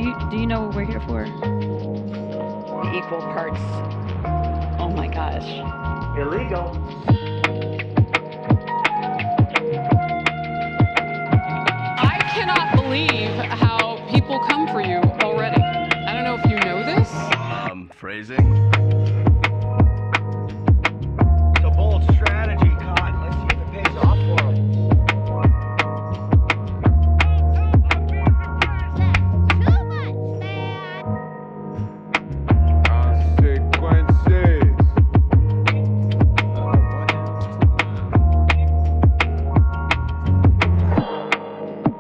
do you know what we're here for? Equal parts. Oh my gosh. Illegal. I cannot believe how people come for you already. I don't know if you know this. Phrasing. It's a bold strategy, Con. Let's see if it pays off for him.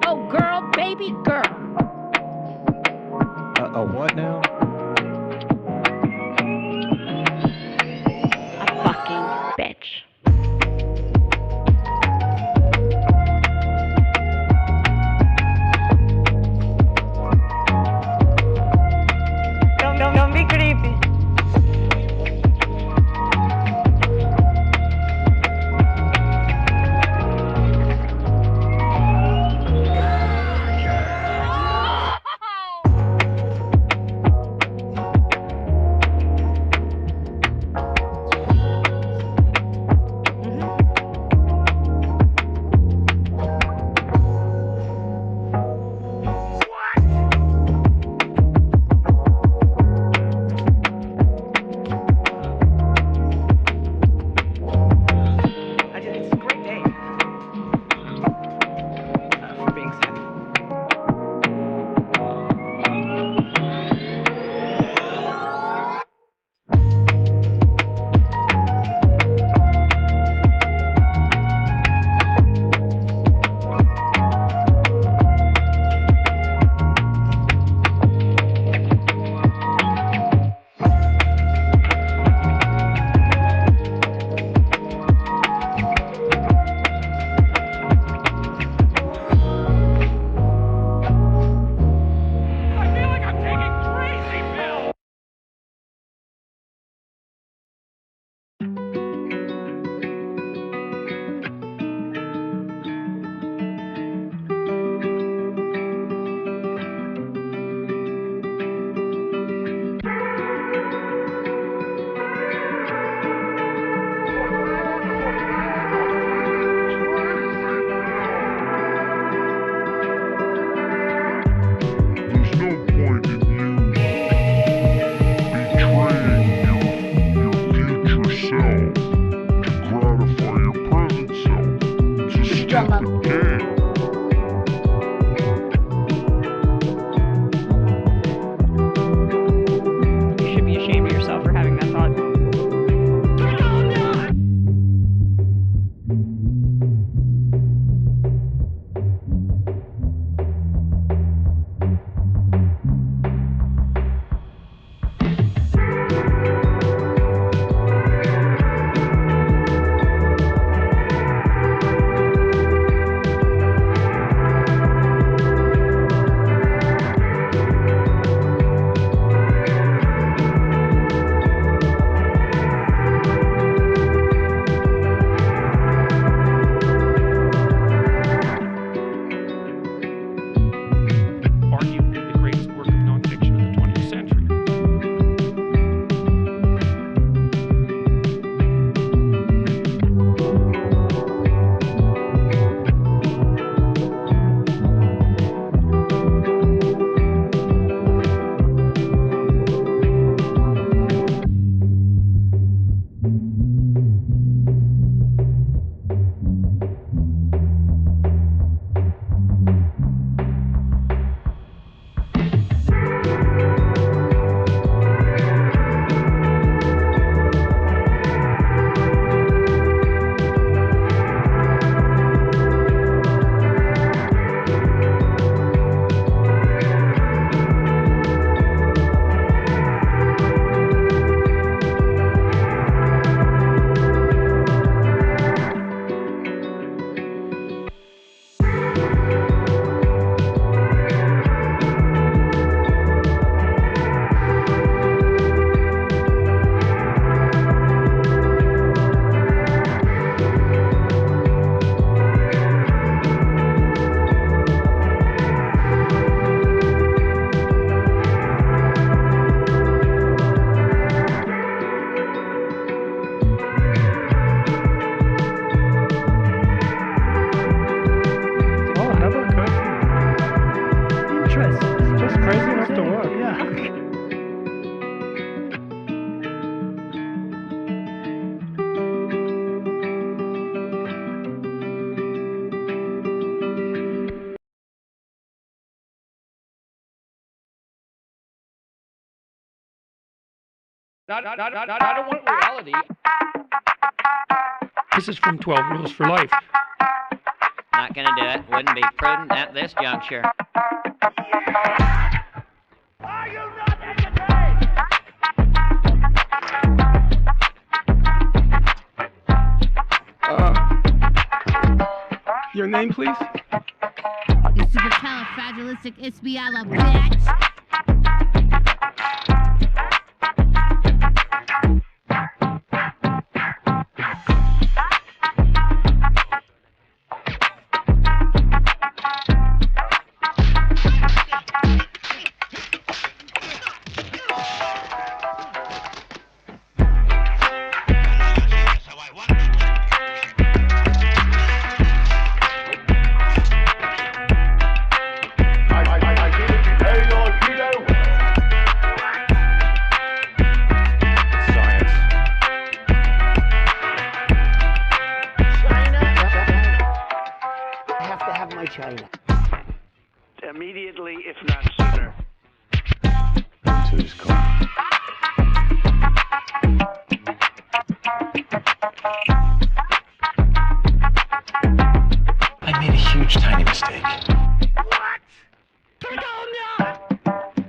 Oh, girl, baby girl. A what now? A fucking bitch. Don't be creepy. It's a great day for being sad. There's no point in you betraying your future self to gratify your present self. It's a stupid game. You should be ashamed of yourself for having that thought. I don't want reality. This is from 12 Rules for Life. Not gonna do it. Wouldn't be prudent at this juncture. Are you not entertained? Your name, please? You supercalifragilisticexpialidocious bitch. China. Immediately, if not sooner. Who's called? I made a huge tiny mistake.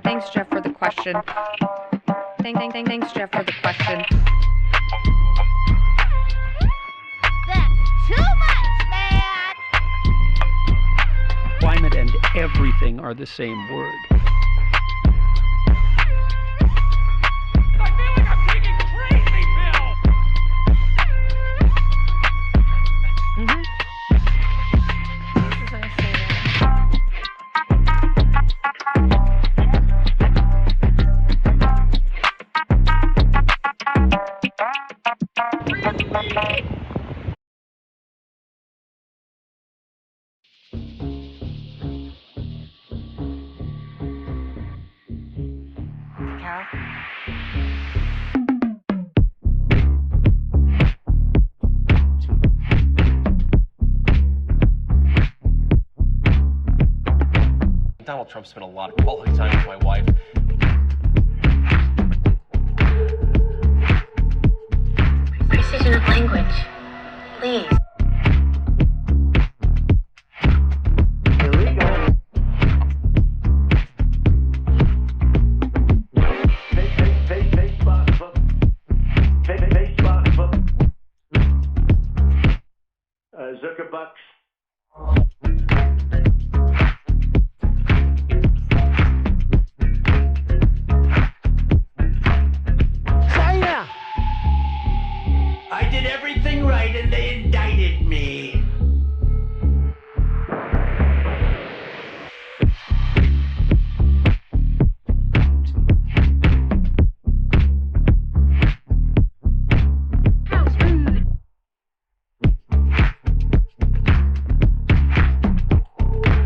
Thanks, Jeff, for the question. Thanks, Jeff, for the question. That's too much, man! Climate and everything are the same word. I feel like I'm taking crazy pills! Donald Trump spent a lot of quality time with my wife. Precision of language, please. Zuckerbucks. China! I did everything right and they indicted me.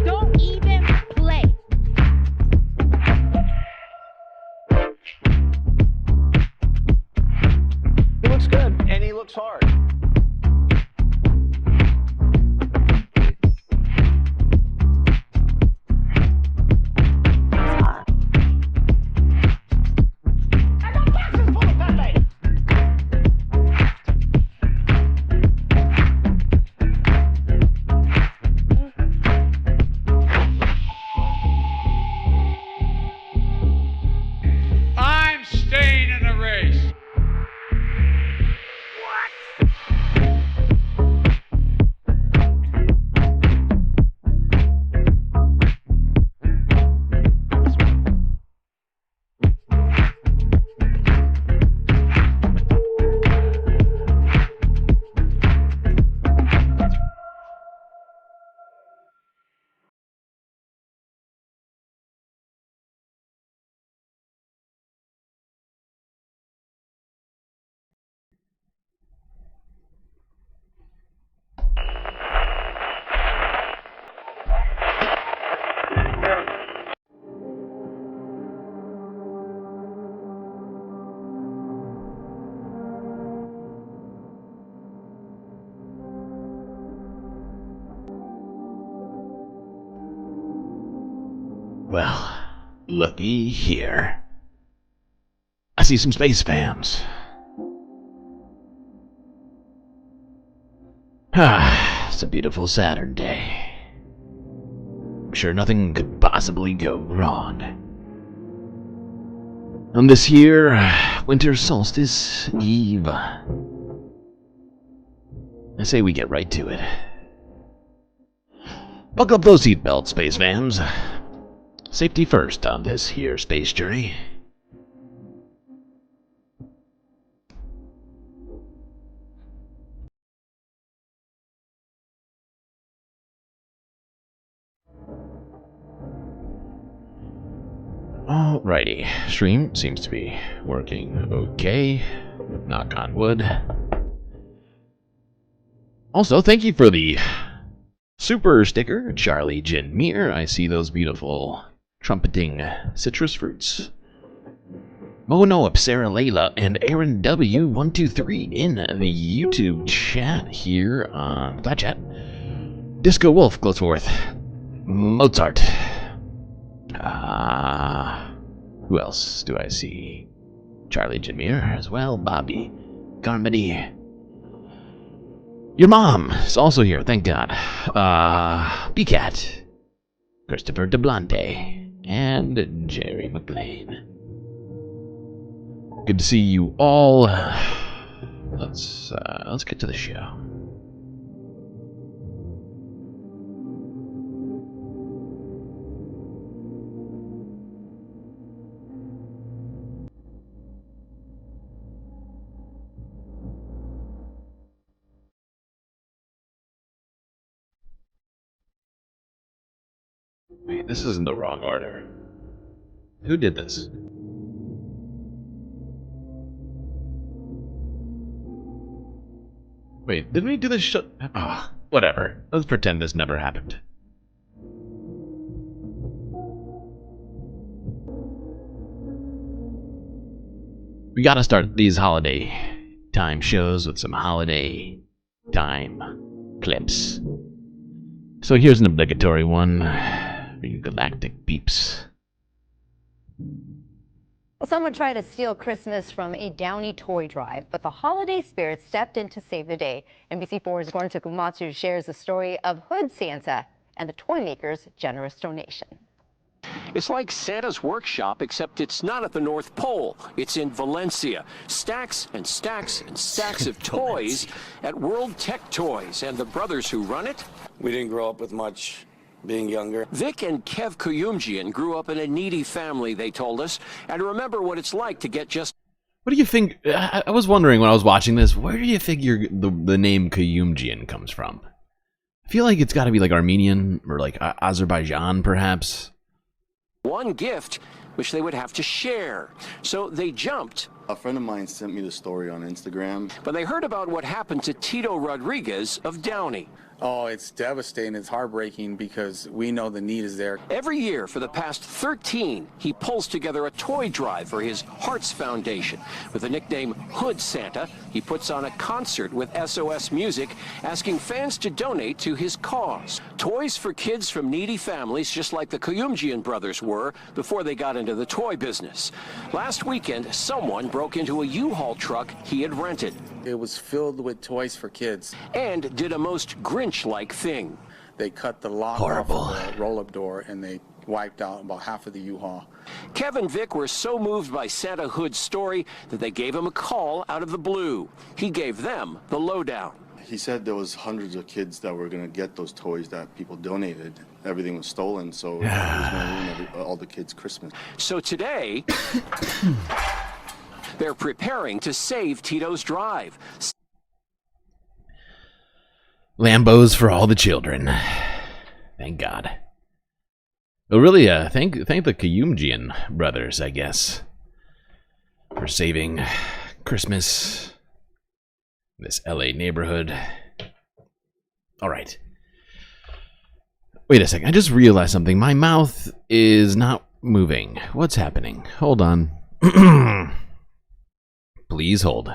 Don't even play. He looks good and he looks hard. I got boxes full of Pepe. I'm staying in the race. Well, looky here. A see some space fans. It's a beautiful Saturday. I'm sure nothing could possibly go wrong. On this here winter solstice eve, I say we get right to it. Buckle up those seatbelts, space fans. Safety first on this here space journey. Alrighty, stream seems to be working okay. Knock on wood. Also, thank you for the super sticker, Charlie Jinmir. I see those beautiful trumpeting citrus fruits. Mono up Sarah Layla and Aaron W123 in the YouTube chat here on Flat Chat. Disco Wolf, Glowsworth, Mozart. Who else do I see? Charlie Jinmir as well, Bobby, Carmody. Your mom is also here, thank God. B-Cat, Christopher DeBlante, and Jerry McLean. Good to see you all. Let's get to the show. Wait, this is in the wrong order. Who did this? Wait, didn't we do this whatever. Let's pretend this never happened. We gotta start these holiday time shows with some holiday time clips. So here's an obligatory one for you Galactic peeps. Well, someone tried to steal Christmas from a Downey toy drive, but the holiday spirit stepped in to save the day. NBC4's Gordon Tsukumatsu shares the story of Hood Santa and the toy maker's generous donation. It's like Santa's workshop, except it's not at the North Pole. It's in Valencia. Stacks and stacks and stacks of toys at World Tech Toys. And the brothers who run it? We didn't grow up with much being younger. Vic and Kev Kuyumjian grew up in a needy family, they told us, and remember what it's like to get just... What do you think? I was wondering when I was watching this, where do you think the name Kuyumjian comes from? I feel like it's got to be like Armenian or like Azerbaijan, perhaps. One gift, which they would have to share. So they jumped. A friend of mine sent me the story on Instagram. But they heard about what happened to Tito Rodriguez of Downey. Oh, it's devastating. It's heartbreaking because we know the need is there. Every year for the past 13, he pulls together a toy drive for his Hearts Foundation. With the nickname Hood Santa, he puts on a concert with SOS Music, asking fans to donate to his cause. Toys for kids from needy families, just like the Kuyumjian brothers were before they got into the toy business. Last weekend, someone broke into a U-Haul truck he had rented. It was filled with toys for kids. And did a most Grinch-like thing. They cut the lock off of the roll-up door and they wiped out about half of the U-Haul. Kev and Vic were so moved by Santa Hood's story that they gave him a call out of the blue. He gave them the lowdown. He said there was hundreds of kids that were going to get those toys that people donated. Everything was stolen, so it was going to ruin all the kids' Christmas. So today... they're preparing to save Tito's drive. Lambos for all the children. Thank God. Well, really, thank the Kuyumjian brothers, I guess, for saving Christmas in this LA neighborhood. All right. Wait a second. I just realized something. My mouth is not moving. What's happening? Hold on. Please hold.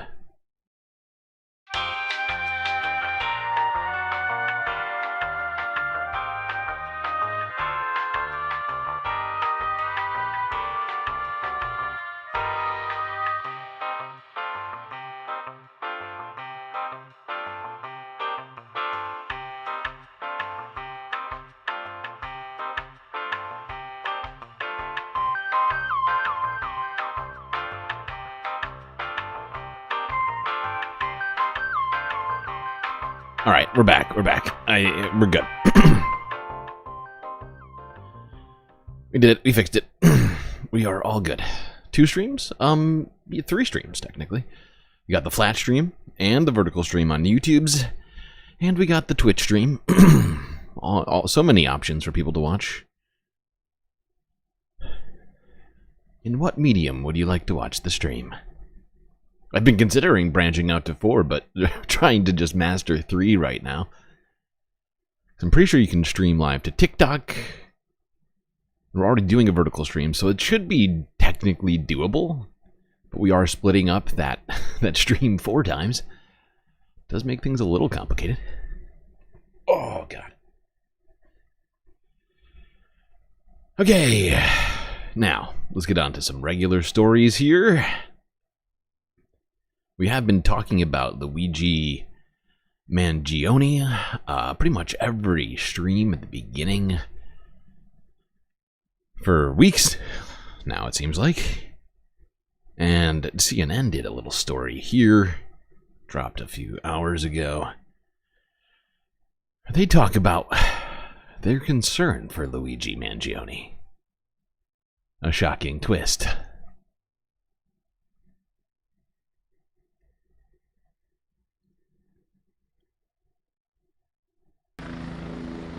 All right, we're back. We're back. We're good. We did it. We fixed it. We are all good. 2 streams? 3 streams, technically. We got the flat stream and the vertical stream on YouTube's, and we got the Twitch stream. So many options for people to watch. In what medium would you like to watch the stream? I've been considering branching out to 4, but trying to just master 3 right now. I'm pretty sure you can stream live to TikTok. We're already doing a vertical stream, so it should be technically doable. But we are splitting up that stream 4 times. Does make things a little complicated. Oh, God. Okay. Now, let's get on to some regular stories here. We have been talking about Luigi Mangione pretty much every stream at the beginning for weeks now, it seems like. And CNN did a little story here, dropped a few hours ago. They talk about their concern for Luigi Mangione. A shocking twist.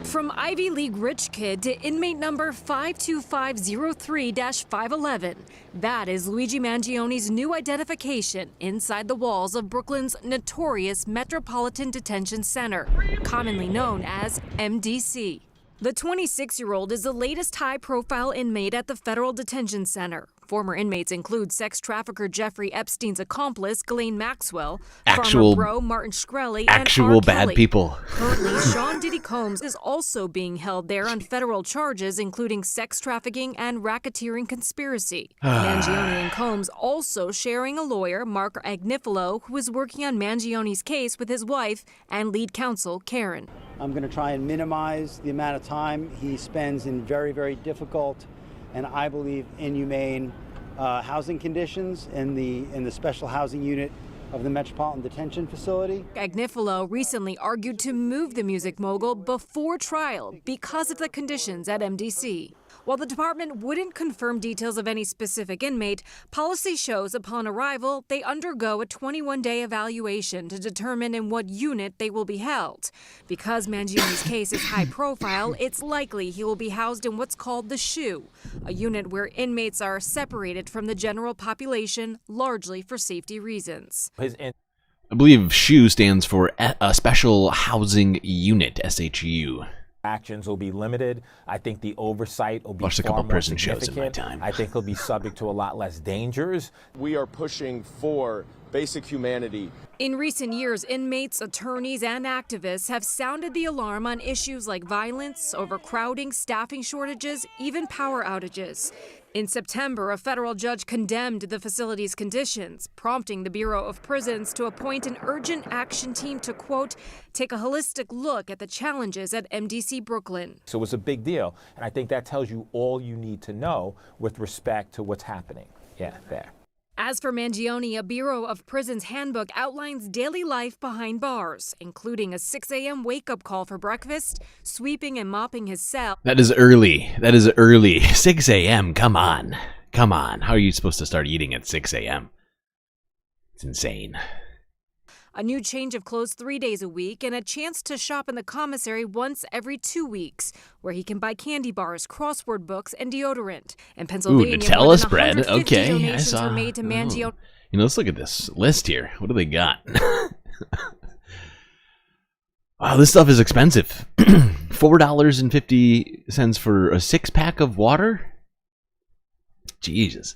From Ivy League rich kid to inmate number 52503-511, that is Luigi Mangione's new identification inside the walls of Brooklyn's notorious Metropolitan Detention Center, commonly known as MDC. The 26-year-old is the latest high-profile inmate at the Federal Detention Center. Former inmates include sex trafficker Jeffrey Epstein's accomplice, Ghislaine Maxwell, farmer bro Martin Shkreli, and R. bad Kelly. people. Currently, Sean Diddy Combs is also being held there on federal charges, including sex trafficking and racketeering conspiracy. Mangione and Combs also sharing a lawyer, Mark Agnifilo, who is working on Mangione's case with his wife and lead counsel, Karen. I'm going to try and minimize the amount of time he spends in very, very difficult and I believe inhumane housing conditions in the special housing unit of the Metropolitan Detention Facility. Agnifilo recently argued to move the music mogul before trial because of the conditions at MDC. While the department wouldn't confirm details of any specific inmate, policy shows upon arrival they undergo a 21-day evaluation to determine in what unit they will be held. Because Mangione's case is high profile, it's likely he will be housed in what's called the SHU, a unit where inmates are separated from the general population, largely for safety reasons. I believe SHU stands for a Special Housing Unit, SHU. Actions will be limited. I think the oversight will be Watched a far couple more prison shows in my significant. time. I think he'll be subject to a lot less dangers. We are pushing for basic humanity. In recent years, inmates, attorneys, and activists have sounded the alarm on issues like violence, overcrowding, staffing shortages, even power outages. In September, a federal judge condemned the facility's conditions, prompting the Bureau of Prisons to appoint an urgent action team to, quote, take a holistic look at the challenges at MDC Brooklyn. So it's a big deal, and I think that tells you all you need to know with respect to what's happening. Yeah, there. As for Mangione, a Bureau of Prisons handbook outlines daily life behind bars, including a 6 a.m. wake-up call for breakfast, sweeping and mopping his cell. That is early. That is early. 6 a.m. Come on. Come on. How are you supposed to start eating at 6 a.m.? It's insane. A new change of clothes 3 days a week, and a chance to shop in the commissary once every 2 weeks, where he can buy candy bars, crossword books, and deodorant. In Pennsylvania, Ooh, Nutella more than spread. 150 Okay, I donations saw. were made to Mangione. You know, let's look at this list here. What do they got? Wow, this stuff is expensive. $4.50 for a 6-pack of water? Jesus.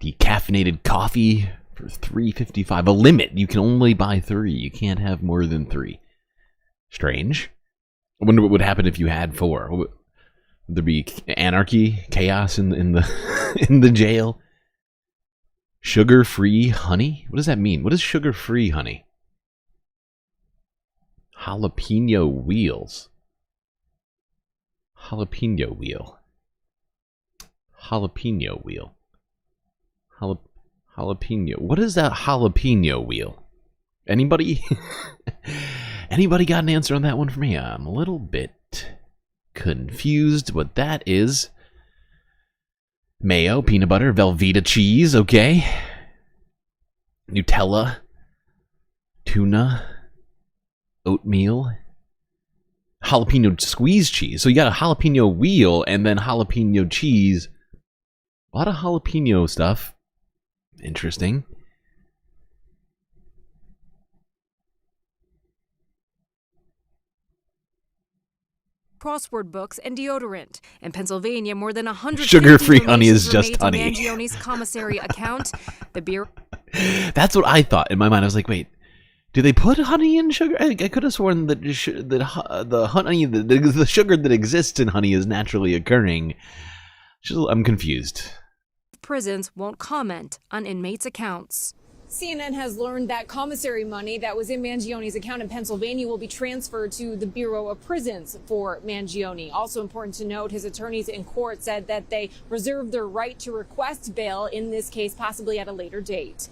Decaffeinated coffee for $3.55. A limit. You can only buy 3. You can't have more than 3. Strange. I wonder what would happen if you had 4. Would there be anarchy, chaos in the in the jail? Sugar-free honey? What does that mean? What is sugar-free honey? Jalapeno wheels. Jalapeno wheel. Jalapeno wheel. Jalapeno. What is that jalapeno wheel? Anybody? Anybody got an answer on that one for me? I'm a little bit confused what that is. Mayo, peanut butter, Velveeta cheese, okay. Nutella, tuna, oatmeal, jalapeno squeeze cheese. So you got a jalapeno wheel and then jalapeno cheese. A lot of jalapeno stuff. Interesting. Crossword books and deodorant. In Pennsylvania, more than 100 sugar-free honey is just honey. Mangione's commissary account. The beer. That's what I thought in my mind. I was like, wait, do they put honey in sugar? I could have sworn that the honey, the sugar that exists in honey is naturally occurring. I'm confused. Prisons won't comment on inmates' accounts. CNN has learned that commissary money that was in Mangione's account in Pennsylvania will be transferred to the Bureau of Prisons for Mangione. Also important to note, his attorneys in court said that they reserve their right to request bail in this case, possibly at a later date.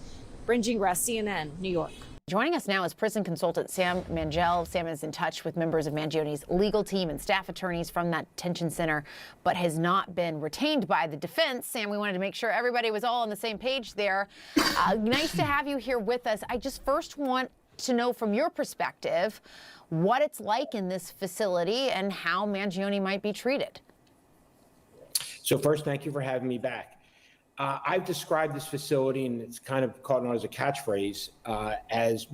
Bryn Gingras, CNN, New York. Joining us now is prison consultant Sam Mangel. Sam is in touch with members of Mangione's legal team and staff attorneys from that detention center, but has not been retained by the defense. Sam, we wanted to make sure everybody was all on the same page there. Nice to have you here with us. I just first want to know from your perspective what it's like in this facility and how Mangione might be treated. So first, thank you for having me back. I've described this facility, and it's kind of caught on as a catchphrase, as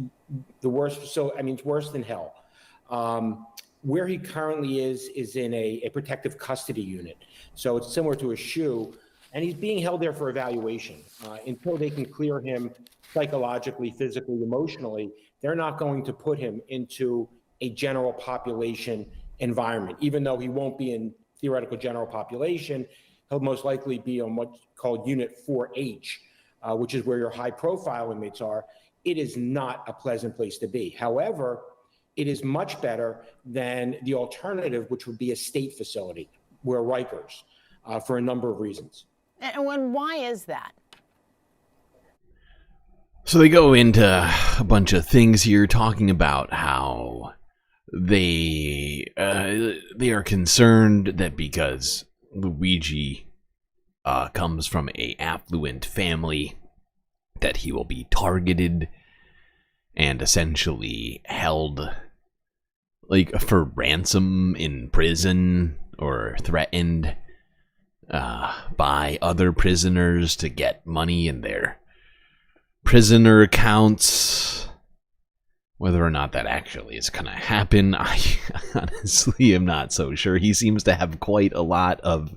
the worst facility. I mean, it's worse than hell. Where he currently is in a protective custody unit. So it's similar to a SHU, and he's being held there for evaluation. Until they can clear him psychologically, physically, emotionally, they're not going to put him into a general population environment. Even though he won't be in theoretical general population, he'll most likely be on what's called Unit 4H, which is where your high-profile inmates are. It is not a pleasant place to be. However, it is much better than the alternative, which would be a state facility, where Rikers, for a number of reasons. And why is that? So they go into a bunch of things here, talking about how they are concerned that because Luigi comes from a affluent family, that he will be targeted and essentially held like for ransom in prison, or threatened by other prisoners to get money in their prisoner accounts. Whether or not that actually is gonna happen, I honestly am not so sure. He seems to have quite a lot of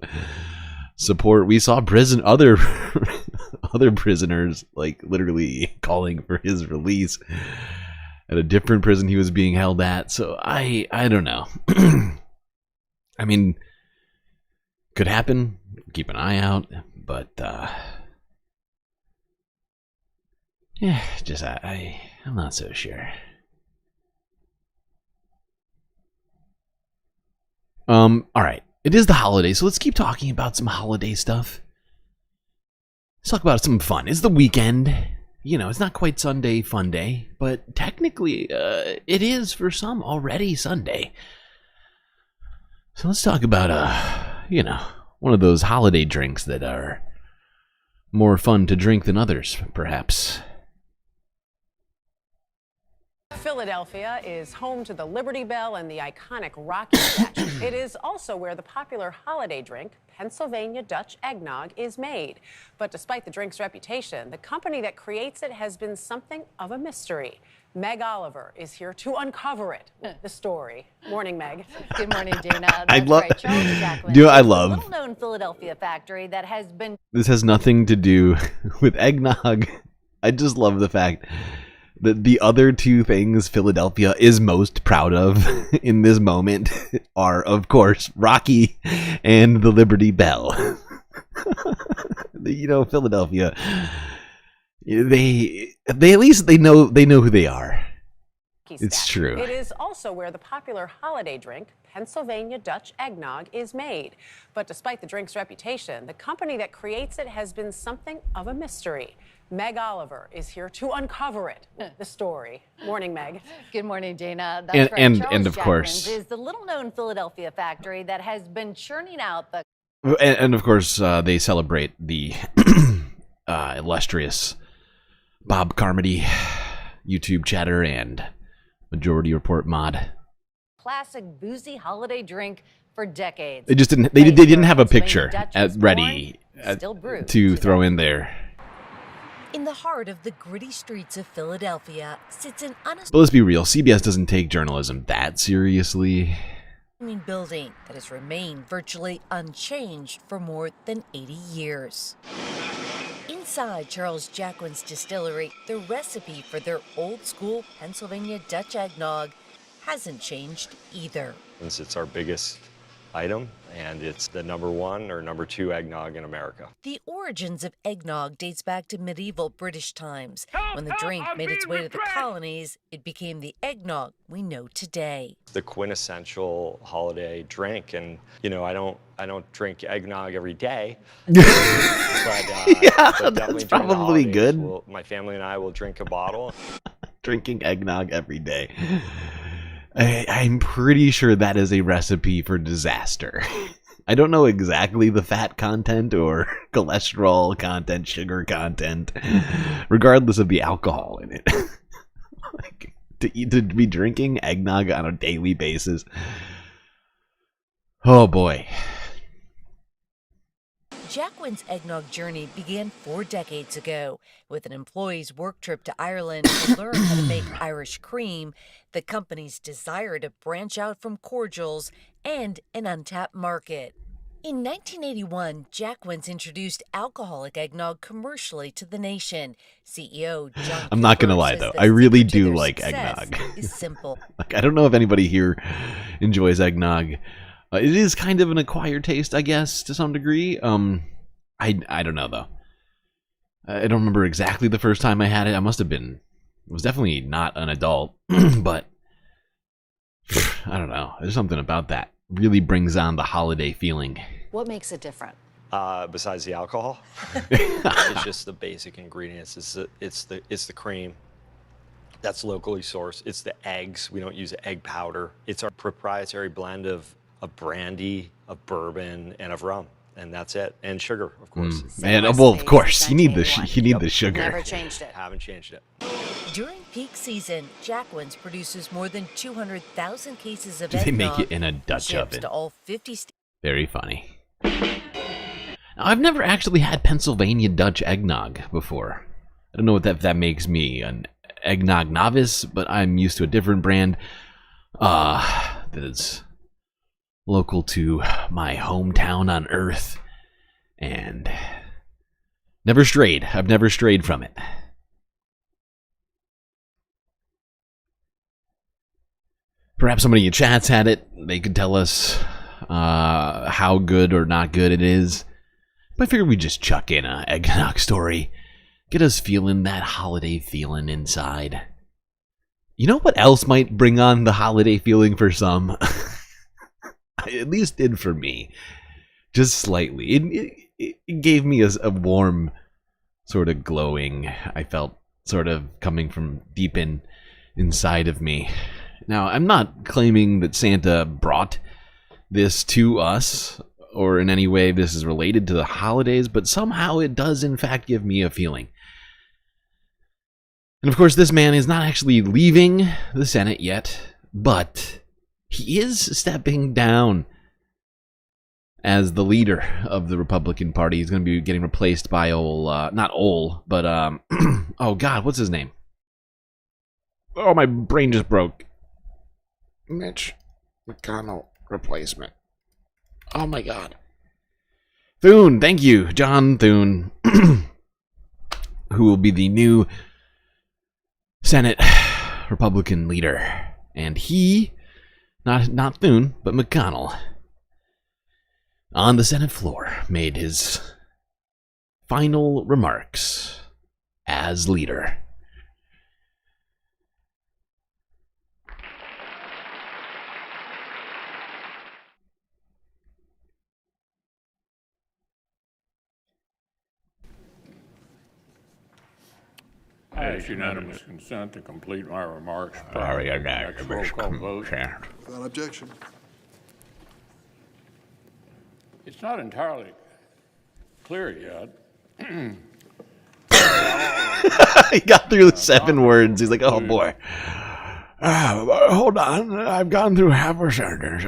support. We saw other prisoners like literally calling for his release at a different prison he was being held at. So I don't know. I mean, could happen. Keep an eye out, but yeah, just I'm not so sure. All right. It is the holiday, so let's keep talking about some holiday stuff. Let's talk about some fun. It's the weekend. You know, it's not quite Sunday fun day, but technically it is for some already Sunday. So let's talk about, you know, one of those holiday drinks that are more fun to drink than others, perhaps. Philadelphia is home to the Liberty Bell and the iconic Rocky statue. It is also where the popular holiday drink, Pennsylvania Dutch Eggnog, is made. But despite the drink's reputation, the company that creates it has been something of a mystery. Meg Oliver is here to uncover it. The story. Morning, Meg. Good morning, Dana. I love. Do I love? Little-known Philadelphia factory that has been. This has nothing to do with eggnog. I just love the fact that the other two things Philadelphia is most proud of in this moment are, of course, Rocky and the Liberty Bell. You know, Philadelphia, they at least they know who they are. It's true. It is also where the popular holiday drink, Pennsylvania Dutch Eggnog, is made. But despite the drink's reputation, the company that creates it has been something of a mystery. Meg Oliver is here to uncover it with the story. Morning, Meg. Good morning, Dana. That's And- right. and- Charles and of Jacquemin's course- is the little-known Philadelphia factory that has been churning out the And of course, they celebrate the illustrious Bob Carmody, YouTube chatter, and Majority Report mod. classic boozy holiday drink for decades. They just didn't. They didn't have a picture ready still brewed to throw in there. In the heart of the gritty streets of Philadelphia sits an But let's be real. CBS doesn't take journalism that seriously. unassuming building that has remained virtually unchanged for more than 80 years. Inside Charles Jacquemin's distillery, the recipe for their old-school Pennsylvania Dutch eggnog hasn't changed either. It's our biggest item, and it's the #1 or #2 eggnog in America. The origins of eggnog dates back to medieval British times. When the drink made its way to the colonies, it became the eggnog we know today. The quintessential holiday drink, and I don't drink eggnog every day. but that's definitely during the probably holidays, good. my family and I will drink a bottle. Drinking eggnog every day. I'm pretty sure that is a recipe for disaster. I don't know exactly the fat content or cholesterol content, sugar content, regardless of the alcohol in it. to be drinking eggnog on a daily basis. Oh boy. Jacquemin's eggnog journey began 4 decades ago with an employee's work trip to Ireland to learn how to make Irish cream, the company's desire to branch out from cordials, and an untapped market. In 1981, Jacquemin's introduced alcoholic eggnog commercially to the nation. CEO John I'm not gonna Cooper lie says though, the I really secret to do their like success eggnog. is simple. Like, I don't know if anybody here enjoys eggnog. It is kind of an acquired taste, I guess, to some degree. I don't know though. I don't remember exactly the first time I had it. It was definitely not an adult, but I don't know. There's something about that. Really brings on the holiday feeling. What makes it different? Besides the alcohol, it's just the basic ingredients. It's the cream. That's locally sourced. It's the eggs. We don't use egg powder. It's our proprietary blend of brandy, of bourbon, and of rum. And that's it. And sugar, of course. And well, of course, you need the sugar. Never changed it. Haven't changed it. During peak season, Jacquemin's produces more than 200,000 cases of Do eggnog. they make it in a Dutch ships oven? to all 50 states. Very funny. Now, I've never actually had Pennsylvania Dutch eggnog before. I don't know if that makes me an eggnog novice, but I'm used to a different brand that is local to my hometown on Earth, and never strayed. I've never strayed from it. Perhaps somebody in chat's had it. They could tell us how good or not good it is. But I figured we'd just chuck in a eggnog story. Get us feeling that holiday feeling inside. You know what else might bring on the holiday feeling for some? At least did for me. Just slightly. It gave me a warm, sort of glowing, I felt sort of coming from deep inside of me. Now, I'm not claiming that Santa brought this to us, or in any way this is related to the holidays, but somehow it does in fact give me a feeling. And of course, this man is not actually leaving the Senate yet, but he is stepping down as the leader of the Republican Party. He's going to be getting replaced by not oh God, what's his name? Oh, my brain just broke. Mitch McConnell replacement. Oh my God. Thune, thank you, John Thune, who will be the new Senate Republican leader. And he, not Thune, but McConnell, on the Senate floor, made his final remarks as leader. I ask unanimous consent to complete my remarks. Next roll call vote. Without objection. It's not entirely clear yet. He got through the 7 words. He's like, oh boy. Hold on. I've gone through half a sentence.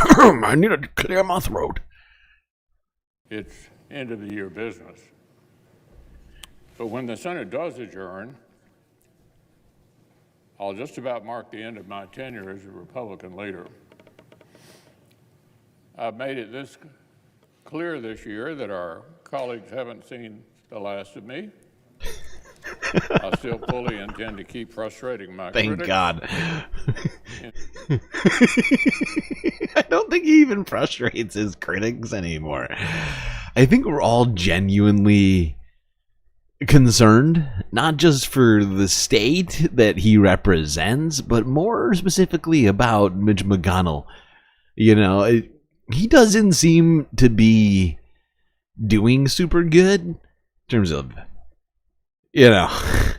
I need to clear my throat. It's end of the year business. But when the Senate does adjourn, I'll just about mark the end of my tenure as a Republican leader. I've made it this clear this year that our colleagues haven't seen the last of me. I still fully intend to keep frustrating my critics. Thank God. I don't think he even frustrates his critics anymore. I think we're all genuinely concerned, not just for the state that he represents, but more specifically about Mitch McConnell. You know, he doesn't seem to be doing super good in terms of, you know,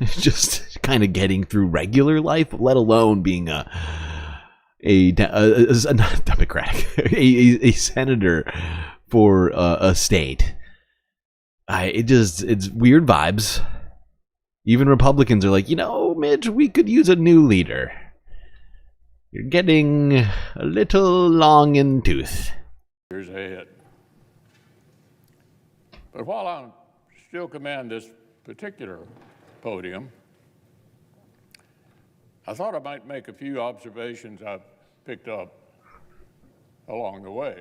just kind of getting through regular life, let alone being not Democratic, a senator for a state. It's weird vibes. Even Republicans are like, you know, Mitch, we could use a new leader. You're getting a little long in tooth. Years ahead. But while I still command this particular podium, I thought I might make a few observations I've picked up along the way.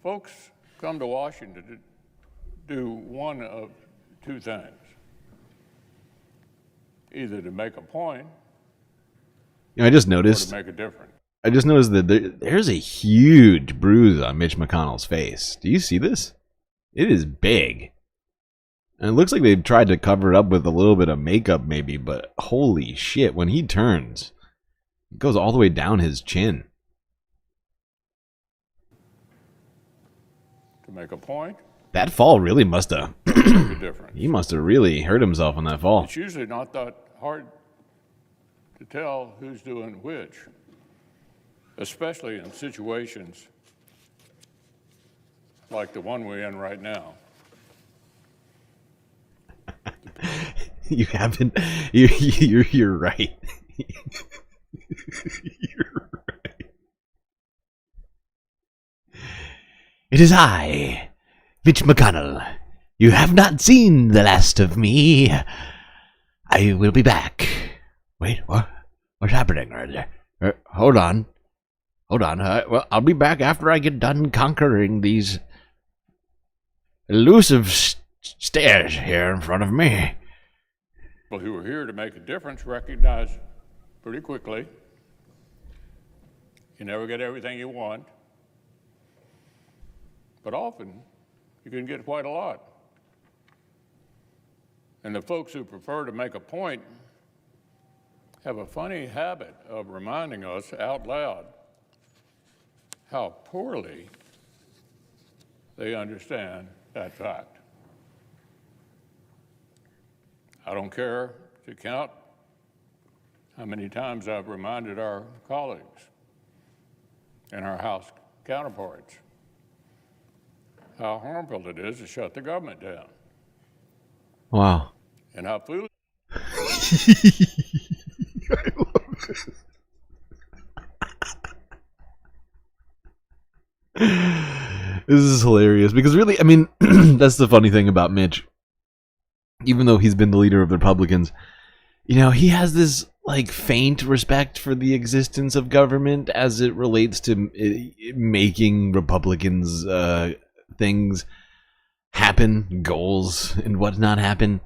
Folks come to Washington to do one of two things. Either to make a point, You know, I just noticed. or to make a difference. I just noticed that there's a huge bruise on Mitch McConnell's face. Do you see this? It is big. And it looks like they've tried to cover it up with a little bit of makeup maybe, but holy shit, when he turns, it goes all the way down his chin. To make a point, That fall really must have... make a difference. He must have really hurt himself on that fall. It's usually not that hard to tell who's doing which, especially in situations like the one we're in right now. You haven't... You're right. You're right. It is I, Mitch McConnell. You have not seen the last of me. I will be back. Wait, what? What's happening right there? Hold on. Hold on. Well, I'll be back after I get done conquering these elusive stairs here in front of me. People who are here to make a difference recognize pretty quickly you never get everything you want, but often you can get quite a lot. And the folks who prefer to make a point have a funny habit of reminding us out loud how poorly they understand that fact. I don't care to count how many times I've reminded our colleagues and our House counterparts how harmful it is to shut the government down. Wow. And how foolish. I love this. This is hilarious because really, I mean, that's the funny thing about Mitch. Even though he's been the leader of the Republicans, you know, he has this like faint respect for the existence of government as it relates to making Republicans things happen, goals and whatnot happen.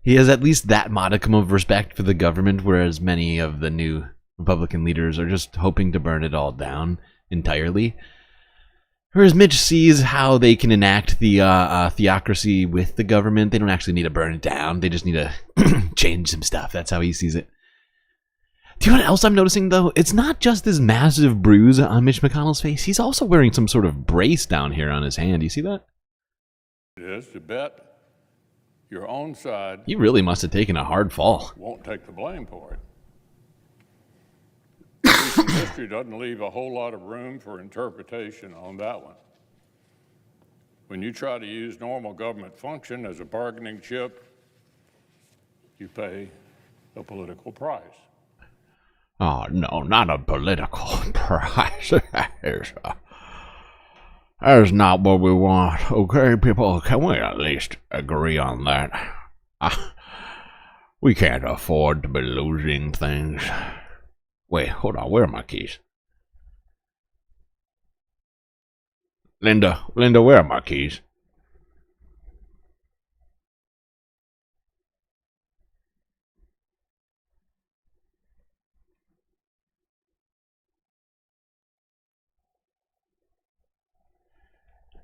He has at least that modicum of respect for the government, whereas many of the new Republican leaders are just hoping to burn it all down entirely. Whereas Mitch sees how they can enact the theocracy with the government. They don't actually need to burn it down. They just need to change some stuff. That's how he sees it. Do you know what else I'm noticing, though? It's not just this massive bruise on Mitch McConnell's face. He's also wearing some sort of brace down here on his hand. Do you see that? It is to bet your own side He really must have taken a hard fall. won't take the blame for it. Recent history doesn't leave a whole lot of room for interpretation on that one. When you try to use normal government function as a bargaining chip, you pay a political price. Oh, no, not a political price. That's not what we want. Okay, people, can we at least agree on that? We can't afford to be losing things. Wait, hold on, where are my keys? Linda, where are my keys?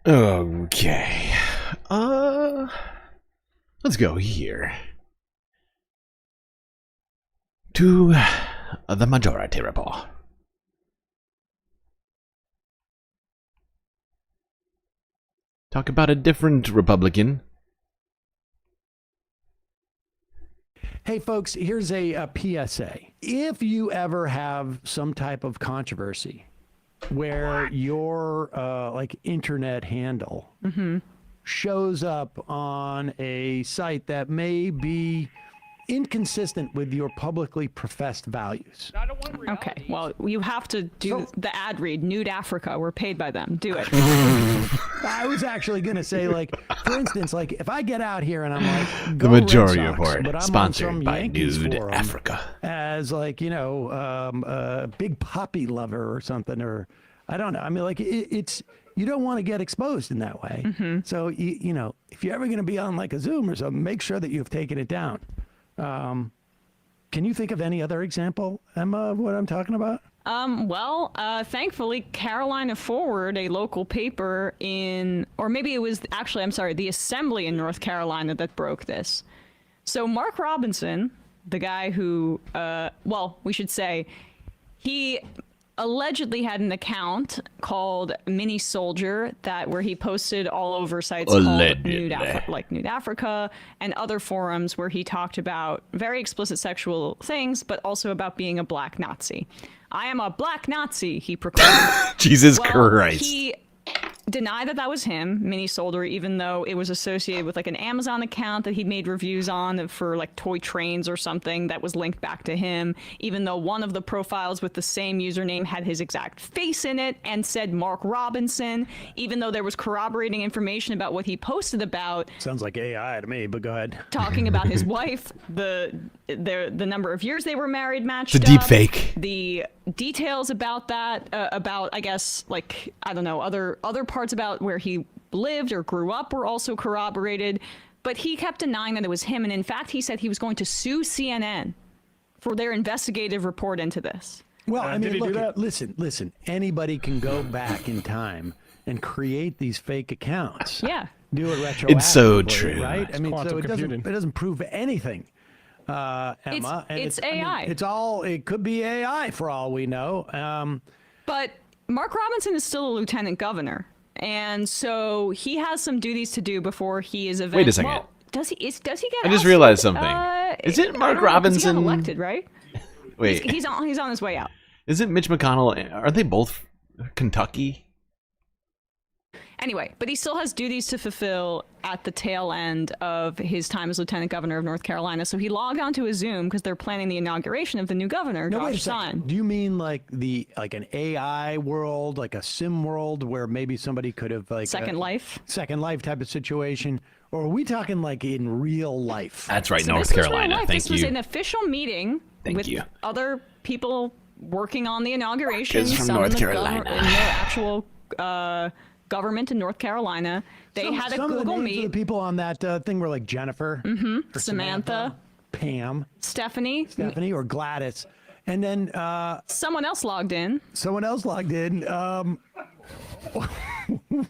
Okay. Let's go here. To the Majority Report. Talk about a different Republican. Hey folks, here's a PSA. If you ever have some type of controversy where your like internet handle shows up on a site that may be inconsistent with your publicly professed values. Okay, well, you have to do the ad read, Nude Africa. We're paid by them. Do it. I was actually going to say, like, for instance, like, if I get out here and I'm like, The go Red Majority Sox, Report, but I'm on sponsored some by Yankees Nude forum Africa. as, like, you know, a big puppy lover or something, or I don't know. I mean, like, it's, you don't want to get exposed in that way. So, you know, if you're ever going to be on, like, a Zoom or something, make sure that you've taken it down. Can you think of any other example, Emma, of what I'm talking about? Well, thankfully, Carolina Forward, a local paper in, or maybe it was actually, I'm sorry, the Assembly in North Carolina that broke this. So Mark Robinson, the guy who, well, we should say, he allegedly had an account called Mini Soldier where he posted all over sites called Nude Africa and other forums where he talked about very explicit sexual things, but also about being a black Nazi. I am a black Nazi, he proclaimed. Jesus Christ. He denied that was him, Mini Soldier, even though it was associated with like an Amazon account that he made reviews on for like toy trains or something that was linked back to him, even though one of the profiles with the same username had his exact face in it and said Mark Robinson, even though there was corroborating information about what he posted about. Sounds like AI to me, but go ahead. Talking about his wife, the number of years they were married matched It's a deep up, fake. the details about that, about, I guess, like, I don't know, other parts about where he lived or grew up were also corroborated, but he kept denying that it was him, and in fact, he said he was going to sue CNN for their investigative report into this. Well, I mean, look, listen, anybody can go back in time and create these fake accounts. Yeah. Do it retroactively. It's so true. Right? It's I mean, so quantum it computing. doesn't prove anything. Emma. It's AI. It could be AI for all we know. But Mark Robinson is still a lieutenant governor, and so he has some duties to do before he is Wait a second. Well, does he get? I just realized something. Is it Mark I don't know, 'cause Robinson? He got elected, right? Wait. He's on his way out. Isn't Mitch McConnell? Are they both Kentucky? Anyway, but he still has duties to fulfill at the tail end of his time as lieutenant governor of North Carolina. So he logged onto a Zoom because they're planning the inauguration of the new governor, No, wait a Josh second. Stein. Do you mean like an AI world, like a sim world where maybe somebody could have like Second Life type of situation, or are we talking like in real life? That's right, So North this was real Carolina. life. Thank This was you. an official meeting Thank with you. other people working on the inauguration. Kids from some North in the Carolina. in the actual government in North Carolina. They had a some of the Google names of Meet. the people on that thing were like Jennifer, or Samantha, Pam, Stephanie, or Gladys, and then someone else logged in.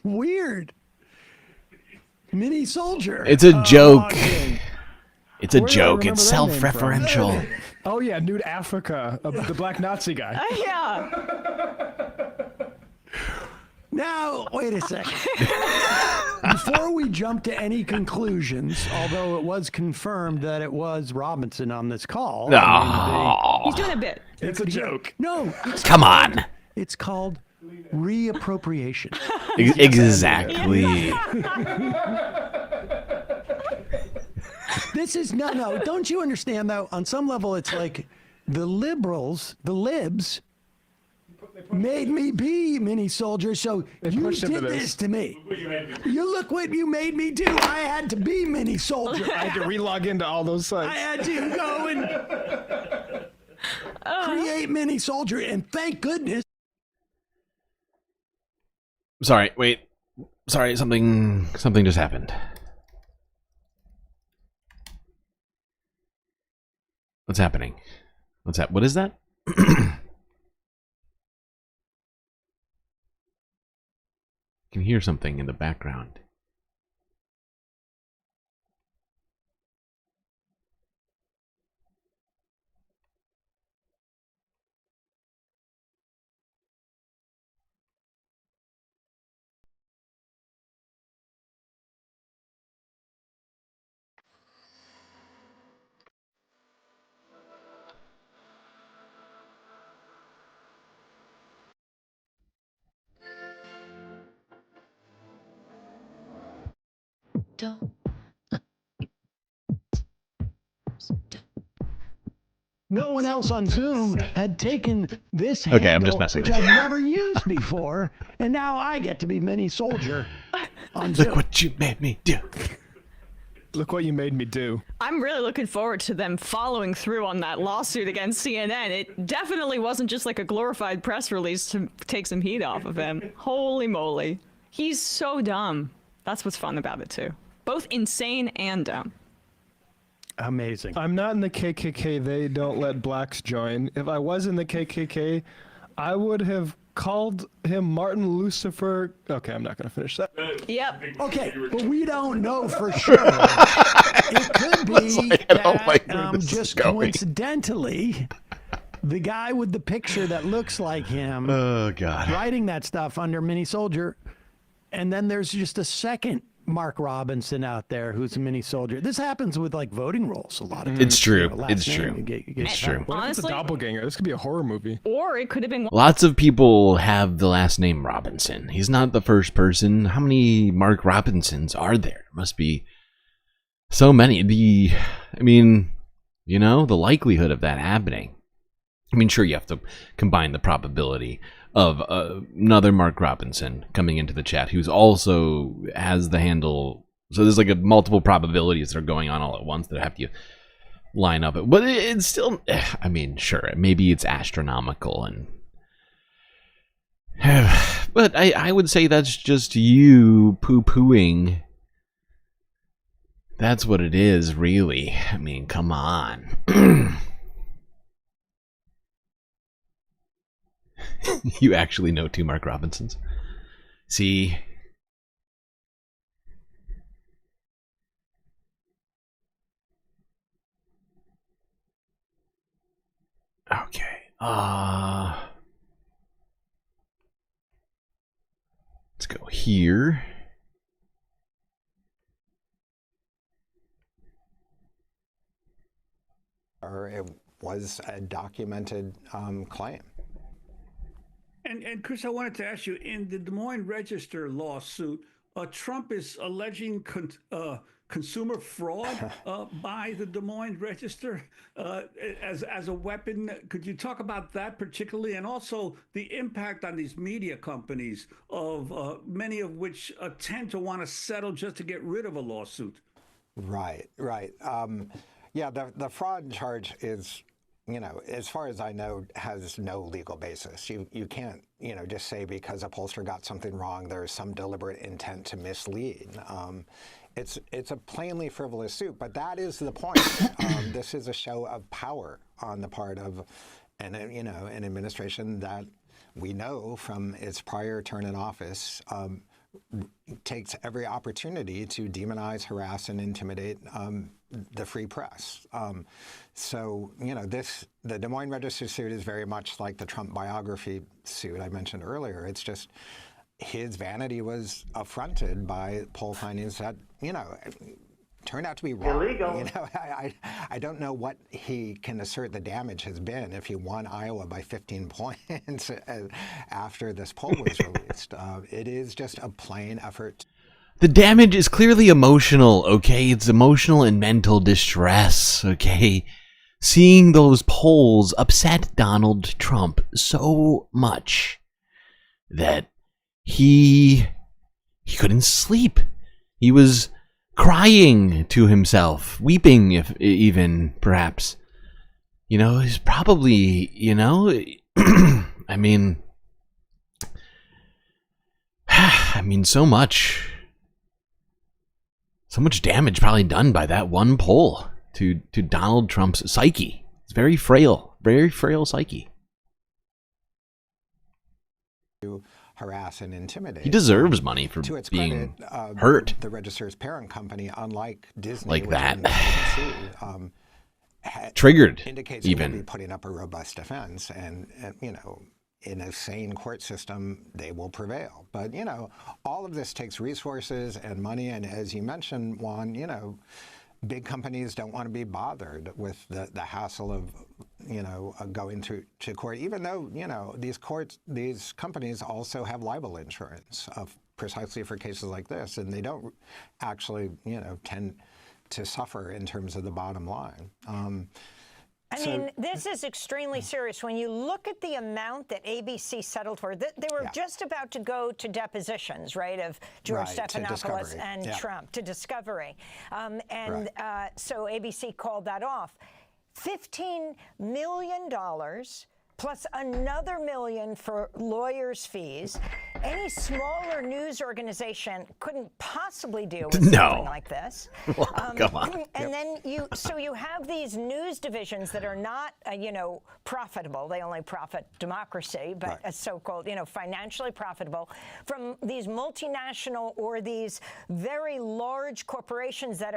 Weird. Mini Soldier. It's a joke. Okay. It's a Where do I joke. remember It's that name from? self-referential. Oh yeah, Nude Africa, the black Nazi guy. Yeah. Now, wait a second. Before we jump to any conclusions, although it was confirmed that it was Robinson on this call. No. He's doing a bit. It's a joke. No. Come on. It's called reappropriation. Exactly. This is no. Don't you understand, though? On some level, it's like the liberals, the libs, made me be mini soldier, so you did this to me. You look what you made me do. I had to be mini soldier. I had to relog into all those sites. I had to go and create mini soldier, and thank goodness. Sorry, wait. Sorry, something just happened. What's happening? What is that? Can hear something in the background. No one else on Zoom had taken this Okay, I'm handle, just messing which with I've you. never used before, and now I get to be mini soldier on Zoom. Look what you made me do. Look what you made me do. I'm really looking forward to them following through on that lawsuit against CNN. It definitely wasn't just like a glorified press release to take some heat off of him. Holy moly. He's so dumb. That's what's fun about it, too. Both insane and dumb. Amazing. I'm not in the KKK. They don't let blacks join. If I was in the KKK, I would have called him Martin Lucifer. Okay, I'm not going to finish that. Yep. Okay, but we don't know for sure. It could be that just coincidentally, the guy with the picture that looks like him writing that stuff under mini soldier, and then there's just a second Mark Robinson out there who's a mini soldier. This happens with like voting rolls a lot of times. It's true. Last It's name, true. you get It's true. What if it's a doppelganger? This could be a horror movie. Or it could have been... Lots of people have the last name Robinson. He's not the first person. How many Mark Robinsons are there? Must be so many. The likelihood of that happening. I mean, sure, you have to combine the probability of another Mark Robinson coming into the chat who's also has the handle. So there's like multiple probabilities that are going on all at once that have to line up. But it's still, I mean, sure, maybe it's astronomical. But I would say that's just you poo-pooing. That's what it is, really. I mean, come on. You actually know two Mark Robinsons? See? Okay. Let's go here. Or it was a documented claim. And Chris, I wanted to ask you, in the Des Moines Register lawsuit, Trump is alleging consumer fraud by the Des Moines Register as a weapon. Could you talk about that particularly, and also the impact on these media companies, of many of which tend to want to settle just to get rid of a lawsuit? Right. Yeah, the fraud charge is, as far as I know, has no legal basis. You can't, just say because a pollster got something wrong, there's some deliberate intent to mislead. It's a plainly frivolous suit, but that is the point. This is a show of power on the part of an administration that we know from its prior term in office takes every opportunity to demonize, harass, and intimidate the free press. So, the Des Moines Register suit is very much like the Trump biography suit I mentioned earlier. It's just his vanity was affronted by poll findings that, turned out to be wrong. Illegal. I don't know what he can assert the damage has been if he won Iowa by 15 points after this poll was released. It is just a plain effort. The damage is clearly emotional, okay? It's emotional and mental distress, okay? Seeing those polls upset Donald Trump so much that he couldn't sleep. He was crying to himself, weeping, if even, perhaps. He's probably, I mean, so much damage probably done by that one poll to Donald Trump's psyche. It's very frail psyche. Harass and intimidate. He deserves money for to its being credit, hurt. The Register's parent company, unlike Disney, Like which that. Triggered. Triggered, Indicates even. It will be putting up a robust defense, and in a sane court system, they will prevail. But all of this takes resources and money, and as you mentioned, Juan, big companies don't want to be bothered with the hassle of going to court, even though these companies also have libel insurance precisely for cases like this, and they don't actually tend to suffer in terms of the bottom line. I mean, this is extremely serious. When you look at the amount that ABC settled for, they were just about to go to depositions, right, of George Stephanopoulos and Trump, to discovery. So ABC called that off. $15 million plus another $1 million for lawyers' fees. Any smaller news organization couldn't possibly deal with something like this. Well, come on. And then you have these news divisions that are not, profitable. They only profit democracy, but so-called, financially profitable from these multinational or these very large corporations that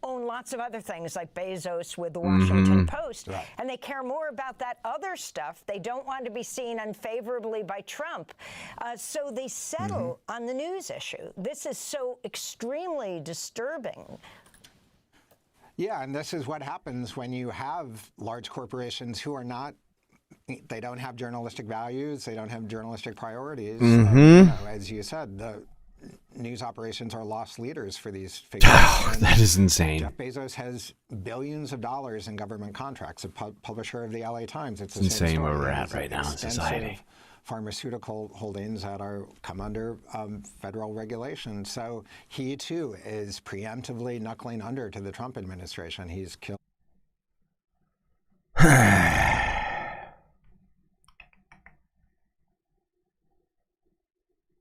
own lots of other things, like Bezos with the Washington Post, and they care more about that other stuff. They don't want to be seen unfavorably by Trump. So they settle on the news issue. This is so extremely disturbing. Yeah, and this is what happens when you have large corporations who are not, they don't have journalistic values, they don't have journalistic priorities. As you said, the news operations are lost leaders for these figures. That is insane. Jeff Bezos has billions of dollars in government contracts, a publisher of the LA Times. It's insane where we're at right now in society. Pharmaceutical holdings that come under federal regulation. So he, too, is preemptively knuckling under to the Trump administration. He's killed.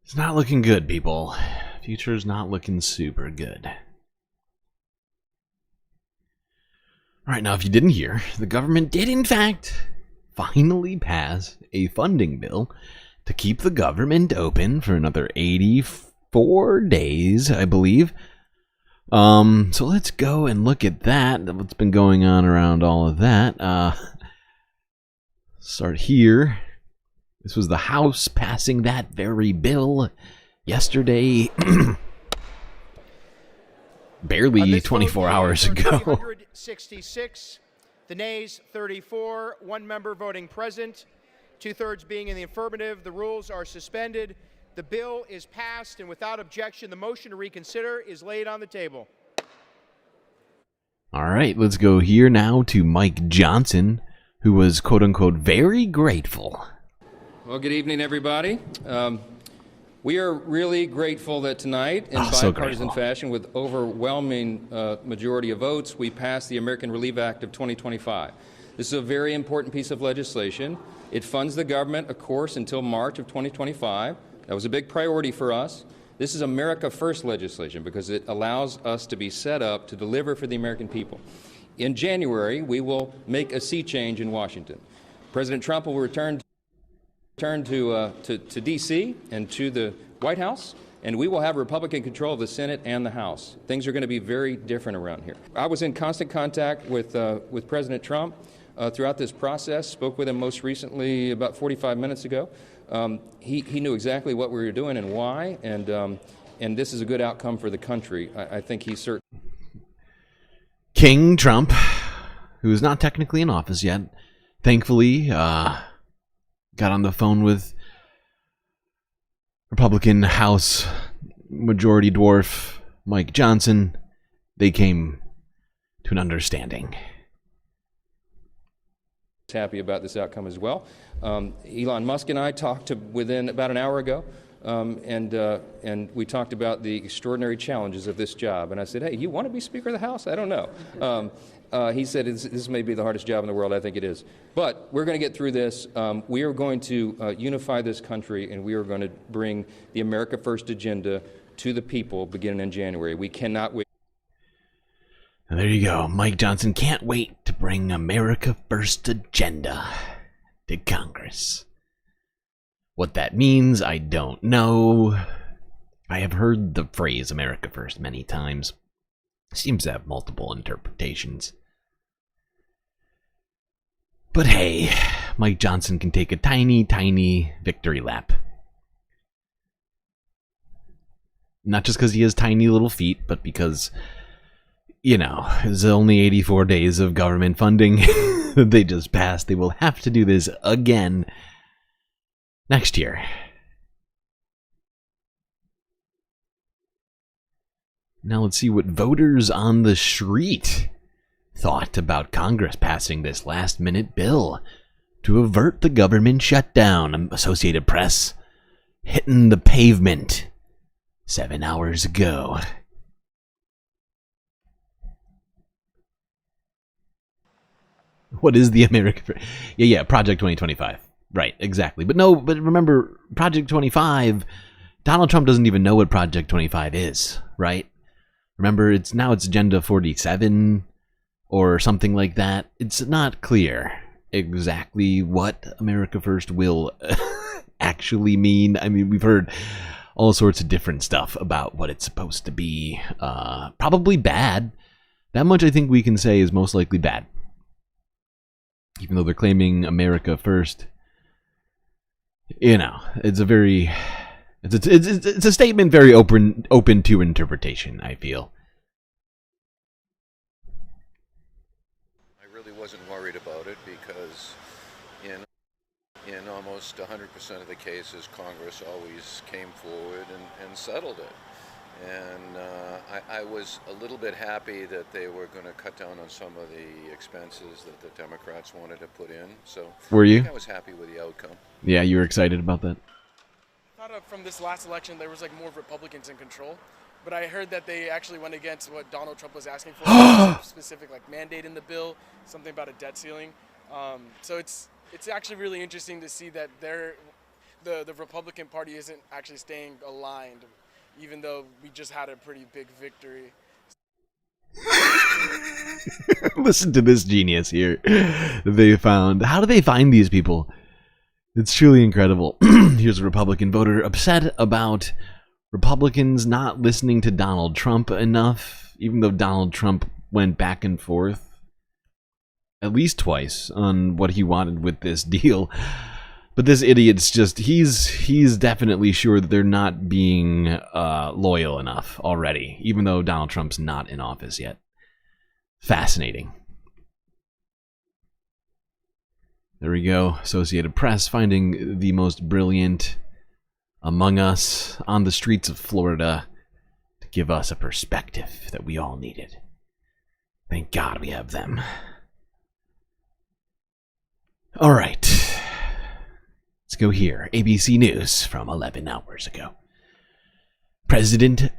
It's not looking good, people. Future's not looking super good. All right, now, if you didn't hear, the government did, in fact, finally pass a funding bill to keep the government open for another 84 days, I believe. So let's go and look at that. What's been going on around all of that? Start here. This was the House passing that very bill yesterday. Barely 24 hours ago. 366. The nays, 34. One member voting present. 2/3 being in the affirmative. The rules are suspended. The bill is passed, and without objection, the motion to reconsider is laid on the table. All right, let's go here now to Mike Johnson, who was, quote-unquote, very grateful. Well, good evening, everybody. We are really grateful that tonight, in bipartisan fashion, with overwhelming majority of votes, we passed the American Relief Act of 2025. This is a very important piece of legislation. It funds the government, of course, until March of 2025. That was a big priority for us. This is America First legislation because it allows us to be set up to deliver for the American people. In January, we will make a sea change in Washington. President Trump will return to D.C. and to the White House, and we will have Republican control of the Senate and the House. Things are going to be very different around here. I was in constant contact with President Trump throughout this process, spoke with him most recently about 45 minutes ago. he knew exactly what we were doing and why, and this is a good outcome for the country. I think he's certain. King Trump, who is not technically in office yet, thankfully got on the phone with Republican House Majority Dwarf Mike Johnson. They came to an understanding. Happy about this outcome as well. Elon Musk and I talked within about an hour ago, and we talked about the extraordinary challenges of this job. And I said, hey, you want to be Speaker of the House? I don't know. He said, this may be the hardest job in the world. I think it is. But we're going to get through this. We are going to unify this country, and we are going to bring the America First agenda to the people beginning in January. We cannot wait. There you go. Mike Johnson can't wait to bring America First agenda to Congress. What that means, I don't know. I have heard the phrase America First many times. Seems to have multiple interpretations. But hey, Mike Johnson can take a tiny, tiny victory lap. Not just because he has tiny little feet, but because, you know, there's only 84 days of government funding that they just passed. They will have to do this again next year. Now let's see what voters on the street thought about Congress passing this last-minute bill to avert the government shutdown. Associated Press hitting the pavement 7 hours ago. What is the America? Yeah, Project 2025. Right, exactly. But remember, Project 25, Donald Trump doesn't even know what Project 25 is, right? Remember, it's Agenda 47 or something like that. It's not clear exactly what America First will actually mean. I mean, we've heard all sorts of different stuff about what it's supposed to be. Probably bad. That much I think we can say is most likely bad. Even though they're claiming America First. You know, it's a statement very open to interpretation, I feel. I really wasn't worried about it because in almost 100% of the cases, Congress always came forward and settled it. And I was a little bit happy that they were going to cut down on some of the expenses that the Democrats wanted to put in. So Were you? I think I was happy with the outcome. Yeah, you were excited about that? I thought from this last election there was like more Republicans in control, but I heard that they actually went against what Donald Trump was asking for, specific like mandate in the bill, something about a debt ceiling. So it's actually really interesting to see that the Republican Party isn't actually staying aligned, even though we just had a pretty big victory. Listen to this genius here they found. How do they find these people? It's truly incredible. Here's a Republican voter upset about Republicans not listening to Donald Trump enough, even though Donald Trump went back and forth at least twice on what he wanted with this deal. But this idiot's just, he's definitely sure that they're not being loyal enough already, even though Donald Trump's not in office yet. Fascinating. There we go. Associated Press finding the most brilliant among us on the streets of Florida to give us a perspective that we all needed. Thank God we have them. All right. Let's go here. ABC News from 11 hours ago. President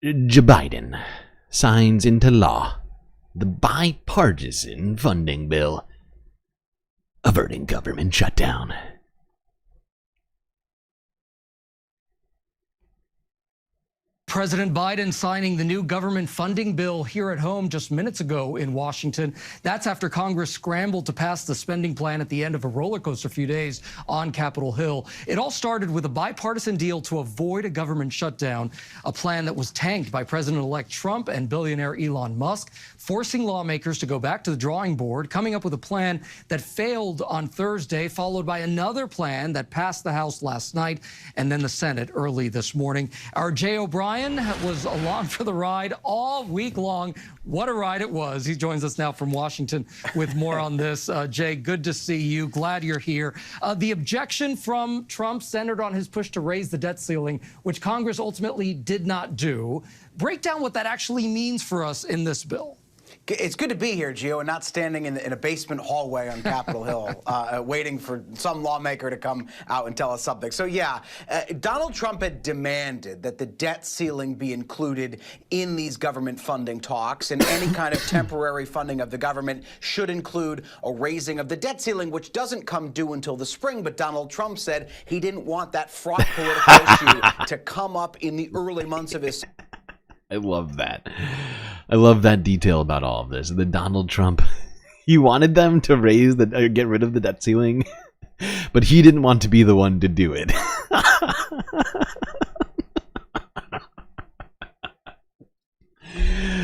Joe Biden signs into law the bipartisan funding bill averting government shutdown. President Biden signing the new government funding bill here at home just minutes ago in Washington. That's after Congress scrambled to pass the spending plan at the end of a roller coaster few days on Capitol Hill. It all started with a bipartisan deal to avoid a government shutdown, a plan that was tanked by President-elect Trump and billionaire Elon Musk, forcing lawmakers to go back to the drawing board, coming up with a plan that failed on Thursday, followed by another plan that passed the House last night and then the Senate early this morning. Our Jay O'Brien was along for the ride all week long. What a ride it was. He joins us now from Washington with more on this. Jay, good to see you. Glad you're here. The objection from Trump centered on his push to raise the debt ceiling, which Congress ultimately did not do. Break down what that actually means for us in this bill. It's good to be here, Gio, and not standing in a basement hallway on Capitol Hill waiting for some lawmaker to come out and tell us something. So, yeah, Donald Trump had demanded that the debt ceiling be included in these government funding talks, and any kind of temporary funding of the government should include a raising of the debt ceiling, which doesn't come due until the spring. But Donald Trump said he didn't want that fraught political issue to come up in the early months of his... I love that. I love that detail about all of this. The Donald Trump, he wanted them to get rid of the debt ceiling, but he didn't want to be the one to do it.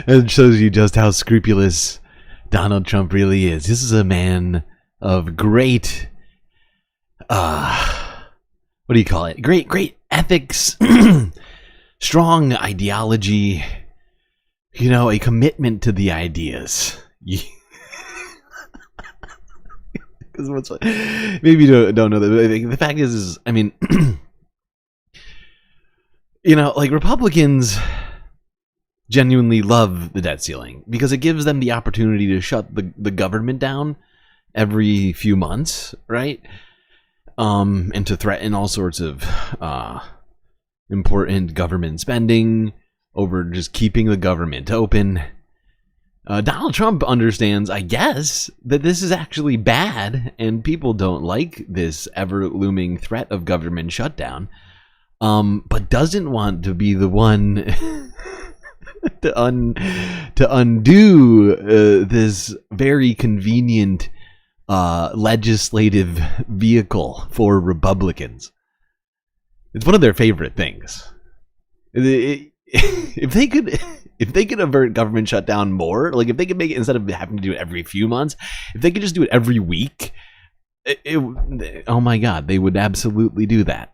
It shows you just how scrupulous Donald Trump really is. This is a man of great, what do you call it? Great ethics. Strong ideology, you know, a commitment to the ideas. Maybe you don't know that. The fact is I mean, you know, like Republicans genuinely love the debt ceiling because it gives them the opportunity to shut the government down every few months, right? And to threaten all sorts of important government spending over just keeping the government open. Donald Trump understands, I guess, that this is actually bad and people don't like this ever-looming threat of government shutdown, but doesn't want to be the one to undo this very convenient legislative vehicle for Republicans. It's one of their favorite things. If they could avert government shutdown more, like if they could make it, instead of having to do it every few months, if they could just do it every week, oh my God, they would absolutely do that.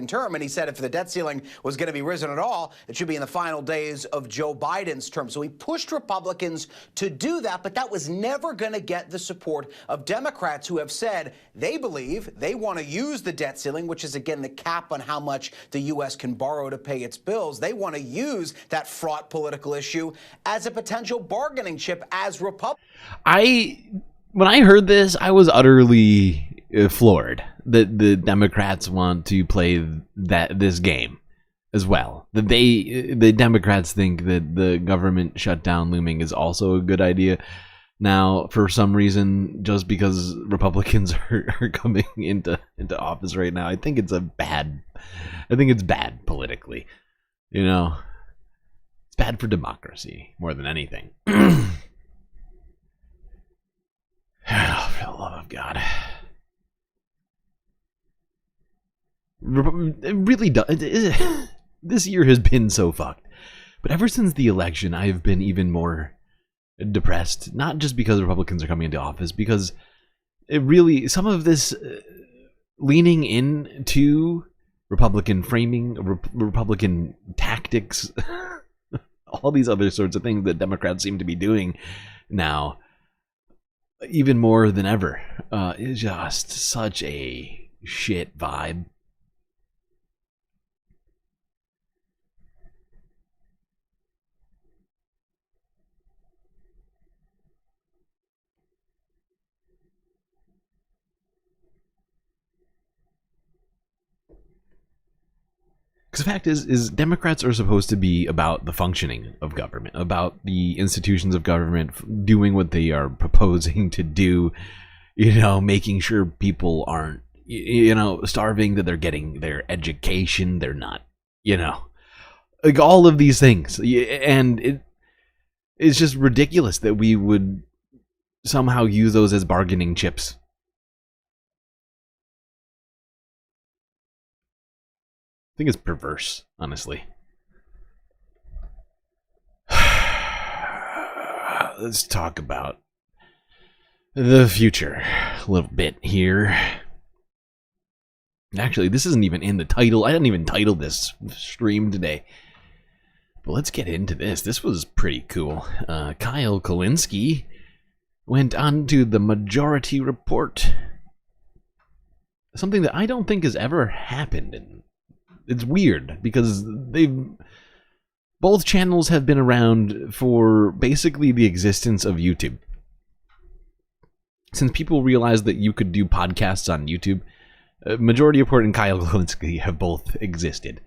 Term, and he said if the debt ceiling was going to be risen at all, it should be in the final days of Joe Biden's term. So he pushed Republicans to do that, but that was never going to get the support of Democrats who have said they believe they want to use the debt ceiling, which is, again, the cap on how much the U.S. can borrow to pay its bills. They want to use that fraught political issue as a potential bargaining chip as Republicans. When I heard this, I was utterly floored that the Democrats want to play this game as well. That the Democrats think that the government shutdown looming is also a good idea now for some reason, just because Republicans are coming into office right now. I think it's bad politically. You know, it's bad for democracy more than anything. Oh, for the love of God. It really does. This year has been so fucked. But ever since the election, I have been even more depressed. Not just because Republicans are coming into office, because it really, some of this leaning into Republican framing, Republican tactics, all these other sorts of things that Democrats seem to be doing now, even more than ever, is just such a shit vibe. Because the fact is Democrats are supposed to be about the functioning of government, about the institutions of government doing what they are proposing to do, you know, making sure people aren't starving, that they're getting their education, they're not, like all of these things. And it's just ridiculous that we would somehow use those as bargaining chips. I think it's perverse, honestly. Let's talk about the future a little bit here. Actually, this isn't even in the title. I didn't even title this stream today. But let's get into this. This was pretty cool. Kyle Kulinski went on to the Majority Report. Something that I don't think has ever happened. And it's weird because both channels have been around for basically the existence of YouTube. Since people realized that you could do podcasts on YouTube, Majority Report and Kyle Kulinski have both existed.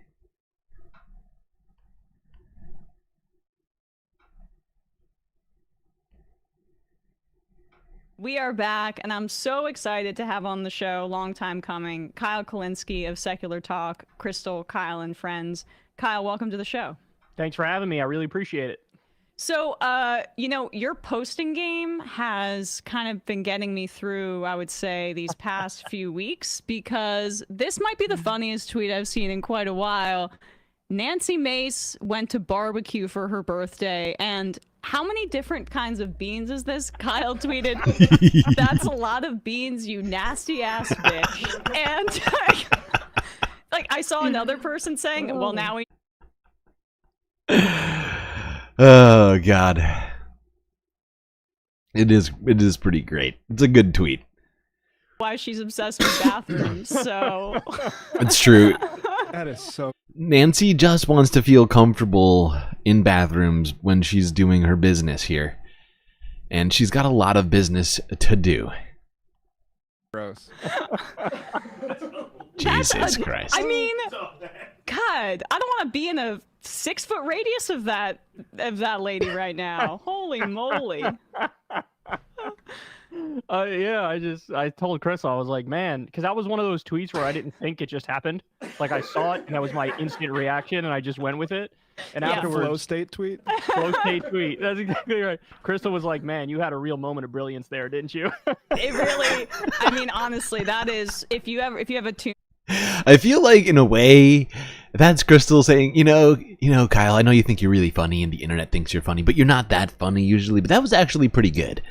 We are back, and I'm so excited to have on the show, long time coming, Kyle Kulinski of Secular Talk, Crystal, Kyle, and friends. Kyle, welcome to the show. Thanks for having me. I really appreciate it. So, your posting game has kind of been getting me through, I would say, these past few weeks, because this might be the funniest tweet I've seen in quite a while. Nancy Mace went to barbecue for her birthday, and how many different kinds of beans is this? Kyle tweeted, "That's a lot of beans, you nasty ass bitch." And I saw another person saying, "Well, now we." Oh God, it is pretty great. It's a good tweet. Why she's obsessed with bathrooms? So it's true. That is so. Nancy just wants to feel comfortable in bathrooms when she's doing her business here. And she's got a lot of business to do. Gross. Jesus Christ. I mean, God, I don't want to be in a 6-foot radius of that lady right now. Holy moly. I told Chris, I was like, man, because that was one of those tweets where I didn't think it just happened. Like, I saw it, and that was my instant reaction, and I just went with it. And afterwards, flow state tweet. Flow state tweet. That's exactly right. Crystal was like, man, you had a real moment of brilliance there, didn't you? It really, I mean, honestly, that is, if you have a tune. I feel like, in a way, that's Crystal saying, Kyle, I know you think you're really funny and the internet thinks you're funny, but you're not that funny usually. But that was actually pretty good.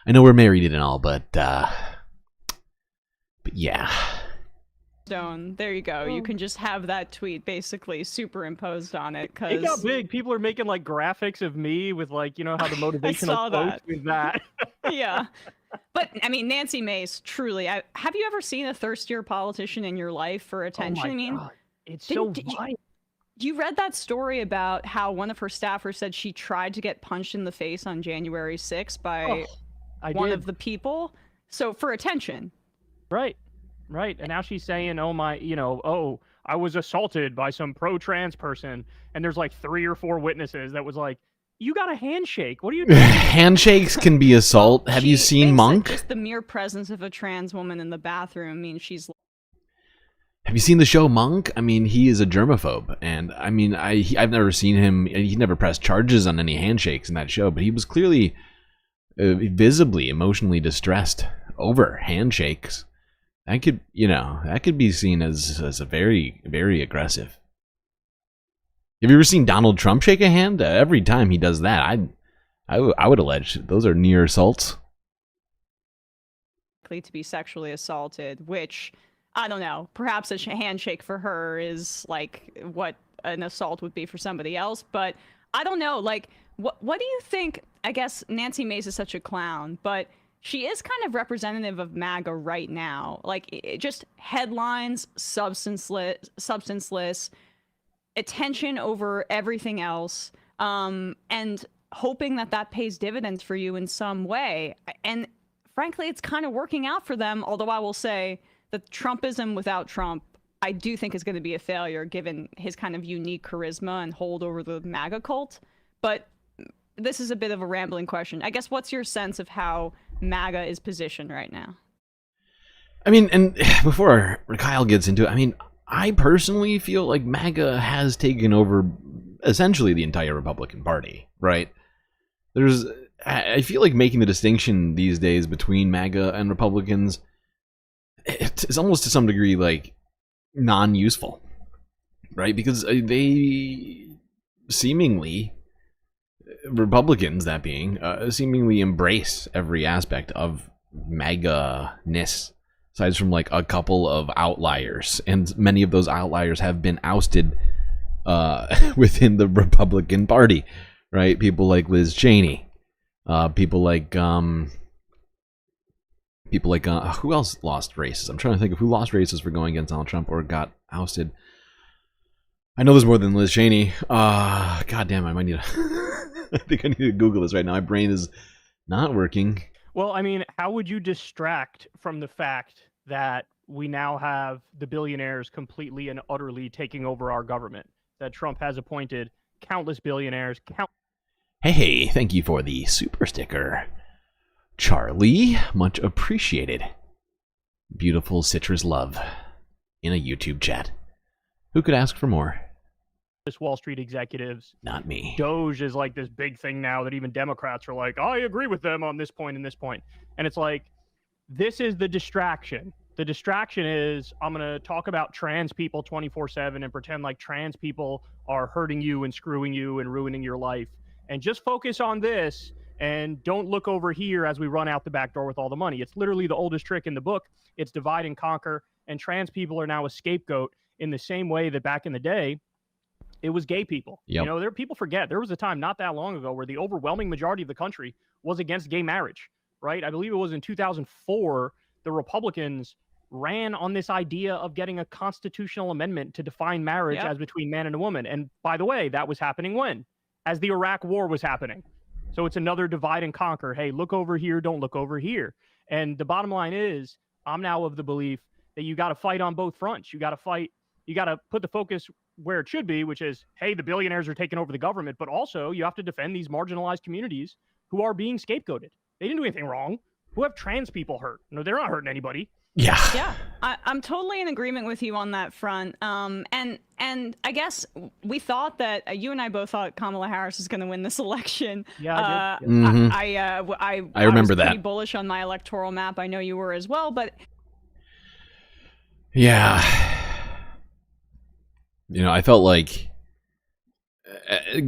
I know we're married and all, but yeah. There you go. You can just have that tweet basically superimposed on it. Cause it got big. People are making like graphics of me with like, how the motivational quotes with that. Yeah. But I mean, Nancy Mace, truly, have you ever seen a thirstier politician in your life for attention? Oh my God. It's so right. You read that story about how one of her staffers said she tried to get punched in the face on January 6th by one of the people? So for attention. Right. And now she's saying, I was assaulted by some pro-trans person. And there's like 3 or 4 witnesses that was like, you got a handshake. What are you doing? Handshakes can be assault. Have you seen Monk? Just the mere presence of a trans woman in the bathroom means she's... Have you seen the show Monk? I mean, he is a germaphobe. And I mean, I've never seen him. He never pressed charges on any handshakes in that show. But he was clearly visibly emotionally distressed over handshakes. That could be seen as a very, very aggressive. Have you ever seen Donald Trump shake a hand? Every time he does that, I would allege those are near assaults. To be sexually assaulted, which, I don't know, perhaps a handshake for her is like what an assault would be for somebody else, but I don't know, like, what do you think? I guess Nancy Mace is such a clown, but she is kind of representative of MAGA right now. Like, just headlines, substanceless, attention over everything else, and hoping that pays dividends for you in some way. And frankly, it's kind of working out for them, although I will say that Trumpism without Trump, I do think is going to be a failure given his kind of unique charisma and hold over the MAGA cult. But this is a bit of a rambling question. I guess, what's your sense of how MAGA is positioned right now? I mean, and before Kyle gets into it, I mean, I personally feel like MAGA has taken over essentially the entire Republican Party, right? I feel like making the distinction these days between MAGA and Republicans, it's almost to some degree like non-useful, right? Because they seemingly, Republicans that being, seemingly embrace every aspect of MAGA-ness, aside from like a couple of outliers, and many of those outliers have been ousted within the Republican Party, right? People like Liz Cheney, people like who else lost races? I'm trying to think of who lost races for going against Donald Trump or got ousted. I know there's more than Liz Cheney. God damn, I might need to I think I need to Google this right now. My brain is not working. Well, I mean, how would you distract from the fact that we now have the billionaires completely and utterly taking over our government? That Trump has appointed countless billionaires. Hey, thank you for the super sticker, Charlie. Much appreciated. Beautiful citrus love in a YouTube chat. Who could ask for more? Wall Street executives. Not me. Doge is like this big thing now that even Democrats are like, I agree with them on this point and this point. And it's like, this is the distraction. The distraction is I'm going to talk about trans people 24/7 and pretend like trans people are hurting you and screwing you and ruining your life. And just focus on this and don't look over here as we run out the back door with all the money. It's literally the oldest trick in the book. It's divide and conquer. And trans people are now a scapegoat in the same way that back in the day, it was gay people. Yep. You know, people forget there was a time not that long ago where the overwhelming majority of the country was against gay marriage, right? I believe it was in 2004, the Republicans ran on this idea of getting a constitutional amendment to define marriage as between man and a woman. And by the way, that was happening when? As the Iraq War was happening. So it's another divide and conquer. Hey, look over here, don't look over here. And the bottom line is, I'm now of the belief that you got to fight on both fronts. You got to fight. You got to put the focus where it should be, which is, hey, the billionaires are taking over the government, but also you have to defend these marginalized communities who are being scapegoated. They didn't do anything wrong. Who have trans people hurt? No, they're not hurting anybody. Yeah, I'm totally in agreement with you on that front. And I guess we thought that you and I both thought Kamala Harris is going to win this election. Yeah, I did. I remember was that. Pretty bullish on my electoral map. I know you were as well, but yeah, you know, I felt like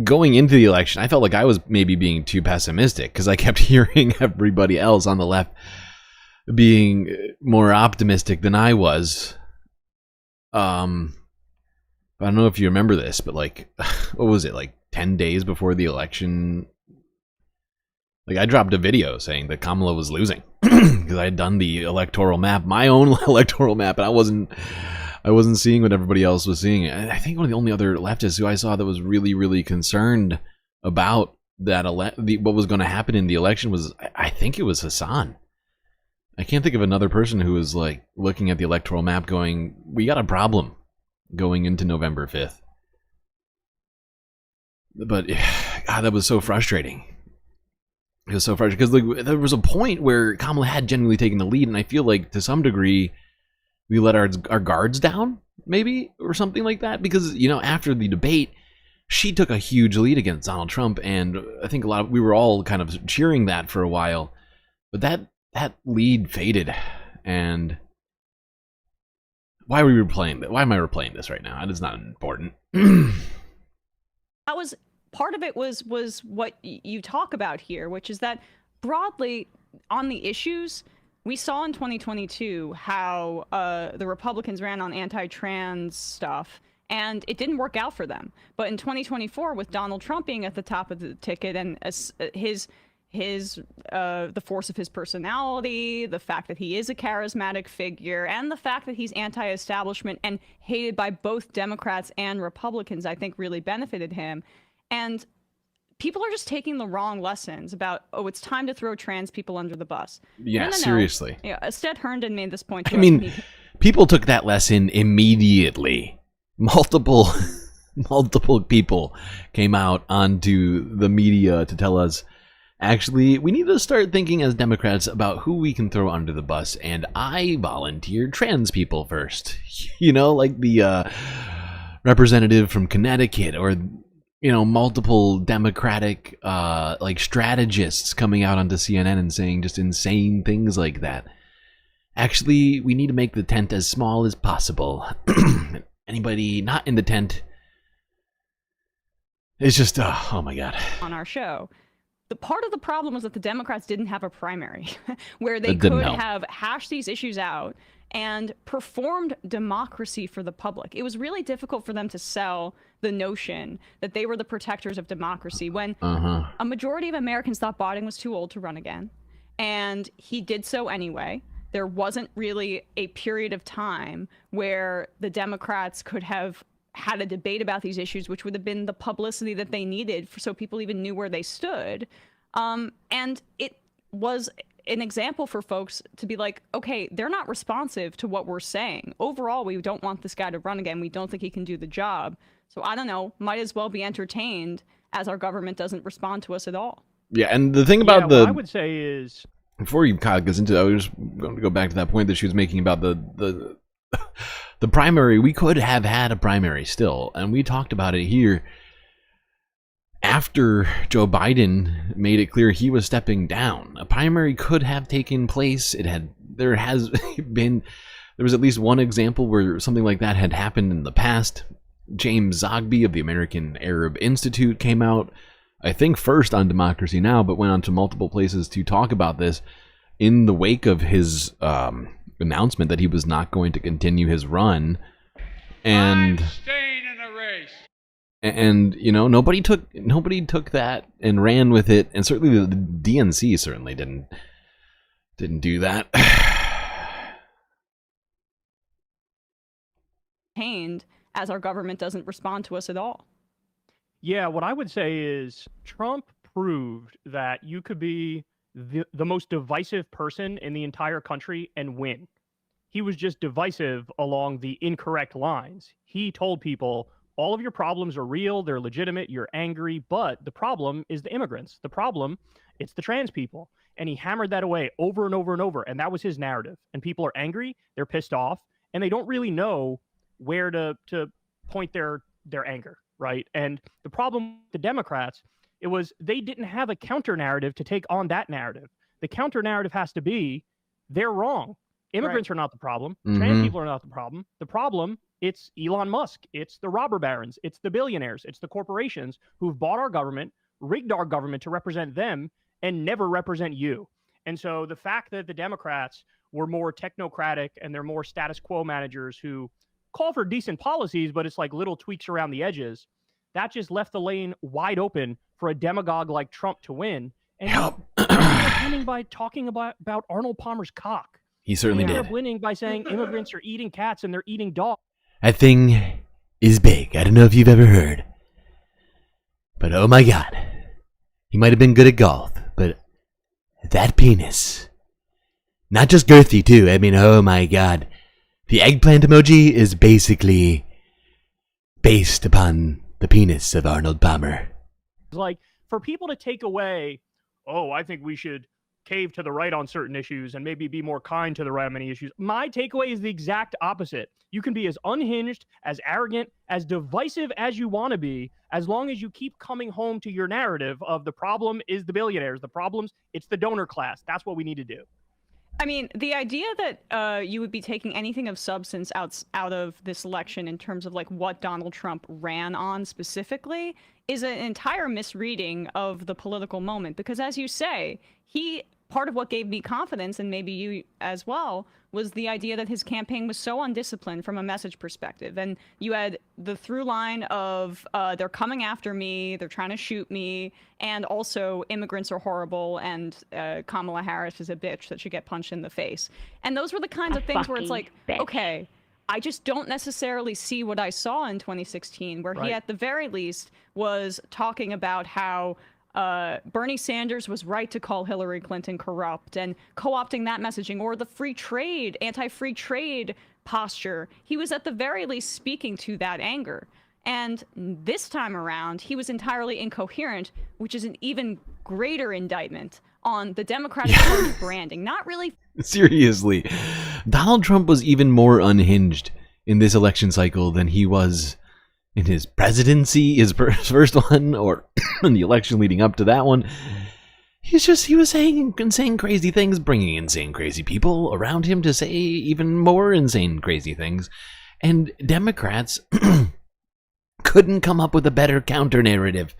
going into the election, I felt like I was maybe being too pessimistic because I kept hearing everybody else on the left being more optimistic than I was. I don't know if you remember this, but like, what was it, like 10 days before the election? Like, I dropped a video saying that Kamala was losing because I had done the electoral map, my own electoral map, and I wasn't seeing what everybody else was seeing. And I think one of the only other leftists who I saw that was really, really concerned about that what was going to happen in the election was, I think it was Hassan. I can't think of another person who was like looking at the electoral map going, we got a problem going into November 5th. But God, that was so frustrating. It was so frustrating because like, there was a point where Kamala had genuinely taken the lead, and I feel like to some degree we let our guards down, maybe, or something like that. Because, you know, after the debate, she took a huge lead against Donald Trump, and I think we were all kind of cheering that for a while. But that lead faded, and why are we replaying that? Why am I replaying this right now? That is not important. that was part of it. Was what you talk about here, which is that broadly on the issues we saw in 2022 how the Republicans ran on anti-trans stuff, and it didn't work out for them. But in 2024, with Donald Trump being at the top of the ticket and the force of his personality, the fact that he is a charismatic figure, and the fact that he's anti-establishment and hated by both Democrats and Republicans, I think really benefited him. And people are just taking the wrong lessons about, oh, it's time to throw trans people under the bus. Yeah, no. Seriously. Yeah, Stead Herndon made this point. I mean, people took that lesson immediately. Multiple people came out onto the media to tell us, Actually, we need to start thinking as Democrats about who we can throw under the bus, and I volunteered trans people first. You know, like the representative from Connecticut, or, you know, multiple Democratic like strategists coming out onto CNN and saying just insane things like that. Actually, we need to make the tent as small as possible. Anybody not in the tent is just, oh my God. On our show. The part of the problem was that the Democrats didn't have a primary where they could have hashed these issues out and performed democracy for the public. It was really difficult for them to sell the notion that they were the protectors of democracy when a majority of Americans thought Biden was too old to run again. And he did so anyway. There wasn't really a period of time where the Democrats could have had a debate about these issues, which would have been the publicity that they needed so people even knew where they stood. And it was an example for folks to be like, okay, they're not responsive to what we're saying. Overall, we don't want this guy to run again. We don't think he can do the job. So I don't know, might as well be entertained as our government doesn't respond to us at all. Yeah, and the thing about what I would say is, before you kind of goes into that, I was just going to go back to that point that she was making about the primary. We could have had a primary still, and we talked about it here after Joe Biden made it clear he was stepping down. A primary could have taken place. There was at least one example where something like that had happened in the past. James Zogby of the American Arab Institute came out, I think first on Democracy Now!, but went on to multiple places to talk about this in the wake of his announcement that he was not going to continue his run. And Staying in the race. And you know, nobody took that and ran with it, and certainly the DNC certainly didn't do that. As our government doesn't respond to us at all. Yeah, what I would say is Trump proved that you could be the most divisive person in the entire country and win. He was just divisive along the incorrect lines. He told people, all of your problems are real, they're legitimate, you're angry, but the problem is the immigrants. The problem, it's the trans people. And he hammered that away over and over and over, and that was his narrative. And people are angry, they're pissed off, and they don't really know where to point their anger, right? And the problem with the Democrats, it was they didn't have a counter narrative to take on that narrative. The counter narrative has to be, they're wrong. Immigrants are not the problem. Trans people are not the problem. The problem, it's Elon Musk. It's the robber barons. It's the billionaires. It's the corporations who've bought our government, rigged our government to represent them, and never represent you. And so the fact that the Democrats were more technocratic and they're more status quo managers who call for decent policies, but it's like little tweaks around the edges, that just left the lane wide open for a demagogue like Trump to win. And he's winning by talking about Arnold Palmer's cock. He certainly did. He's winning by saying immigrants are eating cats and they're eating dogs. That thing is big. I don't know if you've ever heard. But oh my God. He might have been good at golf, but that penis. Not just girthy too. I mean, oh my God. The eggplant emoji is basically based upon the penis of Arnold Palmer. Like, for people to take away, oh, I think we should cave to the right on certain issues and maybe be more kind to the right on many issues. My takeaway is the exact opposite. You can be as unhinged, as arrogant, as divisive as you want to be, as long as you keep coming home to your narrative of the problem is the billionaires, the problems, it's the donor class. That's what we need to do. I mean, the idea that you would be taking anything of substance out of this election in terms of like what Donald Trump ran on specifically is an entire misreading of the political moment. Because as you say, part of what gave me confidence, and maybe you as well, was the idea that his campaign was so undisciplined from a message perspective. And you had the through line of they're coming after me, they're trying to shoot me, and also immigrants are horrible, and Kamala Harris is a bitch that should get punched in the face. And those were the kinds of things where it's like, okay, I just don't necessarily see what I saw in 2016, where he at the very least was talking about how Bernie Sanders was right to call Hillary Clinton corrupt and co-opting that messaging, or the free trade, anti-free trade posture. He was at the very least speaking to that anger. And this time around, he was entirely incoherent, which is an even greater indictment on the Democratic Party branding. Not really. Seriously, Donald Trump was even more unhinged in this election cycle than he was in his presidency, his first one, or in the election leading up to that one. He was saying insane crazy things, bringing insane crazy people around him to say even more insane crazy things. And Democrats couldn't come up with a better counter narrative.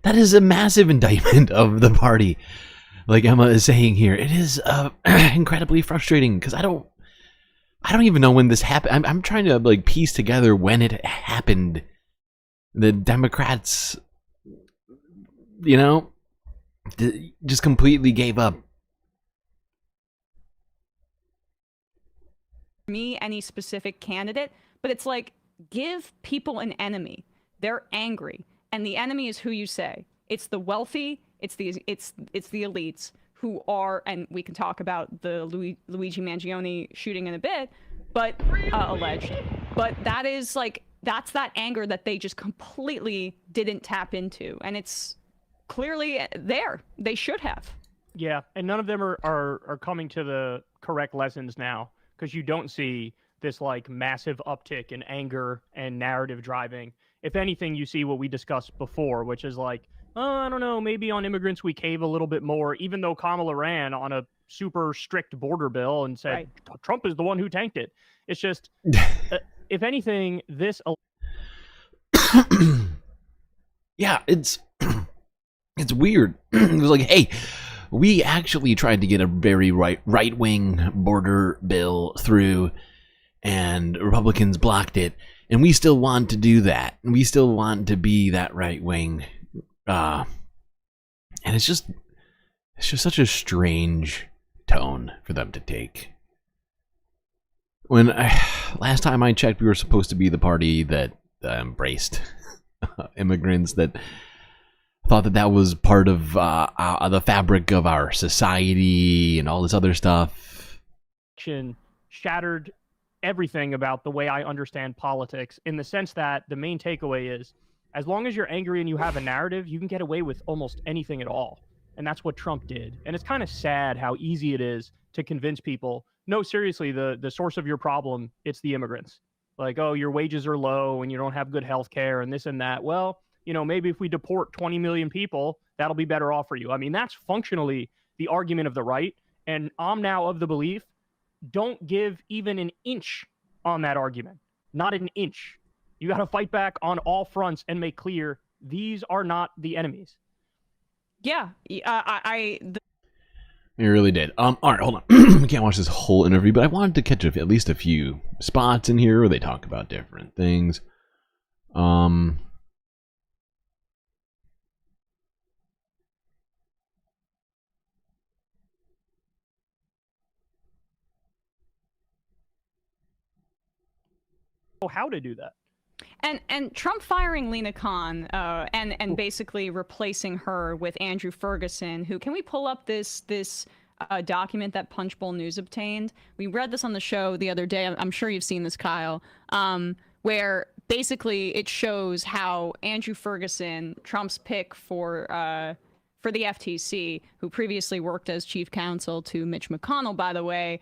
That is a massive indictment of the party. Like Emma is saying here, it is incredibly frustrating because I don't even know when this happened. I'm trying to like piece together when it happened. The Democrats, just completely gave up. Me, any specific candidate, but it's like, give people an enemy. They're angry, and the enemy is who you say. It's the wealthy. It's the elites who are, and we can talk about the Luigi Mangione shooting in a bit, but alleged. But that's that anger that they just completely didn't tap into, and it's clearly there. They should have. Yeah, and none of them are coming to the correct lessons now, because you don't see this like massive uptick in anger and narrative driving. If anything, you see what we discussed before, which is like, oh, I don't know, maybe on immigrants we cave a little bit more, even though Kamala ran on a super strict border bill and said Trump is the one who tanked it. It's just, if anything, this... Yeah, it's weird. It was like, hey, we actually tried to get a very right-wing border bill through, and Republicans blocked it, and we still want to do that. We still want to be that right-wing. And it's just such a strange tone for them to take. Last time I checked, we were supposed to be the party that embraced immigrants, that thought that was part of the fabric of our society and all this other stuff. Shattered everything about the way I understand politics, in the sense that the main takeaway is, as long as you're angry and you have a narrative, you can get away with almost anything at all. And that's what Trump did. And it's kind of sad how easy it is to convince people, no, seriously, the source of your problem, it's the immigrants. Like, oh, your wages are low and you don't have good health care and this and that. Well, maybe if we deport 20 million people, that'll be better off for you. I mean, that's functionally the argument of the right. And I'm now of the belief, don't give even an inch on that argument. Not an inch. You got to fight back on all fronts and make clear these are not the enemies. Yeah, It really did. All right, hold on. I can't watch this whole interview, but I wanted to catch at least a few spots in here where they talk about different things. How to do that. And Trump firing Lena Khan and basically replacing her with Andrew Ferguson, who, can we pull up this document that Punchbowl News obtained? We read this on the show the other day. I'm sure you've seen this, Kyle, where basically it shows how Andrew Ferguson, Trump's pick for the FTC, who previously worked as chief counsel to Mitch McConnell, by the way,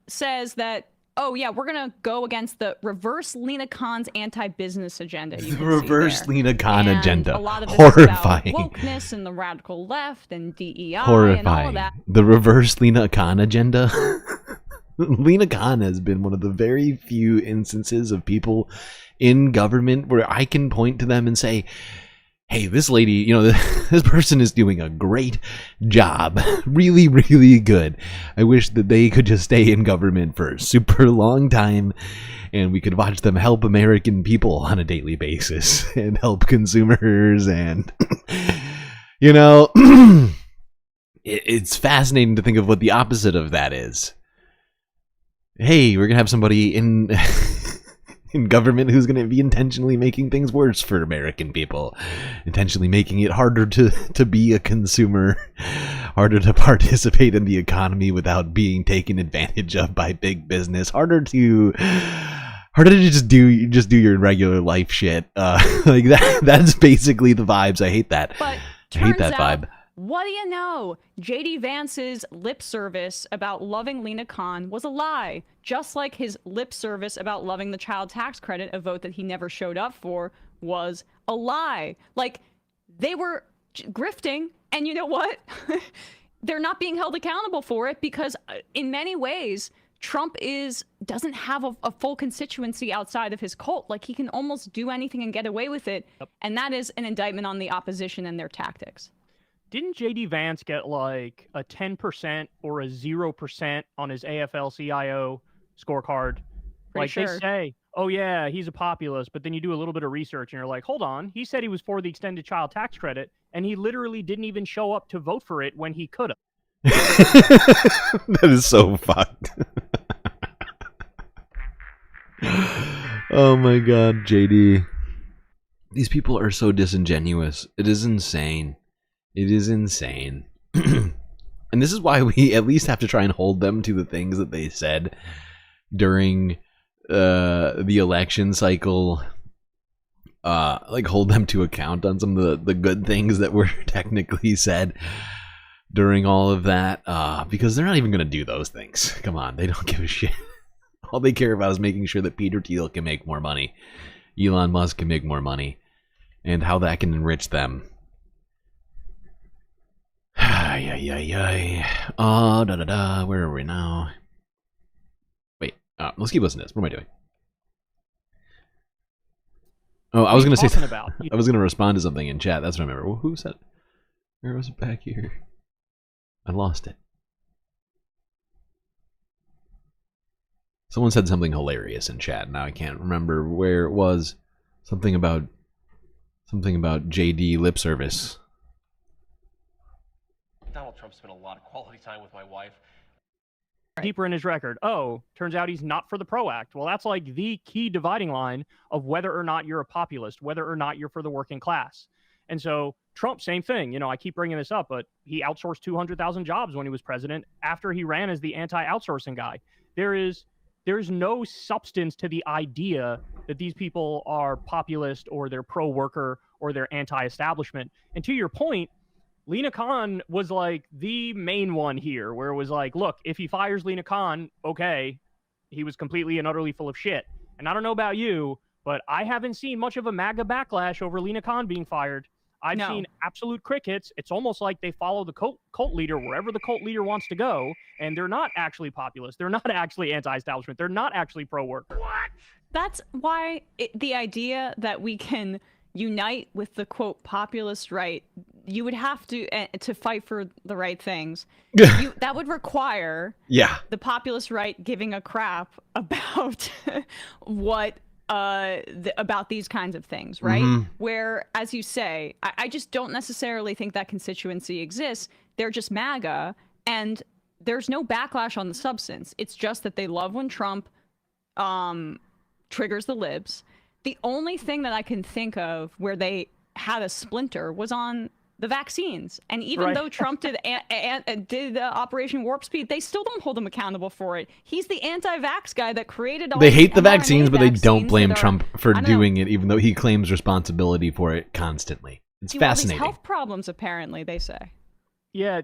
says that, oh, yeah, we're going to go against the reverse Lena Khan's anti-business agenda. The reverse Lena Khan agenda. A lot of this Horrifying. is about wokeness and the radical left and DEI Horrifying. and all of that. The reverse Lena Khan agenda. Lena Khan has been one of the very few instances of people in government where I can point to them and say, hey, this lady, this person is doing a great job. Really, really good. I wish that they could just stay in government for a super long time and we could watch them help American people on a daily basis and help consumers. And, it's fascinating to think of what the opposite of that is. Hey, we're going to have somebody in government who's going to be intentionally making things worse for American people, intentionally making it harder to be a consumer, harder to participate in the economy without being taken advantage of by big business, harder to just do your regular life shit. Like that's basically the vibes. I hate that. But I hate that out, vibe. What do you know? J.D. Vance's lip service about loving Lena Khan was a lie, just like his lip service about loving the child tax credit, a vote that he never showed up for, was a lie. Like, they were grifting, and you know what? They're not being held accountable for it because in many ways, Trump doesn't have a full constituency outside of his cult. Like, he can almost do anything and get away with it. And that is an indictment on the opposition and their tactics. Didn't J.D. Vance get like a 10% or a 0% on his AFL-CIO scorecard? Like sure. they say, oh yeah, he's a populist, but then you do a little bit of research and you're like, hold on, he said he was for the extended child tax credit, and he literally didn't even show up to vote for it when he could have. That is so fucked. Oh my god, JD. These people are so disingenuous. It is insane. It is insane. And this is why we at least have to try and hold them to the things that they said during the election cycle. Like, hold them to account on some of the good things that were technically said during all of that. Because they're not even going to do those things. Come on, they don't give a shit. All they care about is making sure that Peter Thiel can make more money. Elon Musk can make more money. And how that can enrich them. Oh, da-da-da. Where are we now? Wait, let's keep listening to this. What am I doing? Oh, I was going to say about? I was going to respond to something in chat. That's what I remember. Who said? Where was it back here? I lost it. Someone said something hilarious in chat. Now I can't remember where it was. Something about JD lip service. Donald Trump spent a lot of quality time with my wife. Deeper in his record. Oh, turns out he's not for the PRO Act. Well, that's like the key dividing line of whether or not you're a populist, whether or not you're for the working class. And so Trump, same thing. You know, I keep bringing this up, but he outsourced 200,000 jobs when he was president after he ran as the anti-outsourcing guy. There's no substance to the idea that these people are populist or they're pro-worker or they're anti-establishment. And to your point, Lena Khan was like the main one here, where it was like, look, if he fires Lena Khan, okay, he was completely and utterly full of shit. And I don't know about you, but I haven't seen much of a MAGA backlash over Lena Khan being fired. I've seen absolute crickets. It's almost like they follow the cult leader wherever the cult leader wants to go, and they're not actually populist. They're not actually anti-establishment. They're not actually pro-worker. What? That's why the idea that we can unite with the, quote, populist right, you would have to fight for the right things. That would require the populist right giving a crap about what about these kinds of things, right? Mm-hmm. Where, as you say, I just don't necessarily think that constituency exists. They're just MAGA, and there's no backlash on the substance. It's just that they love when Trump triggers the libs. The only thing that I can think of where they had a splinter was on the vaccines. And even though Trump did Operation Warp Speed, they still don't hold him accountable for it. He's the anti-vax guy that created all They hate the mRNA vaccines, but they don't blame that are- Trump for I don't doing know. it, even though he claims responsibility for it constantly. It's He had all these fascinating. health problems, apparently, they say. Yeah,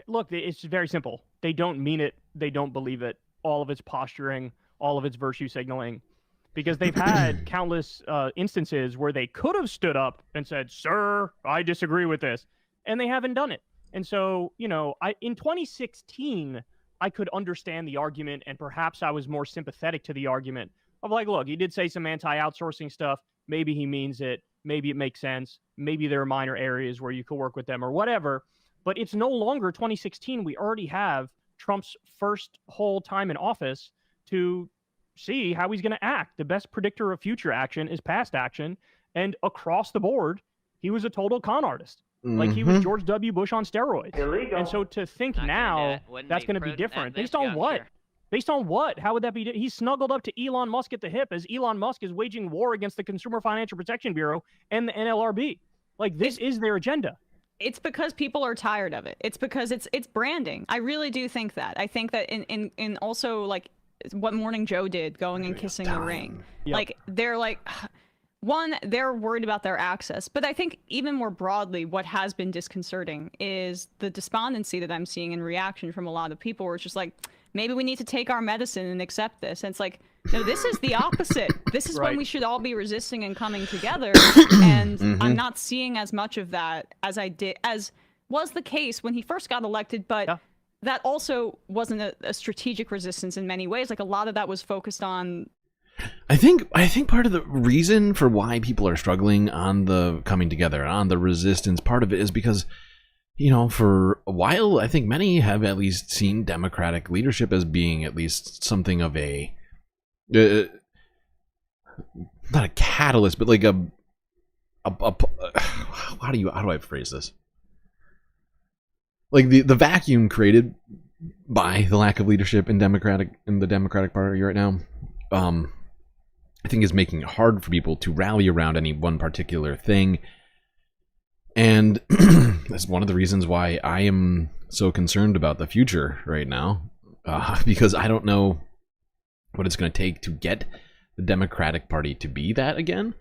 look, it's very simple. They don't mean it. They don't believe it. All of it's posturing, all of it's virtue signaling. Because they've had countless instances where they could have stood up and said, sir, I disagree with this. And they haven't done it. And so, you know, in 2016, I could understand the argument, and perhaps I was more sympathetic to the argument of like, look, he did say some anti-outsourcing stuff. Maybe he means it. Maybe it makes sense. Maybe there are minor areas where you could work with them or whatever. But it's no longer 2016. We already have Trump's first whole time in office to see how he's going to act. The best predictor of future action is past action. And across the board, he was a total con artist. Like he was George W. Bush on steroids. Illegal. And so to think now that's going to be different. Based on what? Based on what? How would that be? He snuggled up to Elon Musk at the hip as Elon Musk is waging war against the Consumer Financial Protection Bureau and the NLRB. Like this is their agenda. It's because people are tired of it. It's because it's branding. I really do think that. I think that in also like what Morning Joe did, going and kissing the ring. Yep. Like they're like, one, they're worried about their access. But I think even more broadly, what has been disconcerting is the despondency that I'm seeing in reaction from a lot of people where it's just like, maybe we need to take our medicine and accept this. And it's like, no, this is the opposite. This is when we should all be resisting and coming together. And I'm not seeing as much of that as was the case when he first got elected. But that also wasn't a strategic resistance in many ways. Like a lot of that was focused on. I think part of the reason for why people are struggling on the coming together, on the resistance part of it, is because, you know, for a while, I think many have at least seen Democratic leadership as being at least something of a, not a catalyst, but like how do I phrase this? Like the vacuum created by the lack of leadership in the Democratic Party right now, I think is making it hard for people to rally around any one particular thing. And that's one of the reasons why I am so concerned about the future right now, because I don't know what it's going to take to get the Democratic Party to be that again.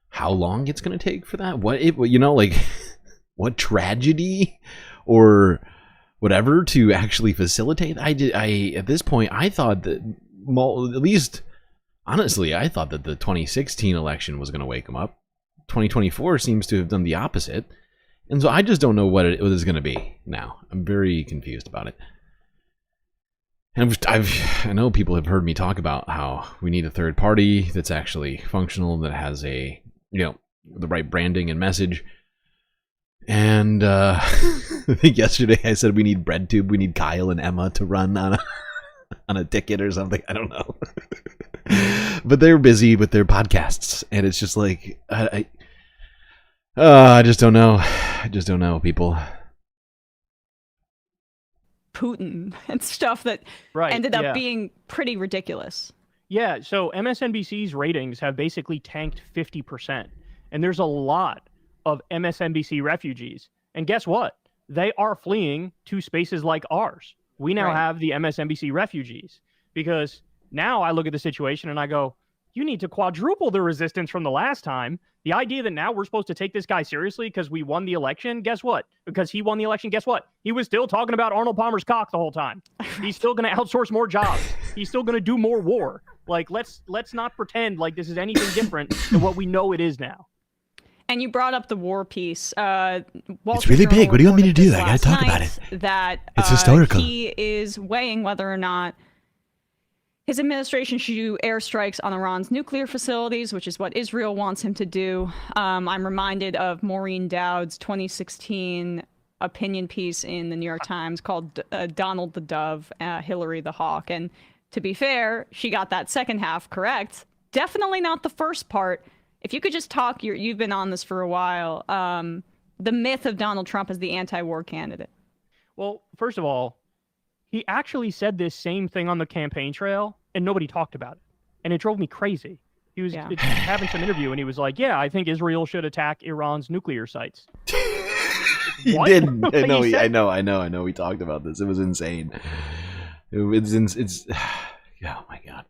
How long it's going to take for that? What tragedy or whatever to actually facilitate. I at this point, I thought that, at least honestly, I thought that the 2016 election was going to wake them up. 2024 seems to have done the opposite. And so I just don't know what it is going to be now. I'm very confused about it. And I know people have heard me talk about how we need a third party that's actually functional, that has the right branding and message. And I think yesterday I said we need BreadTube, we need Kyle and Emma to run on a ticket or something. I don't know. But they're busy with their podcasts, and it's just like I just don't know. I just don't know, people. Putin and stuff that ended up being pretty ridiculous. Yeah, so MSNBC's ratings have basically tanked 50%. And there's a lot of MSNBC refugees. And guess what? They are fleeing to spaces like ours. We now have the MSNBC refugees. Because now I look at the situation and I go, you need to quadruple the resistance from the last time. The idea that now we're supposed to take this guy seriously because we won the election, guess what? Because he won the election, guess what? He was still talking about Arnold Palmer's cock the whole time. He's still going to outsource more jobs. He's still going to do more war. Like, let's not pretend like this is anything different than what we know it is now. And you brought up the war piece. It's really big. What do you want me to do? I got to talk about it. That it's historical. He is weighing whether or not his administration should do airstrikes on Iran's nuclear facilities, which is what Israel wants him to do. I'm reminded of Maureen Dowd's 2016 opinion piece in the New York Times called Donald the Dove, Hillary the Hawk. And to be fair, she got that second half correct. Definitely not the first part. If you could just talk, you've been on this for a while, the myth of Donald Trump as the anti-war candidate. Well, first of all, he actually said this same thing on the campaign trail, and nobody talked about it. And it drove me crazy. He was having some interview, and he was like, yeah, I think Israel should attack Iran's nuclear sites. He did. I know. We talked about this. It was insane. It's oh, my God.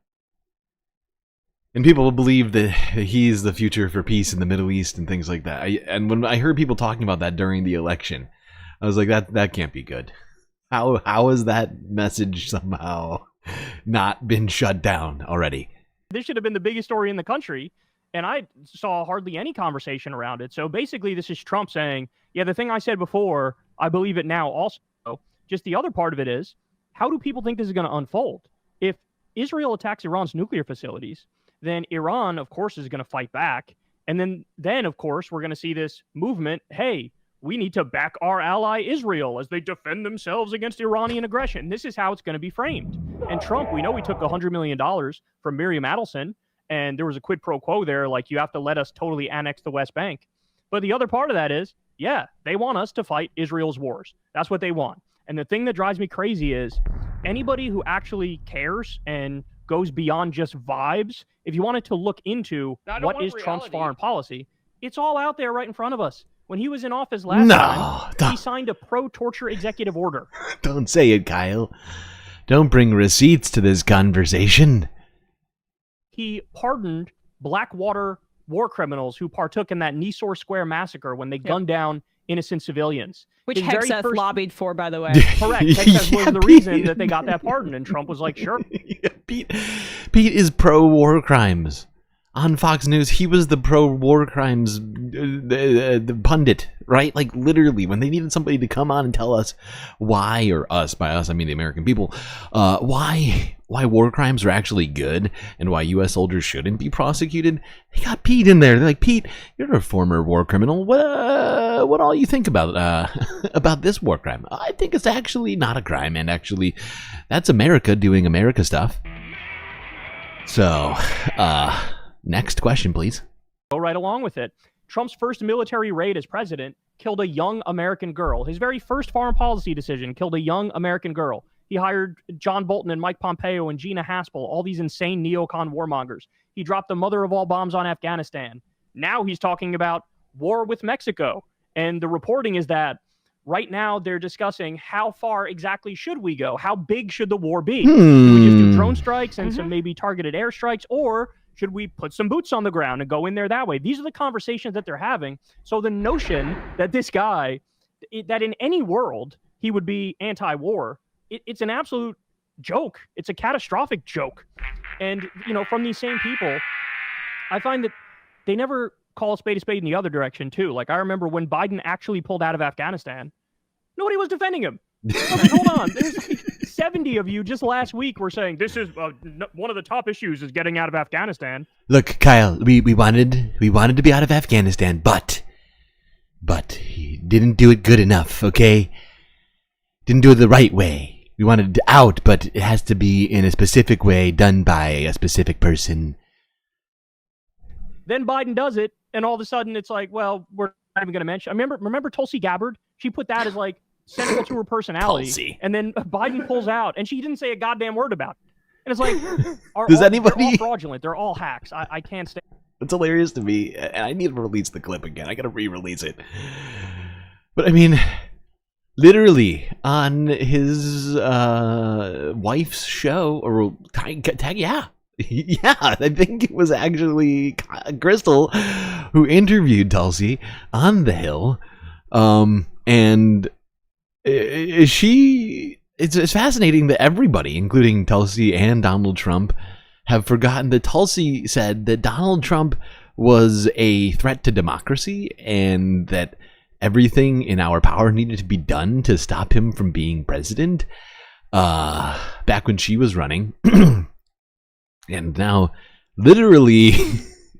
And people believe that he's the future for peace in the Middle East and things like that. And when I heard people talking about that during the election, I was like, that can't be good. How has that message somehow not been shut down already? This should have been the biggest story in the country, and I saw hardly any conversation around it. So basically, this is Trump saying, yeah, the thing I said before, I believe it now also. Just the other part of it is, how do people think this is going to unfold? If Israel attacks Iran's nuclear facilities, then Iran, of course, is going to fight back. And then, of course, we're going to see this movement, hey, we need to back our ally Israel as they defend themselves against Iranian aggression. This is how it's going to be framed. And Trump, we know he took $100 million from Miriam Adelson, and there was a quid pro quo there, like you have to let us totally annex the West Bank. But the other part of that is, yeah, they want us to fight Israel's wars. That's what they want. And the thing that drives me crazy is anybody who actually cares and goes beyond just vibes, if you wanted to look into what is Trump's foreign policy, it's all out there right in front of us. When he was in office last time, he signed a pro-torture executive order. Don't say it, Kyle. Don't bring receipts to this conversation. He pardoned Blackwater war criminals who partook in that Nisour Square massacre when they gunned down innocent civilians. Which His very Hegseth first- lobbied for, by the way. Correct. Hegseth was the reason that they got that pardon, and Trump was like, sure. Pete is pro-war crimes. On Fox News, he was the pro-war crimes the pundit, right? Like, literally, when they needed somebody to come on and tell us why, or us, by us, I mean the American people, why war crimes are actually good and why U.S. soldiers shouldn't be prosecuted, they got Pete in there. They're like, Pete, you're a former war criminal. What all you think about about this war crime? I think it's actually not a crime, and actually, that's America doing America stuff. So, next question, please. Go right along with it. Trump's first military raid as president killed a young American girl. His very first foreign policy decision killed a young American girl. He hired John Bolton and Mike Pompeo and Gina Haspel, all these insane neocon warmongers. He dropped the mother of all bombs on Afghanistan. Now he's talking about war with Mexico. And the reporting is that right now they're discussing how far exactly should we go? How big should the war be? Do we just do drone strikes and some maybe targeted airstrikes? Or should we put some boots on the ground and go in there that way? These are the conversations that they're having. So the notion that this guy, that in any world he would be anti-war, it's an absolute joke. It's a catastrophic joke. And, you know, from these same people, I find that they never call a spade in the other direction, too. Like, I remember when Biden actually pulled out of Afghanistan, nobody was defending him. I was like, hold on. There's like 70 of you just last week were saying this is one of the top issues is getting out of Afghanistan. Look, Kyle, we wanted to be out of Afghanistan, but he didn't do it good enough, okay? Didn't do it the right way. We wanted out, but it has to be in a specific way, done by a specific person. Then Biden does it, and all of a sudden it's like, well, we're not even going to mention. Remember Tulsi Gabbard? She put that as like central to her personality. Tulsi. And then Biden pulls out, and she didn't say a goddamn word about it. And it's like, anybody? They're all fraudulent. They're all hacks. I can't stand. It's hilarious to me, and I need to release the clip again. I gotta re-release it. But I mean, literally on his wife's show, or yeah, I think it was actually Crystal who interviewed Tulsi on The Hill, and it's fascinating that everybody, including Tulsi and Donald Trump, have forgotten that Tulsi said that Donald Trump was a threat to democracy and that everything in our power needed to be done to stop him from being president back when she was running. And now literally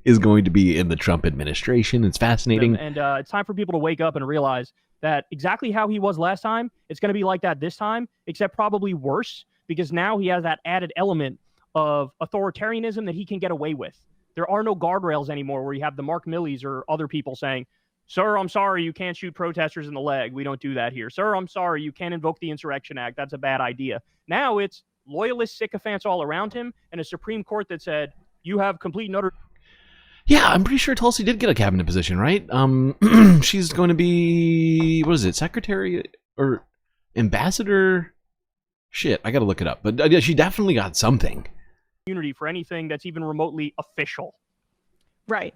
is going to be in the Trump administration. It's fascinating. And it's time for people to wake up and realize that exactly how he was last time, it's going to be like that this time, except probably worse, because now he has that added element of authoritarianism that he can get away with. There are no guardrails anymore where you have the Mark Millies or other people saying, sir, I'm sorry, you can't shoot protesters in the leg. We don't do that here. Sir, I'm sorry, you can't invoke the Insurrection Act. That's a bad idea. Now it's loyalist sycophants all around him and a Supreme Court that said, you have complete and utter... Yeah, I'm pretty sure Tulsi did get a cabinet position, right? She's going to be, what is it, secretary or ambassador? Shit, I got to look it up. But she definitely got something. ...unity for anything that's even remotely official. Right.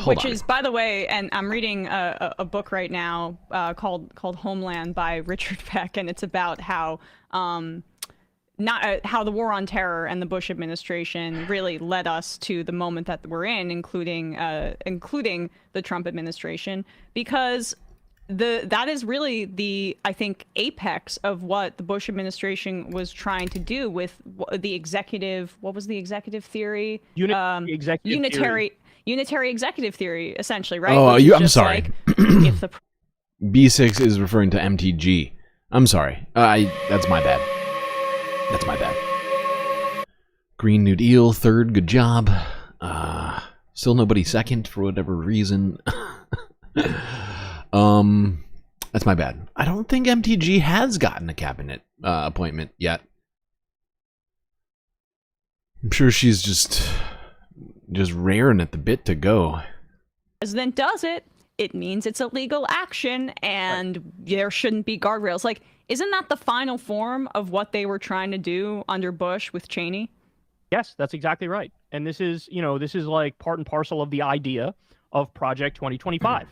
Which is, by the way, and I'm reading a book right now called Homeland by Richard Beck, and it's about how how the war on terror and the Bush administration really led us to the moment that we're in, including the Trump administration, because that is really the, I think, apex of what the Bush administration was trying to do with the executive. What was the executive theory? Unitary executive theory, essentially, right? Oh, I'm sorry. If the B6 is referring to MTG. I'm sorry. That's my bad. That's my bad. Green New Deal, third, good job. Still nobody second for whatever reason. That's my bad. I don't think MTG has gotten a cabinet appointment yet. I'm sure she's just raring at the bit to go. President does it, it means it's a legal action, and there shouldn't be guardrails. Like, isn't that the final form of what they were trying to do under Bush with Cheney? Yes, that's exactly right. And this is, this is like part and parcel of the idea of Project 2025.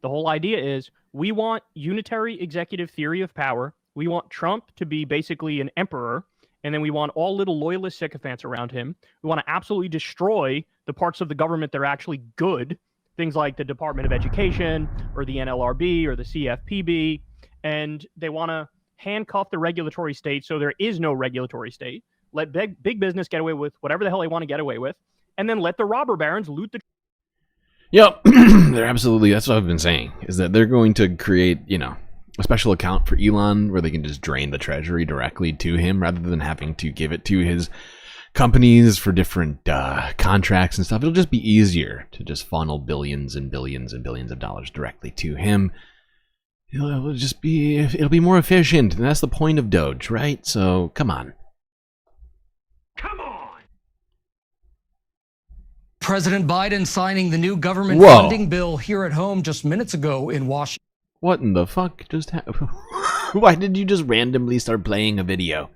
The whole idea is we want unitary executive theory of power. We want Trump to be basically an emperor. And then we want all little loyalist sycophants around him. We want to absolutely destroy the parts of the government that are actually good, things like the Department of Education or the NLRB or the CFPB. And they want to handcuff the regulatory state so there is no regulatory state. Let big business get away with whatever the hell they want to get away with. And then let the robber barons loot the... Yep, they're absolutely, that's what I've been saying, is that they're going to create, a special account for Elon where they can just drain the treasury directly to him rather than having to give it to his companies for different contracts and stuff. It'll just be easier to just funnel billions and billions and billions of dollars directly to him. It'll be more efficient, and that's the point of Doge, right? So, come on. President Biden signing the new government funding bill here at home just minutes ago in Washington. What in the fuck just happened? Why did you just randomly start playing a video?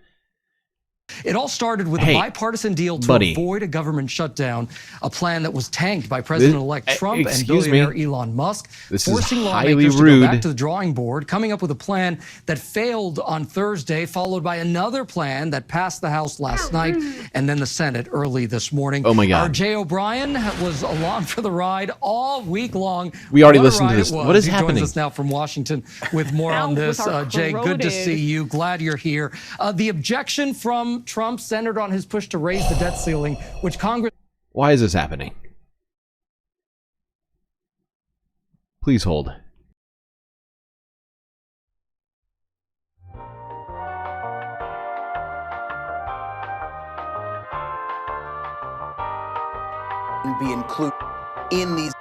It all started with a bipartisan deal to avoid a government shutdown, a plan that was tanked by President-elect Trump and billionaire Elon Musk, forcing lawmakers to go back to the drawing board, coming up with a plan that failed on Thursday, followed by another plan that passed the House last night and then the Senate early this morning. Oh my God. Our Jay O'Brien was along for the ride all week long. We already listened to this. What is happening? He joins us now from Washington with more on this. Jay, good to see you. Glad you're here. The objection from Trump centered on his push to raise the debt ceiling, which Congress... Why is this happening? Please hold. Be included in these...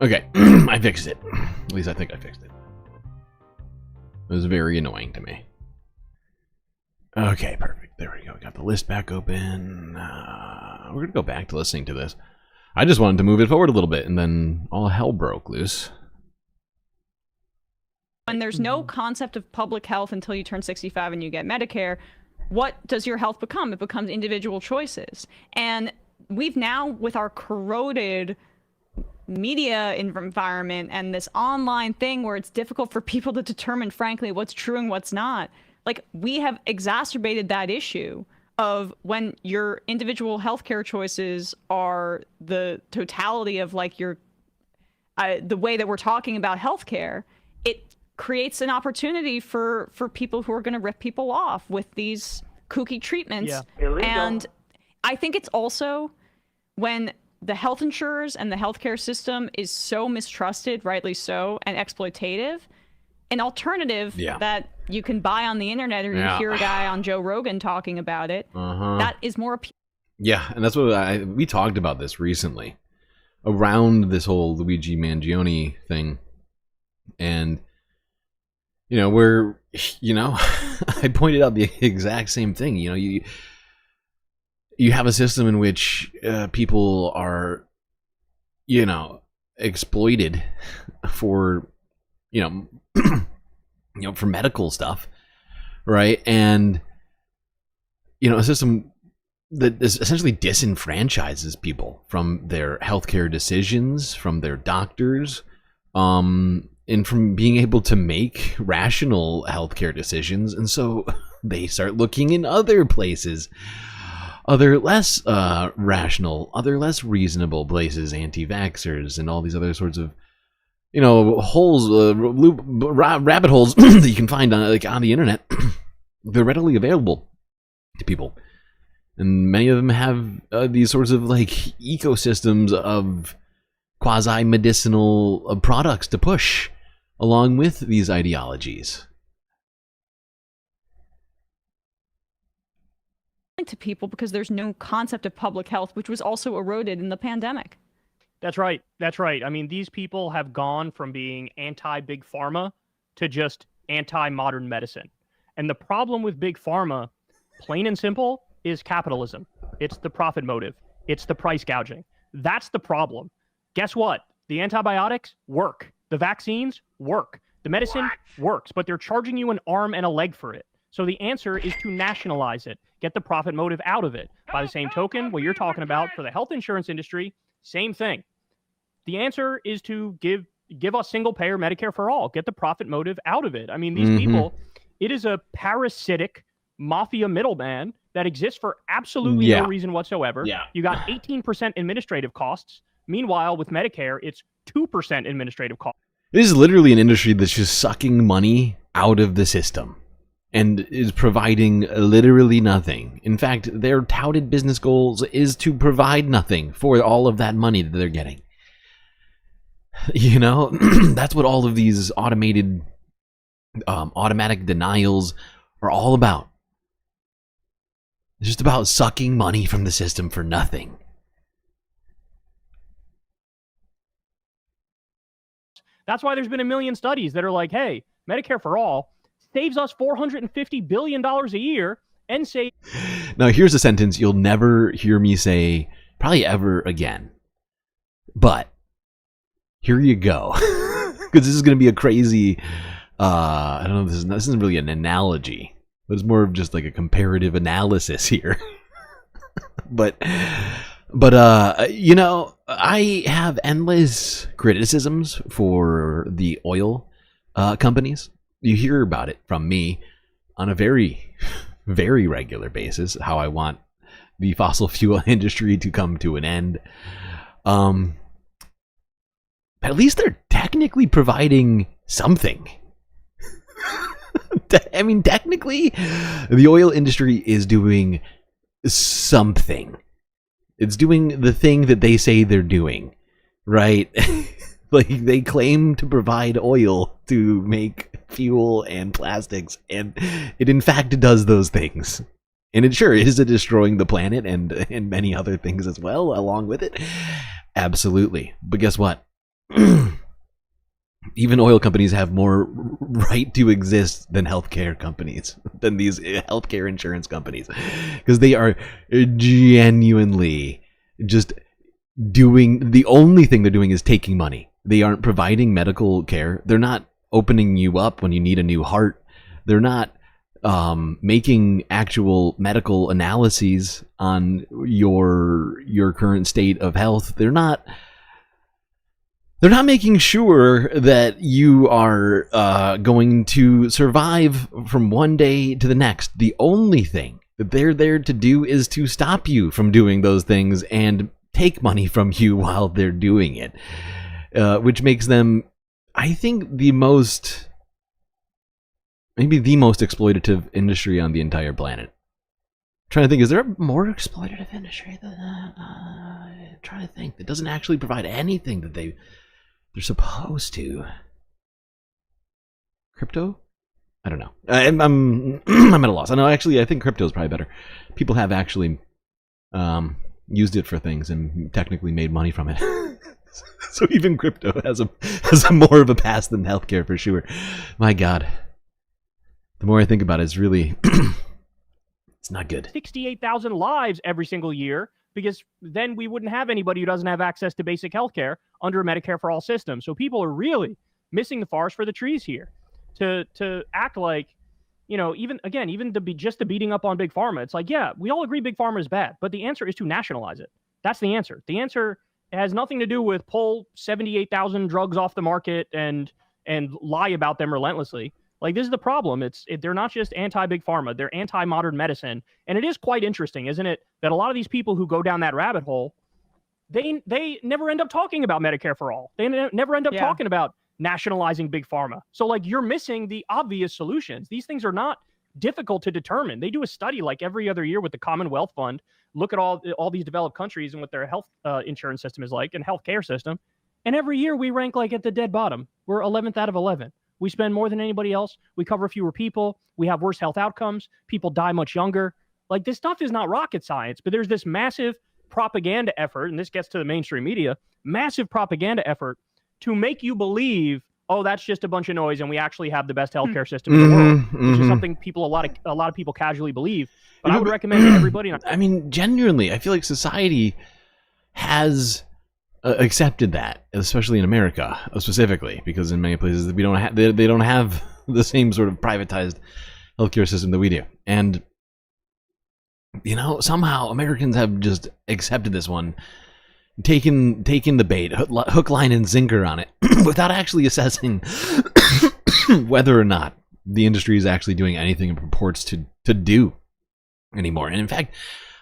Okay, I fixed it. At least I think I fixed it. It was very annoying to me. Okay, perfect. There we go. We got the list back open. We're going to go back to listening to this. I just wanted to move it forward a little bit, and then all hell broke loose. When there's no concept of public health until you turn 65 and you get Medicare, what does your health become? It becomes individual choices. And we've now, with our corroded media environment and this online thing where it's difficult for people to determine, frankly, what's true and what's not, like, we have exacerbated that issue of when your individual healthcare choices are the totality of, like, your the way that we're talking about healthcare. It creates an opportunity for people who are going to rip people off with these kooky treatments. And I think it's also when the health insurers and the healthcare system is so mistrusted, rightly so, and exploitative, an alternative that you can buy on the internet, or you hear a guy on Joe Rogan talking about it, that is more appealing. Yeah, and that's what we talked about this recently, around this whole Luigi Mangione thing. And, I pointed out the exact same thing. You have a system in which people are, exploited for, for medical stuff, right? And, a system that is essentially disenfranchises people from their healthcare decisions, from their doctors, and from being able to make rational healthcare decisions. And so they start looking in other places, other less rational, other less reasonable places, anti-vaxxers and all these other sorts of holes, rabbit holes that you can find on the internet. They're readily available to people, and many of them have these sorts of ecosystems of quasi-medicinal products to push along with these ideologies. To people because there's no concept of public health, which was also eroded in the pandemic. That's right. That's right. I mean, these people have gone from being anti-big pharma to just anti-modern medicine. And the problem with big pharma, plain and simple, is capitalism. It's the profit motive. It's the price gouging. That's the problem. Guess what? The antibiotics work. The vaccines work. The medicine works, but they're charging you an arm and a leg for it. So the answer is to nationalize it. Get the profit motive out of it. By the same token, what you're talking about for the health insurance industry, same thing. The answer is to give us single-payer Medicare for all. Get the profit motive out of it. I mean, these people, it is a parasitic mafia middleman that exists for absolutely no reason whatsoever. Yeah. You got 18% administrative costs. Meanwhile, with Medicare, it's 2% administrative costs. This is literally an industry that's just sucking money out of the system and is providing literally nothing. In fact, their touted business goals is to provide nothing for all of that money that they're getting. That's what all of these automatic denials are all about. It's just about sucking money from the system for nothing. That's why there's been a million studies that are like, hey, Medicare for all saves us $450 billion a year and save... Now, here's a sentence you'll never hear me say, probably ever again. But here you go. Because this is going to be a crazy... I don't know, this isn't really an analogy. But it's more of just like a comparative analysis here. But I have endless criticisms for the oil companies. You hear about it from me on a very, very regular basis, how I want the fossil fuel industry to come to an end. But at least they're technically providing something. I mean, technically, the oil industry is doing something. It's doing the thing that they say they're doing, right? Like, they claim to provide oil to make fuel and plastics, and it in fact does those things. And it sure is destroying the planet and many other things as well along with it. Absolutely. But guess what? Even oil companies have more right to exist than healthcare companies, than these healthcare insurance companies, because they are genuinely just doing, the only thing they're doing is taking money. They aren't providing medical care. They're not opening you up when you need a new heart. They're not making actual medical analyses on your current state of health. They're not making sure that you are going to survive from one day to the next. The only thing that they're there to do is to stop you from doing those things and take money from you while they're doing it, which makes them, I think, maybe the most exploitative industry on the entire planet. I'm trying to think, is there a more exploitative industry than that? I'm trying to think. That doesn't actually provide anything that they're supposed to. Crypto? I don't know. I'm at a loss. I know, actually, I think crypto is probably better. People have actually used it for things and technically made money from it. So even crypto has a more of a past than healthcare for sure. My God. The more I think about it, it's really... it's not good. 68,000 lives every single year, because then we wouldn't have anybody who doesn't have access to basic health care under a Medicare for all system. So people are really missing the forest for the trees here. To act like, even the beating up on Big Pharma. It's like, yeah, we all agree Big Pharma is bad, but the answer is to nationalize it. That's the answer. The answer has nothing to do with pull 78,000 drugs off the market and lie about them relentlessly. Like, this is the problem. They're not just anti-Big Pharma. They're anti-modern medicine. And it is quite interesting, isn't it, that a lot of these people who go down that rabbit hole, they never end up talking about Medicare for all. They never end up talking about nationalizing big pharma. So like you're missing the obvious solutions. These things are not difficult to determine. They do a study like every other year with the Commonwealth Fund, look at all these developed countries and what their health insurance system is like and healthcare system. And every year we rank like at the dead bottom. We're 11th out of 11. We spend more than anybody else. We cover fewer people. We have worse health outcomes. People die much younger. Like this stuff is not rocket science, but there's this massive propaganda effort, and this gets to the mainstream media, massive propaganda effort to make you believe, oh, that's just a bunch of noise, and we actually have the best healthcare system in the world, which is something people a lot of people casually believe. But I would recommend everybody. I mean, genuinely, I feel like society has accepted that, especially in America specifically, because in many places we don't have they don't have the same sort of privatized healthcare system that we do, and you know, somehow Americans have just accepted this one, taken the bait, hook, line, and sinker on it, without actually assessing whether or not the industry is actually doing anything it purports to do anymore. And in fact,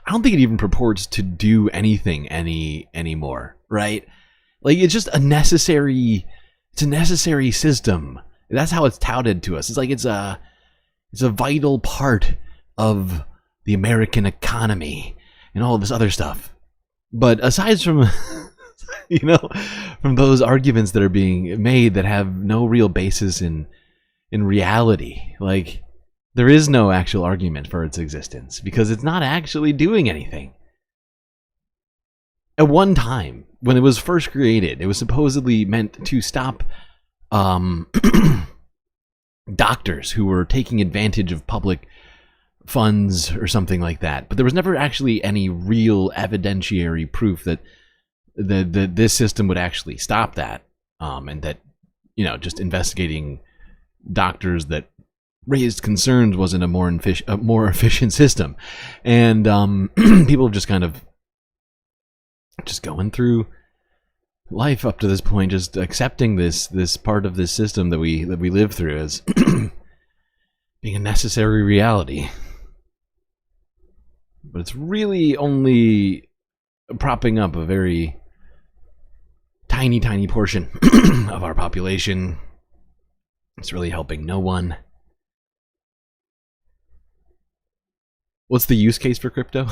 I don't think it even purports to do anything anymore, right? Like it's just a necessary system. That's how it's touted to us. It's like it's a vital part of the American economy and all this other stuff. But aside from, you know, from those arguments that are being made that have no real basis in reality, like there is no actual argument for its existence because it's not actually doing anything. At one time, when it was first created, it was supposedly meant to stop doctors who were taking advantage of public funds or something like that, but there was never actually any real evidentiary proof that this system would actually stop that, and that, you know, just investigating doctors that raised concerns wasn't a more efficient system. And people have just kind of just going through life up to this point, just accepting this part of this system that we live through as being a necessary reality. But it's really only propping up a very tiny portion of our population. It's really helping no one. What's the use case for crypto?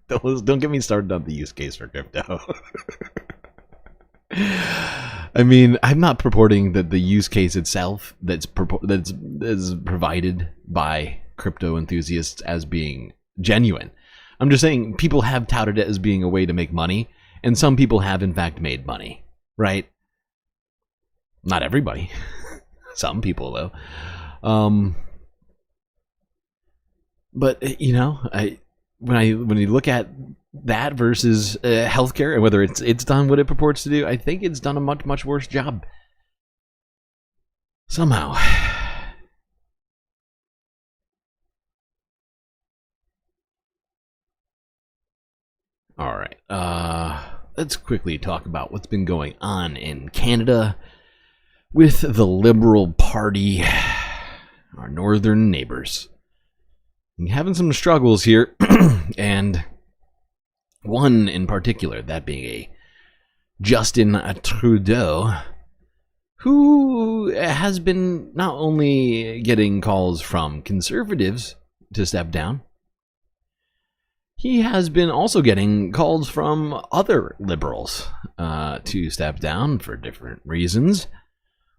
Don't get me started on the use case for crypto. I mean, I'm not purporting that the use case itself that's provided by crypto enthusiasts as being genuine. I'm just saying people have touted it as being a way to make money, and some people have in fact made money, right? Not everybody. Some people though. But you know, when you look at that versus healthcare and whether it's done what it purports to do, I think it's done a much worse job. Somehow. All right. Let's quickly talk about what's been going on in Canada with the Liberal Party, our northern neighbors. We're having some struggles here, and one in particular, that being a Justin Trudeau, who has been not only getting calls from conservatives to step down, he has been also getting calls from other liberals to step down for different reasons.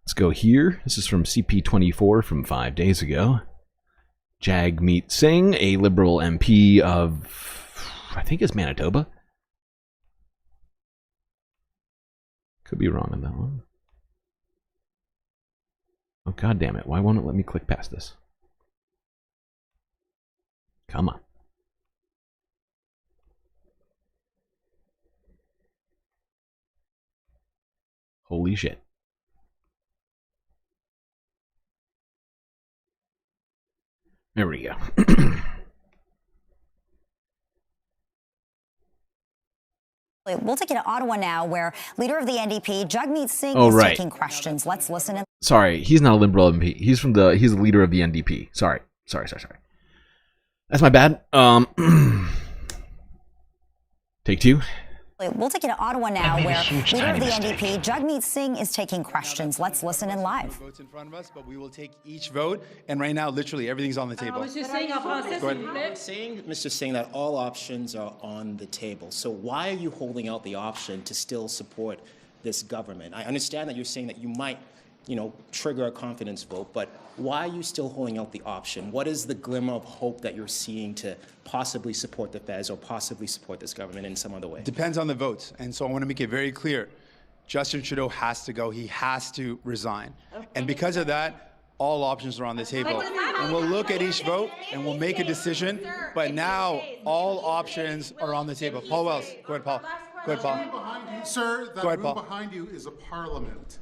Let's go here. This is from CP24 from 5 days ago. Jagmeet Singh, a Liberal MP of, I think it's Manitoba. Could be wrong on that one. Oh, God damn it. Why won't it let me click past this? Come on. Holy shit. There we go. We'll take you to Ottawa now, where leader of the NDP, Jagmeet Singh, is taking questions. Let's listen in. Sorry, he's not a Liberal MP. He's the leader of the NDP. Sorry. That's my bad. Take two. We'll take you to Ottawa now, where leader of the NDP, Jagmeet Singh, is taking questions. Let's listen in live. Votes in front of us, but we will take each vote, and right now, literally, everything's on the table. Mr. Singh, that all options are on the table. So why are you holding out the option to still support this government? I understand that you're saying that you might, trigger a confidence vote, but why are you still holding out the option? What is the glimmer of hope that you're seeing to possibly support the Feds or possibly support this government in some other way? Depends on the votes, and so I want to make it very clear. Justin Trudeau has to go. He has to resign. And because of that, all options are on the table. And we'll look at each vote, and we'll make a decision, but now all options are on the table. Paul Wells. Go ahead, Paul. Go ahead, Paul. Sir, that Go ahead, room Paul. behind you is a parliament.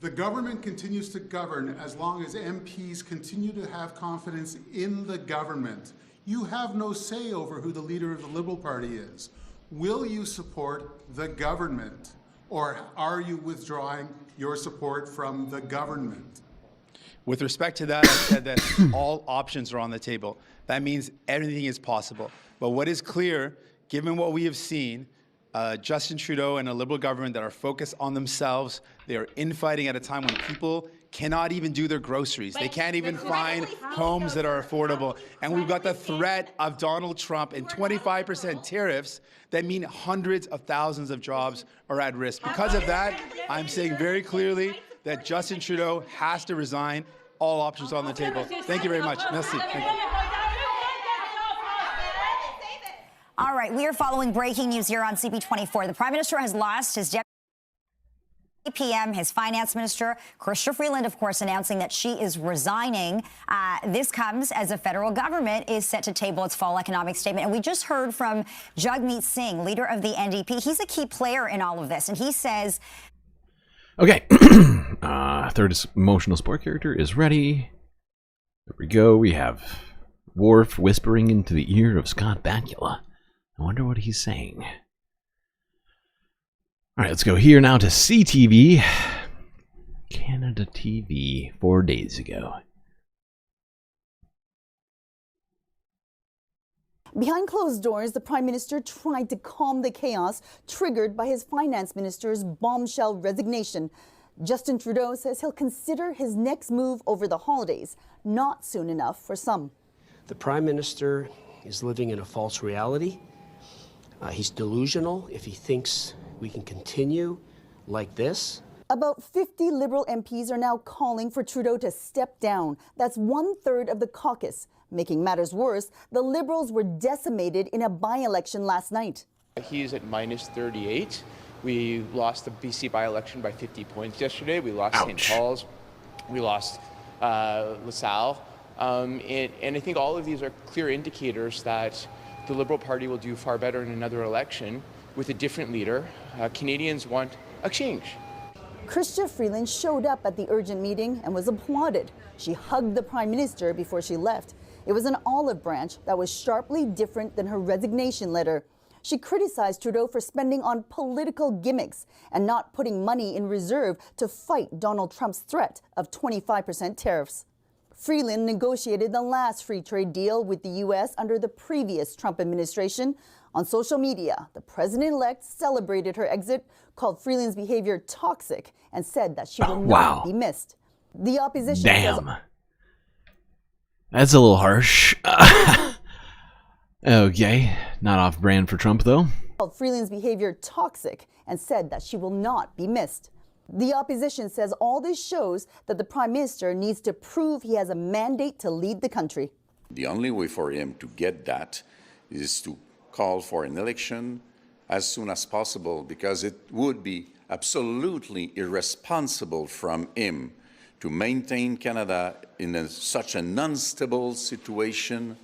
The government continues to govern as long as MPs continue to have confidence in the government. You have no say over who the leader of the Liberal Party is. Will you support the government, or are you withdrawing your support from the government? With respect to that, I said that all options are on the table. That means everything is possible. But what is clear, given what we have seen, Justin Trudeau and a Liberal government that are focused on themselves, they are infighting at a time when people cannot even do their groceries. They can't even find homes that are affordable. And we've got the threat of Donald Trump and 25% tariffs that mean hundreds of thousands of jobs are at risk. Because of that, I'm saying very clearly that Justin Trudeau has to resign. All options on the table. Thank you very much. Merci. Thank you. All right, we are following breaking news here on CP24. The Prime Minister has lost his deputy PM, his finance minister, Chrystia Freeland, of course, announcing that she is resigning. This comes as the federal government is set to table its fall economic statement. And we just heard from Jagmeet Singh, leader of the NDP. He's a key player in all of this. And he says... Okay. Third emotional support character is ready. There we go. We have Worf whispering into the ear of Scott Bakula. I wonder what he's saying. All right, let's go here now to CTV. Canada TV 4 days ago. Behind closed doors, the Prime Minister tried to calm the chaos triggered by his finance minister's bombshell resignation. Justin Trudeau says he'll consider his next move over the holidays, not soon enough for some. The Prime Minister is living in a false reality. He's delusional if he thinks we can continue like this. About 50 Liberal MPs are now calling for Trudeau to step down. That's 1/3 of the caucus. Making matters worse, the Liberals were decimated in a by-election last night. He's at -38. We lost the BC by-election by 50 points yesterday. We lost St. Paul's. We lost LaSalle. And I think all of these are clear indicators that the Liberal Party will do far better in another election with a different leader. Canadians want a change. Chrystia Freeland showed up at the urgent meeting and was applauded. She hugged the Prime Minister before she left. It was an olive branch that was sharply different than her resignation letter. She criticized Trudeau for spending on political gimmicks and not putting money in reserve to fight Donald Trump's threat of 25% tariffs. Freeland negotiated the last free trade deal with the U.S. under the previous Trump administration. On social media, the president-elect celebrated her exit, called Freeland's behavior toxic, and said that she will not be missed. The opposition says... That's a little harsh. Okay, not off brand for Trump, though. Called Freeland's behavior toxic and said that she will not be missed. The opposition says all this shows that the Prime Minister needs to prove he has a mandate to lead the country. The only way for him to get that is to call for an election as soon as possible, because it would be absolutely irresponsible from him to maintain Canada in such an unstable situation.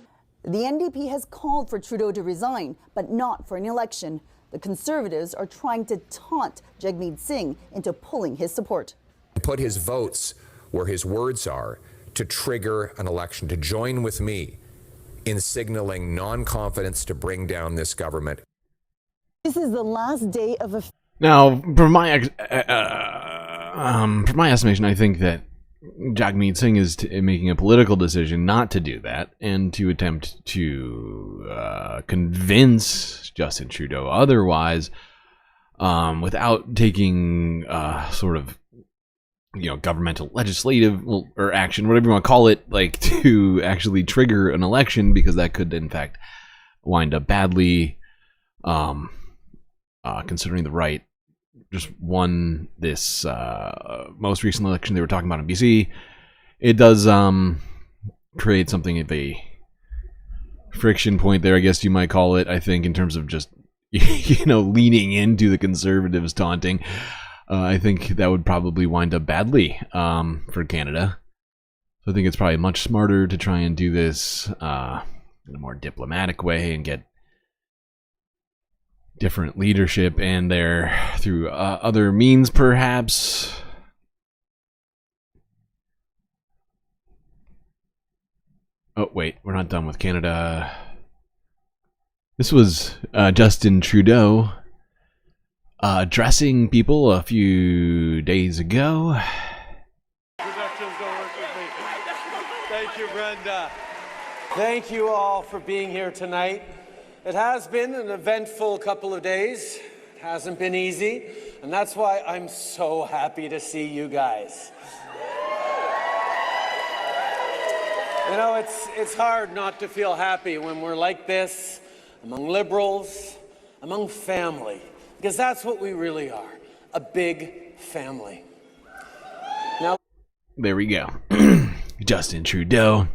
The NDP has called for Trudeau to resign, but not for an election. The Conservatives are trying to taunt Jagmeet Singh into pulling his support. Put his votes where his words are to trigger an election, to join with me in signaling non-confidence to bring down this government. This is the last day of a... Now, from my estimation, I think that Jagmeet Singh is making a political decision not to do that and to attempt to convince Justin Trudeau otherwise, without taking sort of, governmental, legislative, or action, whatever you want to call it, like to actually trigger an election, because that could in fact wind up badly. Considering the right just won this most recent election they were talking about in BC, it does create something of a friction point there, I guess you might call it, I think, in terms of just leaning into the Conservatives taunting. I think that would probably wind up badly for Canada. So I think it's probably much smarter to try and do this in a more diplomatic way and get different leadership in there through other means, perhaps. Oh, wait, we're not done with Canada. This was Justin Trudeau addressing people a few days ago. Thank you, Brenda. Thank you all for being here tonight. It has been an eventful couple of days. It hasn't been easy, and that's why I'm so happy to see you guys. It's hard not to feel happy when we're like this, among liberals, among family, because that's what we really are, a big family. Now, there we go. Justin Trudeau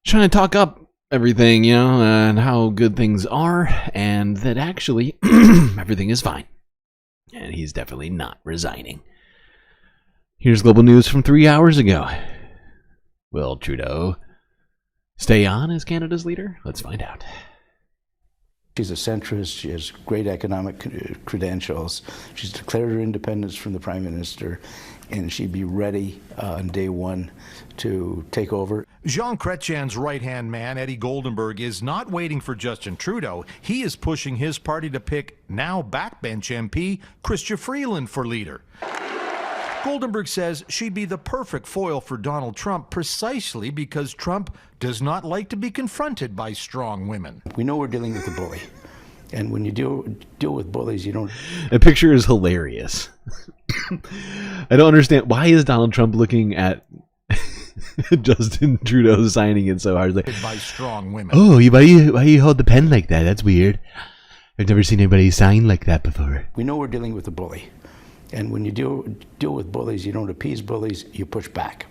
trying to talk up everything, and how good things are, and that actually everything is fine. And he's definitely not resigning. Here's global news from 3 hours ago. Will Trudeau stay on as Canada's leader? Let's find out. She's a centrist. She has great economic credentials. She's declared her independence from the Prime Minister, and she'd be ready on day one to take over. Jean Chrétien's right-hand man, Eddie Goldenberg, is not waiting for Justin Trudeau. He is pushing his party to pick now backbench MP Chrystia Freeland for leader. Goldenberg says she'd be the perfect foil for Donald Trump precisely because Trump does not like to be confronted by strong women. We know we're dealing with a bully, and when you deal with bullies, you don't... The picture is hilarious. I don't understand. Why is Donald Trump looking at Justin Trudeau signing it so hard? Like, by strong women. Oh, why you hold the pen like that? That's weird. I've never seen anybody sign like that before. We know we're dealing with a bully. And when you deal with bullies, you don't appease bullies, you push back.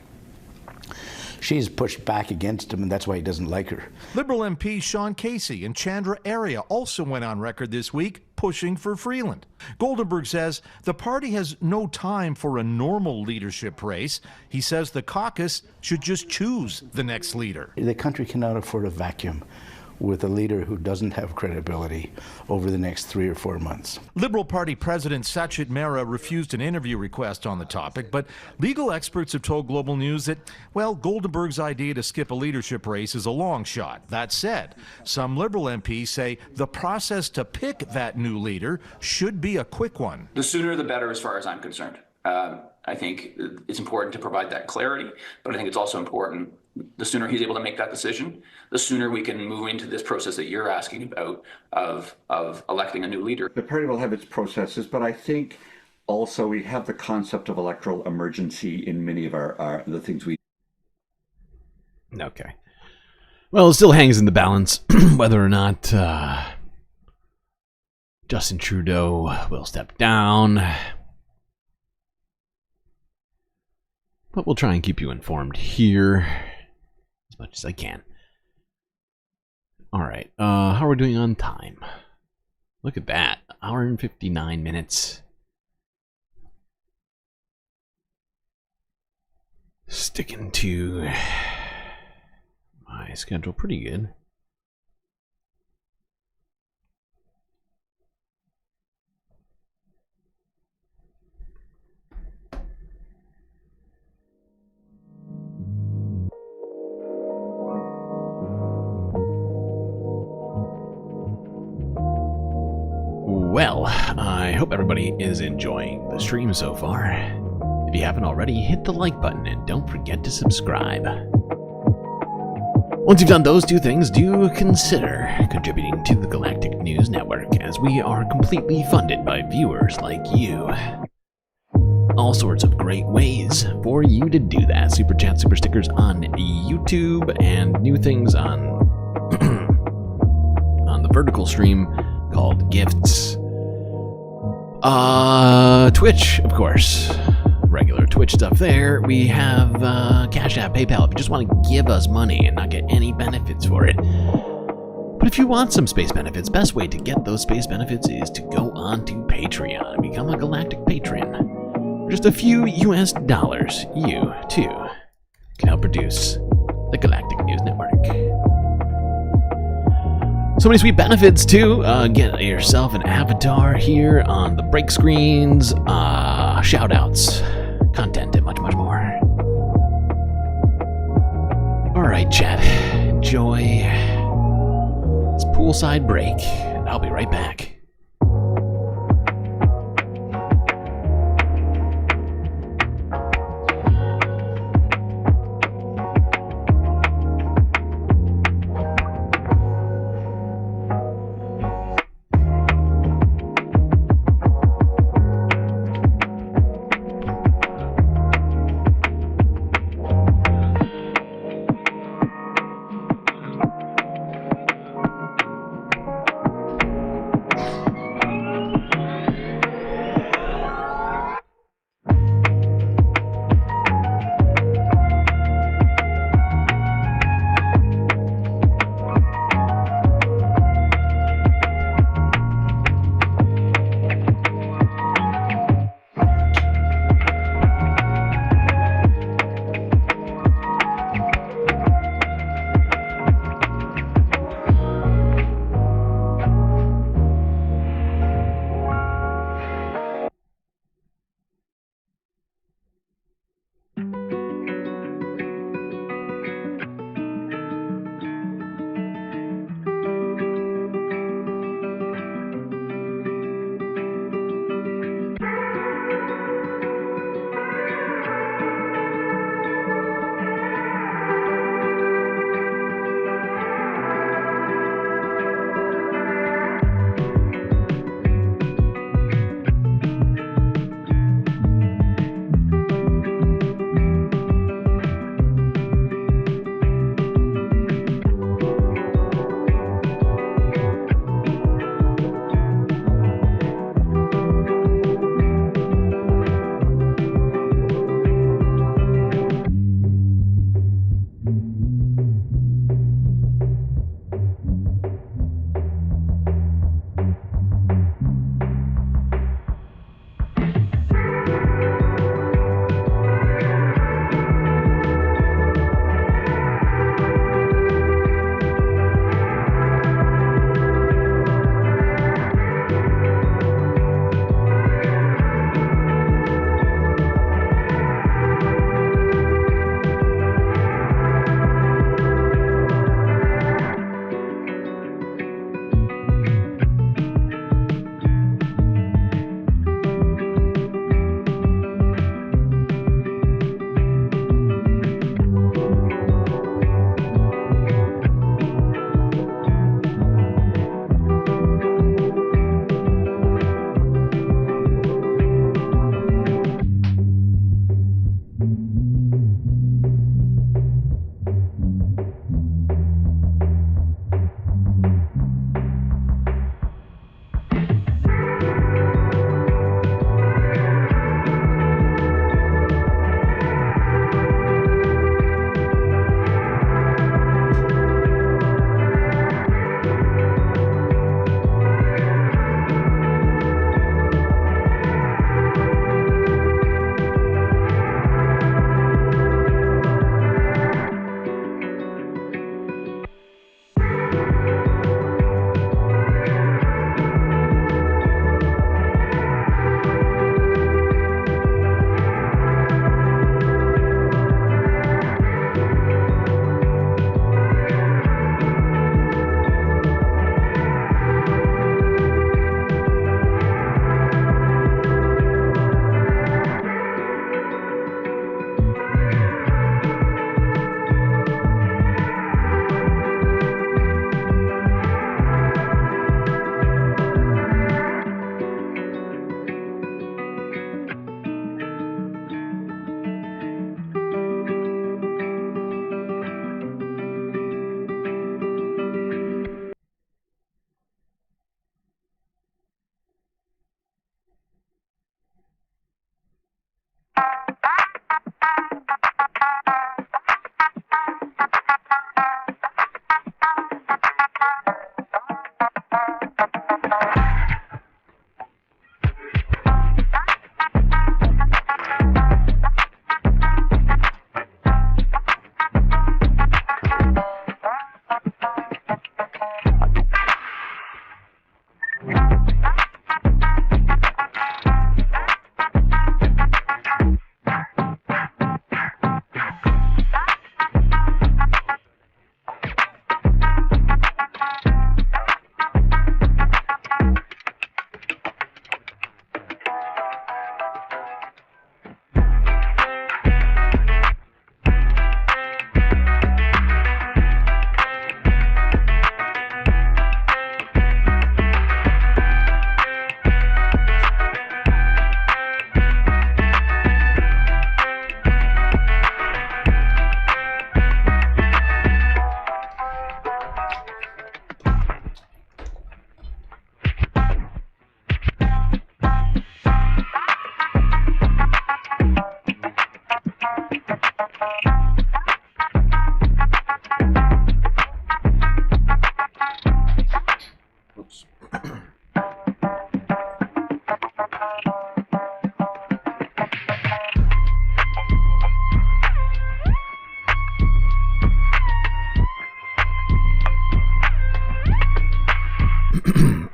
She's pushed back against him, and that's why he doesn't like her. Liberal MP Sean Casey and Chandra Arya also went on record this week pushing for Freeland. Goldenberg says the party has no time for a normal leadership race. He says the caucus should just choose the next leader. The country cannot afford a vacuum with a leader who doesn't have credibility over the next 3 or 4 months. Liberal Party President Sachit Mehra refused an interview request on the topic, but legal experts have told Global News that, well, Goldenberg's idea to skip a leadership race is a long shot. That said, some Liberal MPs say the process to pick that new leader should be a quick one. The sooner the better as far as I'm concerned. I think it's important to provide that clarity, but I think it's also important, the sooner he's able to make that decision, the sooner we can move into this process that you're asking about of electing a new leader. The party will have its processes, but I think also we have the concept of electoral emergency in many of the things we... Okay. Well, it still hangs in the balance whether or not Justin Trudeau will step down. But we'll try and keep you informed here as much as I can. All right, how are we doing on time? Look at that, hour and 59 minutes. Sticking to my schedule pretty good. Well, I hope everybody is enjoying the stream so far. If you haven't already, hit the like button and don't forget to subscribe. Once you've done those two things, do consider contributing to the Galactic News Network, as we are completely funded by viewers like you. All sorts of great ways for you to do that. Super chat, super stickers on YouTube, and new things on on the vertical stream called gifts. Twitch, of course. Regular Twitch stuff there. We have Cash App, PayPal, if you just want to give us money and not get any benefits for it. But if you want some space benefits, best way to get those space benefits is to go on to Patreon and become a Galactic patron. For just a few US dollars, you, too, can help produce the Galactic News Network. So many sweet benefits, too. Get yourself an avatar here on the break screens, shoutouts, content, and much, much more. Alright, chat. Enjoy this poolside break, and I'll be right back.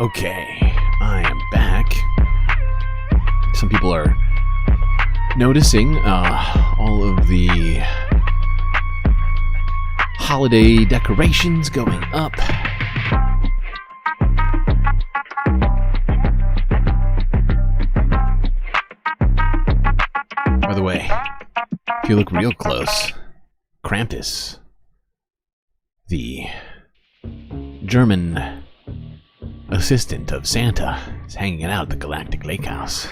Okay, I am back. Some people are noticing all of the holiday decorations going up. By the way, if you look real close, Krampus, the German assistant of Santa, is hanging out at the Galactic Lake House.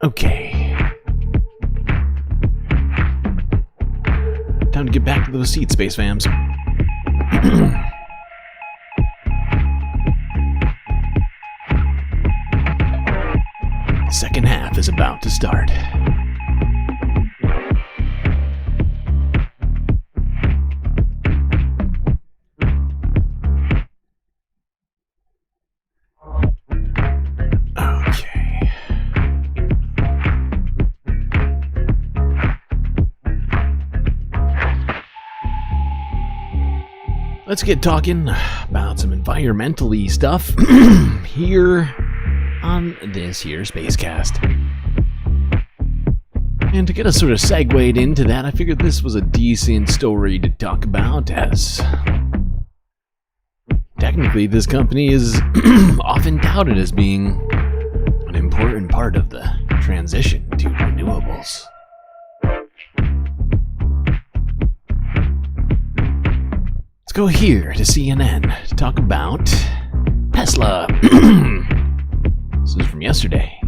Okay. Time to get back to those seats, Space Fams. Second half is about to start. Okay. Let's get talking about some environmentally stuff here on this here Spacecast. And to get us sort of segued into that, I figured this was a decent story to talk about, as technically this company is often touted as being an important part of the transition to renewables. Let's go here to CNN to talk about Tesla. This is from yesterday.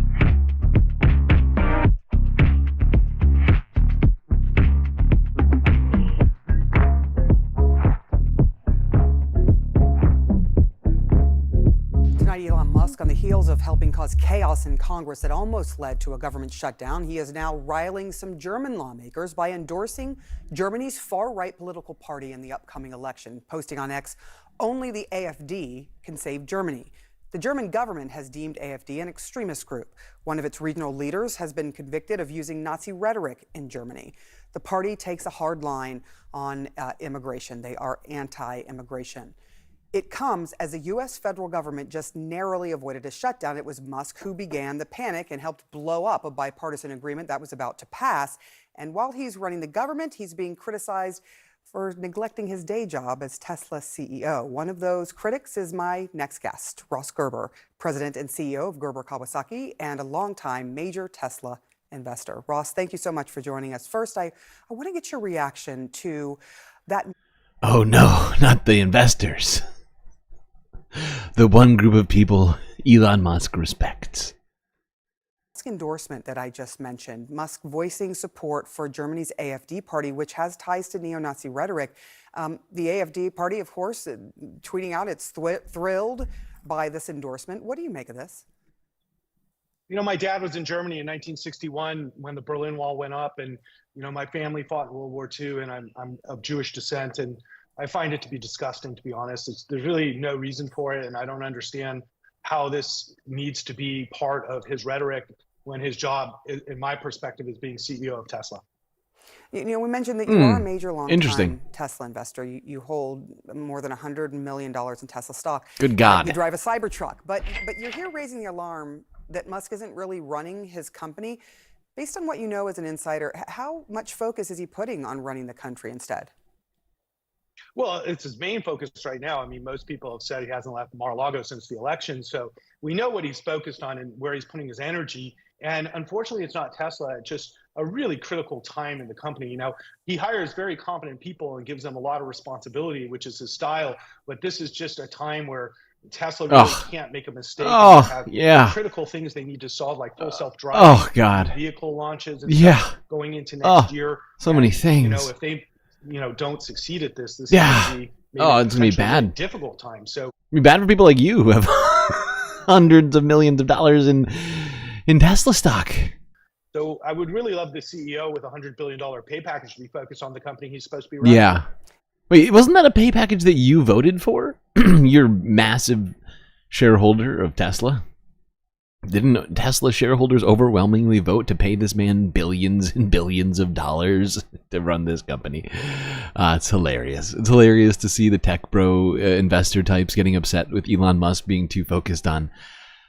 Tonight, Elon Musk, on the heels of helping cause chaos in Congress that almost led to a government shutdown, he is now riling some German lawmakers by endorsing Germany's far-right political party in the upcoming election, posting on X, "Only the AfD can save Germany." The German government has deemed AfD an extremist group. One of its regional leaders has been convicted of using Nazi rhetoric in Germany. The party takes a hard line on immigration. They are anti-immigration. It comes as the U.S. federal government just narrowly avoided a shutdown. It was Musk who began the panic and helped blow up a bipartisan agreement that was about to pass. And while he's running the government, he's being criticized for neglecting his day job as Tesla CEO. One of those critics is my next guest, Ross Gerber, president and CEO of Gerber Kawasaki and a longtime major Tesla investor. Ross, thank you so much for joining us. First, I want to get your reaction to that. Oh no, not the investors. The one group of people Elon Musk respects. Endorsement that I just mentioned, Musk voicing support for Germany's AfD party, which has ties to neo-Nazi rhetoric. The AfD party, of course, tweeting out it's thrilled by this endorsement. What do you make of this? You know, my dad was in Germany in 1961 when the Berlin Wall went up, and you know, my family fought in World War II, and I'm of Jewish descent, and I find it to be disgusting, to be honest. There's really no reason for it, and I don't understand how this needs to be part of his rhetoric when his job, in my perspective, is being CEO of Tesla. You know, we mentioned that you are a major Interesting. long-time Tesla investor. You hold more than $100 million in Tesla stock. Good God. You drive a Cybertruck, but you're here raising the alarm that Musk isn't really running his company. Based on what you know as an insider, how much focus is he putting on running the country instead? Well, it's his main focus right now. I mean, most people have said he hasn't left Mar-a-Lago since the election, so we know what he's focused on and where he's putting his energy. And unfortunately, it's not Tesla. It's just a really critical time in the company. You know, he hires very competent people and gives them a lot of responsibility, which is his style. But this is just a time where Tesla really can't make a mistake. Oh, They have yeah. critical things they need to solve, like full self-driving, God. vehicle launches, and Yeah. stuff going into next year. So many You things. know, if they, don't succeed at this, this Yeah. is going to be maybe Oh, it's gonna be potentially a bad. difficult time. So It'd be bad for people like you who have hundreds of millions of dollars in Tesla stock. So I would really love the CEO with a $100 billion pay package to be focused on the company he's supposed to be running. Yeah. Wait, wasn't that a pay package that you voted for? You're massive shareholder of Tesla. Didn't Tesla shareholders overwhelmingly vote to pay this man billions and billions of dollars to run this company? It's hilarious. It's hilarious to see the tech bro investor types getting upset with Elon Musk being too focused on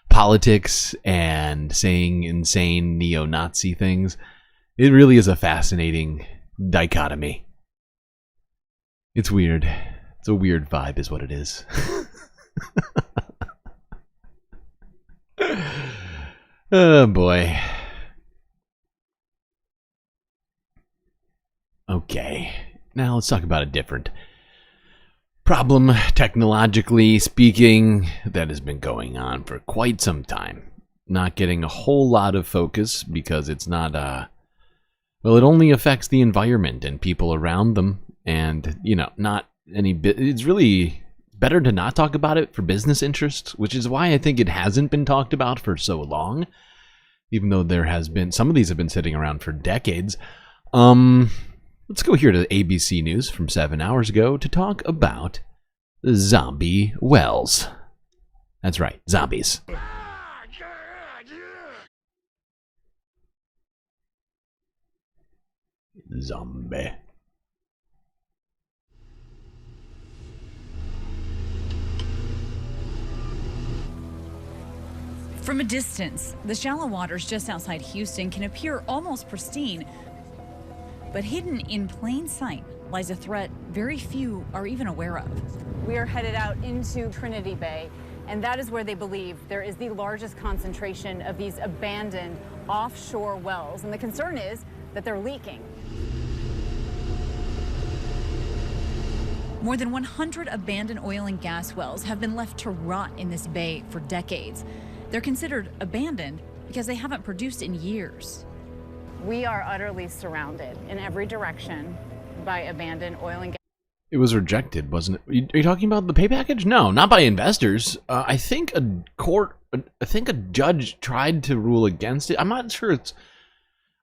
politics and saying insane neo-Nazi things. It really is a fascinating dichotomy. It's weird. It's a weird vibe is what it is. Oh boy. Okay, now let's talk about a different problem, technologically speaking, that has been going on for quite some time. Not getting a whole lot of focus because it's not, well, it only affects the environment and people around them, and, you know, not any bit. It's really better to not talk about it for business interests, which is why I think it hasn't been talked about for so long, even though there has been, some of these have been sitting around for decades. Let's go here to ABC News from 7 hours ago to talk about zombie wells. That's right, zombies. Zombie. From a distance, the shallow waters just outside Houston can appear almost pristine, but hidden in plain sight lies a threat very few are even aware of. We are headed out into Trinity Bay, and that is where they believe there is the largest concentration of these abandoned offshore wells. And the concern is that they're leaking. More than 100 abandoned oil and gas wells have been left to rot in this bay for decades. They're considered abandoned because they haven't produced in years. We are utterly surrounded in every direction by abandoned oil and gas. It was rejected, wasn't it? Are you talking about the pay package? No, not by investors. I think a judge tried to rule against it. I'm not sure it's...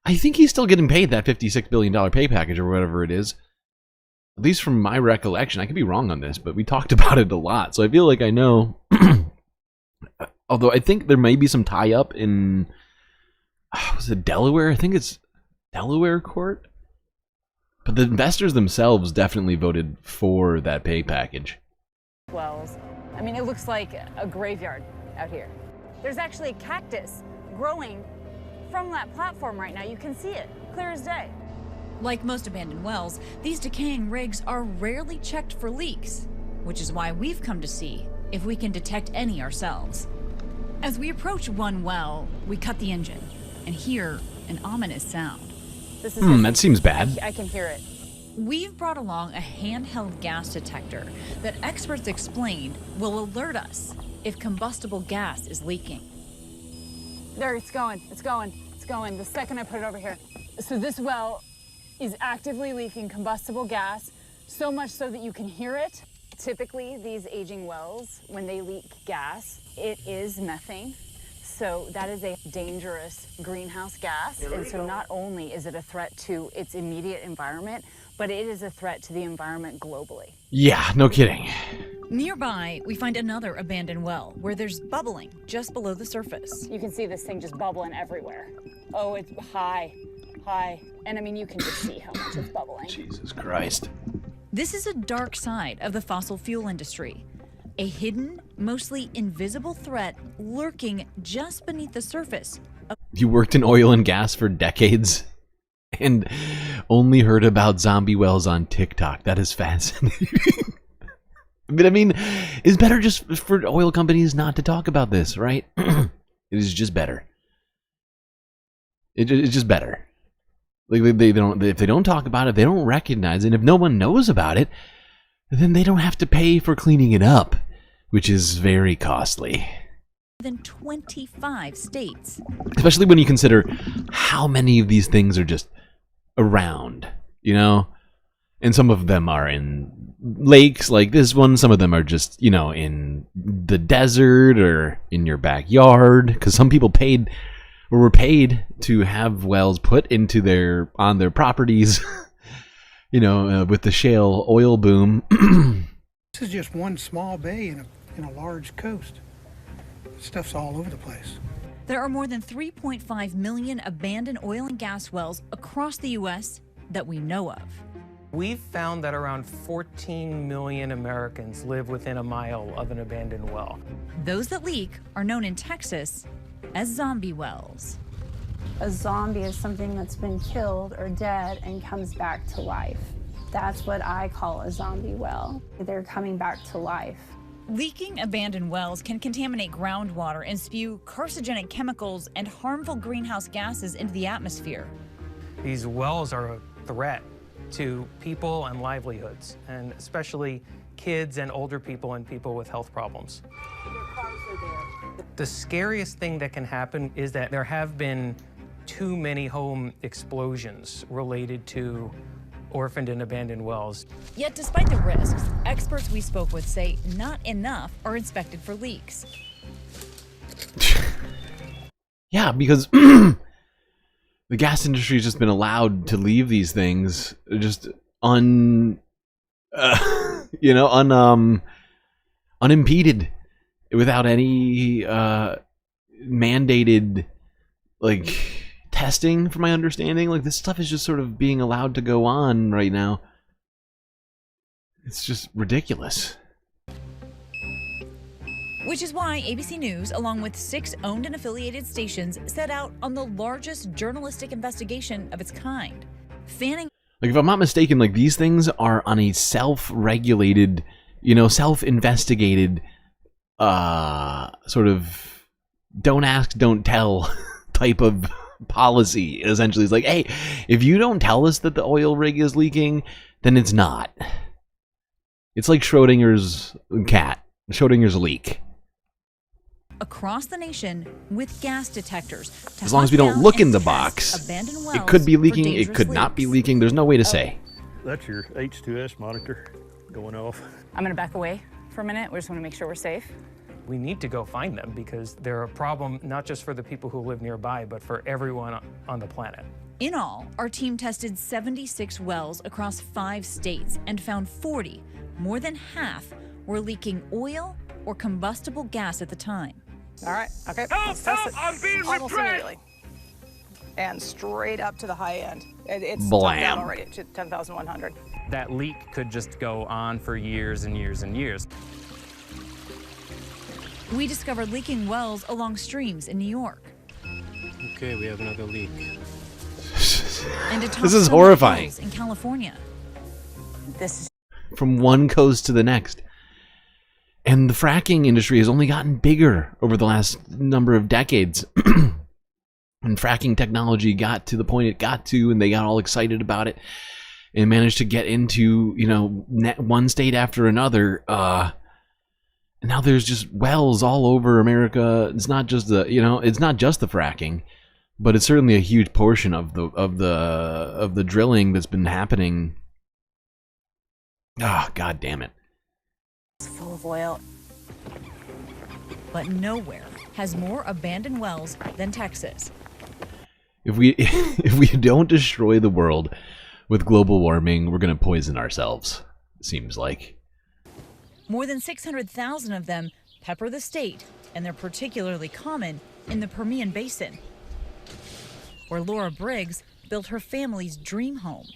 I think he's still getting paid that $56 billion pay package or whatever it is. At least from my recollection. I could be wrong on this, but we talked about it a lot. So I feel like I know. Although I think there may be some tie-up in... was it Delaware? I think it's Delaware court. But the investors themselves definitely voted for that pay package. Wells. I mean, it looks like a graveyard out here. There's actually a cactus growing from that platform right now. You can see it, clear as day. Like most abandoned wells, these decaying rigs are rarely checked for leaks, which is why we've come to see if we can detect any ourselves. As we approach one well, we cut the engine and hear an ominous sound. This is that seems bad. I can hear it. We've brought along a handheld gas detector that experts explained will alert us if combustible gas is leaking. There, it's going, it's going, it's going. The second I put it over here. So this well is actively leaking combustible gas, so much so that you can hear it. Typically, these aging wells, when they leak gas, it is methane. So that is a dangerous greenhouse gas. And so not only is it a threat to its immediate environment, but it is a threat to the environment globally. Yeah, no kidding. Nearby, we find another abandoned well where there's bubbling just below the surface. You can see this thing just bubbling everywhere. Oh, it's high, high. And I mean, you can just see how much it's bubbling. Jesus Christ. This is a dark side of the fossil fuel industry. A hidden, mostly invisible threat lurking just beneath the surface. You worked in oil and gas for decades and only heard about zombie wells on TikTok. That is fascinating. But I mean, it's better just for oil companies not to talk about this, right? It is just better. It's just better. Like they don't, if they don't talk about it, they don't recognize it. And if no one knows about it, then they don't have to pay for cleaning it up, which is very costly. Than 25 states. Especially when you consider how many of these things are just around, you know? And some of them are in lakes like this one. Some of them are just, you know, in the desert or in your backyard. Because some people paid or were paid to have wells put into on their properties. You know, with the shale oil boom. This is just one small bay in a large coast. Stuff's all over the place. There are more than 3.5 million abandoned oil and gas wells across the U.S. that we know of. We've found that around 14 million Americans live within a mile of an abandoned well. Those that leak are known in Texas as zombie wells. A zombie is something that's been killed or dead and comes back to life. That's what I call a zombie well. They're coming back to life. Leaking abandoned wells can contaminate groundwater and spew carcinogenic chemicals and harmful greenhouse gases into the atmosphere. These wells are a threat to people and livelihoods, and especially kids and older people and people with health problems. The scariest thing that can happen is that there have been too many home explosions related to orphaned and abandoned wells. Yet despite the risks, experts we spoke with say not enough are inspected for leaks. Yeah, because the gas industry has just been allowed to leave these things just unimpeded, without any mandated testing, from my understanding. This stuff is just sort of being allowed to go on right now. It's just ridiculous. Which is why ABC News, along with 6 owned and affiliated stations, set out on the largest journalistic investigation of its kind. Fanning... If I'm not mistaken, these things are on a self-regulated, self-investigated, sort of don't ask, don't tell type of policy. Essentially, it's like, hey, if you don't tell us that the oil rig is leaking, then it's not. It's like Schrodinger's cat, Schrodinger's leak. Across the nation with gas detectors. As long as we don't look in the box, it could be leaking, it could not be leaking. There's no way to say. That's your H2S monitor going off. I'm going to back away for a minute. We just want to make sure we're safe. We need to go find them because they're a problem not just for the people who live nearby, but for everyone on the planet. In all, our team tested 76 wells across 5 states and found 40, more than half, were leaking oil or combustible gas at the time. All right, okay, let's test it. I'm being almost immediately. And straight up to the high end. It's topped out already at 10,100. That leak could just go on for years and years and years. We discovered leaking wells along streams in New York. Okay, we have another leak. And this is horrifying. In California. This is from one coast to the next. And the fracking industry has only gotten bigger over the last number of decades. And fracking technology got to the point it got to, and they got all excited about it and managed to get into, one state after another. And now there's just wells all over America. It's not just the fracking, but it's certainly a huge portion of the drilling that's been happening. Ah, God damn it. It's full of oil. But nowhere has more abandoned wells than Texas. If we don't destroy the world with global warming, we're going to poison ourselves, it seems like. More than 600,000 of them pepper the state, and they're particularly common in the Permian Basin, where Laura Briggs built her family's dream home.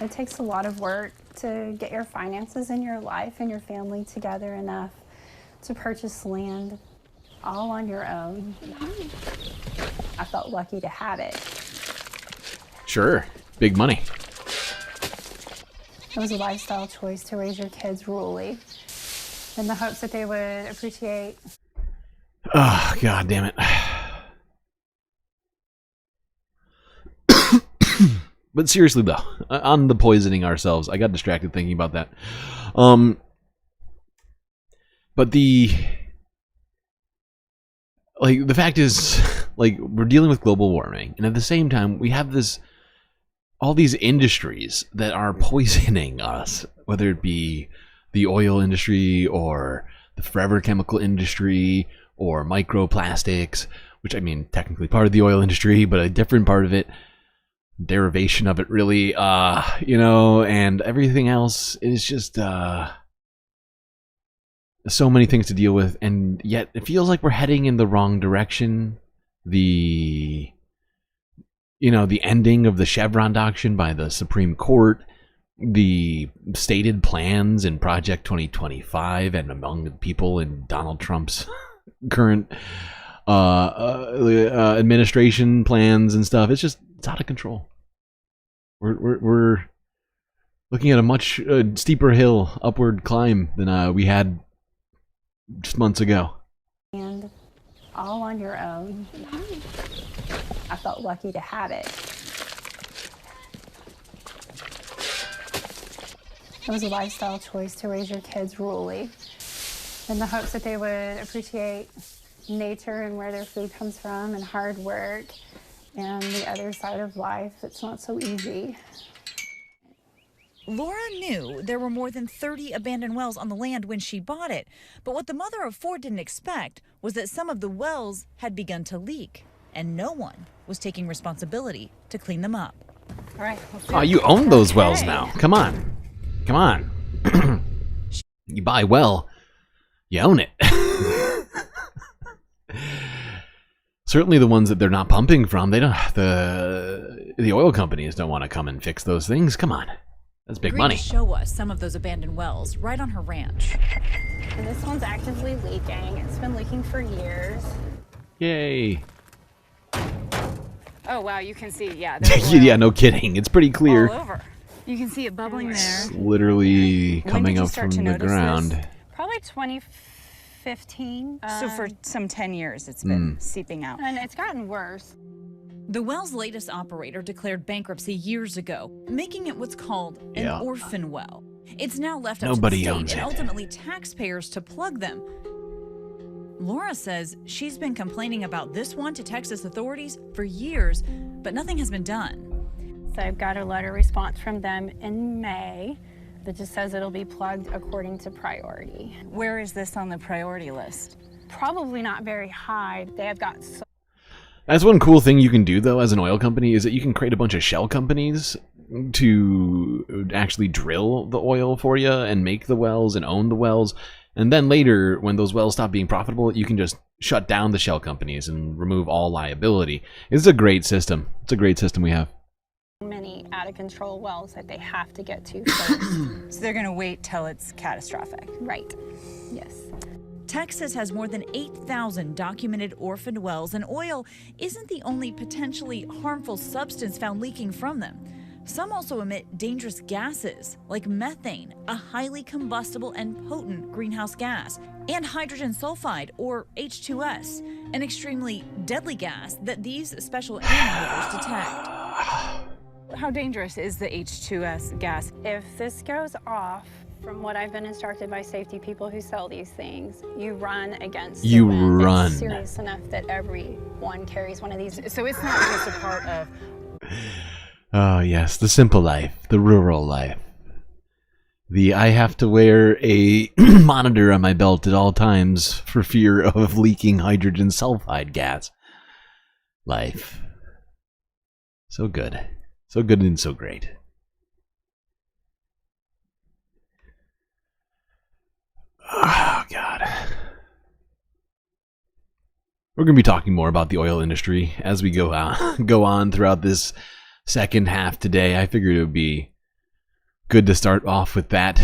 It takes a lot of work to get your finances in your life and your family together enough to purchase land all on your own. I felt lucky to have it. Sure, big money. It was a lifestyle choice to raise your kids rurally in the hopes that they would appreciate. Oh, God damn it. But seriously though, on the poisoning ourselves, I got distracted thinking about that. But the fact is, we're dealing with global warming, and at the same time, we have all these industries that are poisoning us, whether it be the oil industry or the forever chemical industry or microplastics, which technically part of the oil industry, but a different part of it. Derivation of it, really, and everything else is just so many things to deal with, and yet it feels like we're heading in the wrong direction. The ending of the Chevron doctrine by the Supreme Court, the stated plans in Project 2025, and among the people in Donald Trump's current administration plans and stuff. It's out of control. We're looking at a much steeper hill, upward climb than we had just months ago. And all on your own. I felt lucky to have it. It was a lifestyle choice to raise your kids rurally in the hopes that they would appreciate nature and where their food comes from and hard work and the other side of life. It's not so easy. Laura knew there were more than 30 abandoned wells on the land when she bought it, but what the mother of four didn't expect was that some of the wells had begun to leak, and no one was taking responsibility to clean them up. All right. Oh, you own those wells now. Come on. Come on. You buy well, you own it. Certainly the ones that they're not pumping from, they don't. The oil companies don't want to come and fix those things. Come on. That's big money. To show us some of those abandoned wells right on her ranch. And this one's actively leaking. It's been leaking for years. Yay. Oh, wow, you can see, yeah. Yeah, no kidding. It's pretty clear. All over. You can see it bubbling there. It's literally coming up from the ground. This? Probably 2015. So for some 10 years, it's been seeping out. And it's gotten worse. The well's latest operator declared bankruptcy years ago, making it what's called an orphan well. It's now left up to the state and ultimately taxpayers to plug them. Laura says she's been complaining about this one to Texas authorities for years, but nothing has been done. So I've got a letter response from them in May that just says it'll be plugged according to priority. Where is this on the priority list? Probably not very high. They have got That's one cool thing you can do, though, as an oil company, is that you can create a bunch of shell companies to actually drill the oil for you and make the wells and own the wells. And then later, when those wells stop being profitable, you can just shut down the shell companies and remove all liability. It's a great system. It's a great system we have. Many out-of-control wells that they have to get to first. So they're going to wait till it's catastrophic. Right. Yes. Texas has more than 8,000 documented orphaned wells, and oil isn't the only potentially harmful substance found leaking from them. Some also emit dangerous gases like methane, a highly combustible and potent greenhouse gas, and hydrogen sulfide, or H2S, an extremely deadly gas that these special animators detect. How dangerous is the H2S gas? If this goes off, from what I've been instructed by safety people who sell these things, you run against the wind. It's serious enough that everyone carries one of these. So it's not just a part of... Oh, yes, the simple life, the rural life. I have to wear a monitor on my belt at all times for fear of leaking hydrogen sulfide gas. Life. So good. So good and so great. Oh, God. We're going to be talking more about the oil industry as we go on throughout this second half today. I figured it would be good to start off with that.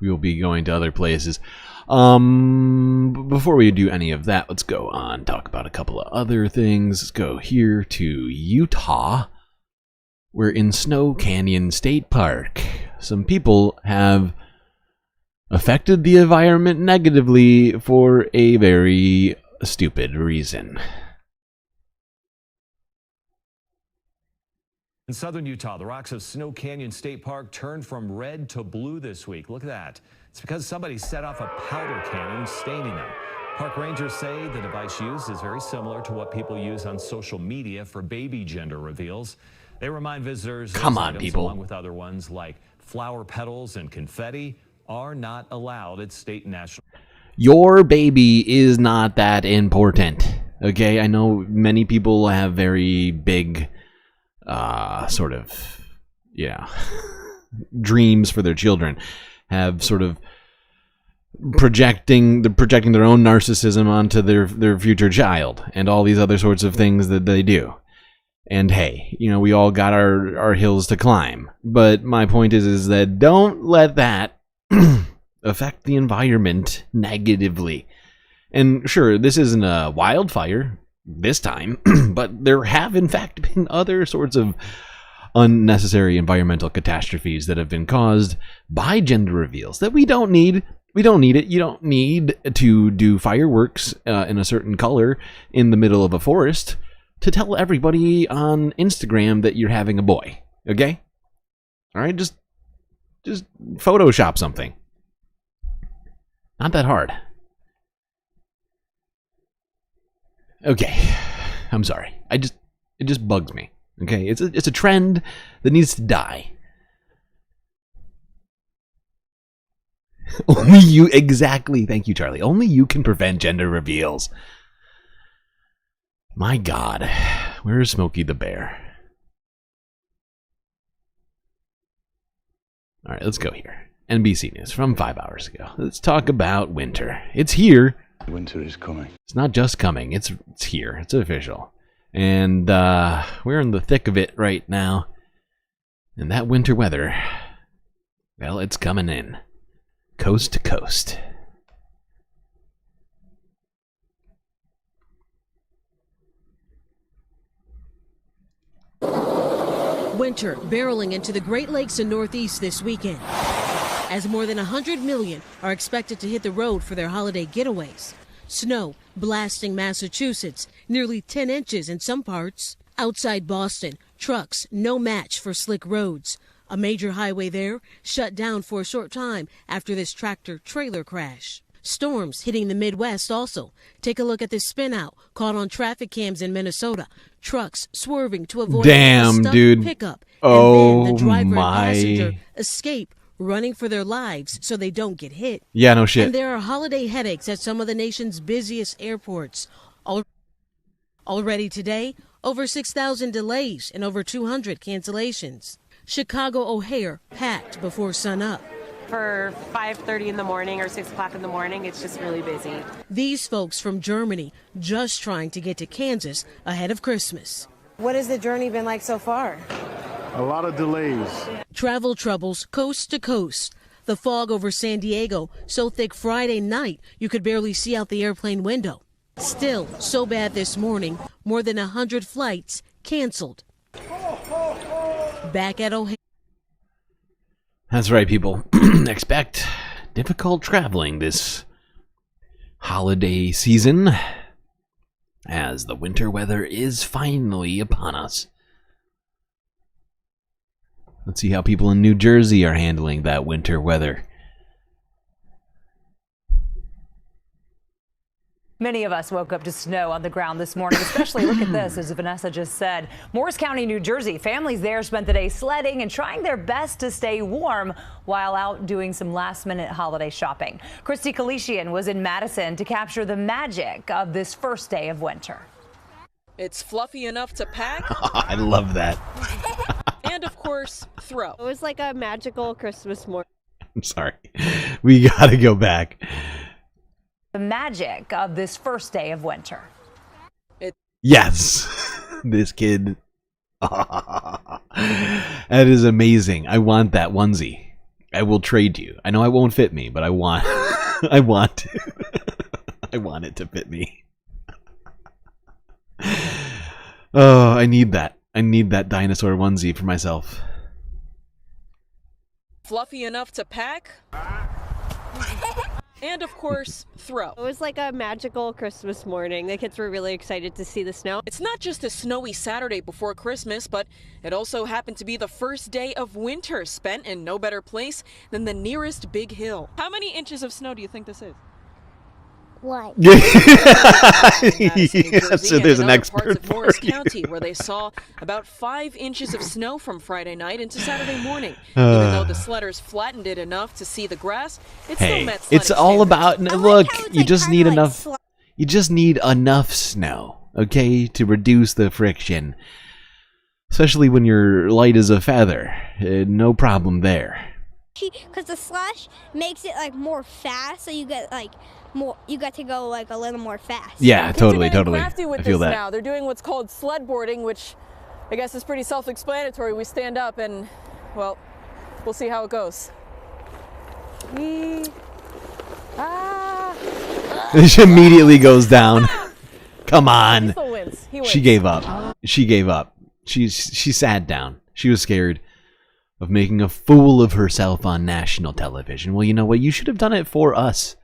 We will be going to other places. Before we do any of that, let's go on, talk about a couple of other things. Let's go here to Utah. We're in Snow Canyon State Park. Some people have affected the environment negatively for a very stupid reason. In southern Utah, the rocks of Snow Canyon State Park turned from red to blue this week. Look at that. It's because somebody set off a powder cannon, staining them. Park rangers say the device used is very similar to what people use on social media for baby gender reveals. They remind visitors Come on, items, people. along with other ones like flower petals and confetti, are not allowed at state and national. Your baby is not that important. Okay, I know many people have very big dreams for their children, have sort of projecting their own narcissism onto their future child and all these other sorts of things that they do. And hey, we all got our hills to climb. But my point is that don't let that affect the environment negatively. And sure, this isn't a wildfire this time, but there have in fact been other sorts of unnecessary environmental catastrophes that have been caused by gender reveals that we don't need. We don't need it. You don't need to do fireworks in a certain color in the middle of a forest to tell everybody on Instagram that you're having a boy. Okay? All right, just Photoshop something. Not that hard. Okay, I'm sorry. It just bugs me. Okay, it's a trend that needs to die. Only you, exactly. Thank you, Charlie. Only you can prevent gender reveals. My God, where is Smokey the Bear? All right, let's go here. NBC News from 5 hours ago. Let's talk about winter. It's here. Winter is coming. It's not just coming. It's here. It's official. And we're in the thick of it right now. And that winter weather, well, it's coming in. Coast to coast. Winter barreling into the Great Lakes and Northeast this weekend, as more than 100 million are expected to hit the road for their holiday getaways. Snow blasting Massachusetts, nearly 10 inches in some parts. Outside Boston, trucks no match for slick roads. A major highway there shut down for a short time after this tractor-trailer crash. Storms hitting the Midwest also. Take a look at this spin-out caught on traffic cams in Minnesota. Trucks swerving to avoid a stuck pickup. And then the driver and passenger escape, running for their lives so they don't get hit. Yeah, no shit. And there are holiday headaches at some of the nation's busiest airports. Already today, over 6,000 delays and over 200 cancellations. Chicago O'Hare packed before sunup. For 5:30 in the morning or 6 o'clock in the morning, it's just really busy. These folks from Germany just trying to get to Kansas ahead of Christmas. What has the journey been like so far? A lot of delays. Travel troubles coast to coast. The fog over San Diego so thick Friday night you could barely see out the airplane window. Still so bad this morning, more than 100 flights canceled. Back at O'Hare. That's right, people. Expect difficult traveling this holiday season, as the winter weather is finally upon us. Let's see how people in New Jersey are handling that winter weather. Many of us woke up to snow on the ground this morning, especially look at this, as Vanessa just said. Morris County, New Jersey, families there spent the day sledding and trying their best to stay warm while out doing some last-minute holiday shopping. Christy Kalishian was in Madison to capture the magic of this first day of winter. It's fluffy enough to pack. I love that. And of course, throw. It was like a magical Christmas morning. I'm sorry. We gotta go back. The magic of this first day of winter. Yes, this kid. That is amazing. I want that onesie. I will trade you. I know it won't fit me, but I want. I want to. I want it to fit me. Oh, I need that. I need that dinosaur onesie for myself. Fluffy enough to pack. And of course, throw. It was like a magical Christmas morning. The kids were really excited to see the snow. It's not just a snowy Saturday before Christmas, but it also happened to be the first day of winter, spent in no better place than the nearest big hill. How many inches of snow do you think this is? What? So there's an expert parts of for Morris you. County where they saw about 5 inches of snow from Friday night into Saturday morning. Even though the sledders flattened it enough to see the grass, it still Hey, met sledding it's all about. Look, you like just need kinda like enough. You just need enough snow, okay, to reduce the friction. Especially when you're light as a feather. No problem there. Because the slush makes it like more fast, so you get like more. You get to go like a little more fast. Yeah, Kids totally, are getting totally. crafty with I feel this that. now. They're doing what's called sled boarding, which I guess is pretty self-explanatory. We stand up and, well, we'll see how it goes. She immediately goes down. Come on. He still wins. He wins. She gave up. She gave up. She sat down. She was scared of making a fool of herself on national television. Well, you know what? You should have done it for us.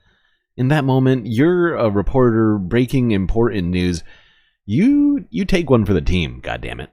In that moment, you're a reporter breaking important news. You take one for the team, goddammit.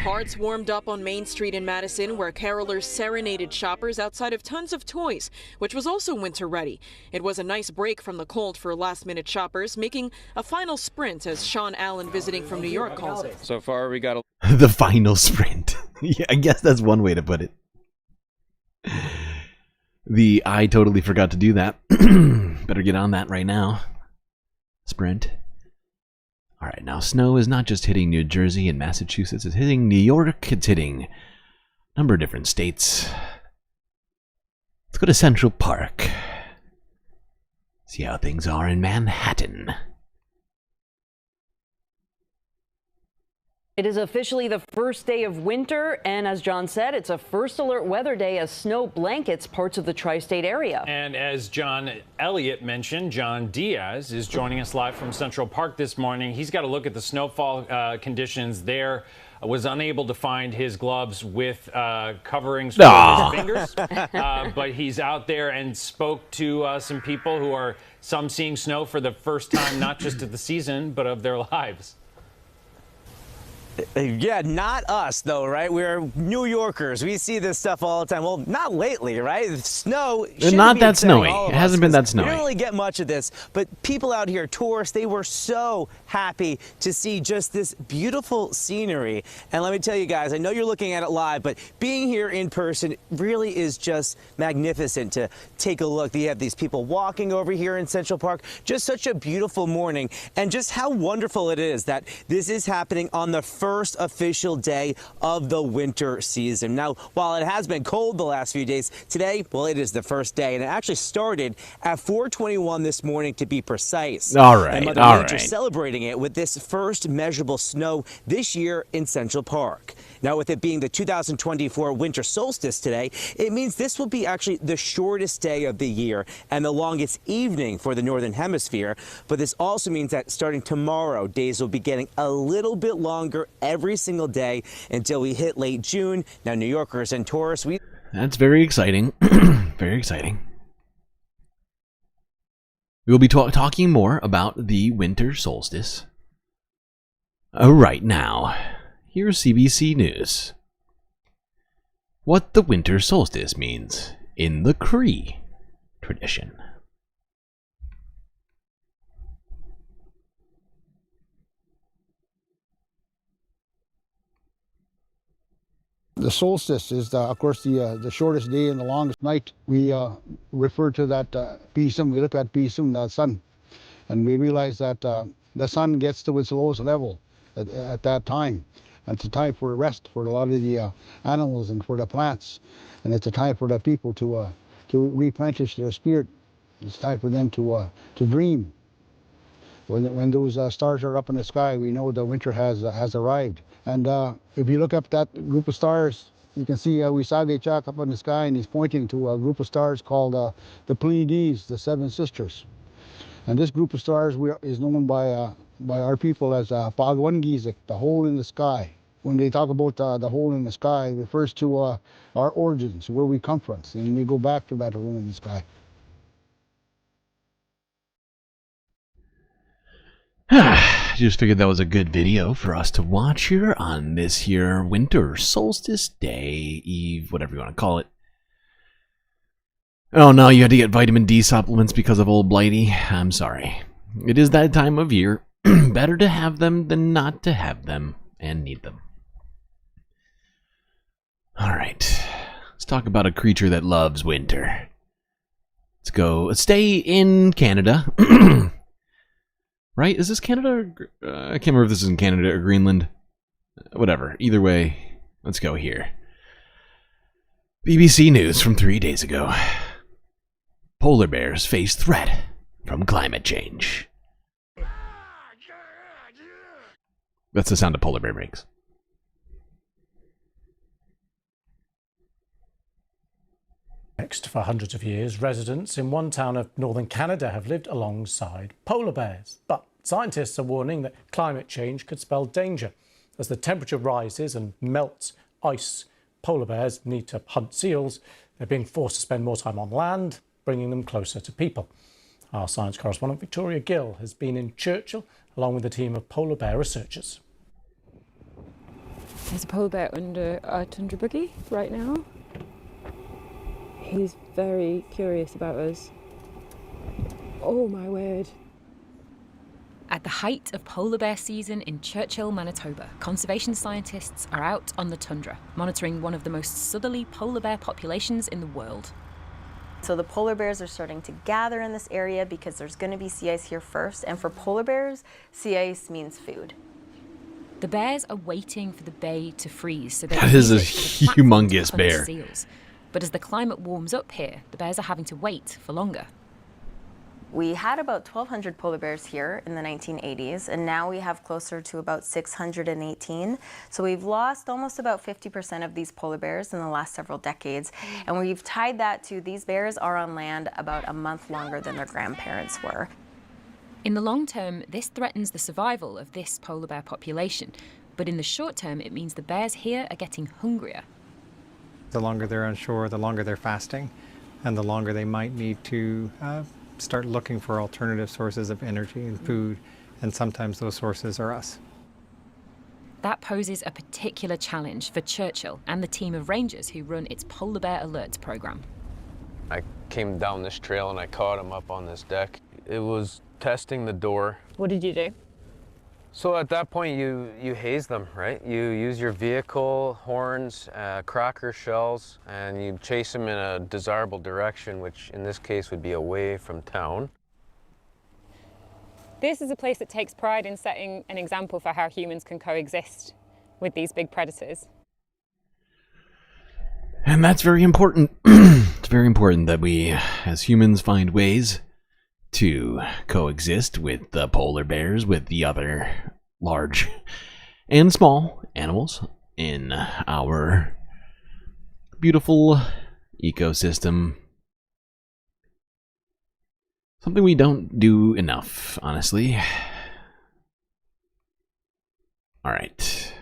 Hearts warmed up on Main Street in Madison, where carolers serenaded shoppers outside of tons of toys, which was also winter ready. It was a nice break from the cold for last-minute shoppers, making a final sprint, as Sean Allen visiting from New York calls it. So far, we got The final sprint. Yeah, I guess that's one way to put it. I totally forgot to do that. Better get on that right now. Sprint. All right, now snow is not just hitting New Jersey and Massachusetts. It's hitting New York. It's hitting a number of different states. Let's go to Central Park. See how things are in Manhattan. It is officially the first day of winter, and as John said, it's a first alert weather day as snow blankets parts of the tri-state area. And as John Elliott mentioned, John Diaz is joining us live from Central Park this morning. He's got a look at the snowfall conditions there. Was unable to find his gloves with coverings for his fingers, but he's out there and spoke to some people who are some seeing snow for the first time, not just of the season, but of their lives. Yeah, not us though, right? We're New Yorkers. We see this stuff all the time. Well, not lately, right? Snow. Not that snowy. It hasn't been that snowy. We don't really get much of this, but people out here, tourists, they were so happy to see just this beautiful scenery. And let me tell you guys, I know you're looking at it live, but being here in person really is just magnificent to take a look. You have these people walking over here in Central Park. Just such a beautiful morning, and just how wonderful it is that this is happening on the first official day of the winter season. Now, while it has been cold the last few days, today, well, it is the first day, and it actually started at 4:21 this morning to be precise. All right, and Mother all Nature right. celebrating it with this first measurable snow this year in Central Park. Now, with it being the 2024 winter solstice today, it means this will be actually the shortest day of the year and the longest evening for the Northern Hemisphere. But this also means that starting tomorrow, days will be getting a little bit longer every single day until we hit late June. Now, New Yorkers and tourists, That's very exciting. Very exciting. We will be talking more about the winter solstice. Right now, here's CBC News. What the winter solstice means in the Cree tradition. The solstice is, of course, the shortest day and the longest night. We refer to that Pisum. We look at Pisum, the sun, and we realize that the sun gets to its lowest level at that time. And it's a time for rest for a lot of the animals and for the plants, and it's a time for the people to replenish their spirit. It's time for them to dream. When those stars are up in the sky, we know the winter has arrived. And if you look up that group of stars, you can see Wisage up in the sky, and he's pointing to a group of stars called the Pleiades, the Seven Sisters. And this group of stars is known by our people as Pagwangizik, the hole in the sky. When they talk about the hole in the sky, it refers to our origins, where we come from, and we go back to that hole in the sky. Just figured that was a good video for us to watch here on this here winter solstice day, eve, whatever you want to call it. Oh no, you had to get vitamin D supplements because of old Blighty. I'm sorry. It is that time of year. Better to have them than not to have them and need them. Alright, let's talk about a creature that loves winter. Let's stay in Canada. Right? Is this Canada? I can't remember if this is in Canada or Greenland. Whatever. Either way, let's go here. BBC News from 3 days ago. Polar bears face threat from climate change. That's the sound a polar bear makes. Next, for hundreds of years, residents in one town of northern Canada have lived alongside polar bears. But scientists are warning that climate change could spell danger. As the temperature rises and melts ice, polar bears need to hunt seals. They're being forced to spend more time on land, bringing them closer to people. Our science correspondent Victoria Gill has been in Churchill along with a team of polar bear researchers. There's a polar bear under a tundra buggy right now. He's very curious about us. Oh my word. At the height of polar bear season in Churchill, Manitoba, conservation scientists are out on the tundra, monitoring one of the most southerly polar bear populations in the world. So the polar bears are starting to gather in this area because there's going to be sea ice here first, and for polar bears, sea ice means food. The bears are waiting for the bay to freeze so they That is a humongous bear. Seals. But as the climate warms up here, the bears are having to wait for longer. We had about 1,200 polar bears here in the 1980s, and now we have closer to about 618. So we've lost almost about 50% of these polar bears in the last several decades, and we've tied that to these bears are on land about a month longer than their grandparents were. In the long term, this threatens the survival of this polar bear population, but in the short term, it means the bears here are getting hungrier. The longer they're on shore, the longer they're fasting, and the longer they might need to start looking for alternative sources of energy and food, and sometimes those sources are us. That poses a particular challenge for Churchill and the team of rangers who run its Polar Bear Alerts program. I came down this trail and I caught him up on this deck. It was testing the door. What did you do? So at that point, you haze them, right? You use your vehicle, horns, cracker shells, and you chase them in a desirable direction, which in this case would be away from town. This is a place that takes pride in setting an example for how humans can coexist with these big predators. And that's very important. It's very important that we, as humans, find ways to coexist with the polar bears, with the other large and small animals in our beautiful ecosystem. Something we don't do enough, honestly. Alright.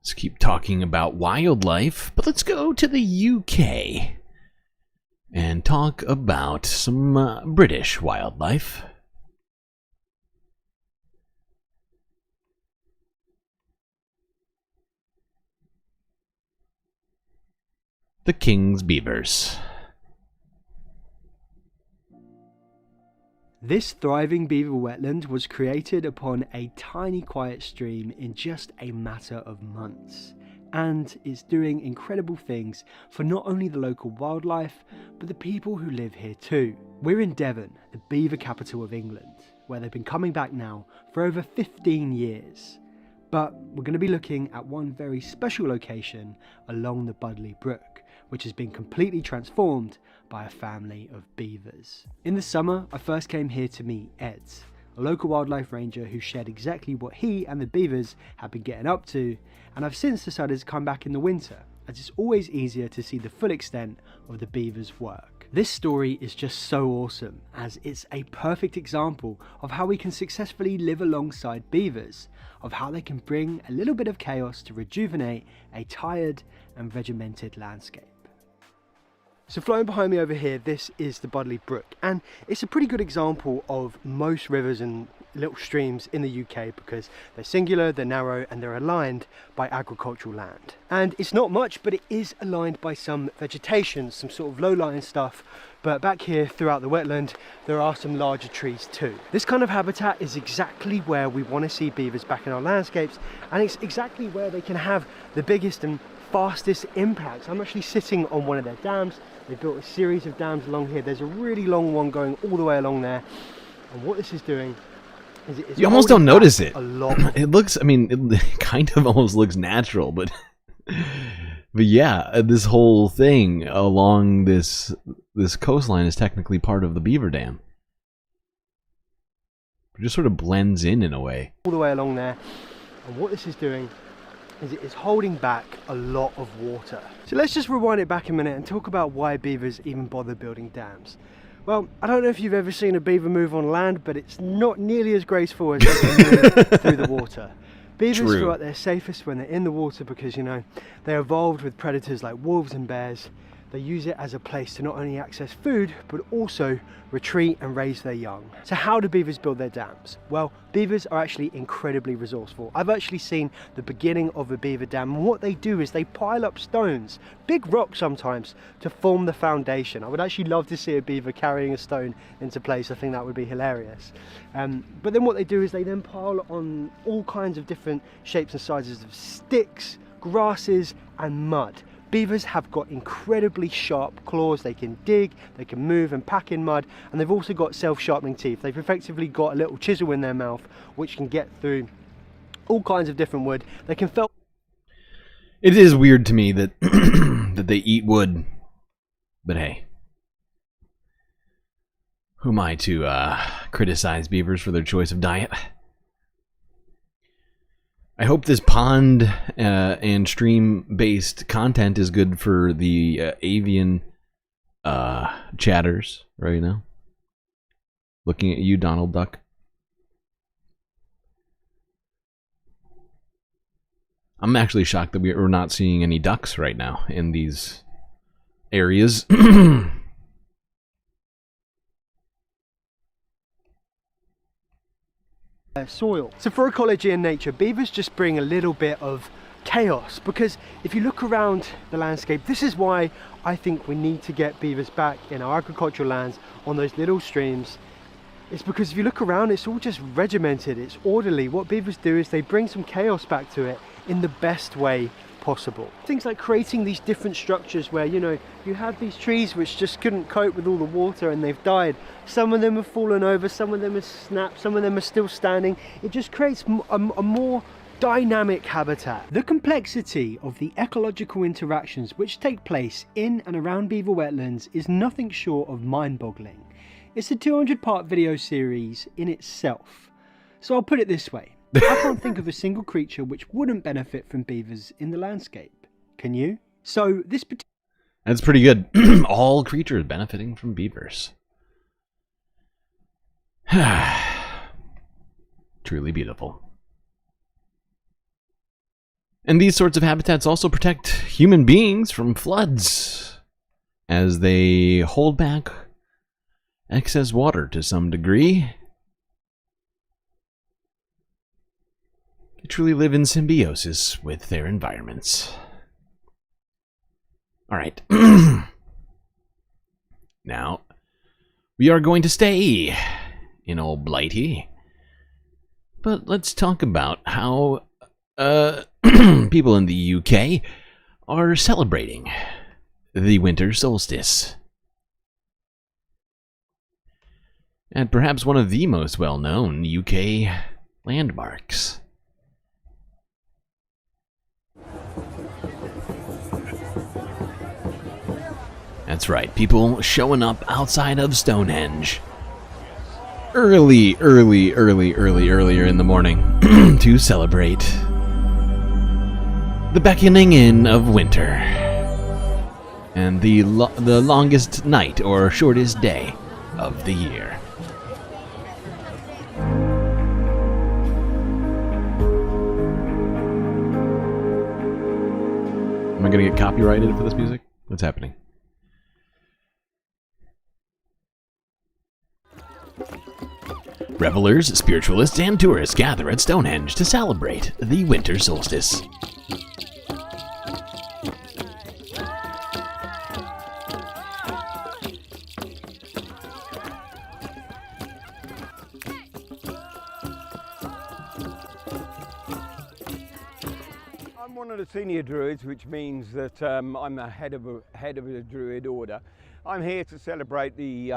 Let's keep talking about wildlife, but let's go to the UK and talk about some British wildlife. The King's Beavers. This thriving beaver wetland was created upon a tiny quiet stream in just a matter of months, and is doing incredible things for not only the local wildlife, but the people who live here too. We're in Devon, the beaver capital of England, where they've been coming back now for over 15 years. But we're going to be looking at one very special location along the Budleigh Brook, which has been completely transformed by a family of beavers. In the summer, I first came here to meet Ed, a local wildlife ranger who shared exactly what he and the beavers have been getting up to, and I've since decided to come back in the winter, as it's always easier to see the full extent of the beavers' work. This story is just so awesome, as it's a perfect example of how we can successfully live alongside beavers, of how they can bring a little bit of chaos to rejuvenate a tired and regimented landscape. So flowing behind me over here, this is the Budleigh Brook, and it's a pretty good example of most rivers and little streams in the UK because they're singular, they're narrow, and they're aligned by agricultural land. And it's not much, but it is aligned by some vegetation, some sort of low-lying stuff. But back here throughout the wetland, there are some larger trees too. This kind of habitat is exactly where we want to see beavers back in our landscapes, and it's exactly where they can have the biggest and fastest impacts. I'm actually sitting on one of their dams. They built a series of dams along here. There's a really long one going all the way along there. And what this is doing is it's You almost don't holding notice back it. A lot. It looks, I mean, it kind of almost looks natural, but yeah, this whole thing along this coastline is technically part of the beaver dam. It just sort of blends in a way. All the way along there. And what this is doing is it is holding back a lot of water. So let's just rewind it back a minute and talk about why beavers even bother building dams. Well, I don't know if you've ever seen a beaver move on land, but it's not nearly as graceful as they can move through the water. Beavers feel like they're safest when they're in the water because, you know, they're evolved with predators like wolves and bears. They use it as a place to not only access food, but also retreat and raise their young. So how do beavers build their dams? Well, beavers are actually incredibly resourceful. I've actually seen the beginning of a beaver dam, and what they do is they pile up stones, big rocks sometimes, to form the foundation. I would actually love to see a beaver carrying a stone into place. I think that would be hilarious. But then what they do is they then pile on all kinds of different shapes and sizes of sticks, grasses, and mud. Beavers have got incredibly sharp claws. They can dig, they can move and pack in mud, and they've also got self-sharpening teeth. They've effectively got a little chisel in their mouth which can get through all kinds of different wood. They can fell. It is weird to me that that they eat wood, but hey, who am I to criticize beavers for their choice of diet? I hope this pond and stream-based content is good for the avian chatters right now. Looking at you, Donald Duck. I'm actually shocked that we're not seeing any ducks right now in these areas. Soil. So for ecology and nature, beavers just bring a little bit of chaos, because if you look around the landscape, this is why I think we need to get beavers back in our agricultural lands on those little streams. It's because if you look around, it's all just regimented, it's orderly. What beavers do is they bring some chaos back to it in the best way possible. Things like creating these different structures where, you know, you have these trees which just couldn't cope with all the water and they've died. Some of them have fallen over, some of them have snapped, some of them are still standing. It just creates a more dynamic habitat. The complexity of the ecological interactions which take place in and around beaver wetlands is nothing short of mind-boggling. It's a 200-part video series in itself. So I'll put it this way. I can't think of a single creature which wouldn't benefit from beavers in the landscape. Can you? So this particular... That's pretty good. All creatures benefiting from beavers. Truly beautiful. And these sorts of habitats also protect human beings from floods, as they hold back excess water to some degree. They truly live in symbiosis with their environments. Alright. Now, we are going to stay in old Blighty. But let's talk about how people in the UK are celebrating the winter solstice. And perhaps one of the most well-known UK landmarks. That's right, people showing up outside of Stonehenge earlier in the morning to celebrate the beckoning in of winter and the longest night or shortest day of the year. Am I gonna get copyrighted for this music? What's happening? Revelers, spiritualists, and tourists gather at Stonehenge to celebrate the winter solstice. I'm one of the senior druids, which means that I'm the head of a druid order. I'm here to celebrate the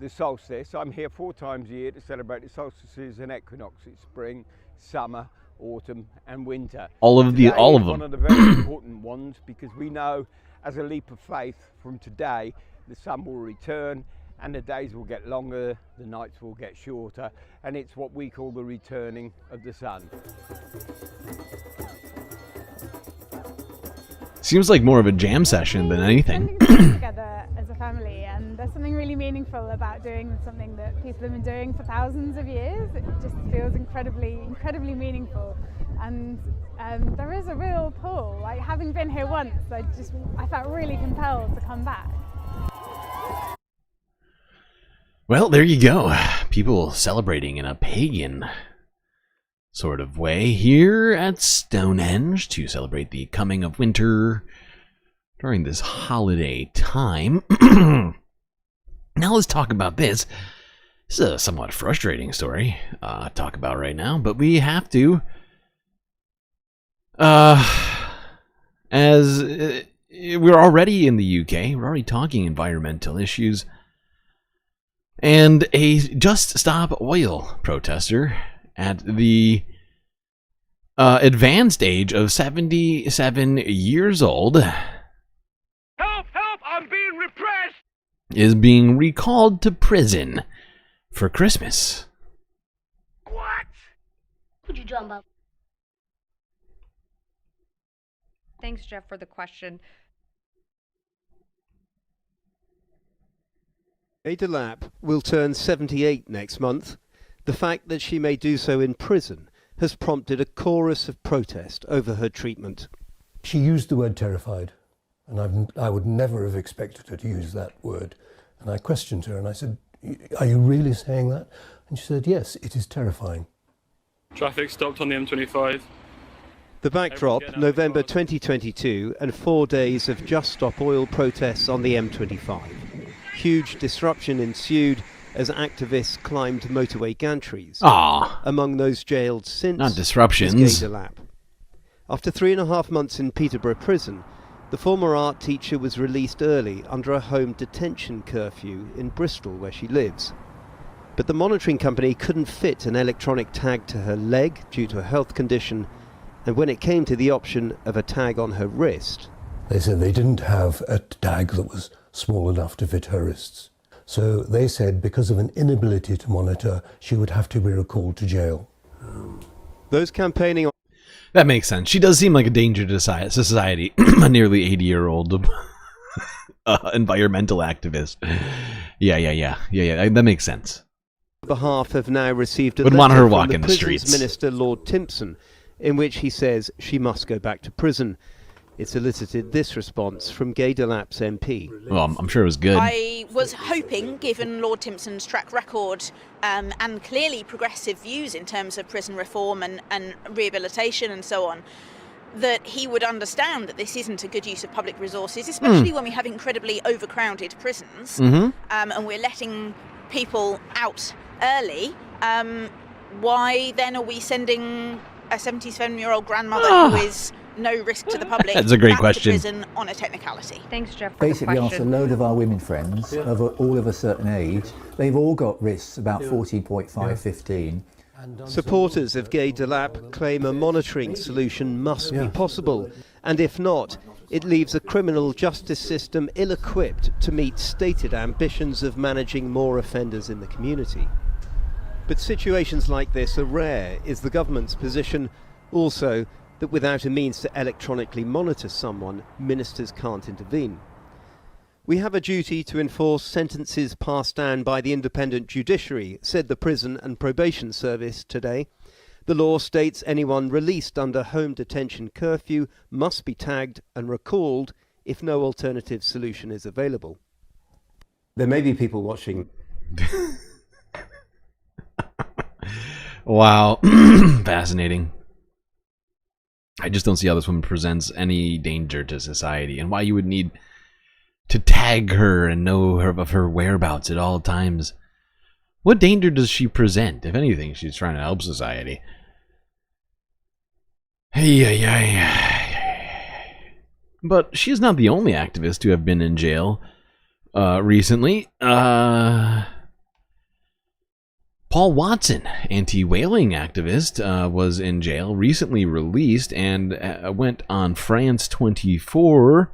the solstice. I'm here 4 times a year to celebrate the solstices and equinoxes: spring, summer, autumn and winter. All of Today them. is one of the very important ones, because we know, as a leap of faith, from today the sun will return and the days will get longer, the nights will get shorter, and it's what we call the returning of the sun. Seems like more of a jam session than anything. Together as a family, and there's something really meaningful about doing something that people have been doing for thousands of years. It just feels incredibly meaningful, and there is a real pull. Like, having been here once, I felt really compelled to come back. Well, there you go. People celebrating in a pagan sort of way here at Stonehenge to celebrate the coming of winter during this holiday time. Now let's talk about this. This is a somewhat frustrating story to talk about right now, but we have to. As we're already in the UK, we're already talking environmental issues. And a Just Stop Oil protester at the advanced age of 77 years old Help! I'm being repressed! is being recalled to prison for Christmas. What? Could you jump up? Thanks, Jeff, for the question. Ada Lapp will turn 78 next month. The fact that she may do so in prison has prompted a chorus of protest over her treatment. She used the word terrified, and I would never have expected her to use that word. And I questioned her and I said, "Are you really saying that?" And she said, "Yes, it is terrifying." Traffic stopped on the M25. The backdrop, November 2022, and 4 days of Just Stop Oil protests on the M25. Huge disruption ensued as activists climbed motorway gantries. Among those jailed since, not disruptions. was Ada Lapp. After 3.5 months in Peterborough prison, the former art teacher was released early under a home detention curfew in Bristol, where she lives. But the monitoring company couldn't fit an electronic tag to her leg due to a health condition, and when it came to the option of a tag on her wrist, They said they didn't have a tag that was small enough to fit her wrists. So they said because of an inability to monitor, she would have to be recalled to jail. Those campaigning on... That makes sense. She does seem like a danger to society. A nearly 80-year-old environmental activist. Yeah. That makes sense. behalf have now received a Would letter want her from walking the the prisons streets. Minister Lord Timpson, in which he says she must go back to prison. It's elicited this response from Ada Lapp's MP. Well, I'm sure it was good. I was hoping, given Lord Timpson's track record and clearly progressive views in terms of prison reform and rehabilitation and so on, that he would understand that this isn't a good use of public resources, especially when we have incredibly overcrowded prisons and we're letting people out early. Why then are we sending a 77-year-old grandmother who is no risk to the public That's a great back question. to prison on a technicality? Thanks, Jeff. Basically, asked a load of our women friends, all of a certain age. They've all got risks about 14.5, 15. Supporters of Ada Lapp claim a monitoring solution must be possible, and if not, it leaves a criminal justice system ill-equipped to meet stated ambitions of managing more offenders in the community. But situations like this are rare, is the government's position. Also, that without a means to electronically monitor someone, ministers can't intervene. We have a duty to enforce sentences passed down by the independent judiciary, said the Prison and Probation Service today. The law states anyone released under home detention curfew must be tagged and recalled if no alternative solution is available. There may be people watching. Wow. Fascinating. I just don't see how this woman presents any danger to society and why you would need to tag her and know her of her whereabouts at all times. What danger does she present? If anything, she's trying to help society. But she's not the only activist to have been in jail recently. Paul Watson, anti-whaling activist, was in jail, recently released, and went on France 24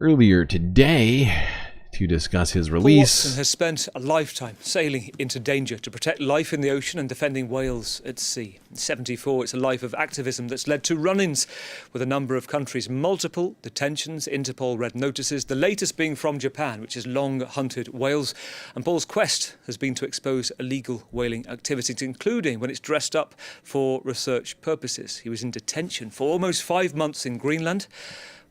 earlier today to discuss his release. Watson has spent a lifetime sailing into danger to protect life in the ocean and defending whales at sea. In 74, it's a life of activism that's led to run-ins with a number of countries, multiple detentions, Interpol red notices, the latest being from Japan, which has long hunted whales. And Paul's quest has been to expose illegal whaling activities, including when it's dressed up for research purposes. He was in detention for almost 5 months in Greenland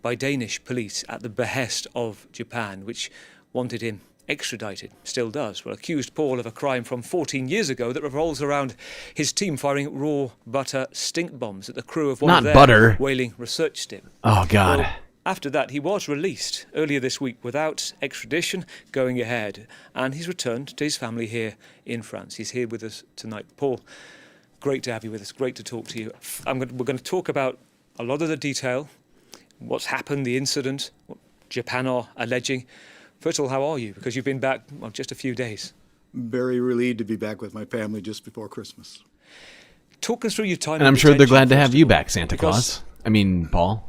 by Danish police at the behest of Japan, which wanted him extradited, still does. Well, accused Paul of a crime from 14 years ago that revolves around his team firing raw butter stink bombs at the crew of one of their whaling research stim. Oh, God. Well, after that, he was released earlier this week without extradition going ahead, and he's returned to his family here in France. He's here with us tonight. Paul, great to have you with us, great to talk to you. We're going to talk about a lot of the detail, what's happened, the incident, what Japan are alleging. First of all, how are you? Because you've been back, well, just a few days. Very relieved to be back with my family just before Christmas. Talk us through your time. And I'm sure they're glad to have you back, Santa Claus. I mean, Paul.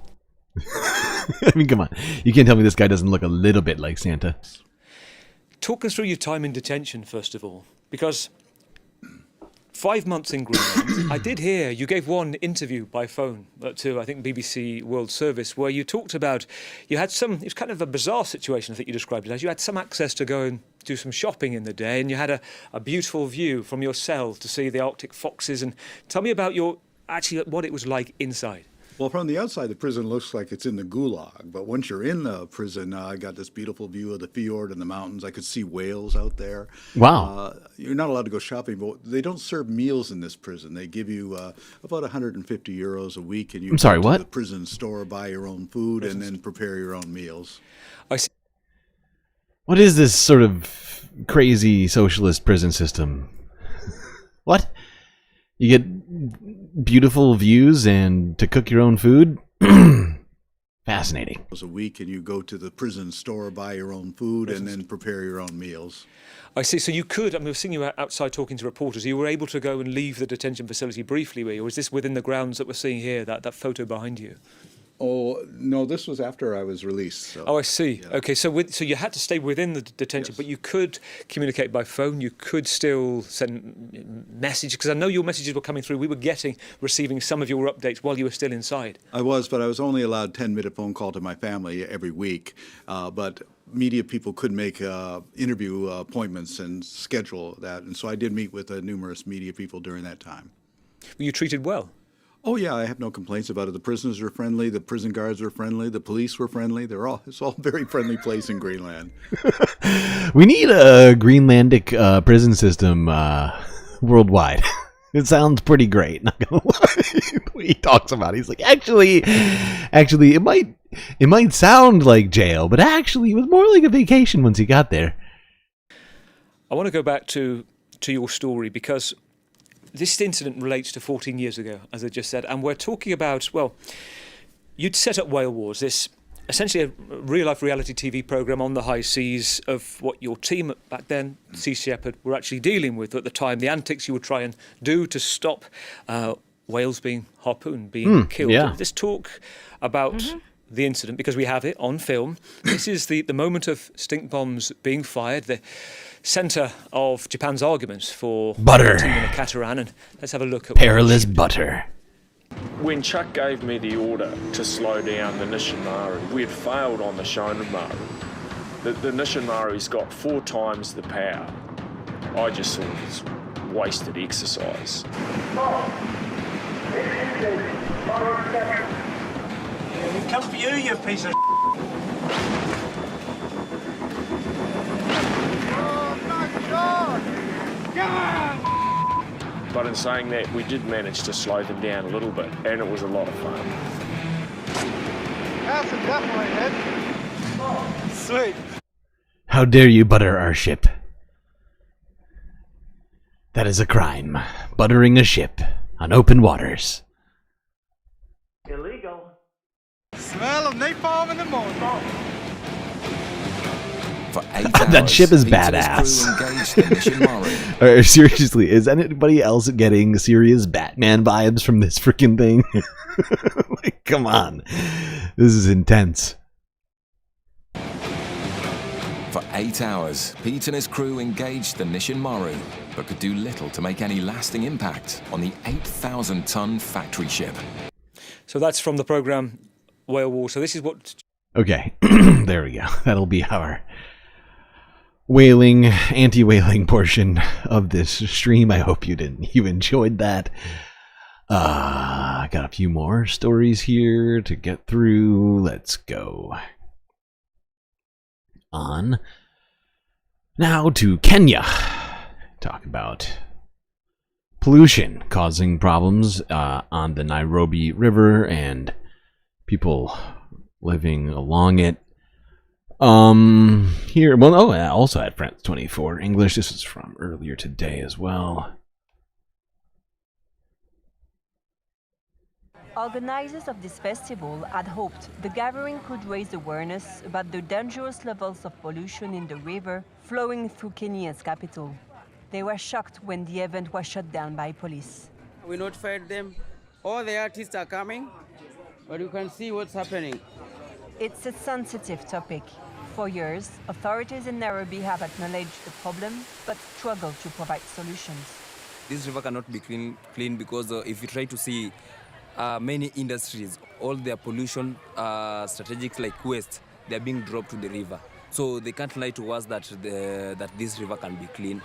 I mean, come on. You can't tell me this guy doesn't look a little bit like Santa. Talk us through your time in detention, first of all, because 5 months in Greenland. I did hear you gave one interview by phone to, I think, BBC World Service, where you talked about you had some, it was kind of a bizarre situation, I think you described it as. You had some access to go and do some shopping in the day, and you had a beautiful view from your cell to see the Arctic foxes. And tell me about what it was like inside. Well, from the outside, the prison looks like it's in the gulag. But once you're in the prison, I got this beautiful view of the fjord and the mountains. I could see whales out there. Wow. You're not allowed to go shopping, but they don't serve meals in this prison. They give you about 150 euros a week, and you go to the prison store, buy your own food, and then prepare your own meals. I see. What is this sort of crazy socialist prison system? What? You get beautiful views and to cook your own food? Fascinating. A week, and you go to the prison store, buy your own food, and then prepare your own meals. I see. So you could, I mean, we've seen you outside talking to reporters. You were able to go and leave the detention facility briefly, were you? Or is this within the grounds that we're seeing here, that photo behind you? Oh, no, this was after I was released. So. Oh, I see. Yeah. Okay, so you had to stay within the detention, but you could communicate by phone. You could still send messages, because I know your messages were coming through. We were receiving some of your updates while you were still inside. I was, but I was only allowed 10-minute phone call to my family every week. But media people could make interview appointments and schedule that. And so I did meet with numerous media people during that time. Were you treated well? Oh, yeah, I have no complaints about it. The prisoners were friendly. The prison guards were friendly. The police were friendly. It's all a very friendly place in Greenland. We need a Greenlandic prison system worldwide. It sounds pretty great, not gonna lie. The way he talks about it, he's like, actually, it might sound like jail, but actually it was more like a vacation once he got there. I want to go back to your story, because this incident relates to 14 years ago, as I just said, and we're talking about, well, you'd set up Whale Wars, this essentially a real-life reality TV programme on the high seas of what your team back then, Sea Shepherd, were actually dealing with at the time, the antics you would try and do to stop whales being harpooned, being killed. Yeah. Let's talk about the incident, because we have it on film. This is the moment of stink bombs being fired, the centre of Japan's arguments for butter team in a catamaran, and let's have a look at perilous butter. When Chuck gave me the order to slow down the Nishinmaru, we had failed on the Shonan-maru. The Nishinmaru's got 4 times the power. I just thought it was wasted exercise. We come for you piece of But in saying that, we did manage to slow them down a little bit, and it was a lot of fun. That's definitely it. Sweet. How dare you butter our ship? That is a crime. Buttering a ship on open waters. Illegal. Smell of napalm in the morning. For 8 That hours, ship is Peter and his badass. crew engaged the mission Murray. Seriously, is anybody else getting serious Batman vibes from this freaking thing? Like, come on. This is intense. For 8 hours, Pete and his crew engaged the Nishin Maru, but could do little to make any lasting impact on the 8,000-ton factory ship. So that's from the programme Whale War. So this is what... Okay, there we go. That'll be our whaling, anti-whaling portion of this stream. I hope you enjoyed that. I got a few more stories here to get through. Let's go on now to Kenya. Talk about pollution causing problems on the Nairobi River and people living along it. Here, well, oh, I also had France 24 English. This is from earlier today as well. Organizers of this festival had hoped the gathering could raise awareness about the dangerous levels of pollution in the river flowing through Kenya's capital. They were shocked when the event was shut down by police. We notified them. All the artists are coming, but you can see what's happening. It's a sensitive topic. For years, authorities in Nairobi have acknowledged the problem, but struggle to provide solutions. This river cannot be clean because if you try to see many industries, all their pollution strategies like waste, they're being dropped to the river. So they can't lie to us that this river can be clean.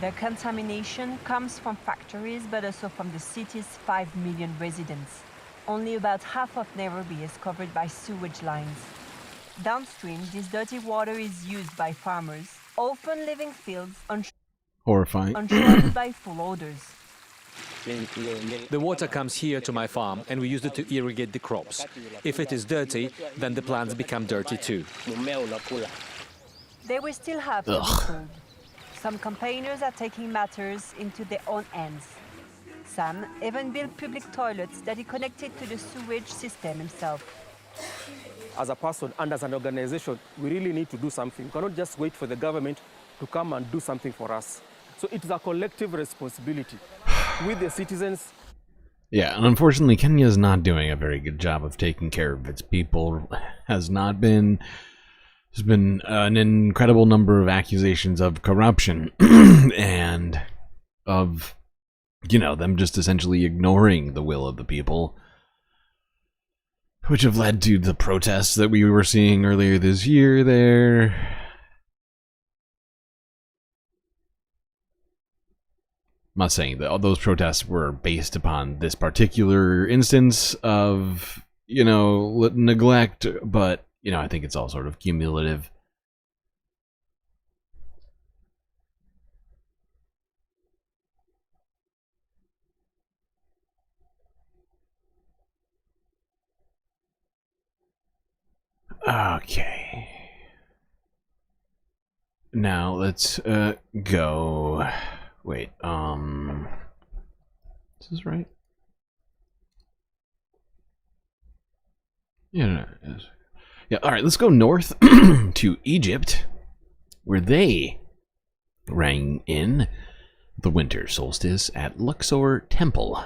The contamination comes from factories, but also from the city's 5 million residents. Only about half of Nairobi is covered by sewage lines. Downstream, this dirty water is used by farmers, often leaving fields Horrifying. untreated by full odors. The water comes here to my farm and we use it to irrigate the crops. If it is dirty, then the plants become dirty too. They will still have to be told. Some campaigners are taking matters into their own hands. Some even built public toilets that he connected to the sewage system himself. As a person and as an organization, we really need to do something. We cannot just wait for the government to come and do something for us. So it is a collective responsibility with the citizens. Yeah, and unfortunately, Kenya is not doing a very good job of taking care of its people. Has not been. There's been an incredible number of accusations of corruption and of, you know, them just essentially ignoring the will of the people, which have led to the protests that we were seeing earlier this year there. I'm not saying that all those protests were based upon this particular instance of, you know, neglect, but, you know, I think it's all sort of cumulative. Okay. Now let's go. Wait, is this right? Yeah, no, yeah. All right, let's go north to Egypt, where they rang in the winter solstice at Luxor Temple.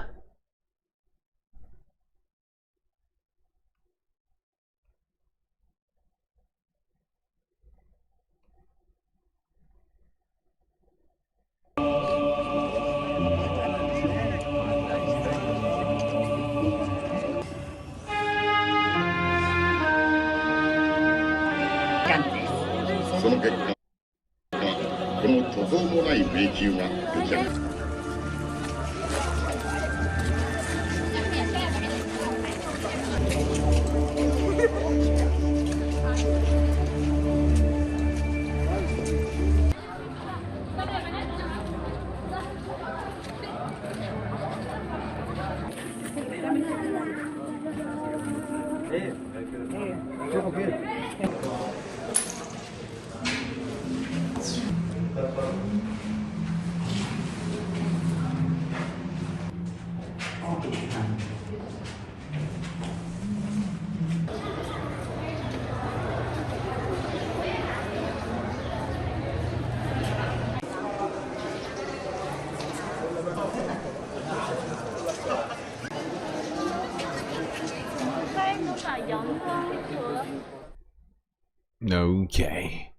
Okay.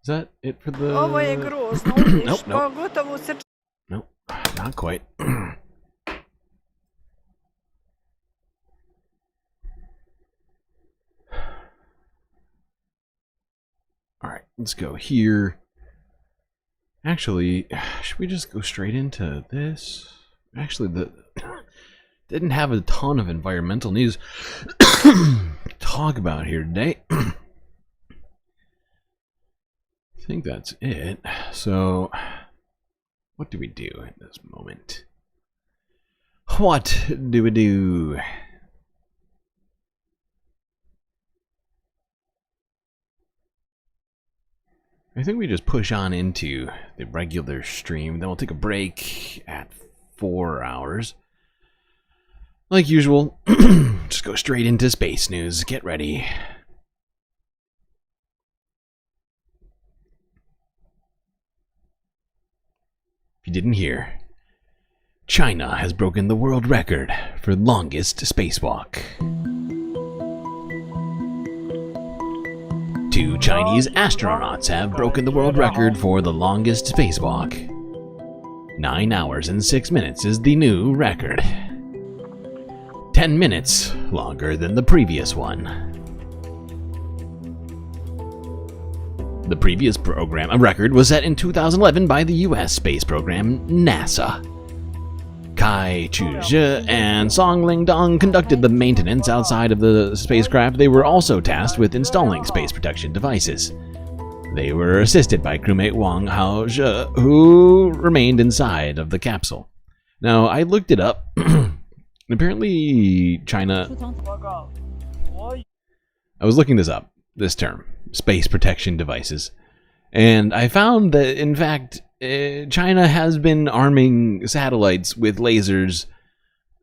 Is that it for the... Nope, nope. Nope, not quite. Alright, let's go here. Actually, should we just go straight into this? Actually, the didn't have a ton of environmental news to talk about here today. I think that's it. So, what do we do at this moment? What do we do? I think we just push on into the regular stream, then we'll take a break at 4 hours. Like usual, just go straight into space news. Get ready. If you didn't hear, China has broken the world record for longest spacewalk. 2 Chinese astronauts have broken the world record for the longest spacewalk. 9 hours and 6 minutes is the new record. 10 minutes longer than the previous one. The previous record was set in 2011 by the US space program NASA. Kai Chu-zhe and Song Ling-dong conducted the maintenance outside of the spacecraft. They were also tasked with installing space protection devices. They were assisted by crewmate Wang Hao-zhe, who remained inside of the capsule. Now, I looked it up. Apparently, China... I was looking this up, this term, space protection devices. And I found that, in fact, China has been arming satellites with lasers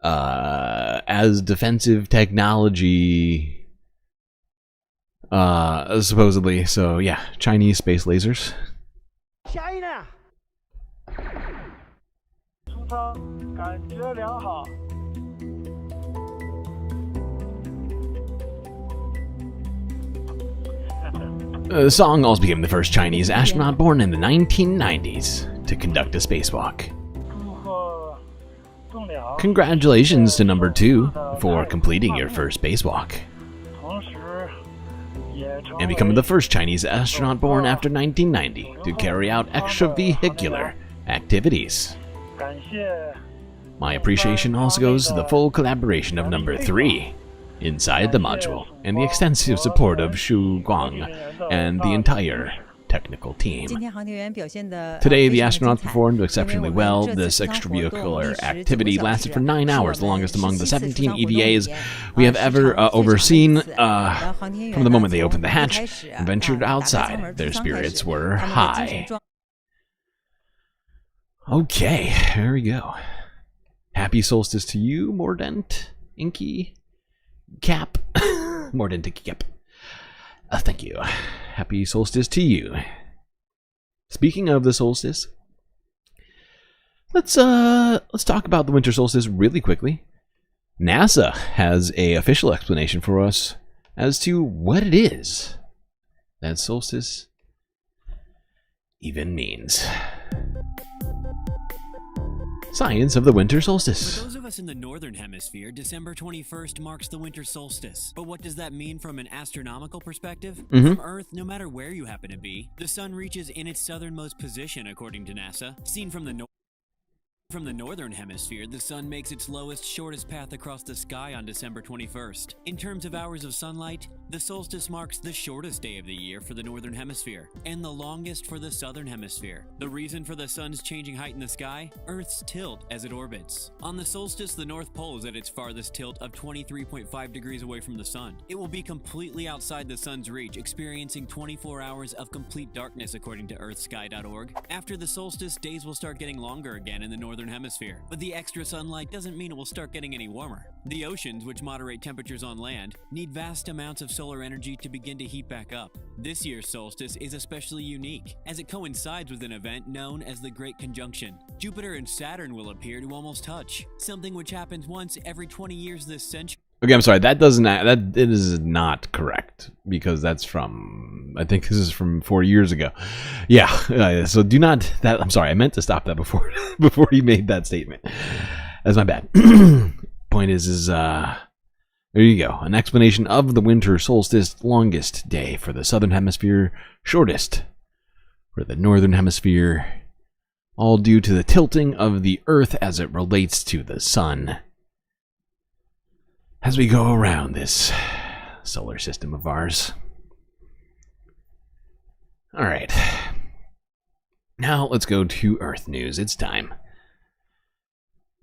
as defensive technology, supposedly. So, yeah, Chinese space lasers. China! Song also became the first Chinese astronaut born in the 1990s to conduct a spacewalk. Congratulations to number 2 for completing your first spacewalk and becoming the first Chinese astronaut born after 1990 to carry out extravehicular activities. My appreciation also goes to the full collaboration of number 3 inside the module, and the extensive support of Xu Guang and the entire technical team. Today, the astronauts performed exceptionally well. This extravehicular activity lasted for 9 hours, the longest among the 17 EVAs we have ever overseen. From the moment they opened the hatch and ventured outside, their spirits were high. Okay, there we go. Happy solstice to you, Mordent, Inky, Cap. Mordent, Inky, Cap. Thank you. Happy solstice to you. Speaking of the solstice, let's talk about the winter solstice really quickly. NASA has an official explanation for us as to what it is that solstice even means. Science of the winter solstice. For those of us in the northern hemisphere, December 21st marks the winter solstice. But what does that mean from an astronomical perspective? From Earth, no matter where you happen to be, the sun reaches in its southernmost position, according to NASA. Seen from the northern hemisphere, the sun makes its lowest, shortest path across the sky on December 21st. In terms of hours of sunlight, the solstice marks the shortest day of the year for the northern hemisphere, and the longest for the southern hemisphere. The reason for the sun's changing height in the sky? Earth's tilt as it orbits. On the solstice, the North Pole is at its farthest tilt of 23.5 degrees away from the sun. It will be completely outside the sun's reach, experiencing 24 hours of complete darkness, according to earthsky.org. After the solstice, days will start getting longer again in the northern hemisphere, but the extra sunlight doesn't mean it will start getting any warmer. The oceans, which moderate temperatures on land, need vast amounts of solar energy to begin to heat back up. This year's solstice is especially unique, as it coincides with an event known as the Great Conjunction. Jupiter and Saturn will appear to almost touch, something which happens once every 20 years this century. Okay, I'm sorry. That doesn't. That it is not correct because that's from. I think this is from 4 years ago. Yeah. So do not. That I'm sorry. I meant to stop that before before he made that statement. That's my bad. Point is there you go. An explanation of the winter solstice, longest day for the southern hemisphere, shortest for the northern hemisphere, all due to the tilting of the Earth as it relates to the sun. As we go around this solar system of ours. Alright. Now let's go to Earth news. It's time.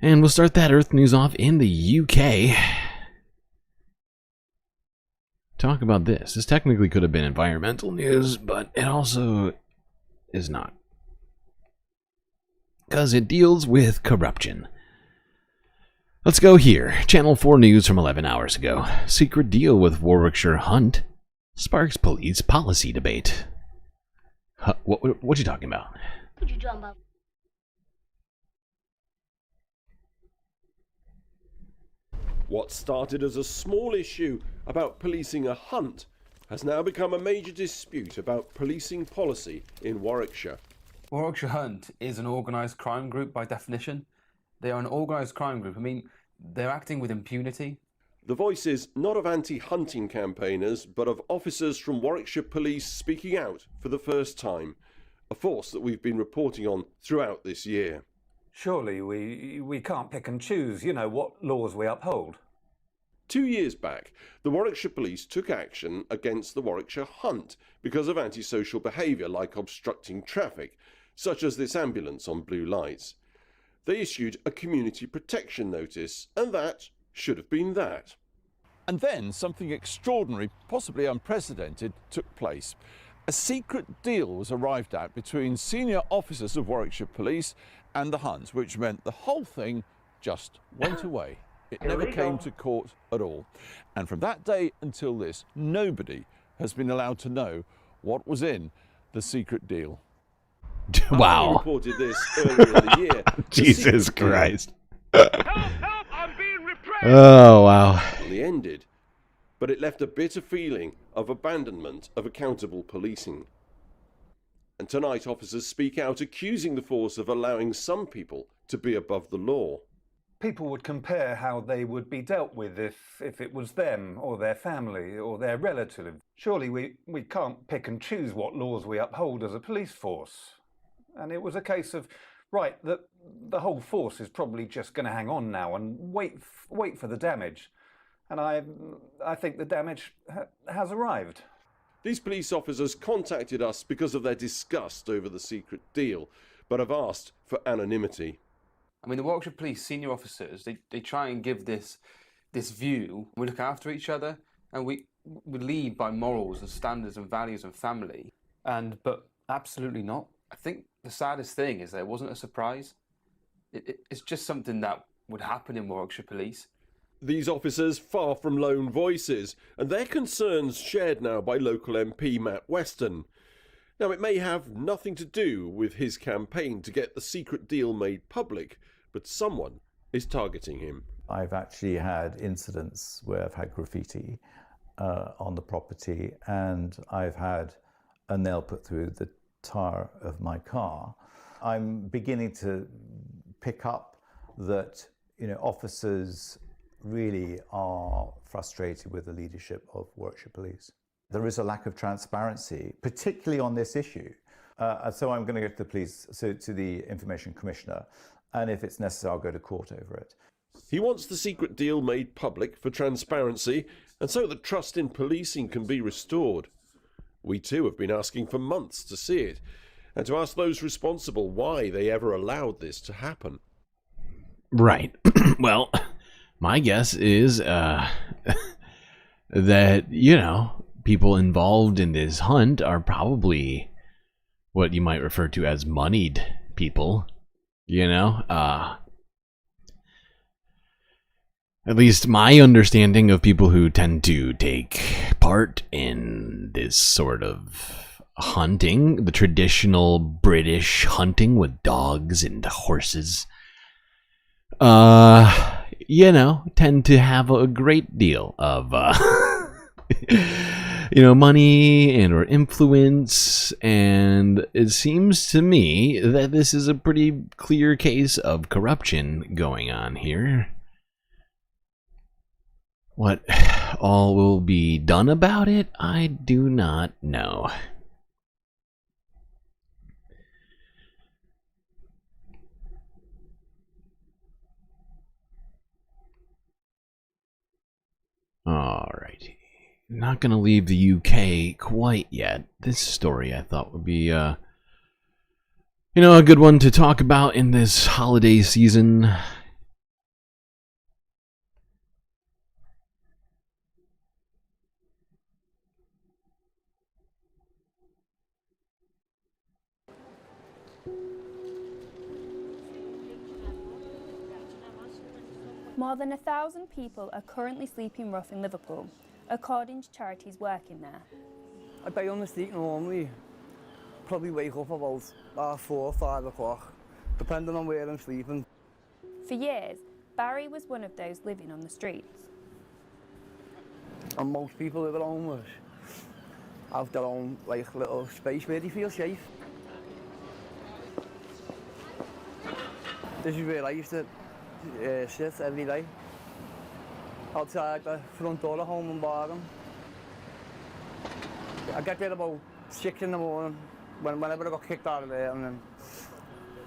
And we'll start that Earth news off in the UK. Talk about this. This technically could have been environmental news, but it also is not. Because it deals with corruption. Let's go here. Channel 4 news from 11 hours ago. Secret deal with Warwickshire Hunt sparks police policy debate. What you talking about? What you talking about? What started as a small issue about policing a hunt has now become a major dispute about policing policy in Warwickshire. Warwickshire Hunt is an organised crime group by definition. They are an organised crime group. I mean, they're acting with impunity. The voices not of anti-hunting campaigners, but of officers from Warwickshire Police speaking out for the first time, a force that we've been reporting on throughout this year. Surely we can't pick and choose, what laws we uphold. 2 years back, the Warwickshire Police took action against the Warwickshire Hunt because of antisocial behaviour like obstructing traffic, such as this ambulance on blue lights. They issued a community protection notice, and that should have been that. And then something extraordinary, possibly unprecedented, took place. A secret deal was arrived at between senior officers of Warwickshire Police and the Hunt, which meant the whole thing just went away. It never came to court at all. And from that day until this, nobody has been allowed to know what was in the secret deal. Wow. I reported this earlier in the year. Jesus Christ. Oh, wow. Only ended, but it left a bitter feeling of abandonment of accountable policing. And tonight officers speak out accusing the force of allowing some people to be above the law. People would compare how they would be dealt with if it was them or their family or their relative. Surely we can't pick and choose what laws we uphold as a police force. And it was a case of, right, the whole force is probably just going to hang on now and wait for the damage. And I think the damage has arrived. These police officers contacted us because of their disgust over the secret deal, but have asked for anonymity. I mean, the Warwickshire Police senior officers, they try and give this view. We look after each other and we lead by morals and standards and values and family. But absolutely not. I think the saddest thing is that it wasn't a surprise. It's just something that would happen in Warwickshire Police. These officers far from lone voices, and their concerns shared now by local MP Matt Weston. Now, it may have nothing to do with his campaign to get the secret deal made public, but someone is targeting him. I've actually had incidents where I've had graffiti on the property, and I've had a nail put through the tyre of my car. I'm beginning to pick up that, officers really are frustrated with the leadership of Warwickshire Police. There is a lack of transparency, particularly on this issue. So I'm going to go to the police, to the Information Commissioner, and if it's necessary, I'll go to court over it. He wants the secret deal made public for transparency, and so that trust in policing can be restored. We too have been asking for months to see it, and to ask those responsible why they ever allowed this to happen. Right. Well, my guess is that, people involved in this hunt are probably what you might refer to as moneyed people, At least my understanding of people who tend to take part in this sort of hunting, the traditional British hunting with dogs and horses, you know, tend to have a great deal of, you know, money and or influence, and it seems to me that this is a pretty clear case of corruption going on here. What all will be done about it, I do not know. Alrighty. Not gonna leave the UK quite yet. This story I thought would be, you know, a good one to talk about in this holiday season. More than 1,000 people are currently sleeping rough in Liverpool, according to charities working there. I'd be on the street normally, probably wake up about 4 or 5 o'clock, depending on where I'm sleeping. For years, Barry was one of those living on the streets. And most people live at home have their own like little space where they feel safe. This is where I used to sit every day, outside the front door of home in Wobegon. I get there about 6 in the morning, whenever I got kicked out of there, and then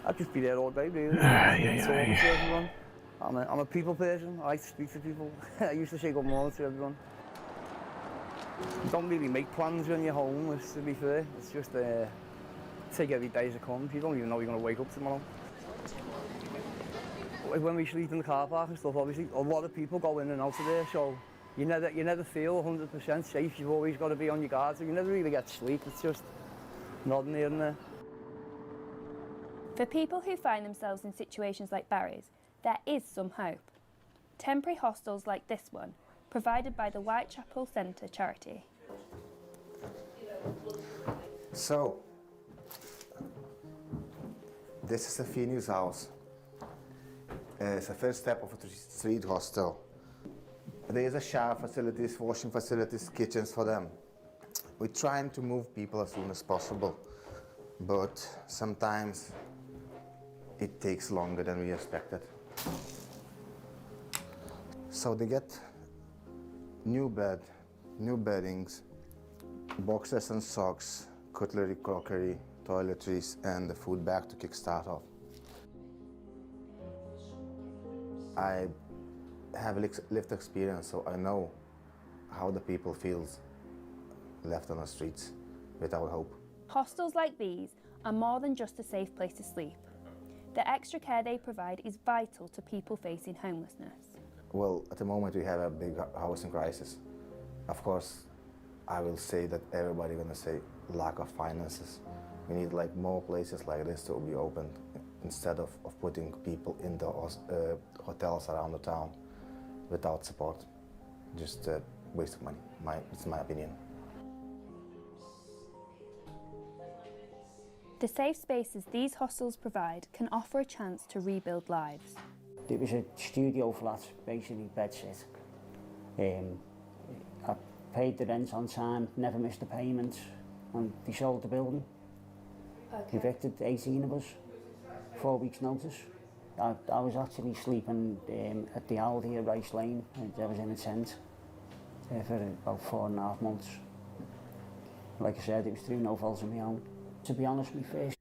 I'd just be there all day, really. I'm a people person. I like to speak to people. I used to say good morning to everyone. You don't really make plans when you're homeless, to be fair. It's just take every day as it comes. You don't even know you're going to wake up tomorrow. When we sleep in the car park and stuff, obviously, a lot of people go in and out of there, so you never feel 100% safe. You've always got to be on your guard, so you never really get sleep. It's just nodding here and there. For people who find themselves in situations like Barry's, there is some hope. Temporary hostels like this one, provided by the Whitechapel Centre charity. So, this is the Phoenix house. It's the first step of a street hostel. There is a shower facilities, washing facilities, kitchens for them. We're trying to move people as soon as possible, but sometimes it takes longer than we expected. So they get new bed, new beddings, boxes and socks, cutlery, crockery, toiletries, and the food bag to kickstart off. I have lived experience, so I know how the people feels left on the streets without hope. Hostels like these are more than just a safe place to sleep. The extra care they provide is vital to people facing homelessness. Well, at the moment we have a big housing crisis. Of course, I will say that everybody gonna say lack of finances. We need like more places like this to be opened instead of putting people in the hotels around the town without support. Just a waste of money. It's my opinion. The safe spaces these hostels provide can offer a chance to rebuild lives. It was a studio flat, basically bed sit. I paid the rent on time, never missed a payment, and they sold the building. Okay. Evicted 18 of us, 4 weeks notice. I was actually sleeping at the Aldi at Rice Lane, and I was in a tent for about 4.5 months. Like I said, it was through no fault of my own. To be honest, my first...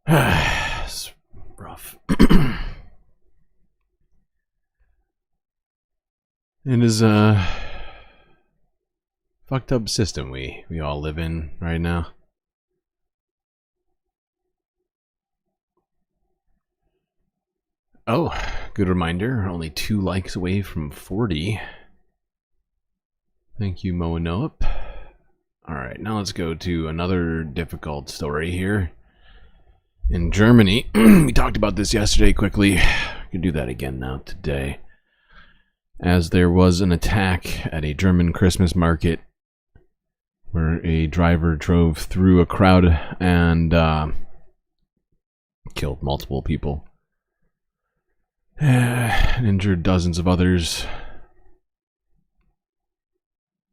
It's rough. It is a fucked up system we all live in right now. Oh, good reminder, only 2 likes away from 40. Thank you, Moanoep. Alright, now let's go to another difficult story here. In Germany, we talked about this yesterday quickly. We can do that again now today. As there was an attack at a German Christmas market where a driver drove through a crowd and killed multiple people. And injured dozens of others.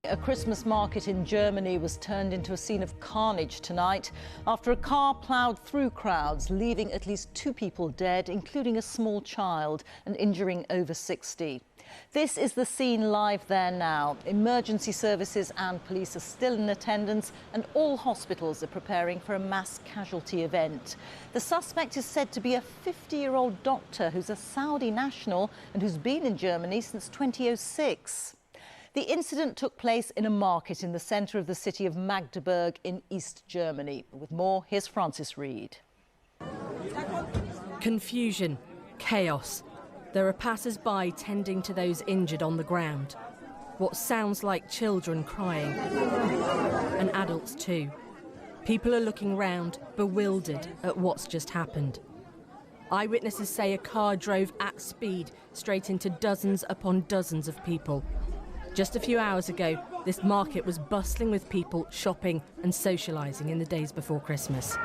A Christmas market in Germany was turned into a scene of carnage tonight after a car ploughed through crowds, leaving at least 2 people dead, including a small child, and injuring over 60. This is the scene live there now. Emergency services and police are still in attendance, and all hospitals are preparing for a mass casualty event. The suspect is said to be a 50-year-old doctor who's a Saudi national and who's been in Germany since 2006. The incident took place in a market in the centre of the city of Magdeburg in East Germany. With more, here's Francis Reed. Confusion, chaos. There are passers-by tending to those injured on the ground. What sounds like children crying, and adults too. People are looking round, bewildered at what's just happened. Eyewitnesses say a car drove at speed straight into dozens upon dozens of people. Just a few hours ago, this market was bustling with people shopping and socialising in the days before Christmas.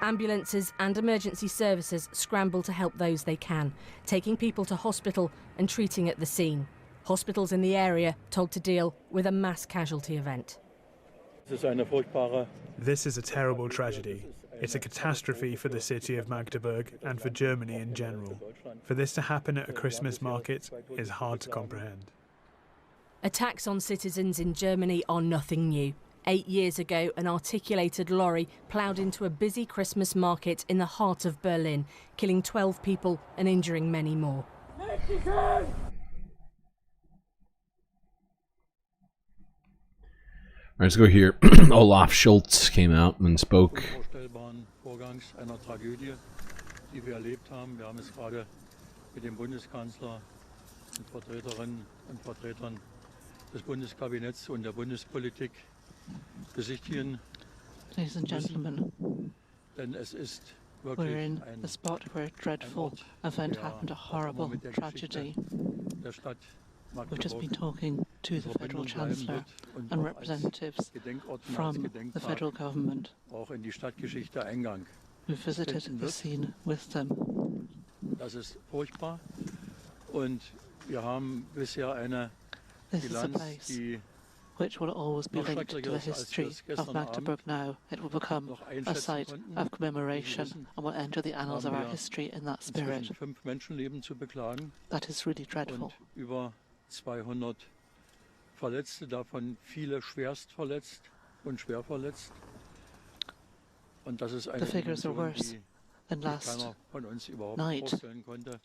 Ambulances and emergency services scramble to help those they can, taking people to hospital and treating at the scene. Hospitals in the area told to deal with a mass casualty event. This is a terrible tragedy. It's a catastrophe for the city of Magdeburg and for Germany in general. For this to happen at a Christmas market is hard to comprehend. Attacks on citizens in Germany are nothing new. 8 years ago, an articulated lorry ploughed into a busy Christmas market in the heart of Berlin, killing 12 people and injuring many more. Let's go here. Olaf Scholz came out and spoke. Einer Tragödie, die wir erlebt haben. Wir haben es gerade mit dem Bundeskanzler und Vertreterinnen und Vertretern des Bundeskabinetts und der Bundespolitik besichtigen. Ladies and gentlemen, Denn es ist we're wirklich in the spot where a dreadful event happened, a horrible tragedy. der Stadt We've just been talking to the Federal Chancellor and representatives from the federal government. auch in die Stadtgeschichte Eingang. We visited the scene with them. Das ist furchtbar und wir haben bisher eine This is a Bilanz, place die which will always be linked to the history of Magdeburg now. It will become a site of commemoration and will enter the annals of our history in that spirit. inzwischen 5 Menschenleben zu beklagen. That is really dreadful. Und über 200 Verletzte, davon viele schwerst verletzt und schwer verletzt. Und das ist eine The figures are Dimension, worse than die last keiner von uns überhaupt night. vorstellen konnte.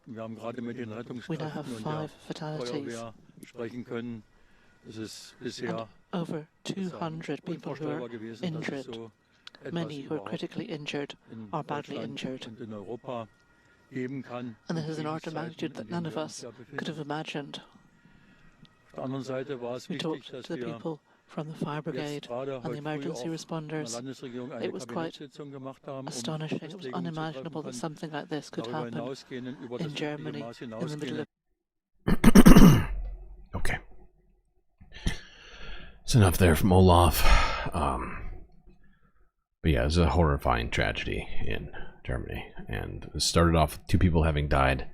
Und wir haben gerade mit den We now have Rettungskräften und 5 der fatalities Feuerwehr sprechen können. Es ist bisher and over 200 people who are unvorstellbar gewesen, dass es injured. so etwas Many who are überhaupt critically injured in are badly Deutschland injured. und in Europa geben kann. And this in is an order of Kriegszeiten, magnitude in that denen none of wir us uns ja could have befinden. imagined. Auf der anderen Seite war es We wichtig, talked dass to the wir people from the fire brigade jetzt gerade and the heute früh emergency auch in der responders. Landesregierung eine It was quite Kabinettssitzung gemacht haben, astonishing. It was Festlegungen zu unimaginable treffen that von something like this could darüber happen hinausgehenden, über das in übliche Germany Maß in the middle of Okay. That's enough there from Olaf. But yeah, it's a horrifying tragedy in Germany. And it started off with 2 people having died.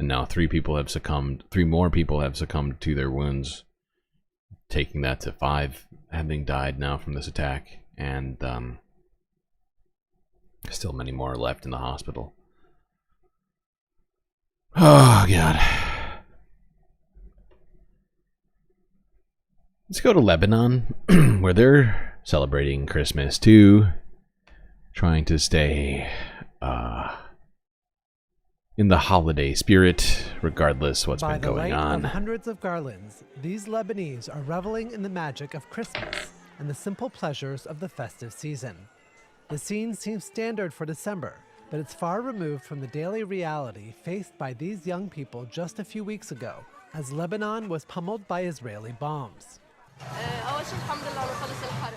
And now 3 people have succumbed. 3 more people have succumbed to their wounds. Taking that to 5 having died now from this attack. And still many more are left in the hospital. Oh, God. Let's go to Lebanon, where they're celebrating Christmas too, trying to stay in the holiday spirit, regardless what's been going on. By the light of hundreds of garlands, these Lebanese are reveling in the magic of Christmas and the simple pleasures of the festive season. The scene seems standard for December, but it's far removed from the daily reality faced by these young people just a few weeks ago, as Lebanon was pummeled by Israeli bombs.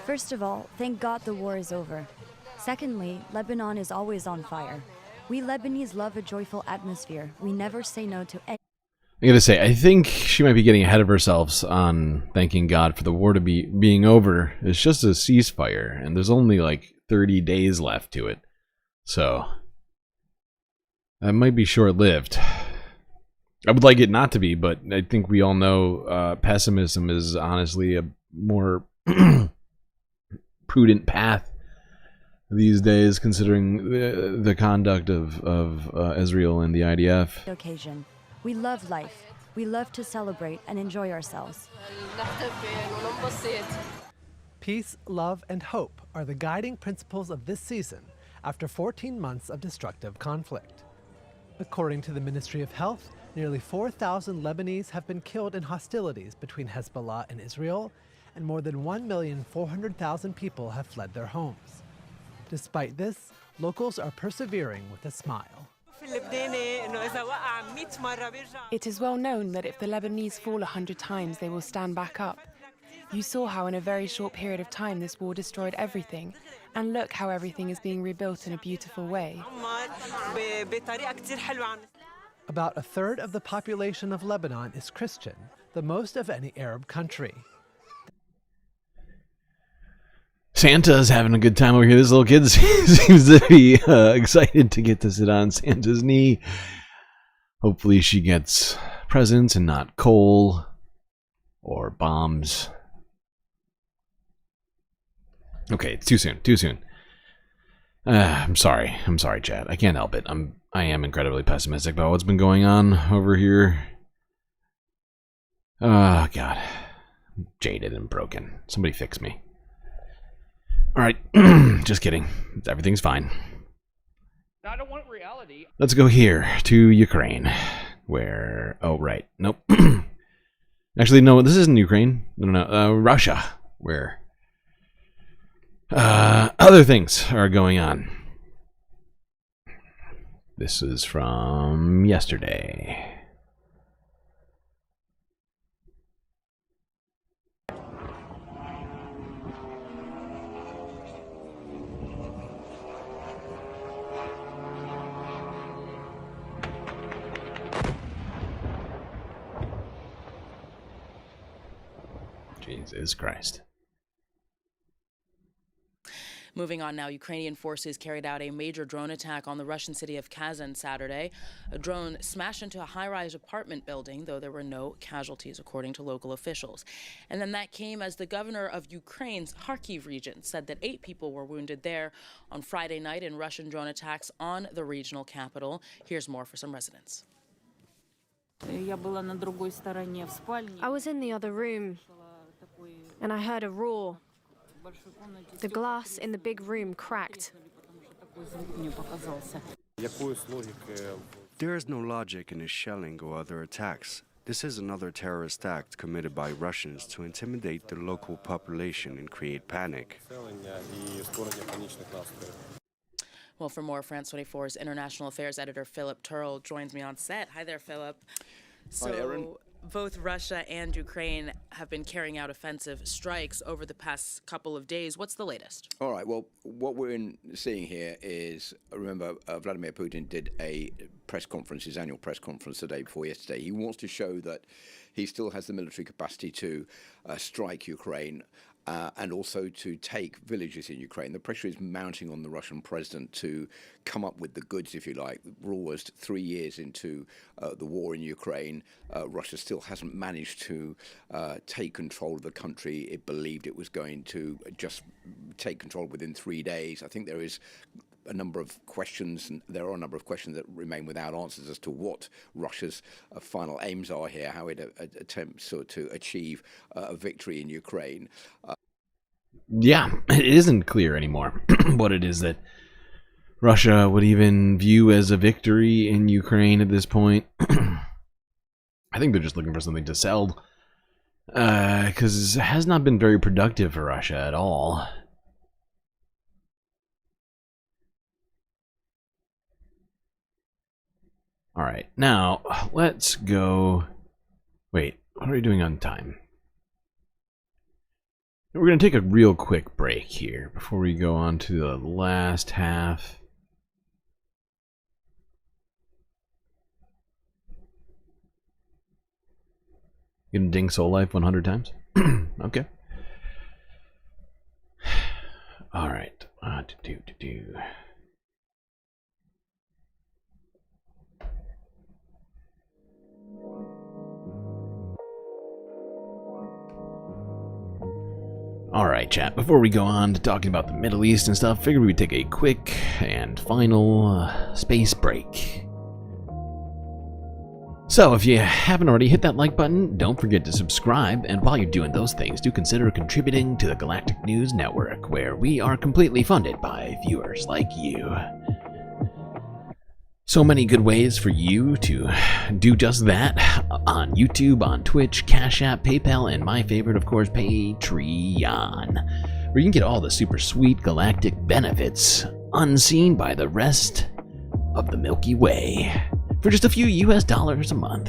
First of all, thank God the war is over. Secondly, Lebanon is always on fire. We Lebanese love a joyful atmosphere. We never say no to any. I gotta say, I think she might be getting ahead of herself on thanking God for the war to be being over. It's just a ceasefire, and there's only like 30 days left to it. So That might be short-lived. I would like it not to be, but I think we all know pessimism is honestly a more prudent path these days, considering the conduct of Israel and the IDF. Occasion. We love life. We love to celebrate and enjoy ourselves. Peace, love, and hope are the guiding principles of this season after 14 months of destructive conflict. According to the Ministry of Health, nearly 4,000 Lebanese have been killed in hostilities between Hezbollah and Israel, and more than 1,400,000 people have fled their homes. Despite this, locals are persevering with a smile. It is well known that if the Lebanese fall 100 times, they will stand back up. You saw how in a very short period of time this war destroyed everything, and look how everything is being rebuilt in a beautiful way. About a third of the population of Lebanon is Christian, the most of any Arab country. Santa's having a good time over here. This little kid seems to be excited to get to sit on Santa's knee. Hopefully she gets presents and not coal or bombs. Okay, it's too soon. Too soon. I'm sorry, chat. I can't help it. I am incredibly pessimistic about what's been going on over here. Oh God, I'm jaded and broken. Somebody fix me. All right, just kidding. Everything's fine. I don't want reality. Let's go here to Ukraine, where... Oh, right. Nope. Actually, no, this isn't Ukraine. No. Russia, where other things are going on. This is from yesterday. Jesus Christ. Moving on now, Ukrainian forces carried out a major drone attack on the Russian city of Kazan Saturday. A drone smashed into a high-rise apartment building, though there were no casualties, according to local officials. And then that came as the governor of Ukraine's Kharkiv region said that 8 people were wounded there on Friday night in Russian drone attacks on the regional capital. Here's more for some residents. I was in the other room, and I heard a roar. The glass in the big room cracked. There is no logic in the shelling or other attacks. This is another terrorist act committed by Russians to intimidate the local population and create panic. Well, for more, France 24's international affairs editor Philip Turl joins me on set. Hi there, Philip. Hi, Erin. Both Russia and Ukraine have been carrying out offensive strikes over the past couple of days. What's the latest? All right. Well, what we're seeing here is, remember, Vladimir Putin did a press conference, his annual press conference the day before yesterday. He wants to show that he still has the military capacity to strike Ukraine. And also to take villages in Ukraine. The pressure is mounting on the Russian president to come up with the goods, if you like. We're almost 3 years into the war in Ukraine. Russia still hasn't managed to take control of the country. It believed it was going to just take control within 3 days. I think there is a number of questions, and there are a number of questions that remain without answers as to what Russia's final aims are here, how it attempts to achieve a victory in Ukraine. Yeah, it isn't clear anymore what it is that Russia would even view as a victory in Ukraine at this point. I think they're just looking for something to sell, because it has not been very productive for Russia at all. All right, now let's go. Wait, what are we doing on time? We're going to take a real quick break here before we go on to the last half. You gonna ding Soul Life 100 times? Okay. All right. Alright, chat, before we go on to talking about the Middle East and stuff, figured we'd take a quick and final space break. So, if you haven't already hit that like button, don't forget to subscribe, and while you're doing those things, do consider contributing to the Galactic News Network, where we are completely funded by viewers like you. So many good ways for you to do just that on YouTube, on Twitch, Cash App, PayPal, and my favorite, of course, Patreon, where you can get all the super sweet galactic benefits unseen by the rest of the Milky Way for just a few US dollars a month.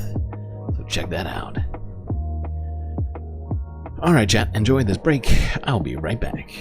So check that out. Alright, chat, enjoy this break. I'll be right back.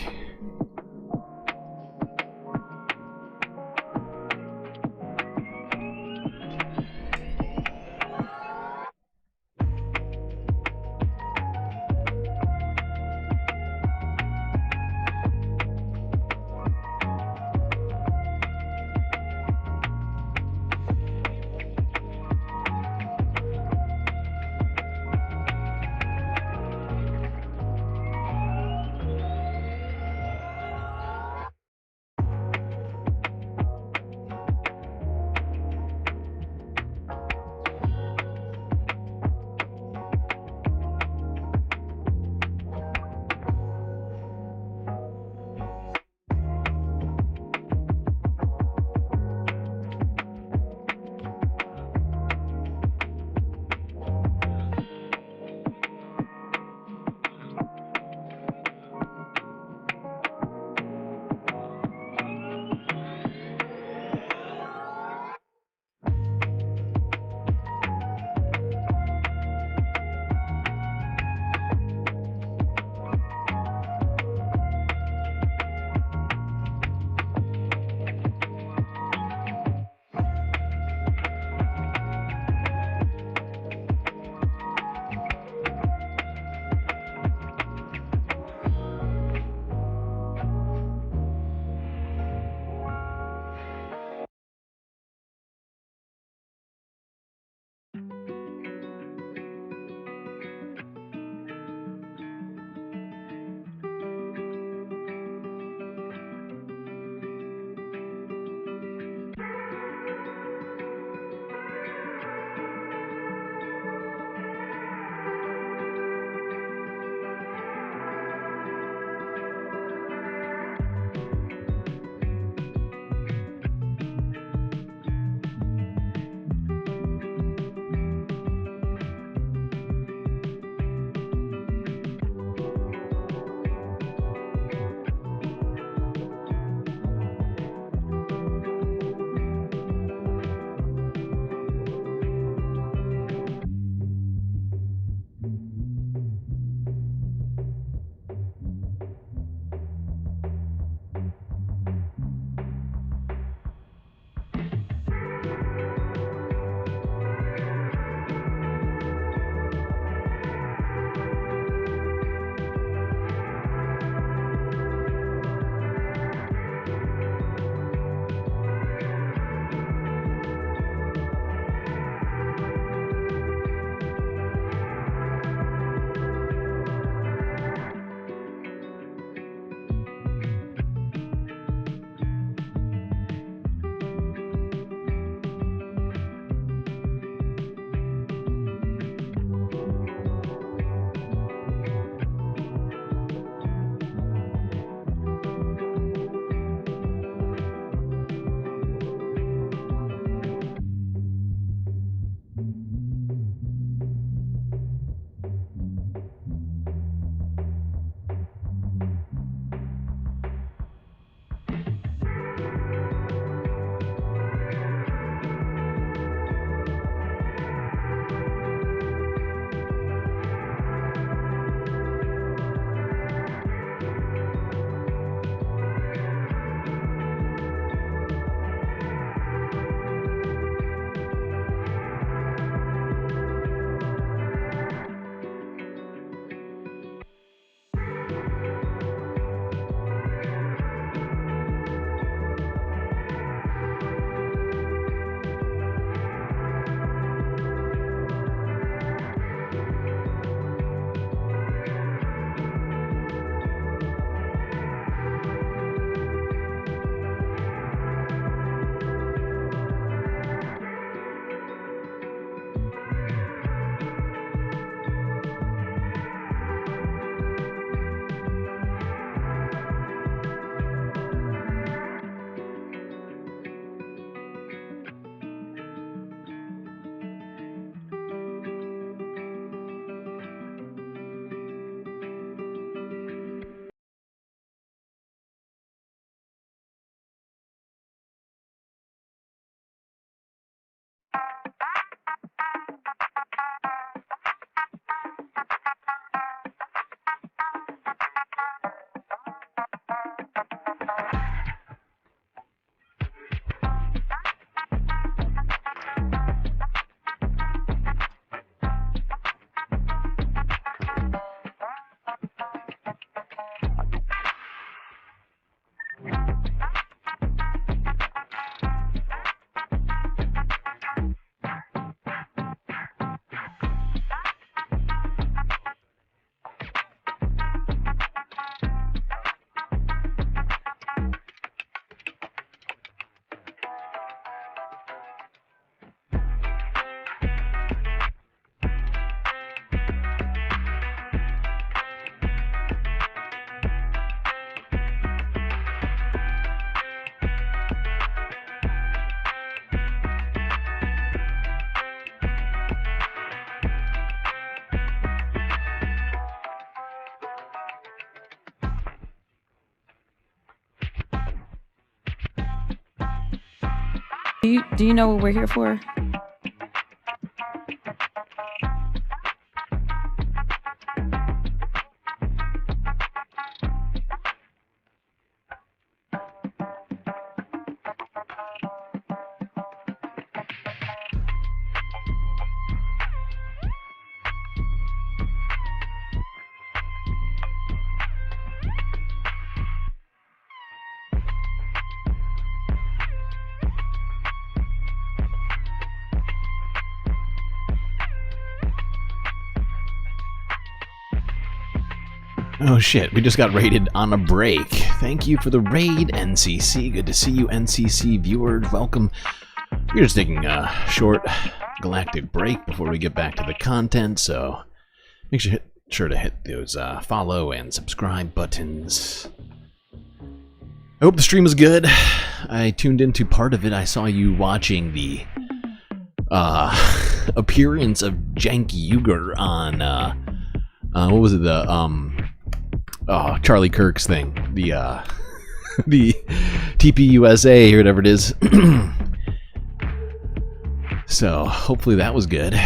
Do you know what we're here for? Oh shit, we just got raided on a break. Thank you for the raid, NCC. Good to see you, NCC viewers. Welcome. We're just taking a short galactic break before we get back to the content, so make sure to hit those follow and subscribe buttons. I hope the stream was good. I tuned into part of it. I saw you watching the appearance of Janky Uger on what was it, Charlie Kirk's thing, the the TPUSA or whatever it is. So hopefully that was good.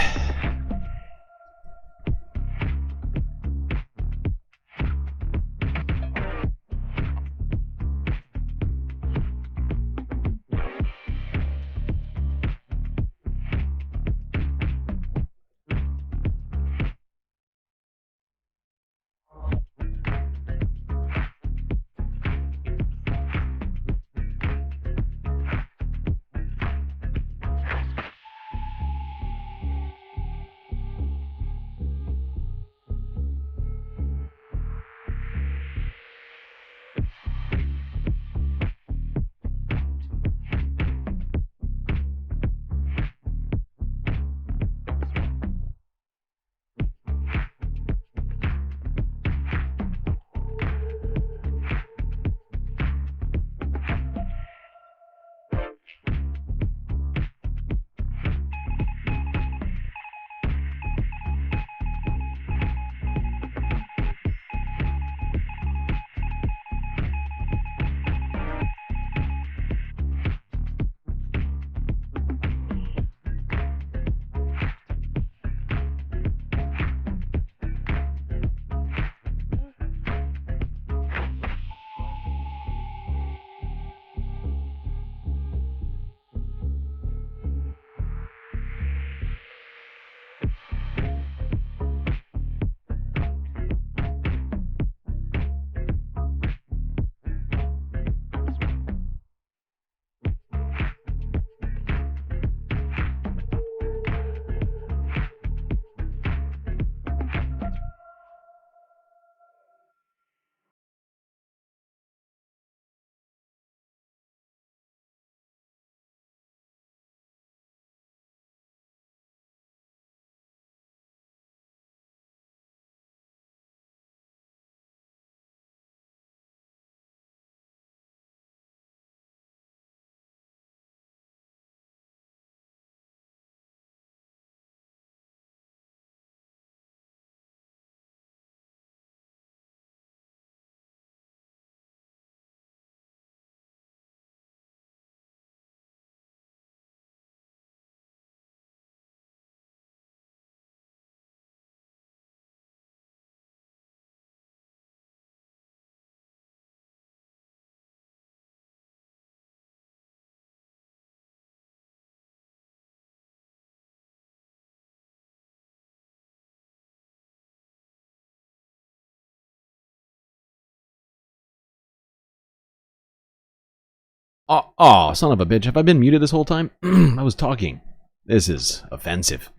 Oh, son of a bitch. Have I been muted this whole time? I was talking. This is offensive.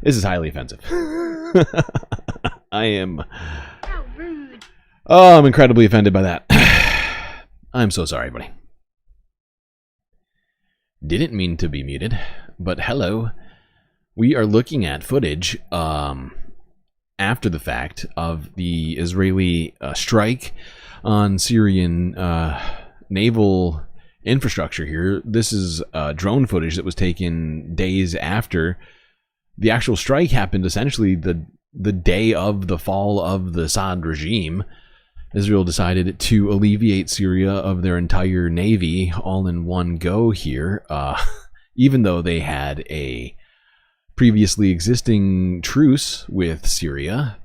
This is highly offensive. I am... Oh, I'm incredibly offended by that. I'm so sorry, buddy. Didn't mean to be muted, but hello. We are looking at footage after the fact of the Israeli strike on Syrian naval infrastructure here. This is drone footage that was taken days after the actual strike happened, essentially the day of the fall of the Assad regime. Israel decided to alleviate Syria of their entire navy all in one go here. even though they had a previously existing truce with Syria.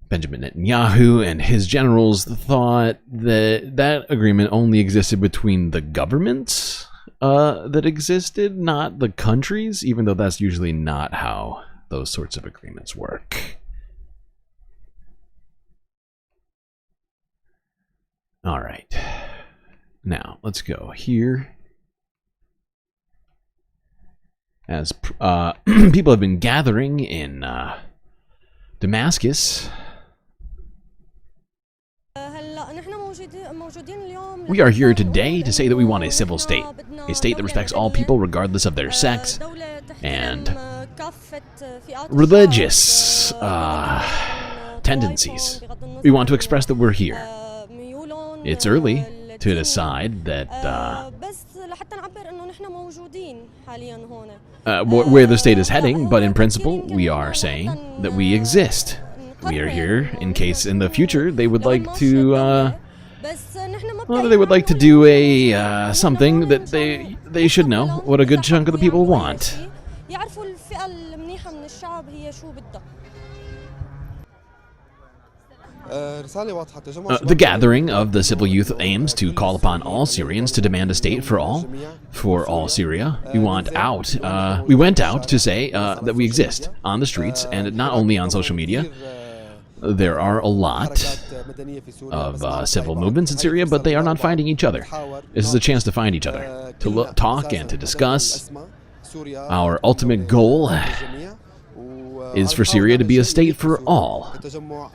Benjamin Netanyahu and his generals thought that that agreement only existed between the governments that existed, not the countries, even though that's usually not how those sorts of agreements work. All right. Now, let's go here. As people have been gathering in Damascus, we are here today to say that we want a civil state, a state that respects all people regardless of their sex and religious tendencies. We want to express that we're here. It's early to decide that where the state is heading, but in principle, we are saying that we exist. We are here in case in the future they would like to do a something that they should know what a good chunk of the people want. The gathering of the civil youth aims to call upon all Syrians to demand a state for all Syria. We want out. We went out to say that we exist on the streets and not only on social media. There are a lot of civil movements in Syria, but they are not finding each other. This is a chance to find each other, to talk and to discuss. Our ultimate goal is for Syria to be a state for all.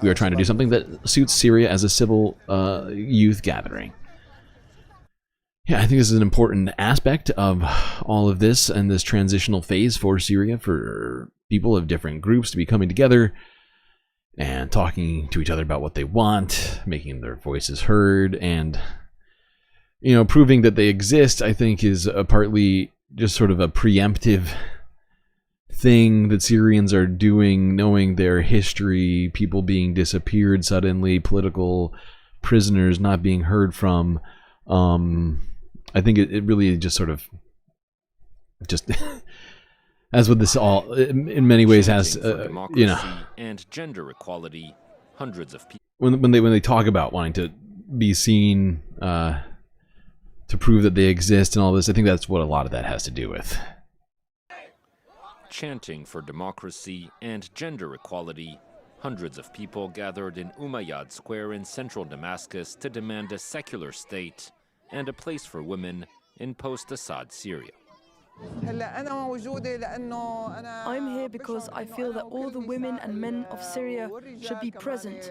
We are trying to do something that suits Syria as a civil youth gathering. Yeah, I think this is an important aspect of all of this and this transitional phase for Syria, for people of different groups to be coming together and talking to each other about what they want, making their voices heard, and, you know, proving that they exist, I think, is partly just sort of a preemptive thing that Syrians are doing, knowing their history, people being disappeared suddenly, political prisoners not being heard from. I think it really just sort of just as with this all in many ways has you know, and gender equality, hundreds of people when they talk about wanting to be seen to prove that they exist and all this, I think that's what a lot of that has to do with. Chanting for democracy and gender equality, hundreds of people gathered in Umayyad Square in central Damascus to demand a secular state and a place for women in post-Assad Syria. I'm here because I feel that all the women and men of Syria should be present.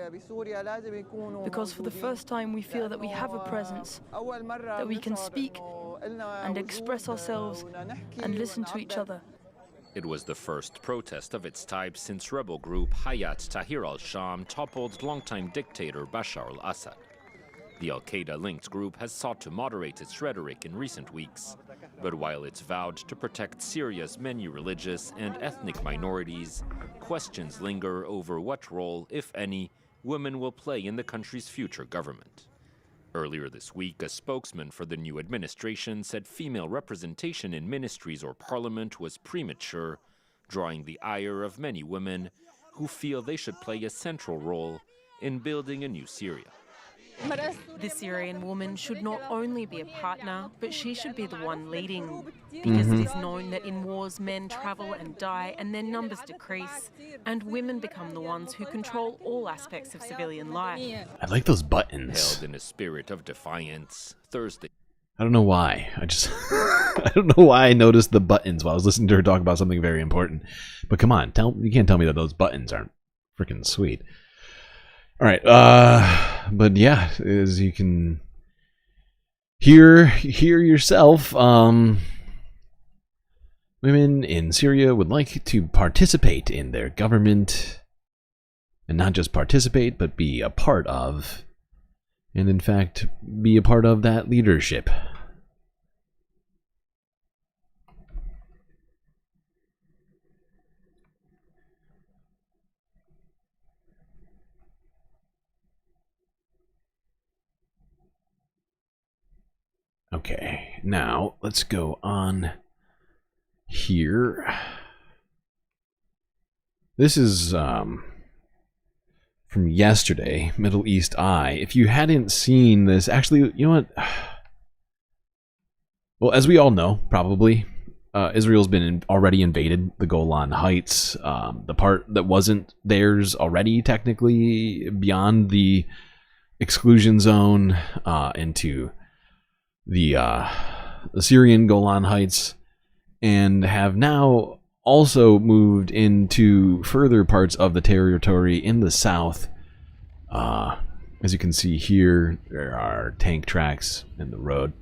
Because for the first time we feel that we have a presence, that we can speak and express ourselves and listen to each other. It was the first protest of its type since rebel group Hayat Tahrir al-Sham toppled longtime dictator Bashar al-Assad. The al-Qaeda-linked group has sought to moderate its rhetoric in recent weeks, but while it's vowed to protect Syria's many religious and ethnic minorities, questions linger over what role, if any, women will play in the country's future government. Earlier this week, a spokesman for the new administration said female representation in ministries or parliament was premature, drawing the ire of many women who feel they should play a central role in building a new Syria. The Syrian woman should not only be a partner, but she should be the one leading. Because it is known that in wars men travel and die and their numbers decrease, and women become the ones who control all aspects of civilian life. I like those buttons. Held in a spirit of defiance, Thursday. I don't know why. I don't know why I noticed the buttons while I was listening to her talk about something very important. But come on, you can't tell me that those buttons aren't freaking sweet. All right, but yeah, as you can hear yourself, women in Syria would like to participate in their government, and not just participate, but be a part of, and in fact, be a part of that leadership. Okay, now let's go on here. This is from yesterday, Middle East Eye. If you hadn't seen this, actually, you know what? Well, as we all know, probably, Israel's been already invaded the Golan Heights, the part that wasn't theirs already, technically, beyond the exclusion zone, into the Syrian Golan Heights, and have now also moved into further parts of the territory in the south. As you can see here, there are tank tracks in the road.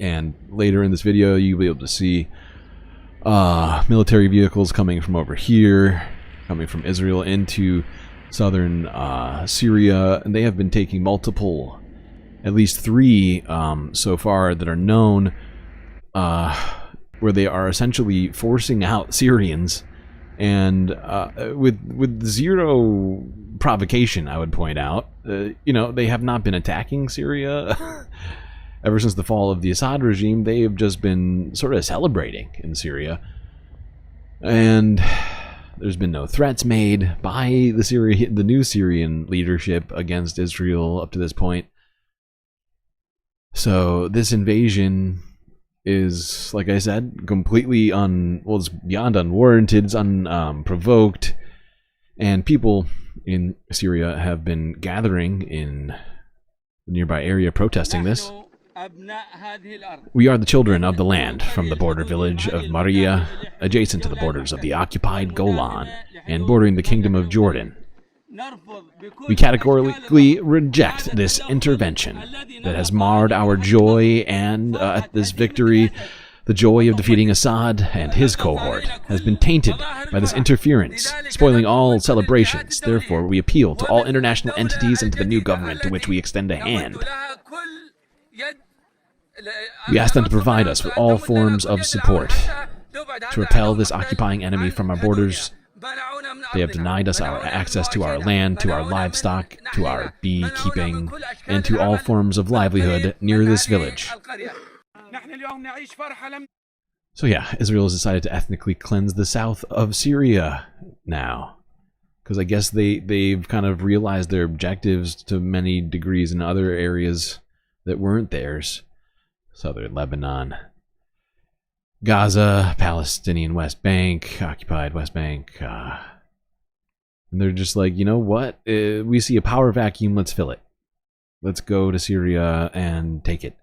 And later in this video, you'll be able to see military vehicles coming from over here, coming from Israel into southern Syria. And they have been taking multiple, at least 3 so far that are known, where they are essentially forcing out Syrians, and with zero provocation, I would point out. You know, they have not been attacking Syria ever since the fall of the Assad regime. They have just been sort of celebrating in Syria, and there's been no threats made by the new Syrian leadership against Israel up to this point. So this invasion is, like I said, completely it's beyond unwarranted, it's unprovoked, and people in Syria have been gathering in the nearby area protesting this. We are the children of the land, from the border village of Maria, adjacent to the borders of the occupied Golan and bordering the kingdom of Jordan. We categorically reject this intervention that has marred our joy, and at this victory, the joy of defeating Assad and his cohort has been tainted by this interference, spoiling all celebrations. Therefore, we appeal to all international entities and to the new government to which we extend a hand. We ask them to provide us with all forms of support to repel this occupying enemy from our borders. They have denied us our access to our land, to our livestock, to our beekeeping, and to all forms of livelihood near this village. So yeah, Israel has decided to ethnically cleanse the south of Syria now, because I guess they've kind of realized their objectives to many degrees in other areas that weren't theirs. Southern Lebanon, Gaza, Palestinian West Bank, occupied West Bank, and they're just like, you know what? We see a power vacuum, let's fill it. Let's go to Syria and take it.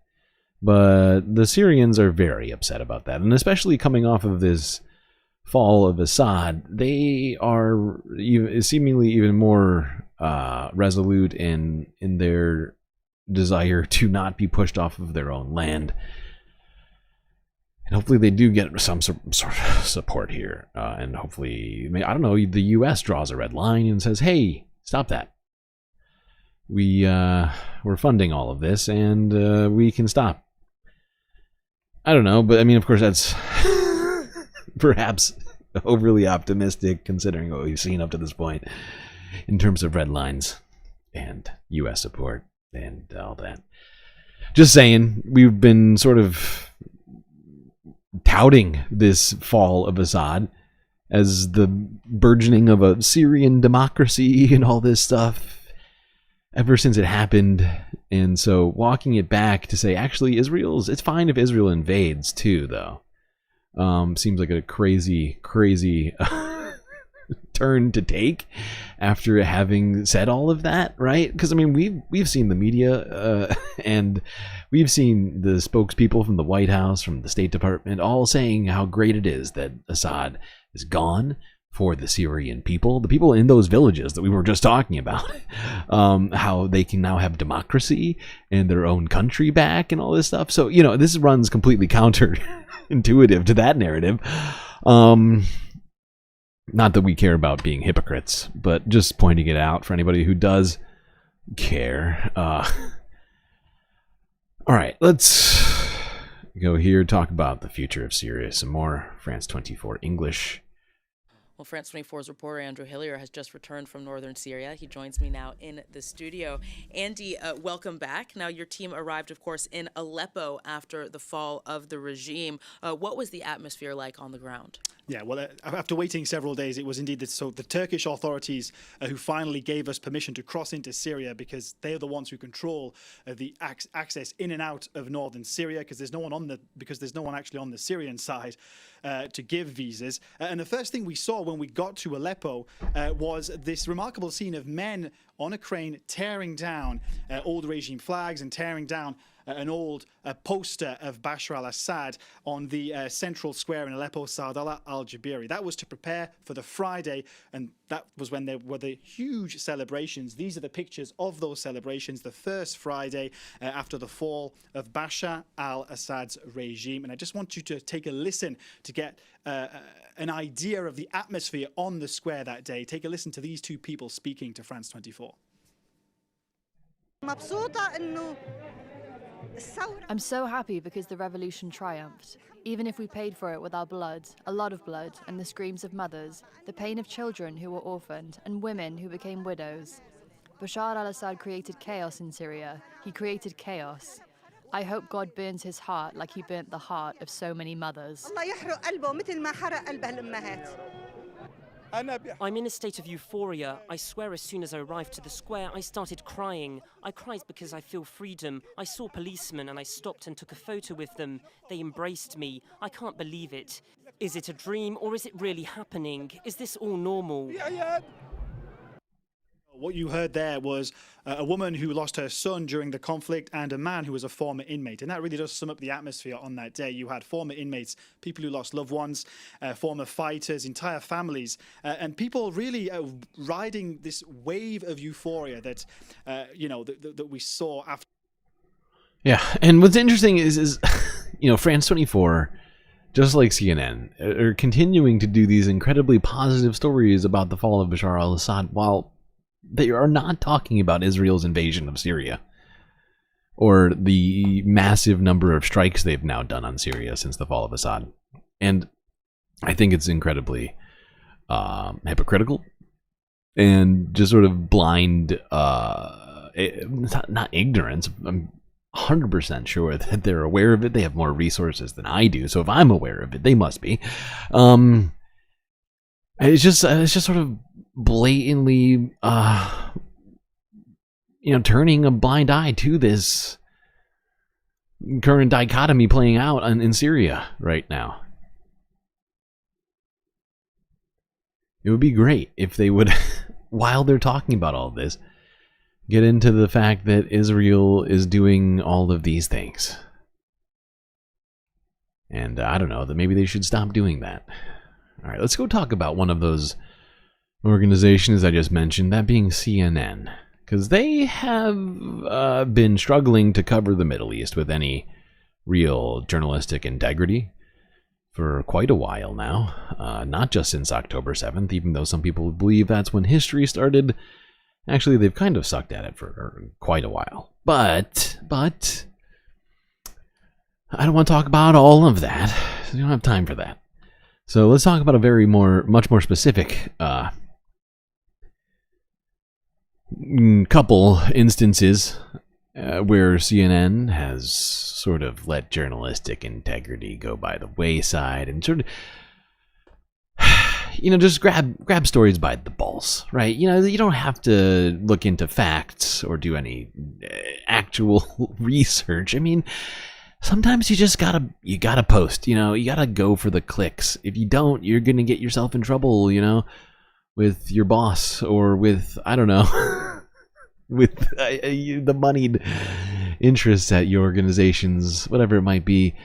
But the Syrians are very upset about that, and especially coming off of this fall of Assad, they are seemingly even more resolute in their desire to not be pushed off of their own land. And hopefully they do get some sort of support here. And hopefully, I don't know, the U.S. draws a red line and says, hey, stop that. We're funding all of this, and we can stop. I don't know, but I mean, of course, that's perhaps overly optimistic considering what we've seen up to this point in terms of red lines and U.S. support and all that. Just saying, we've been sort of touting this fall of Assad as the burgeoning of a Syrian democracy and all this stuff ever since it happened. And so walking it back to say, actually, it's fine if Israel invades too, though. Seems like a crazy turn to take after having said all of that, right? Because I mean, we've seen the media and we've seen the spokespeople from the White House, from the State Department, all saying how great it is that Assad is gone for the Syrian people, the people in those villages that we were just talking about, how they can now have democracy and their own country back and all this stuff. So, you know, this runs completely counterintuitive to that narrative. Not that we care about being hypocrites, but just pointing it out for anybody who does care. All right, let's go here, talk about the future of Syria some more. France 24 English. Well, France 24's reporter Andrew Hillier has just returned from northern Syria. He joins me now in the studio. Andy, welcome back. Now, your team arrived, of course, in Aleppo after the fall of the regime. What was the atmosphere like on the ground? Yeah, well, after waiting several days, it was indeed the Turkish authorities who finally gave us permission to cross into Syria, because they are the ones who control the access in and out of northern Syria, because there's no one actually on the Syrian side to give visas. And the first thing we saw when we got to Aleppo was this remarkable scene of men on a crane tearing down old regime flags and tearing down an old poster of Bashar al-Assad on the central square in Aleppo, Saadallah al-Jabiri. That was to prepare for the Friday, and that was when there were the huge celebrations. These are the pictures of those celebrations, the first Friday after the fall of Bashar al-Assad's regime. And I just want you to take a listen to get an idea of the atmosphere on the square that day. Take a listen to these two people speaking to France 24. I'm so happy because the revolution triumphed. Even if we paid for it with our blood, a lot of blood, and the screams of mothers, the pain of children who were orphaned, and women who became widows. Bashar al-Assad created chaos in Syria. He created chaos. I hope God burns his heart like he burnt the heart of so many mothers. I'm in a state of euphoria. I swear as soon as I arrived to the square, I started crying. I cried because I feel freedom. I saw policemen and I stopped and took a photo with them. They embraced me. I can't believe it. Is it a dream or is it really happening? Is this all normal? What you heard there was a woman who lost her son during the conflict and a man who was a former inmate. And that really does sum up the atmosphere on that day. You had former inmates, people who lost loved ones, former fighters, entire families, and people really riding this wave of euphoria that, that we saw after. Yeah, and what's interesting is France 24, just like CNN, are continuing to do these incredibly positive stories about the fall of Bashar al-Assad while they are not talking about Israel's invasion of Syria or the massive number of strikes they've now done on Syria since the fall of Assad. And I think it's incredibly hypocritical and just sort of blind, not ignorance. I'm 100% sure that they're aware of it. They have more resources than I do. So if I'm aware of it, they must be. It's just sort of blatantly, turning a blind eye to this current dichotomy playing out in Syria right now. It would be great if they would, while they're talking about all of this, get into the fact that Israel is doing all of these things. And I don't know, that maybe they should stop doing that. All right, let's go talk about one of those organizations I just mentioned, that being CNN. Because they have been struggling to cover the Middle East with any real journalistic integrity for quite a while now. Not just since October 7th, even though some people believe that's when history started. Actually, they've kind of sucked at it for quite a while. But I don't want to talk about all of that. We don't have time for that. So let's talk about a much more specific couple instances where CNN has sort of let journalistic integrity go by the wayside and sort of, just grab stories by the balls, right? You don't have to look into facts or do any actual research. I mean, sometimes you just gotta post, you gotta go for the clicks. If you don't, you're gonna get yourself in trouble, with your boss or with, I don't know, with the moneyed interests at your organizations, whatever it might be.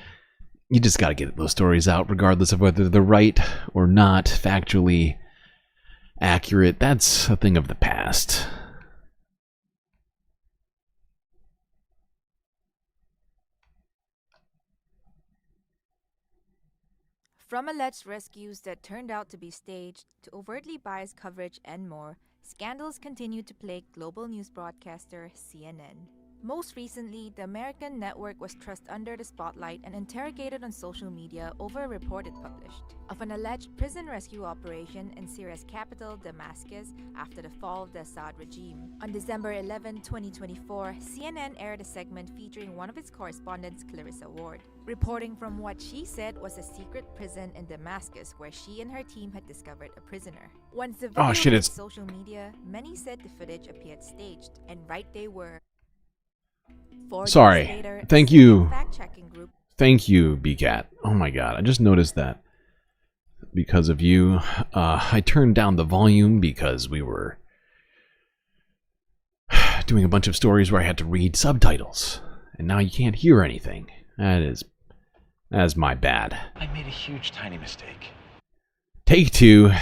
You just gotta get those stories out, regardless of whether they're right or not, factually accurate. That's a thing of the past. From alleged rescues that turned out to be staged to overtly biased coverage and more, scandals continue to plague global news broadcaster CNN. Most recently, the American network was thrust under the spotlight and interrogated on social media over a report it published of an alleged prison rescue operation in Syria's capital, Damascus, after the fall of the Assad regime. On December 11, 2024, CNN aired a segment featuring one of its correspondents, Clarissa Ward, reporting from what she said was a secret prison in Damascus where she and her team had discovered a prisoner. Once the video hit social media, many said the footage appeared staged, and right they were. Sorry. Thank you. Thank you, BCat. Oh my god, I just noticed that. Because of you, I turned down the volume because we were doing a bunch of stories where I had to read subtitles. And now you can't hear anything. That's my bad. I made a huge, tiny mistake. Take 2.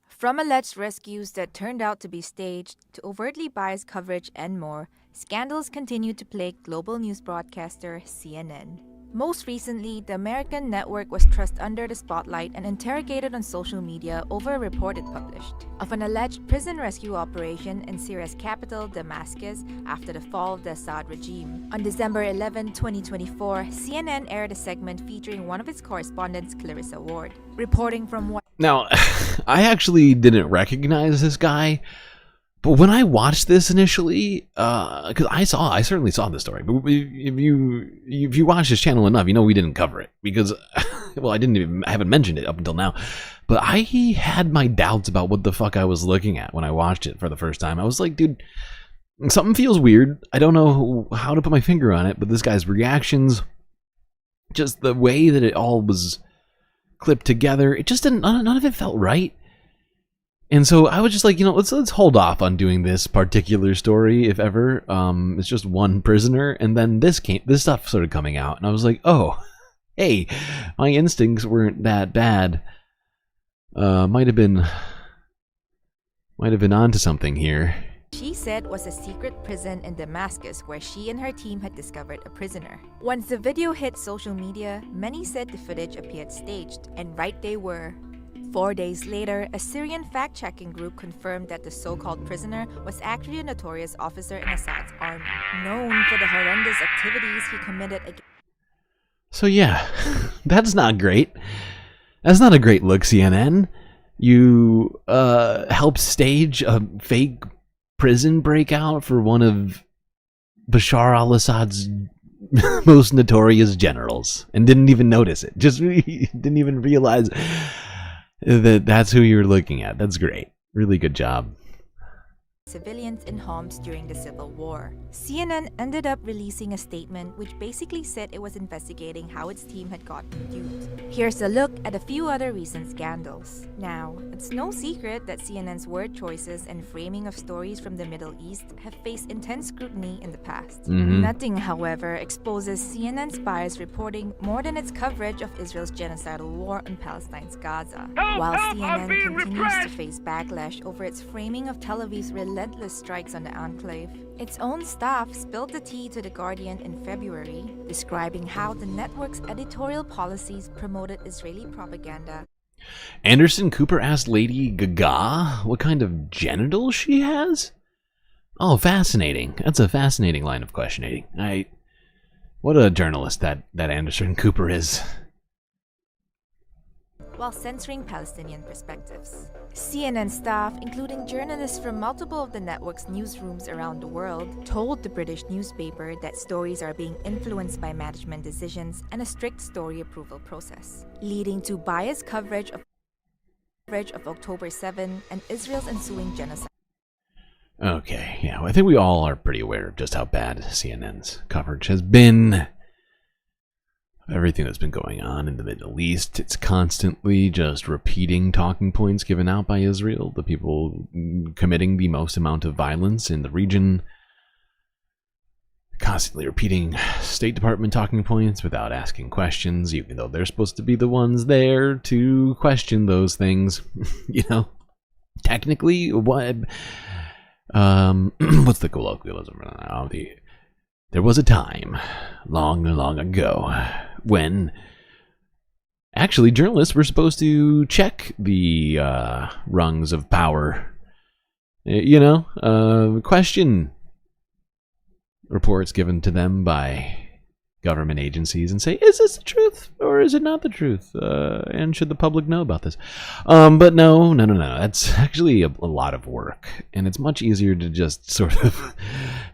From alleged rescues that turned out to be staged, to overtly biased coverage and more, scandals continue to plague global news broadcaster CNN. Most recently, the American network was thrust under the spotlight and interrogated on social media over a report it published of an alleged prison rescue operation in Syria's capital, Damascus, after the fall of the Assad regime. On December 11, 2024, CNN aired a segment featuring one of its correspondents, Clarissa Ward, reporting from what. Now, I actually didn't recognize this guy, but when I watched this initially, because I certainly saw this story, but if you watch this channel enough, you know we didn't cover it because, well, I haven't mentioned it up until now, but I had my doubts about what the fuck I was looking at when I watched it for the first time. I was like, dude, something feels weird. I don't know how to put my finger on it, but this guy's reactions, just the way that it all was clipped together, it just didn't. None of it felt right. And so I was just like, you know, let's hold off on doing this particular story, if ever. It's just one prisoner, and then this stuff started coming out, and I was like, oh, hey, my instincts weren't that bad. Might have been onto something here. She said was a secret prison in Damascus where she and her team had discovered a prisoner. Once the video hit social media, many said the footage appeared staged, and right they were. 4 days later, a Syrian fact-checking group confirmed that the so-called prisoner was actually a notorious officer in Assad's army, known for the horrendous activities he committed against. So yeah, that's not great. That's not a great look, CNN. You helped stage a fake prison breakout for one of Bashar al-Assad's most notorious generals and didn't even notice it. Just didn't even realize that's who you're looking at. That's great. Really good job. Civilians in Homs during the civil war. CNN ended up releasing a statement which basically said it was investigating how its team had gotten duped. Here's a look at a few other recent scandals. Now, it's no secret that CNN's word choices and framing of stories from the Middle East have faced intense scrutiny in the past. Nothing, however, exposes CNN's bias reporting more than its coverage of Israel's genocidal war on Palestine's Gaza. While CNN continues to face backlash over its framing of Tel Aviv's relentless strikes on the enclave, its own staff spilled the tea to The Guardian in February, describing how the network's editorial policies promoted Israeli propaganda. Anderson Cooper asked Lady Gaga what kind of genitals she has? Oh, fascinating. That's a fascinating line of questioning. What a journalist that Anderson Cooper is. While censoring Palestinian perspectives. CNN staff, including journalists from multiple of the network's newsrooms around the world, told the British newspaper that stories are being influenced by management decisions and a strict story approval process, leading to biased coverage of October 7 and Israel's ensuing genocide. Okay, yeah, well, I think we all are pretty aware of just how bad CNN's coverage has been. Everything that's been going on in the Middle East, it's constantly just repeating talking points given out by Israel, the people committing the most amount of violence in the region, constantly repeating State Department talking points without asking questions, even though they're supposed to be the ones there to question those things. You know, technically, what's the colloquialism? There was a time, long, long ago, when actually journalists were supposed to check the rungs of power. You know, question reports given to them by government agencies and say, is this the truth or is it not the truth? And should the public know about this? But no. That's actually a lot of work. And it's much easier to just sort of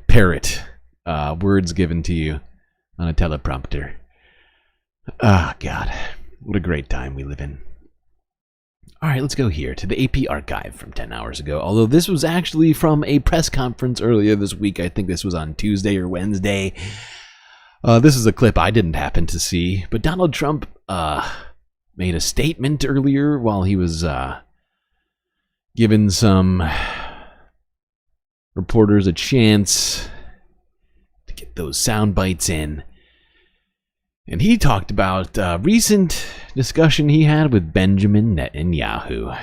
parrot words given to you on a teleprompter. Ah, God. What a great time we live in. All right, let's go here to the AP archive from 10 hours ago. Although this was actually from a press conference earlier this week. I think this was on Tuesday or Wednesday. This is a clip I didn't happen to see, but Donald Trump made a statement earlier while he was giving some reporters a chance to get those sound bites in. And he talked about a recent discussion he had with Benjamin Netanyahu.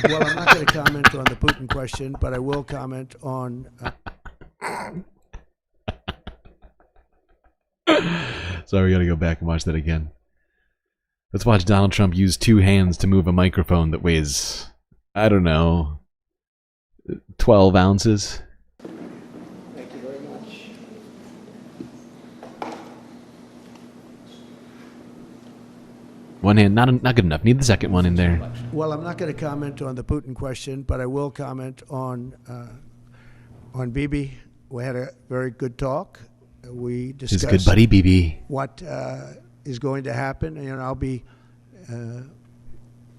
Well, I'm not going to comment on the Putin question, but I will comment on... Sorry, we gotta go back and watch that again. Let's watch Donald Trump use 2 hands to move a microphone that weighs, I don't know, 12 ounces. Thank you very much. One hand, not good enough. Need the second one in there. Well, I'm not going to comment on the Putin question, but I will comment on Bibi. We had a very good talk. We discussed his good buddy Bibi. What is going to happen, and I'll be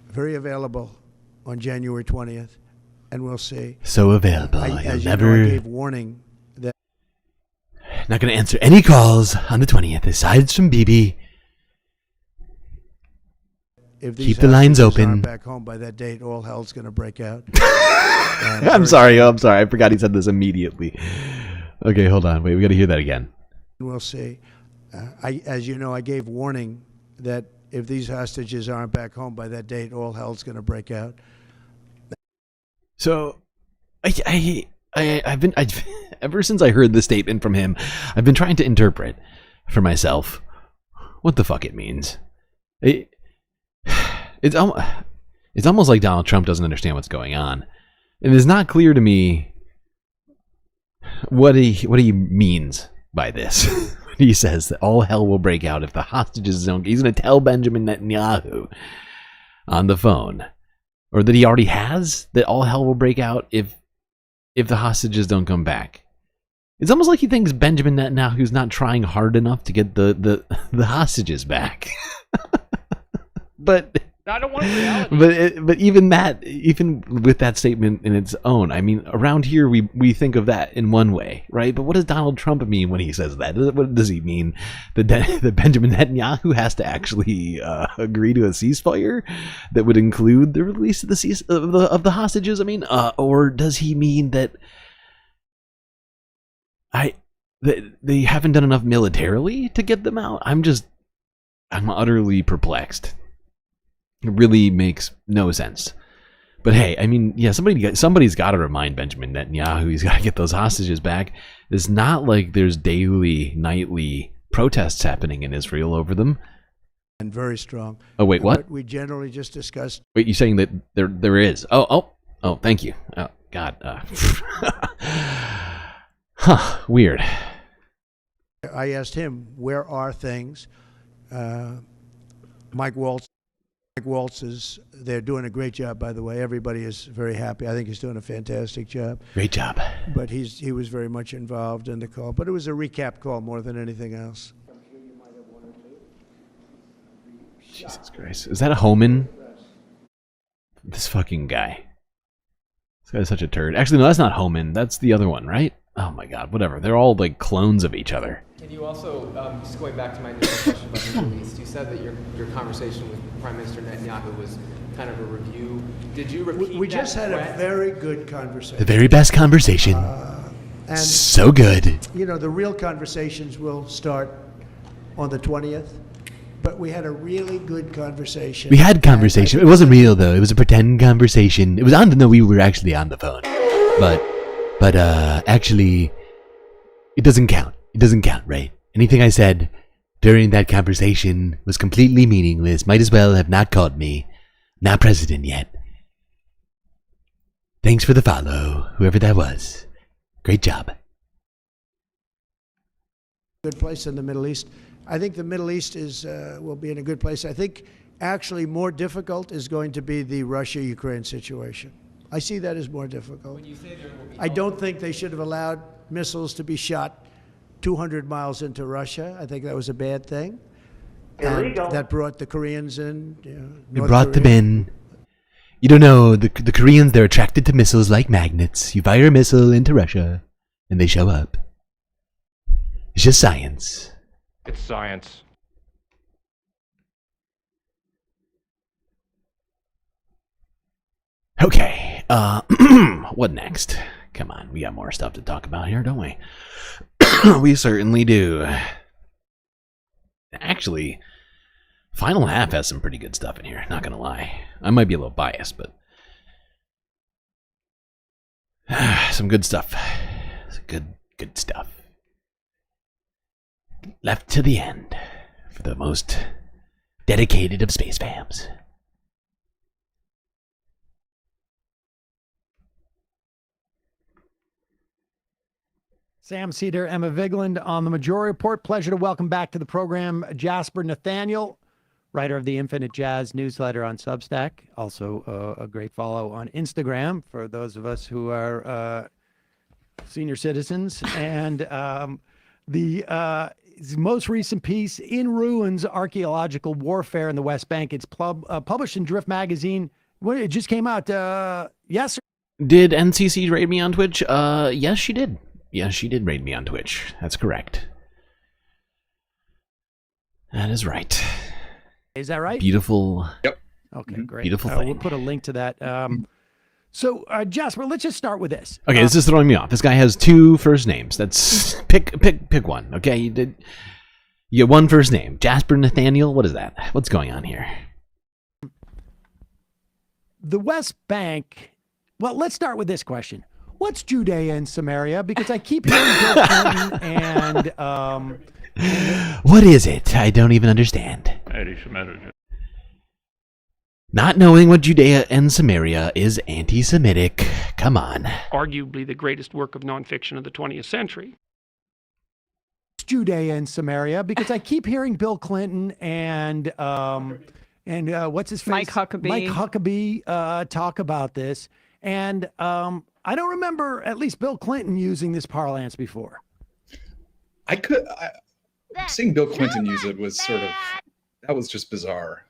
very available on January 20th, and we'll see. So available, as you never. know, I gave warning that not going to answer any calls on the 20th, aside from Bibi. if these Keep the lines open. aren't back home by that date, all hell's going to break out. I'm sorry. I forgot he said this immediately. Okay, hold on. Wait, we got to hear that again. We'll see. As you know, I gave warning that if these hostages aren't back home by that date, all hell's going to break out. So, I've been ever since I heard this statement from him, I've been trying to interpret for myself what the fuck it means. It's almost like Donald Trump doesn't understand what's going on. It is not clear to me what he means by this. He says that all hell will break out if the hostages don't. He's going to tell Benjamin Netanyahu on the phone, or that he already has, that all hell will break out if the hostages don't come back. It's almost like he thinks Benjamin Netanyahu's not trying hard enough to get the hostages back. But I don't want reality. But even with that statement in its own, I mean, around here we think of that in one way, right? But what does Donald Trump mean when he says that? What does he mean? That Benjamin Netanyahu has to actually agree to a ceasefire that would include the release of the hostages? I mean, or does he mean that they haven't done enough militarily to get them out? I'm utterly perplexed. It really makes no sense. But hey, I mean, yeah, somebody's got to remind Benjamin Netanyahu he's got to get those hostages back. It's not like there's daily, nightly protests happening in Israel over them. And very strong. Oh, wait, what? But we generally just discussed. Wait, you're saying that there is? Oh, thank you. Oh, God. Huh, weird. I asked him, where are things? Mike Waltz they're doing a great job, by the way. Everybody is very happy. I think he's doing a fantastic job. Great job. But he was very much involved in the call. But it was a recap call more than anything else. Jesus Christ. Is that a Homan? This fucking guy. This guy's such a turd. Actually, no, that's not Homan. That's the other one, right? Oh my God, whatever. They're all like clones of each other. And you also, just going back to my initial question about the Middle East, you said that your conversation with Prime Minister Netanyahu was kind of a review. Did you repeat We just had a very good conversation. The very best conversation. And so good. You know, the real conversations will start on the 20th. But we had a really good conversation. We had conversation. It wasn't real though. It was a pretend conversation. It was on. No, we were actually on the phone. But actually, It doesn't count. It doesn't count, right? Anything I said during that conversation was completely meaningless. Might as well have not called me. Not president yet. Thanks for the follow, whoever that was. Great job. Good place in the Middle East. I think the Middle East will be in a good place. I think actually more difficult is going to be the Russia-Ukraine situation. I see that as more difficult. I don't think they should have allowed missiles to be shot 200 miles into Russia. I think that was a bad thing. Illegal. And that brought the Koreans in. You brought them in. You don't know, the Koreans, they're attracted to missiles like magnets. You fire a missile into Russia, and they show up. It's just science. It's science. Okay, what next? Come on, we got more stuff to talk about here, don't we? We certainly do. Actually, final half has some pretty good stuff in here, not gonna lie. I might be a little biased, but some good stuff. Good stuff. Left to the end for the most dedicated of space fams. Sam Cedar, Emma Vigeland on the Majority Report. Pleasure to welcome back to the program Jasper Nathaniel, writer of the Infinite Jazz newsletter on Substack. Also a great follow on Instagram for those of us who are senior citizens. And the most recent piece, In Ruins, Archaeological Warfare in the West Bank. It's published in Drift Magazine. It just came out yesterday. Did NCC raid me on Twitch? Yes, she did. Yes, she did raid me on Twitch. That's correct. That is right. Is that right? Beautiful. Yep. Okay, great. Beautiful thing. We'll put a link to that. So, Jasper, let's just start with this. Okay, this is throwing me off. This guy has 2 first names. That's pick one. Okay, you get 1 first name. Jasper Nathaniel. What is that? What's going on here? The West Bank. Well, let's start with this question. What's Judea and Samaria? Because I keep hearing Bill Clinton and what is it? I don't even understand. Not knowing what Judea and Samaria is anti-Semitic. Come on. Arguably the greatest work of nonfiction of the 20th century. Judea and Samaria, because I keep hearing Bill Clinton and what's his face? Mike Huckabee talk about this. And I don't remember at least Bill Clinton using this parlance before. Seeing Bill Clinton use it was that was just bizarre.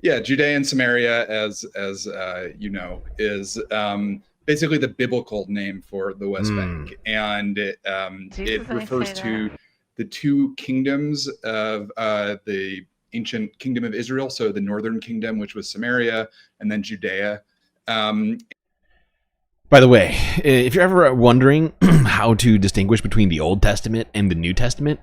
Yeah, Judea and Samaria, as you know, is basically the biblical name for the West Bank, and it refers to the 2 kingdoms of the ancient kingdom of Israel. So the northern kingdom, which was Samaria, and then Judea. By the way, if you're ever wondering how to distinguish between the Old Testament and the New Testament,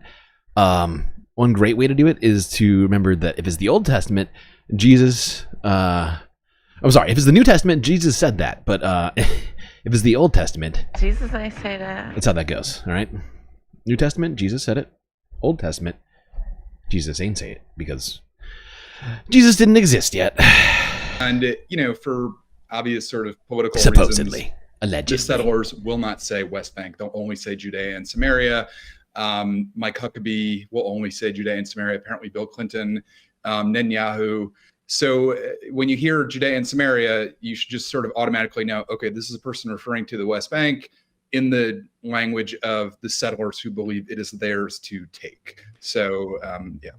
one great way to do it is to remember that if it's the Old Testament, Jesus, if it's the New Testament, Jesus said that. But if it's the Old Testament, Jesus ain't say that. That's how that goes, all right? New Testament, Jesus said it. Old Testament, Jesus ain't say it because Jesus didn't exist yet. And, for obvious sort of political supposedly, reasons, allegedly, the settlers will not say West Bank. They'll only say Judea and Samaria. Mike Huckabee will only say Judea and Samaria. Apparently Bill Clinton, Netanyahu. So when you hear Judea and Samaria, you should just sort of automatically know, okay, this is a person referring to the West Bank in the language of the settlers who believe it is theirs to take. So, yeah.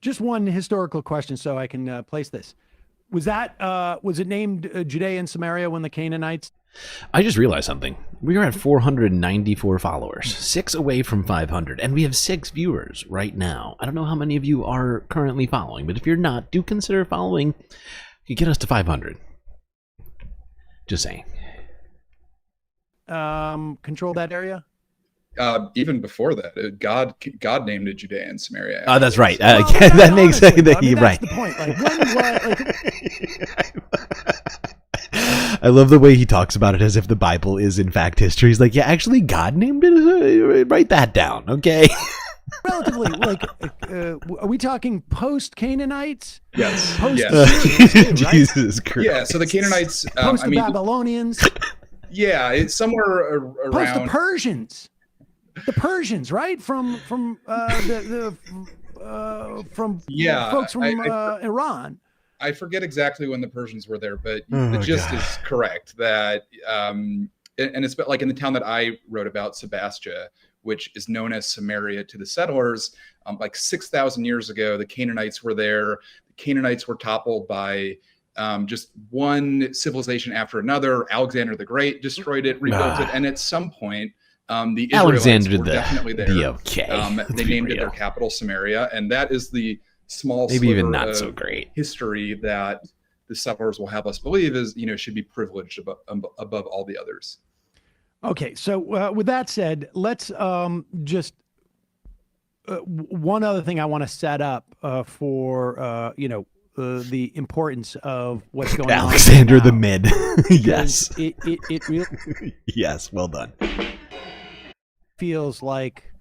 Just one historical question so I can place this. Was it named Judea and Samaria when the Canaanites? I just realized something. We are at 494 followers, 6 away from 500, and we have 6 viewers right now. I don't know how many of you are currently following, but if you're not, do consider following. You get us to 500. Just saying. Control that area? Even before that, God named it Judea and Samaria. Oh, that's right. That makes sense. You're right. That's the point. I love the way he talks about it as if the Bible is in fact history. He's like, yeah, actually, God named it. Write that down, okay? Relatively, like, are we talking post-Canaanites? Yes. Post Yes. Jesus Christ. Yeah. So the Canaanites. Post the Babylonians. Yeah, it's somewhere around. Post the Persians. The Persians, right? From folks from Iran. I forget exactly when the Persians were there, but Oh, the gist God. is correct that, and it's like in the town that I wrote about, Sebastia, which is known as Samaria to the settlers, like 6,000 years ago, the Canaanites were there. The Canaanites were toppled by just one civilization after another. Alexander the Great destroyed it, rebuilt it, and at some point, the Israelites Alexander were definitely there. They named it their capital, Samaria, and that is the small Maybe even sliver not of so great history that the settlers will have us believe is, should be privileged above all the others. Okay, so with that said, let's just one other thing I want to set up for the importance of what's going Alexander on. the Mid. Yes. It really Yes, well done. feels like,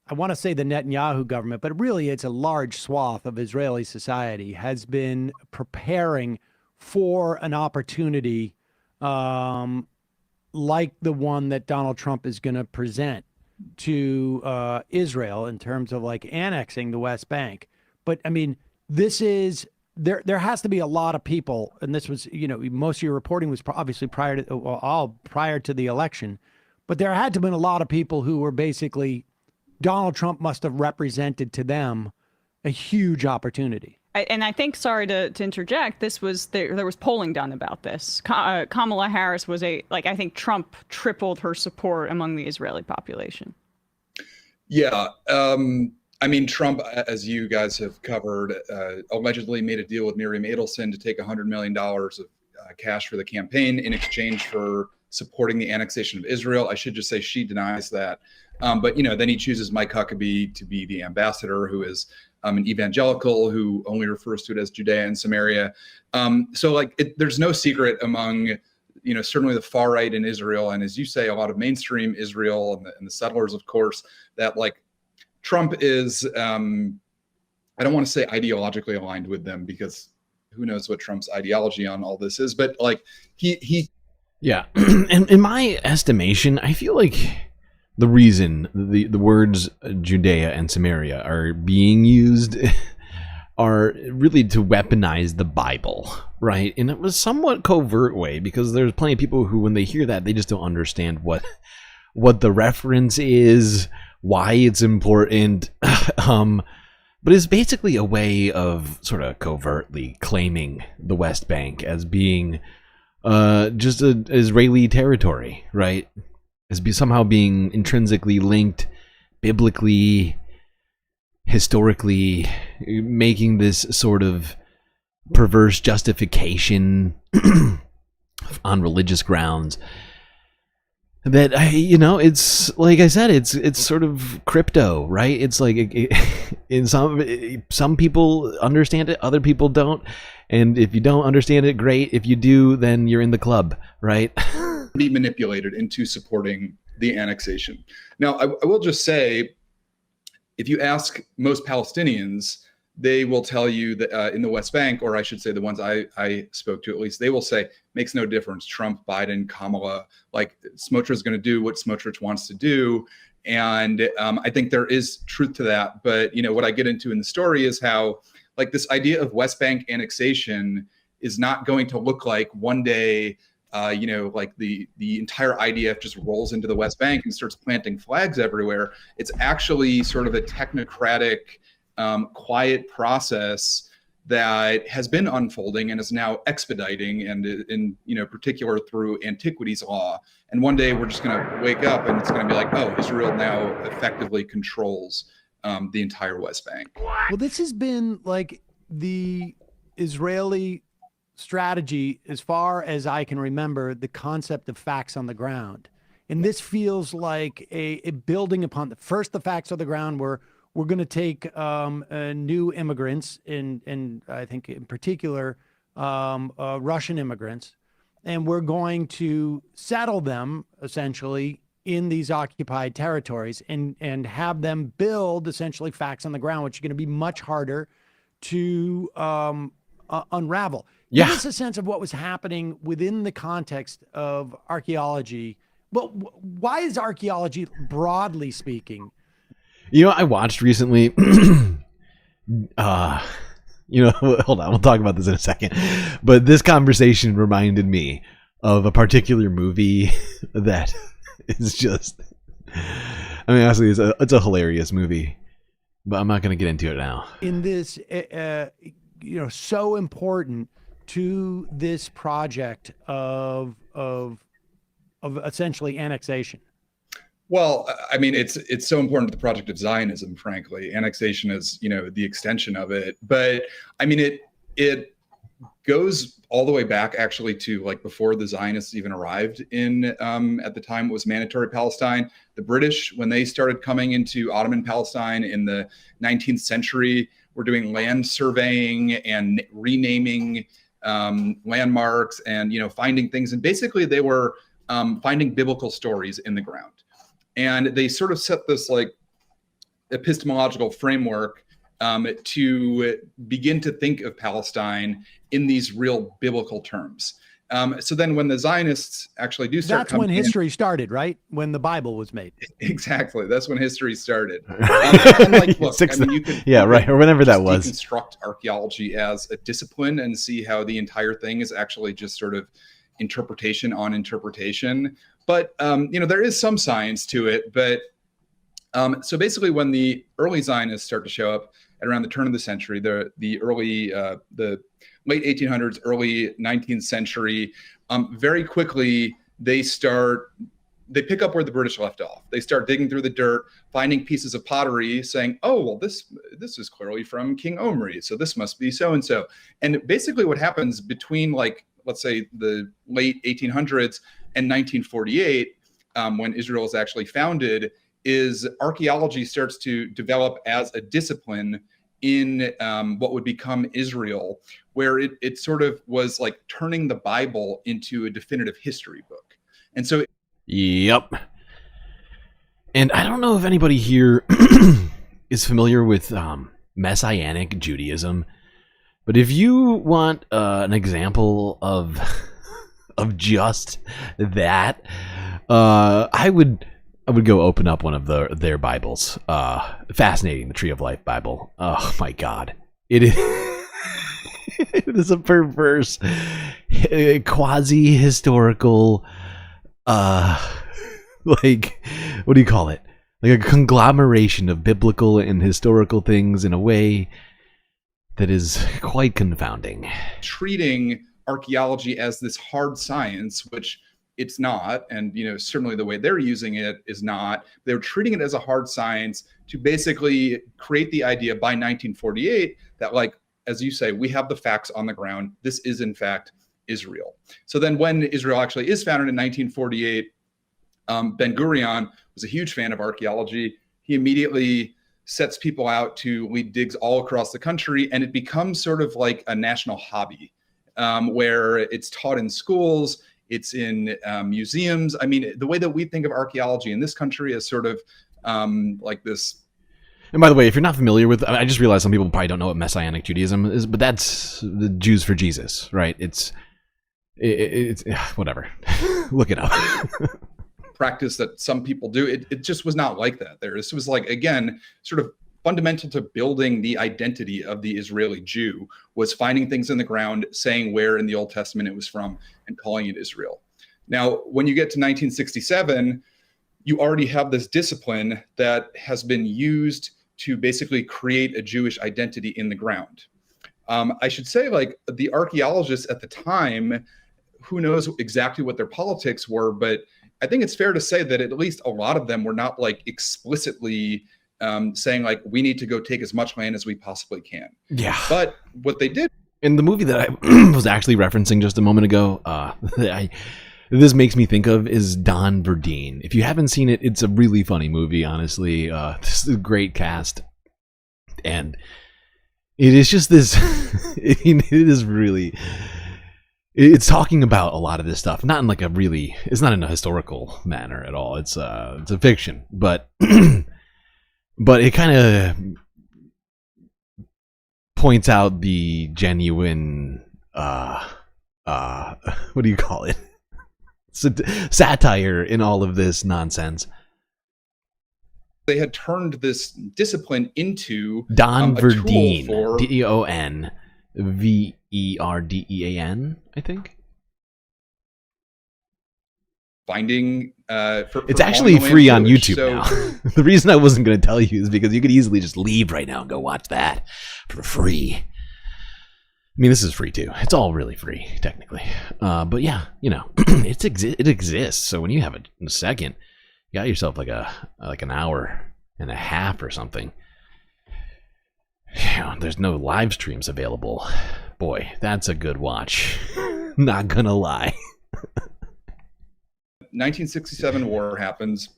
I want to say the Netanyahu government, but really it's a large swath of Israeli society has been preparing for an opportunity like the one that Donald Trump is going to present to Israel in terms of like annexing the West Bank. But I mean, this is, there has to be a lot of people, and this was, most of your reporting was obviously prior to the election, but there had to have been a lot of people who were basically, Donald Trump must have represented to them a huge opportunity. And I think, sorry to interject, there was polling done about this. Kamala Harris was I think Trump tripled her support among the Israeli population. Yeah. I mean, Trump, as you guys have covered, allegedly made a deal with Miriam Adelson to take $100 million of cash for the campaign in exchange for supporting the annexation of Israel. I should just say she denies that. But, then he chooses Mike Huckabee to be the ambassador, who is an evangelical who only refers to it as Judea and Samaria. So there's no secret among, certainly the far right in Israel, and as you say, a lot of mainstream Israel and the settlers, of course, that Trump is, I don't want to say ideologically aligned with them, because who knows what Trump's ideology on all this is, but he. Yeah. And in my estimation, I feel like the reason the words Judea and Samaria are being used are really to weaponize the Bible, right? In a somewhat covert way, because there's plenty of people who, when they hear that, they just don't understand what the reference is, why it's important. But it's basically a way of sort of covertly claiming the West Bank as being just an Israeli territory, right? As somehow being intrinsically linked biblically, historically, making this sort of perverse justification on religious grounds. That, it's like I said, it's sort of crypto, right? It's like in some people understand it, other people don't. And if you don't understand it, great. If you do, then you're in the club, right? Be manipulated into supporting the annexation. Now, I will just say, if you ask most Palestinians, they will tell you that in the West Bank, or I should say the ones I spoke to at least, they will say, makes no difference, Trump, Biden, Kamala, Smotrich is going to do what Smotrich wants to do. And I think there is truth to that. But, what I get into in the story is how, this idea of West Bank annexation is not going to look like one day, the entire IDF just rolls into the West Bank and starts planting flags everywhere. It's actually sort of a technocratic, quiet process that has been unfolding and is now expediting, and in particular through antiquities law. And one day we're just going to wake up and it's going to be like, oh, Israel now effectively controls the entire West Bank. Well, this has been the Israeli strategy, as far as I can remember, the concept of facts on the ground. And this feels like a building upon the facts on the ground where we're going to take new immigrants, and I think in particular Russian immigrants, and we're going to settle them essentially in these occupied territories and have them build essentially facts on the ground, which are going to be much harder to unravel. Yeah. Give us a sense of what was happening within the context of archaeology. Well, why is archaeology, broadly speaking? I watched recently, hold on, we'll talk about this in a second. But this conversation reminded me of a particular movie that is just, honestly, it's a hilarious movie, but I'm not going to get into it now. In this, so important to this project of essentially annexation. Well, it's so important to the project of Zionism, frankly. Annexation is, the extension of it. But it goes all the way back actually to like before the Zionists even arrived in, at the time it was mandatory Palestine. The British, when they started coming into Ottoman Palestine in the 19th century, were doing land surveying and renaming landmarks and, finding things. And basically they were finding biblical stories in the ground. And they sort of set this like epistemological framework to begin to think of Palestine in these real biblical terms. So then when the Zionists actually do start That's when history started, right? When the Bible was made. Exactly. That's when history started. And like, look, you could, right, or whenever that was. Deconstruct archaeology as a discipline and see how the entire thing is actually just sort of interpretation on interpretation. But, there is some science to it. But so basically when the early Zionists start to show up at around the turn of the century, the late 1800s, early 19th century, very quickly they pick up where the British left off. They start digging through the dirt, finding pieces of pottery, saying, oh, well, this is clearly from King Omri, so this must be so-and-so. And basically what happens between, like, let's say the late 1800s and 1948, when Israel is actually founded, is archaeology starts to develop as a discipline in what would become Israel, where it sort of was like turning the Bible into a definitive history book. And so... Yep. And I don't know if anybody here is familiar with Messianic Judaism, but if you want an example of just that, I would go open up one of their Bibles. Fascinating, the Tree of Life Bible. Oh my God, it is. It is a perverse, quasi-historical, like, what do you call it? Like a conglomeration of biblical and historical things in a way that is quite confounding. Treating archaeology as this hard science, which it's not, and certainly the way they're using it is not. They're treating it as a hard science to basically create the idea by 1948 that, like, as you say, we have the facts on the ground. This is in fact Israel. So then when Israel actually is founded in 1948, Ben-Gurion was a huge fan of archaeology. He immediately sets people out to lead digs all across the country, and it becomes sort of like a national hobby where it's taught in schools, it's in museums. I mean, the way that we think of archaeology in this country is sort of like this. And by the way, if you're not familiar with, I just realized some people probably don't know what Messianic Judaism is, but that's the Jews for Jesus, right? It's whatever. Look it up. Practice that some people do. It just was not like that. This was like, again, sort of fundamental to building the identity of the Israeli Jew was finding things in the ground, saying where in the Old Testament it was from, and calling it Israel. Now, when you get to 1967, you already have this discipline that has been used to basically create a Jewish identity in the ground. I should say, like, the archaeologists at the time, who knows exactly what their politics were, but I think it's fair to say that at least a lot of them were not like explicitly saying like, we need to go take as much land as we possibly can. Yeah. But what they did in the movie that I was actually referencing just a moment ago, this makes me think of is Don Verdeen. If you haven't seen it, it's a really funny movie, honestly. This is a great cast. And it is just this, it is really, it's talking about a lot of this stuff, not in like a really, it's not in a historical manner at all. It's a fiction, but but it kind of points out the genuine what do you call it? Satire in all of this nonsense. They had turned this discipline into Don a tool Verdeen, for DonVerdean, I think. finding. It's actually free on YouTube now. The reason I wasn't going to tell you is because you could easily just leave right now and go watch that for free. I mean, this is free too. It's all really free, technically. But yeah, you know, it exists. So when you have it in a second, you got yourself like an hour and a half or something. Yeah, there's no live streams available. Boy, that's a good watch. Not gonna lie. 1967 war happens.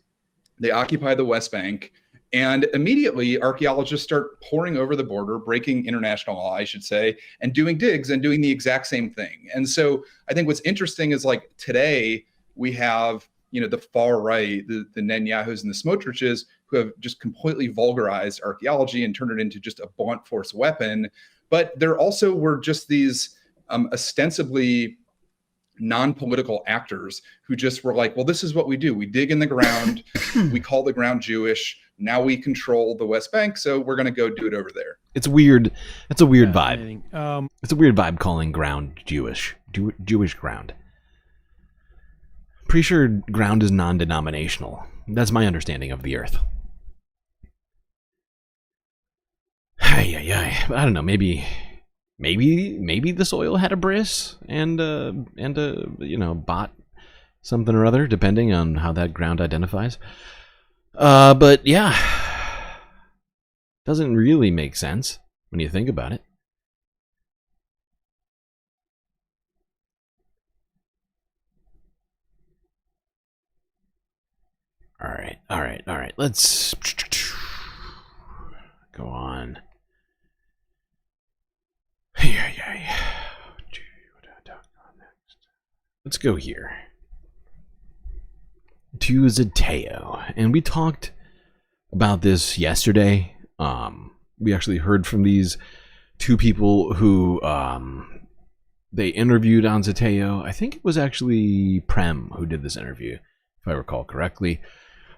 They occupy the West Bank. And immediately, archaeologists start pouring over the border, breaking international law, I should say, and doing digs and doing the exact same thing. And so I think what's interesting is, like, today we have, you know, the far right, the Netanyahus and the Smotriches, who have just completely vulgarized archaeology and turned it into just a blunt force weapon. But there also were just these ostensibly non-political actors who just were like, well, this is what we do. We dig in the ground. We call the ground Jewish. Now we control the West Bank, so we're going to go do it over there. It's weird. It's a weird vibe. It's a weird vibe calling ground Jewish. Jewish ground. Pretty sure ground is non-denominational. That's my understanding of the earth. I don't know. Maybe the soil had a bris and you know, bought something or other, depending on how that ground identifies. But yeah, doesn't really make sense when you think about it. All right. Let's go on. Let's go here to Zateo, and we talked about this yesterday. We actually heard from these two people who they interviewed on Zateo. I think it was actually Prem who did this interview, if I recall correctly.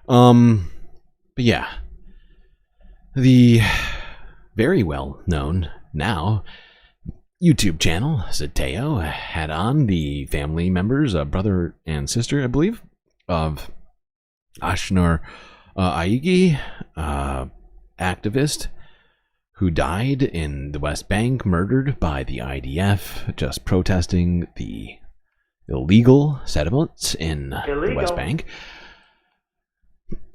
But yeah, the very well known now YouTube channel Zateo had on the family members, brother and sister, I believe, of Ashnur Aigi, activist who died in the West Bank, murdered by the IDF, just protesting the illegal settlements in the West Bank.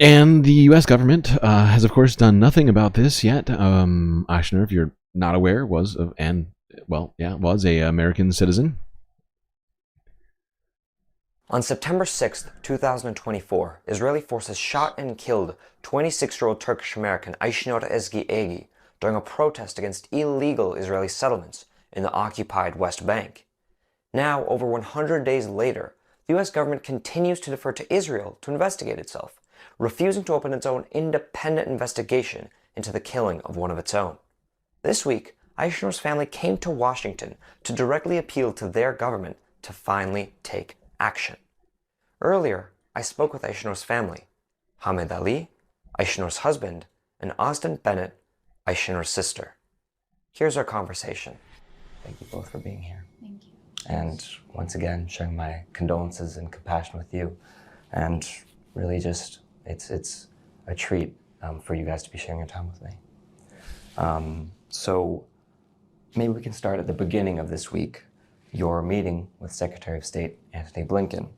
And the U.S. government has, of course, done nothing about this yet. Ashnur, if you're not aware, was an American citizen. On September 6, 2024, Israeli forces shot and killed 26-year-old Turkish-American Ayşenur Ezgi Egi during a protest against illegal Israeli settlements in the occupied West Bank. Now, over 100 days later, the U.S. government continues to defer to Israel to investigate itself, refusing to open its own independent investigation into the killing of one of its own. This week, Ayşenur's family came to Washington to directly appeal to their government to finally take action. Earlier, I spoke with Ayşenur's family, Hamed Ali, Ayşenur's husband, and Austin Bennett, Ayşenur's sister. Here's our conversation. Thank you both for being here. Thank you. And once again, sharing my condolences and compassion with you. And really just, it's a treat for you guys to be sharing your time with me. So maybe we can start at the beginning of this week, your meeting with Secretary of State Antony Blinken.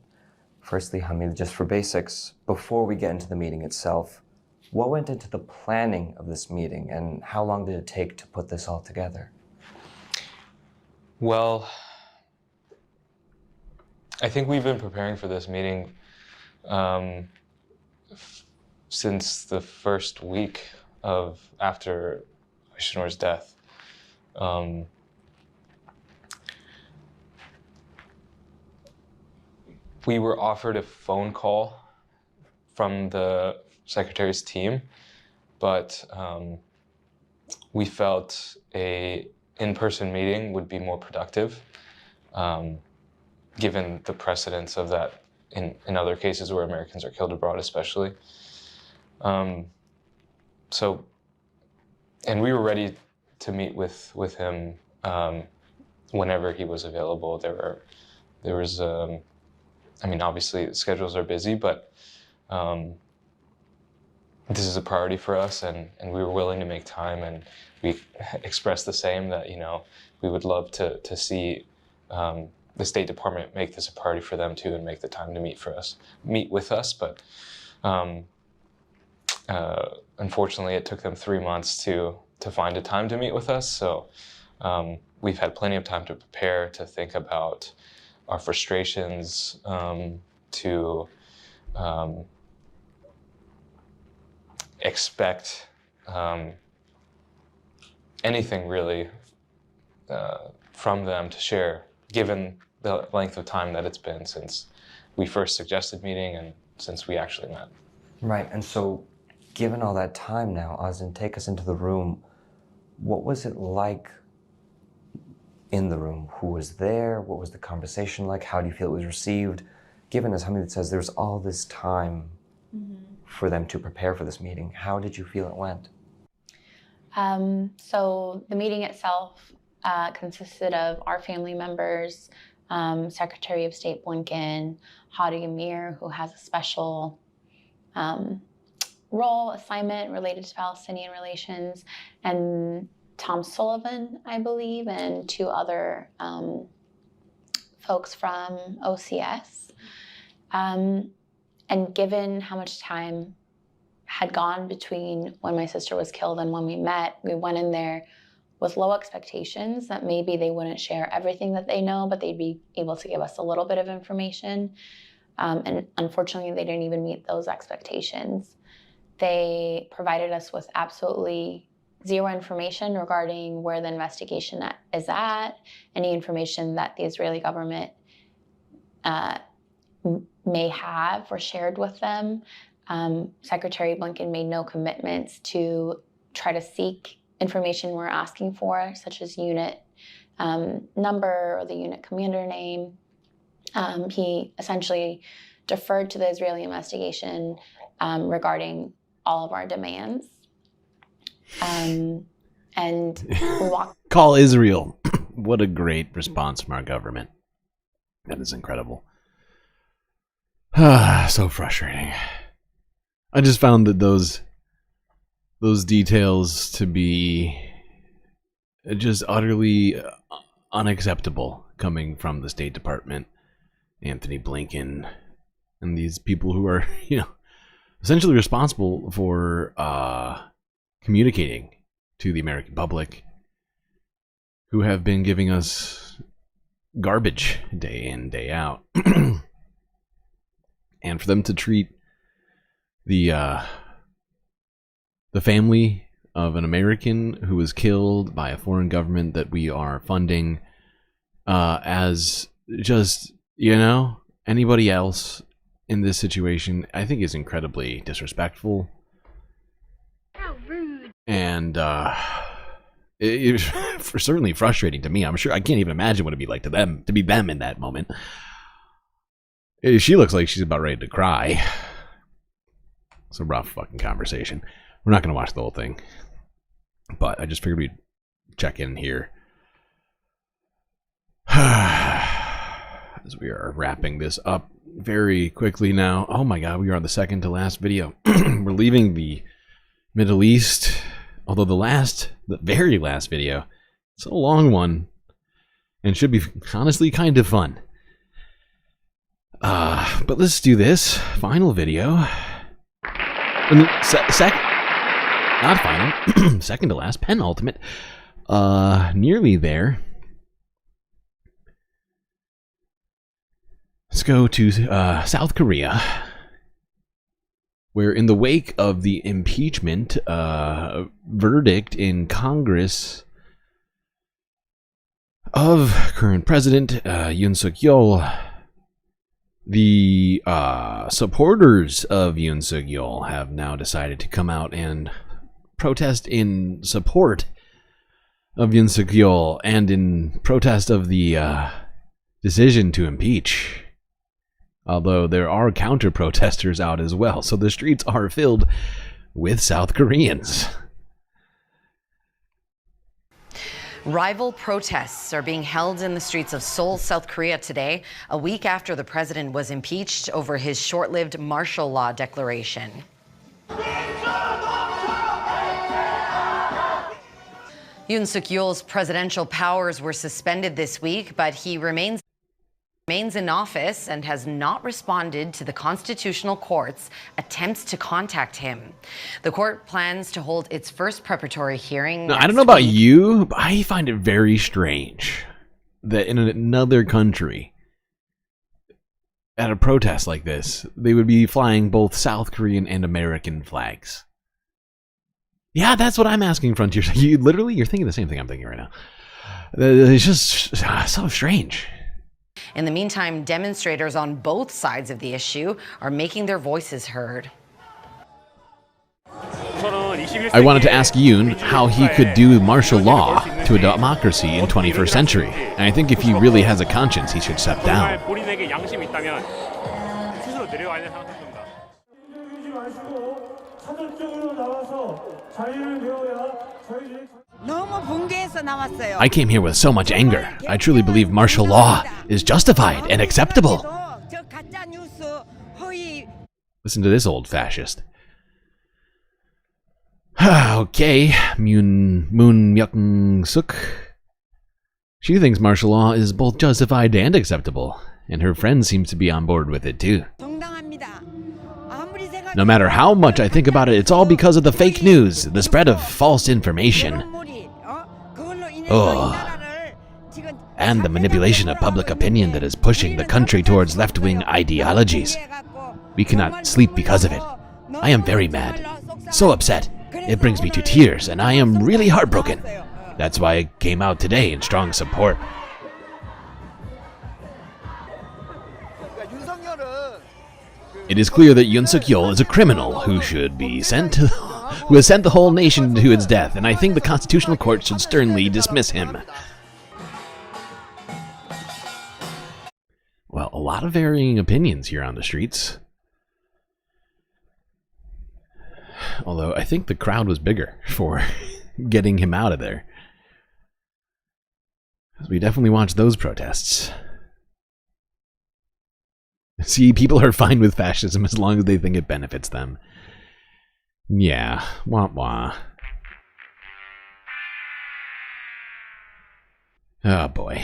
Firstly, Hamid, just for basics, before we get into the meeting itself, what went into the planning of this meeting and how long did it take to put this all together? Well, I think we've been preparing for this meeting since the first week after Ayşenur's death. we were offered a phone call from the secretary's team, but we felt a in-person meeting would be more productive, given the precedence of that in other cases where Americans are killed abroad, especially. And we were ready to meet with him whenever he was available. There was, I mean, obviously schedules are busy, but this is a priority for us, and we were willing to make time, and we expressed the same, that, you know, we would love to see the State Department make this a priority for them too, and make the time to meet with us. But unfortunately, it took them 3 months to find a time to meet with us. So we've had plenty of time to prepare, to think about our frustrations, to expect anything really from them to share, given the length of time that it's been since we first suggested meeting and since we actually met. Right, and so given all that time now, Ozin, take us into the room. What was it like in the room? Who was there? What was the conversation like? How do you feel it was received? Given as somebody that says there's all this time for them to prepare for this meeting, how did you feel it went? So the meeting itself consisted of our family members, Secretary of State Blinken, Hadi Amir, who has a special assignment related to Palestinian relations, and Tom Sullivan, I believe, and 2 other folks from OCS. And given how much time had gone between when my sister was killed and when we met, we went in there with low expectations that maybe they wouldn't share everything that they know, but they'd be able to give us a little bit of information. And unfortunately, they didn't even meet those expectations. They provided us with absolutely zero information regarding where the investigation is at, any information that the Israeli government may have or shared with them. Secretary Blinken made no commitments to try to seek information we're asking for, such as unit number or the unit commander name. He essentially deferred to the Israeli investigation regarding all of our demands. And we walked. Call Israel. What a great response from our government. That is incredible. So frustrating. I just found that those details to be just utterly unacceptable coming from the State Department, Anthony Blinken, and these people who are, you know, essentially responsible for communicating to the American public, who have been giving us garbage day in, day out. And for them to treat the family of an American who was killed by a foreign government that we are funding as just, you know, anybody else in this situation, I think is incredibly disrespectful. How rude. And it was certainly frustrating to me. I'm sure I can't even imagine what it'd be like to them, to be them in that moment. She looks like she's about ready to cry. It's a rough fucking conversation. We're not going to watch the whole thing, but I just figured we'd check in here as we are wrapping this up very quickly now. Oh my god, we are on the second to last video. We're leaving the Middle East, although the very last video, it's a long one and should be honestly kind of fun. But let's do this final video. Not final, second to last, penultimate. Nearly there. Let's go to South Korea, where in the wake of the impeachment verdict in Congress of current President Yoon Suk-yeol, The supporters of Yoon Suk-yeol have now decided to come out and protest in support of Yoon Suk-yeol and in protest of the decision to impeach. Although there are counter-protesters out as well, so the streets are filled with South Koreans. Rival protests are being held in the streets of Seoul, South Korea today, a week after the president was impeached over his short-lived martial law declaration. Yoon Suk-yeol's presidential powers were suspended this week, but he remains in office and has not responded to the Constitutional Court's attempts to contact him. The court plans to hold its first preparatory hearing. Now, I don't know about you, but I find it very strange that in another country, at a protest like this, they would be flying both South Korean and American flags. Yeah, that's what I'm asking, Frontier. You're thinking the same thing I'm thinking right now. It's just so strange. In the meantime, demonstrators on both sides of the issue are making their voices heard. I wanted to ask Yoon how he could do martial law to a democracy in 21st century. And I think if he really has a conscience, he should step down. I came here with so much anger. I truly believe martial law is justified and acceptable. Listen to this old fascist. Okay, Moon Myung-suk. She thinks martial law is both justified and acceptable, and her friend seems to be on board with it too. No matter how much I think about it, it's all because of the fake news, the spread of false information. And the manipulation of public opinion that is pushing the country towards left-wing ideologies. We cannot sleep because of it. I am very mad. So upset. It brings me to tears, and I am really heartbroken. That's why I came out today in strong support. It is clear that Yoon Suk-yeol is a criminal who should be who has sent the whole nation to its death, and I think the Constitutional Court should sternly dismiss him. Well, a lot of varying opinions here on the streets. Although I think the crowd was bigger for getting him out of there. We definitely watched those protests. See, people are fine with fascism as long as they think it benefits them. Yeah, wah wah. Oh boy.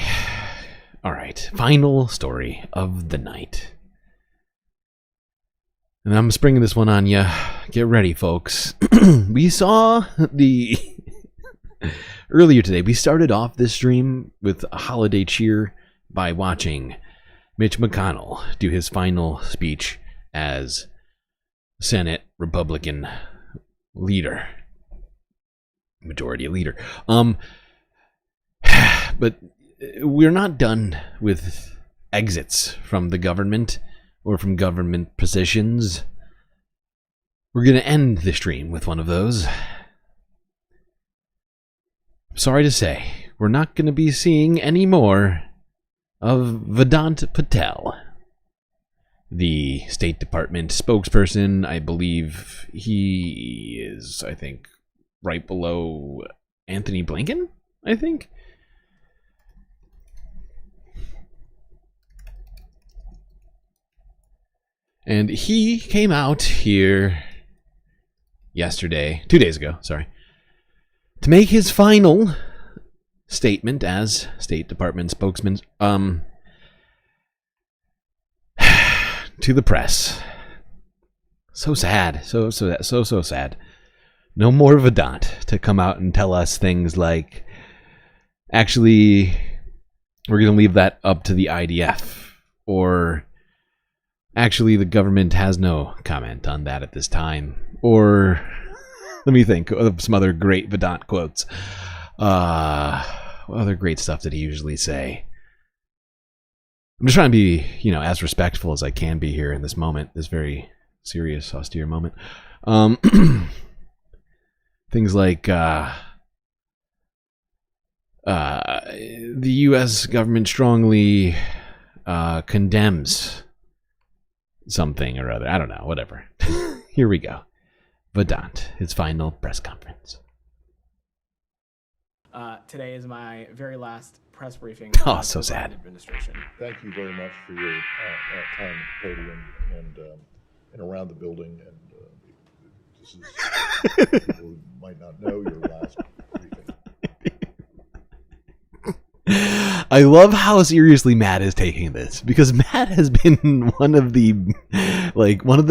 Alright, final story of the night. And I'm springing this one on ya. Get ready, folks. We saw the... Earlier today, we started off this stream with a holiday cheer by watching Mitch McConnell do his final speech as Senate Republican leader. Majority leader. But we're not done with exits from the government or from government positions. We're going to end the stream with one of those. Sorry to say, we're not going to be seeing any more of Vedant Patel, the State Department spokesperson. I believe he is, I think, right below Anthony Blinken, I think. And he came out here yesterday, 2 days ago, sorry, to make his final statement as State Department spokesman to the press. So sad. So sad. No more Vedant to come out and tell us things like, actually, we're going to leave that up to the IDF, or actually, the government has no comment on that at this time. Or, let me think of some other great Vedant quotes. Other great stuff that he usually say. I'm just trying to be, as respectful as I can be here in this moment, this very serious, austere moment. Things like the U.S. government strongly condemns something or other. I don't know, whatever. Here we go. Vedant, his final press conference. Today is my very last press briefing. Oh, so sad. Administration. Thank you very much for your time at the podium and around the building. And this is, people who might not know, your last briefing. I love how seriously Matt is taking this, because Matt has been one of the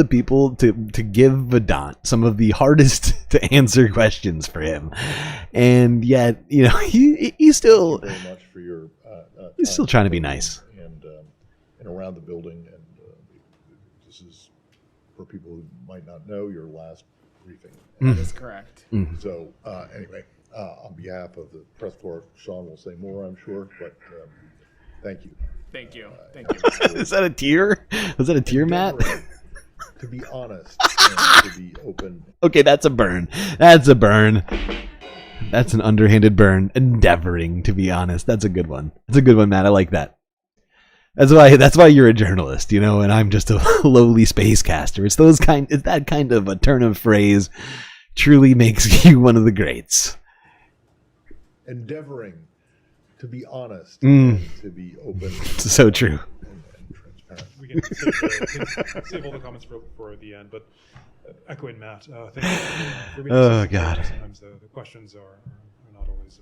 people to give Vedant some of the hardest to answer questions for him, and yet he's still Thank you very much for your he's still trying to be nice and around the building. And this is, for people who might not know, your last briefing. That is correct. So anyway. On behalf of the press corps, Sean will say more, I'm sure, but thank you. Thank you. Thank you. Is that a tear? Was that a tear, Matt? To be honest and to be open. Okay, that's a burn. That's a burn. That's an underhanded burn. Endeavoring to be honest. That's a good one. That's a good one, Matt. I like that. That's why you're a journalist, and I'm just a lowly spacecaster. It's that kind of a turn of phrase truly makes you one of the greats. Endeavoring to be honest and to be open. So true. And transparent. We can save all the comments for the end, but echoing Matt, thank you for being God. Sometimes the questions are not always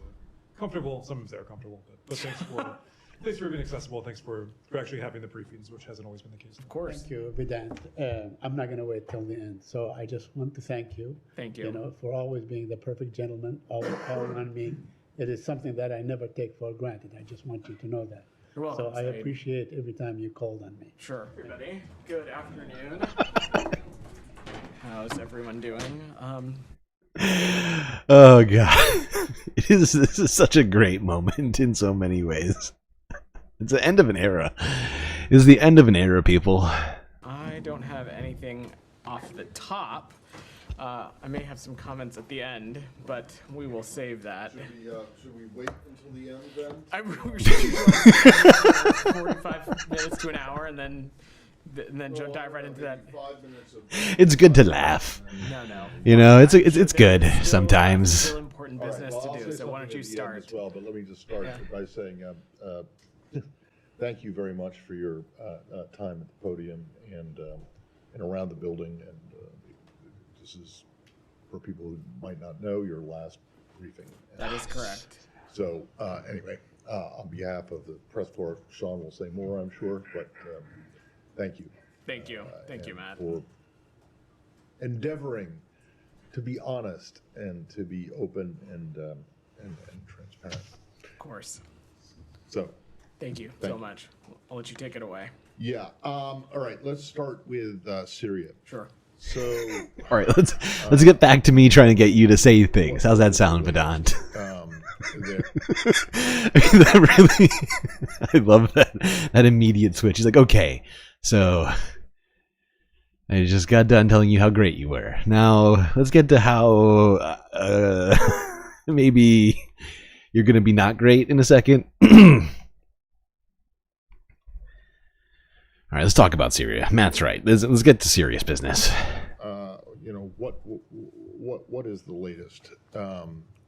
comfortable. Sometimes they're comfortable, but thanks for being accessible. Thanks for actually having the briefings, which hasn't always been the case. Of course. Thank you, Vedant. I'm not going to wait till the end, so I just want to thank you. Thank you. For always being the perfect gentleman, always calling on me. It is something that I never take for granted. I just want you to know that. You're welcome. So I appreciate every time you called on me. Sure. Everybody, good afternoon. How's everyone doing? Oh God, this is such a great moment in so many ways. It's the end of an era. It's the end of an era, people. I don't have anything off the top. I may have some comments at the end, but we will save that. Should we wait until the end then? I should 45 minutes to an hour, and then dive right into that. 5 minutes of It's good to laugh. No. It's good sometimes. Still important business to do. So why don't you start? As well, but let me just start by saying thank you very much for your time at the podium and around the building. And this is, for people who might not know, your last briefing. That is correct. So anyway, on behalf of the press corps, Sean will say more, I'm sure, but thank you. Thank you. Thank you, Matt. For endeavoring to be honest and to be open and transparent. Of course. So. Thank you so much. I'll let you take it away. Yeah. All right. Let's start with Syria. Sure. So. All right. Let's get back to me trying to get you to say things. How's that sound, Vedant? That really, I love that immediate switch. He's like, okay, so I just got done telling you how great you were. Now let's get to how maybe you're gonna be not great in a second. All right, let's talk about Syria. Matt's right. Let's get to serious business. What is the latest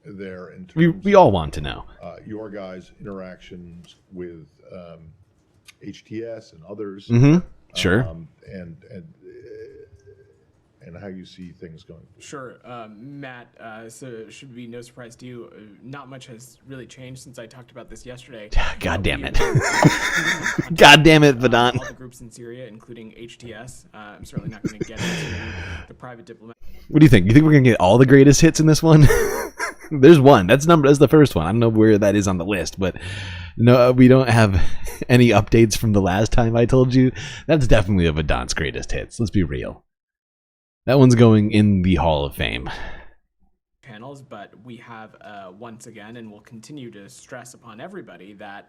there in terms we all want to know your guys' interactions with HTS and others. Sure. And how you see things going forward. Sure, Matt, so it should be no surprise to you. Not much has really changed since I talked about this yesterday. God damn it. God damn it, Vedant. All the groups in Syria, including HTS. I'm certainly not going to get into the private diplomat. What do you think? You think we're going to get all the greatest hits in this one? There's one. That's the first one. I don't know where that is on the list, but no, we don't have any updates from the last time I told you. That's definitely of Vedant's greatest hits. Let's be real. That one's going in the Hall of Fame. Panels, but we have once again, and we'll continue to stress upon everybody that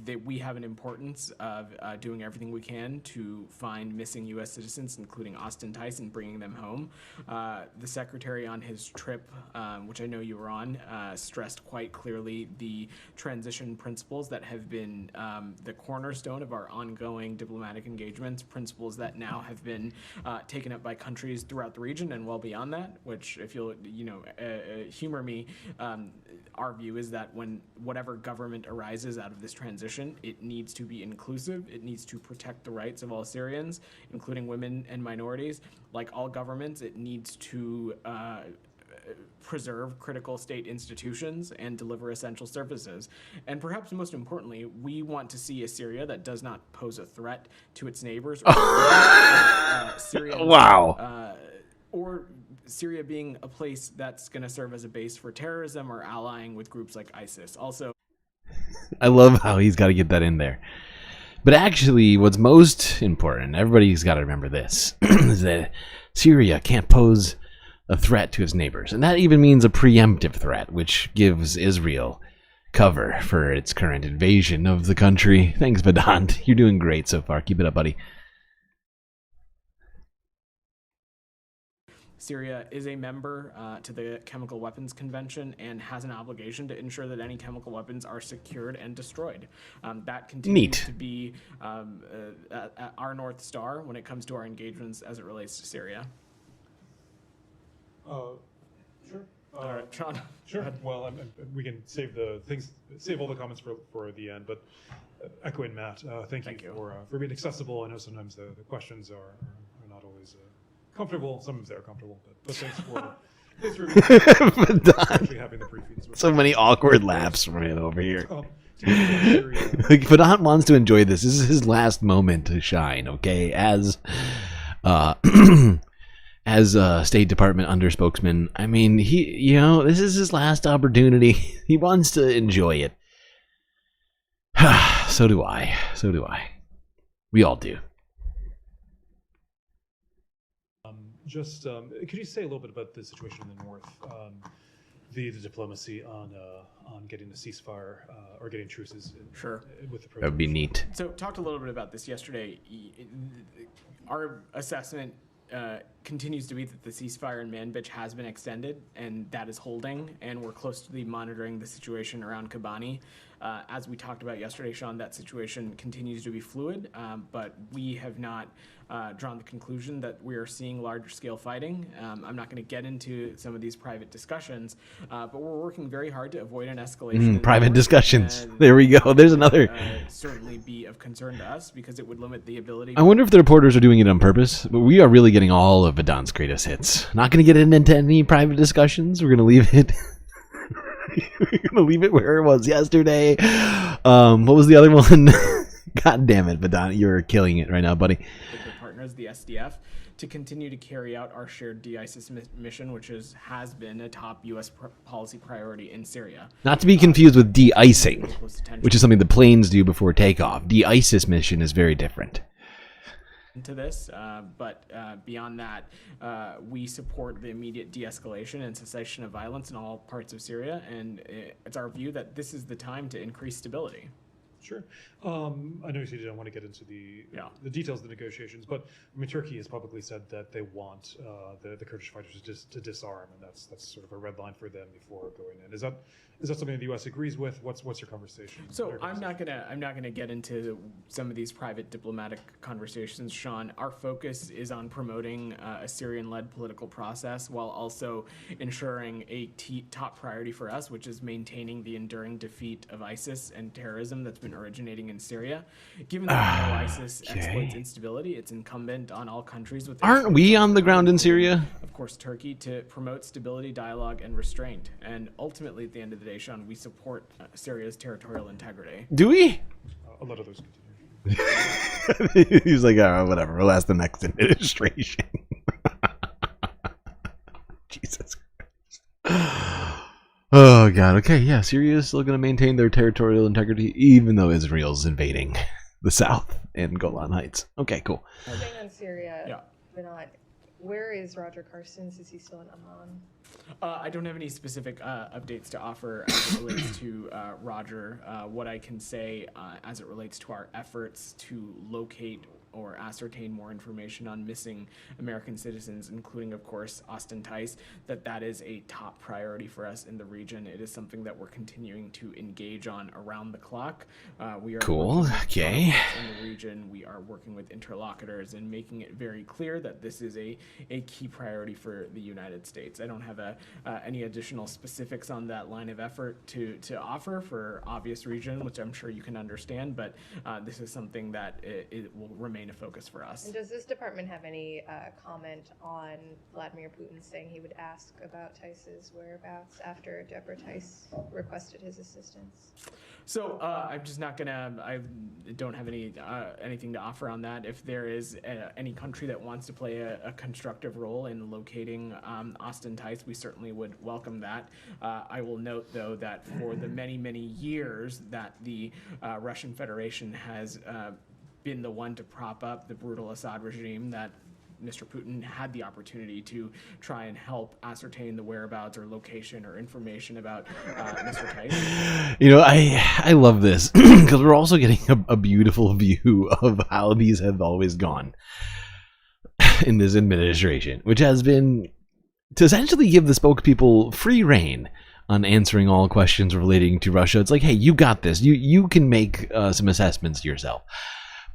that we have an importance of doing everything we can to find missing U.S. citizens, including Austin Tice, and bringing them home. The Secretary on his trip, which I know you were on, stressed quite clearly the transition principles that have been the cornerstone of our ongoing diplomatic engagements, principles that now have been taken up by countries throughout the region and well beyond that, which, if you'll humor me, our view is that when whatever government arises out of this transition, it needs to be inclusive. It needs to protect the rights of all Syrians, including women and minorities. Like all governments, it needs to preserve critical state institutions and deliver essential services. And perhaps most importantly, we want to see a Syria that does not pose a threat to its neighbors. Syria, Wow. Or Syria being a place that's going to serve as a base for terrorism or allying with groups like ISIS. Also, I love how he's got to get that in there. But actually, what's most important, everybody's got to remember this, is that Syria can't pose a threat to its neighbors. And that even means a preemptive threat, which gives Israel cover for its current invasion of the country. Thanks, Vedant. You're doing great so far. Keep it up, buddy. Syria is a member to the Chemical Weapons Convention and has an obligation to ensure that any chemical weapons are secured and destroyed. That continues to be our North Star when it comes to our engagements as it relates to Syria. Sure. All right, Sean. Sure. Well, we can save all the comments for the end. But echoing Matt, thank you for being accessible. I know sometimes the questions are not always comfortable. Sometimes they're comfortable, but thanks for actually having the briefings. So many awkward laughs from it over here. Vedant wants to enjoy this. This is his last moment to shine. Okay, as State Department underspokesman. I mean, this is his last opportunity. He wants to enjoy it. So do I. We all do. Could you say a little bit about the situation in the north, the diplomacy on getting a ceasefire or getting truces? Sure. With the That would be neat. So, talked a little bit about this yesterday. Our assessment continues to be that the ceasefire in Manbij has been extended, and that is holding, and we're closely monitoring the situation around Kobani. As we talked about yesterday, Sean, that situation continues to be fluid, but we have not drawn the conclusion that we are seeing large-scale fighting. I'm not going to get into some of these private discussions, but we're working very hard to avoid an escalation. Private discussions. There we go. There's another. Certainly be of concern to us because it would limit the ability. I wonder if the reporters are doing it on purpose, but we are really getting all of Vedant's greatest hits. Not going to get into any private discussions. We're going to leave it. We're going to leave it where it was yesterday. What was the other one? God damn it, Vedant. You're killing it right now, buddy. Partners, the SDF, to continue to carry out our shared de-ISIS mission, which has been a top U.S. policy priority in Syria. Not to be confused with de-icing, which is something the planes do before takeoff. De-ISIS mission is very different. To this, but beyond that, we support the immediate de-escalation and cessation of violence in all parts of Syria, and it's our view that this is the time to increase stability. Sure. I know you said you don't want to get into the details of the negotiations, but I mean, Turkey has publicly said that they want the Kurdish fighters to disarm, and that's sort of a red line for them before going in. Is that something the U.S. agrees with? What's your conversation? So I'm not gonna get into some of these private diplomatic conversations, Sean. Our focus is on promoting a Syrian-led political process while also ensuring a top priority for us, which is maintaining the enduring defeat of ISIS and terrorism that's been originating in Syria. Given that ISIS exploits instability, it's incumbent on all countries with. Aren't we on the ground in Syria? Of course, Turkey, to promote stability, dialogue, and restraint. And ultimately, at the end of the day, Sean, we support Syria's territorial integrity. Do we? A lot of those continue. He's like, oh, whatever. We'll ask the next administration. Jesus Christ. Oh, God. Okay, yeah. Syria is still going to maintain their territorial integrity, even though Israel's invading the south and Golan Heights. Okay, cool. Staying on Syria, Where is Roger Carstens? Is he still in Amman? I don't have any specific updates to offer as it relates to Roger. What I can say as it relates to our efforts to locate or ascertain more information on missing American citizens, including, of course, Austin Tice, that is a top priority for us in the region. It is something that we're continuing to engage on around the clock. We are Cool. working with Okay. governments in the region. We are working with interlocutors and making it very clear that this is a key priority for the United States. I don't have any additional specifics on that line of effort to offer for obvious reason, which I'm sure you can understand, but this is something that it will remain a focus for us. And does this department have any comment on Vladimir Putin saying he would ask about Tice's whereabouts after Deborah Tice requested his assistance? So I'm just not gonna. I don't have anything to offer on that. If there is any country that wants to play a constructive role in locating Austin Tice, we certainly would welcome that. I will note, though, that for the many years that the Russian Federation has been the one to prop up the brutal Assad regime, that Mr. Putin had the opportunity to try and help ascertain the whereabouts or location or information about Mr. Tice. You know, I love this because we're also getting a beautiful view of how these have always gone in this administration, which has been to essentially give the spokespeople free reign on answering all questions relating to Russia. It's like, hey, you got this. You can make some assessments yourself.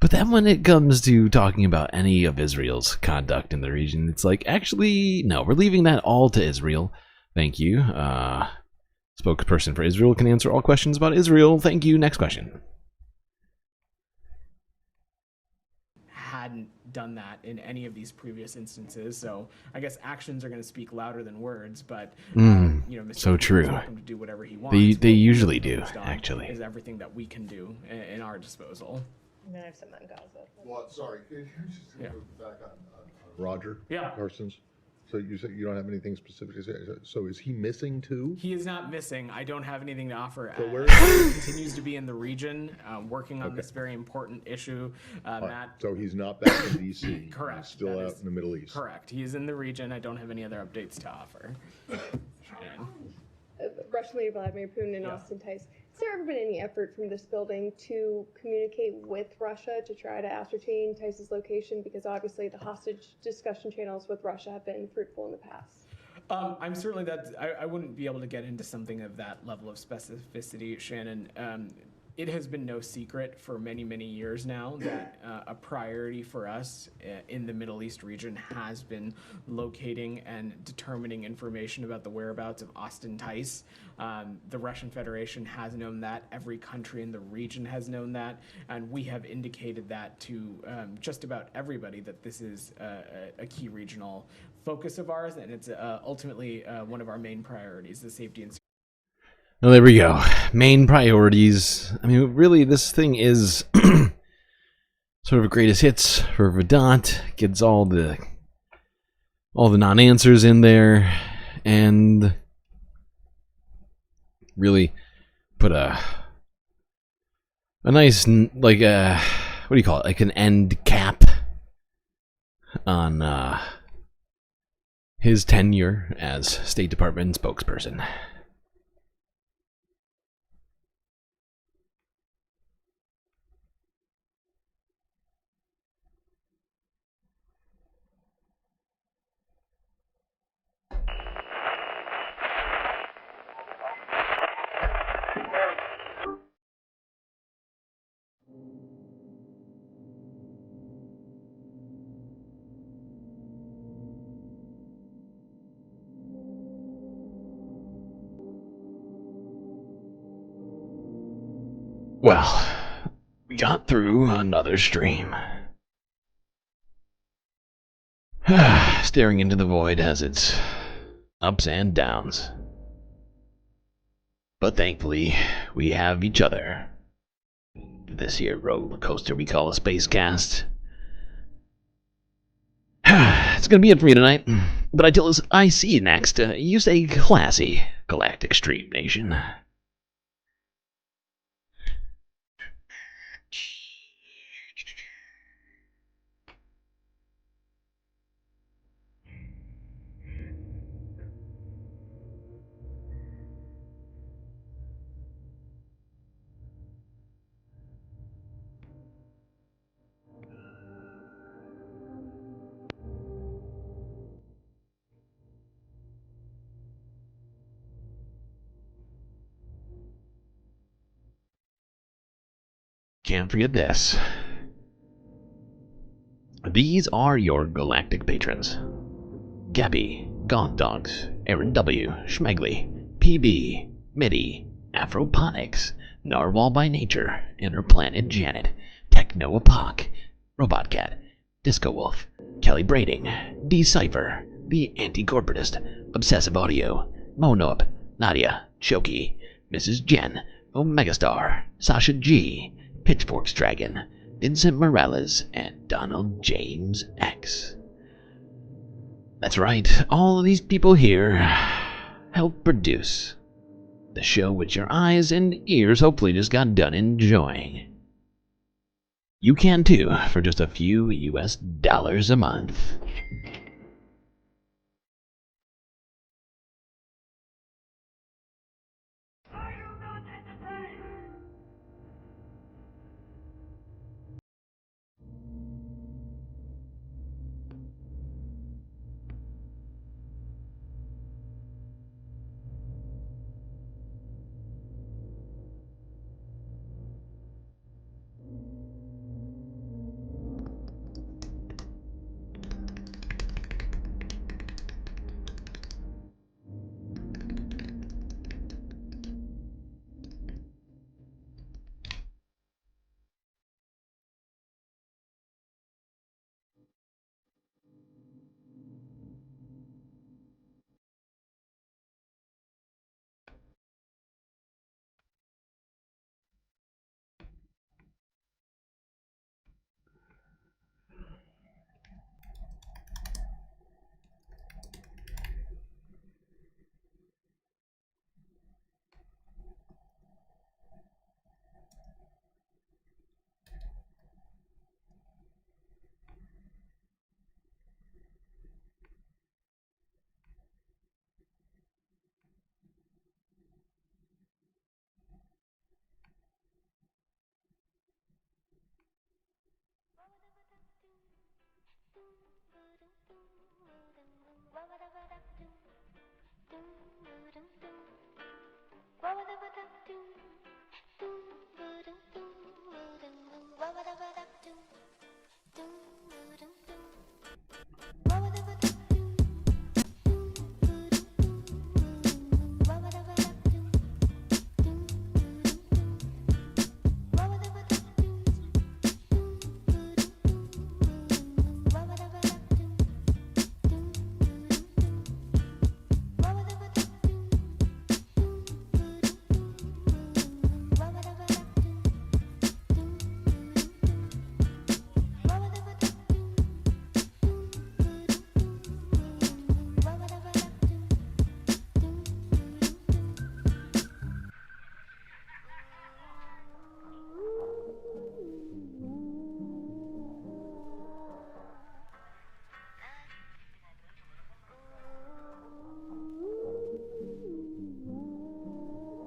But then when it comes to talking about any of Israel's conduct in the region, it's like, actually, no, we're leaving that all to Israel. Thank you. Spokesperson for Israel can answer all questions about Israel. Thank you. Next question. Hadn't done that in any of these previous instances, so I guess actions are going to speak louder than words. But you know, Mr. So Putin true. is welcome to do whatever he wants. They usually do, actually. Is everything that we can do in our disposal. And then I have some on Gaza. Well, sorry, could you just go back on Roger Yeah. Carstens? So you said you don't have anything specific to say. So is he missing too? He is not missing. I don't have anything to offer. So where he continues to be in the region, working on this very important issue. Matt. So he's not back in D.C. Correct. He's still out in the Middle East. Correct. He is in the region. I don't have any other updates to offer. Russian leader Vladimir Putin and Austin Tice. Has there ever been any effort from this building to communicate with Russia to try to ascertain Tice's location? Because obviously the hostage discussion channels with Russia have been fruitful in the past. I'm certainly I wouldn't be able to get into something of that level of specificity, Shannon. It has been no secret for many years now that a priority for us in the Middle East region has been locating and determining information about the whereabouts of Austin Tice. The Russian Federation has known that. Every country in the region has known that. And we have indicated that to just about everybody that this is a key regional focus of ours, and it's ultimately one of our main priorities, the safety and security. Well, there we go. Main priorities. I mean, really, this thing is sort of a greatest hits for Vendetta. Gets all the non-answers in there, and really put a nice, like a, what do you call it? Like an end cap on his tenure as State Department spokesperson. Well, we got through another stream. Staring into the void has its ups and downs. But thankfully, we have each other. This here roller coaster we call a spacecast. It's gonna be it for me tonight. But until I see you next, you stay classy, Galactic Stream Nation. Can't forget this. These are your galactic patrons. Gabby, Gaunt Dogs, Aaron W., Schmegley, PB, Mitty, Afroponics, Narwhal by Nature, Interplanet Janet, Techno Apoc, Robot Cat, Disco Wolf, Kelly Brading, Decipher, The Anti-Corporatist, Obsessive Audio, Monop, Nadia, Choki, Mrs. Jen, Omegastar, Sasha G, Pitchforks Dragon, Vincent Morales, and Donald James X. That's right, all of these people here help produce the show which your eyes and ears hopefully just got done enjoying. You can too, for just a few US dollars a month.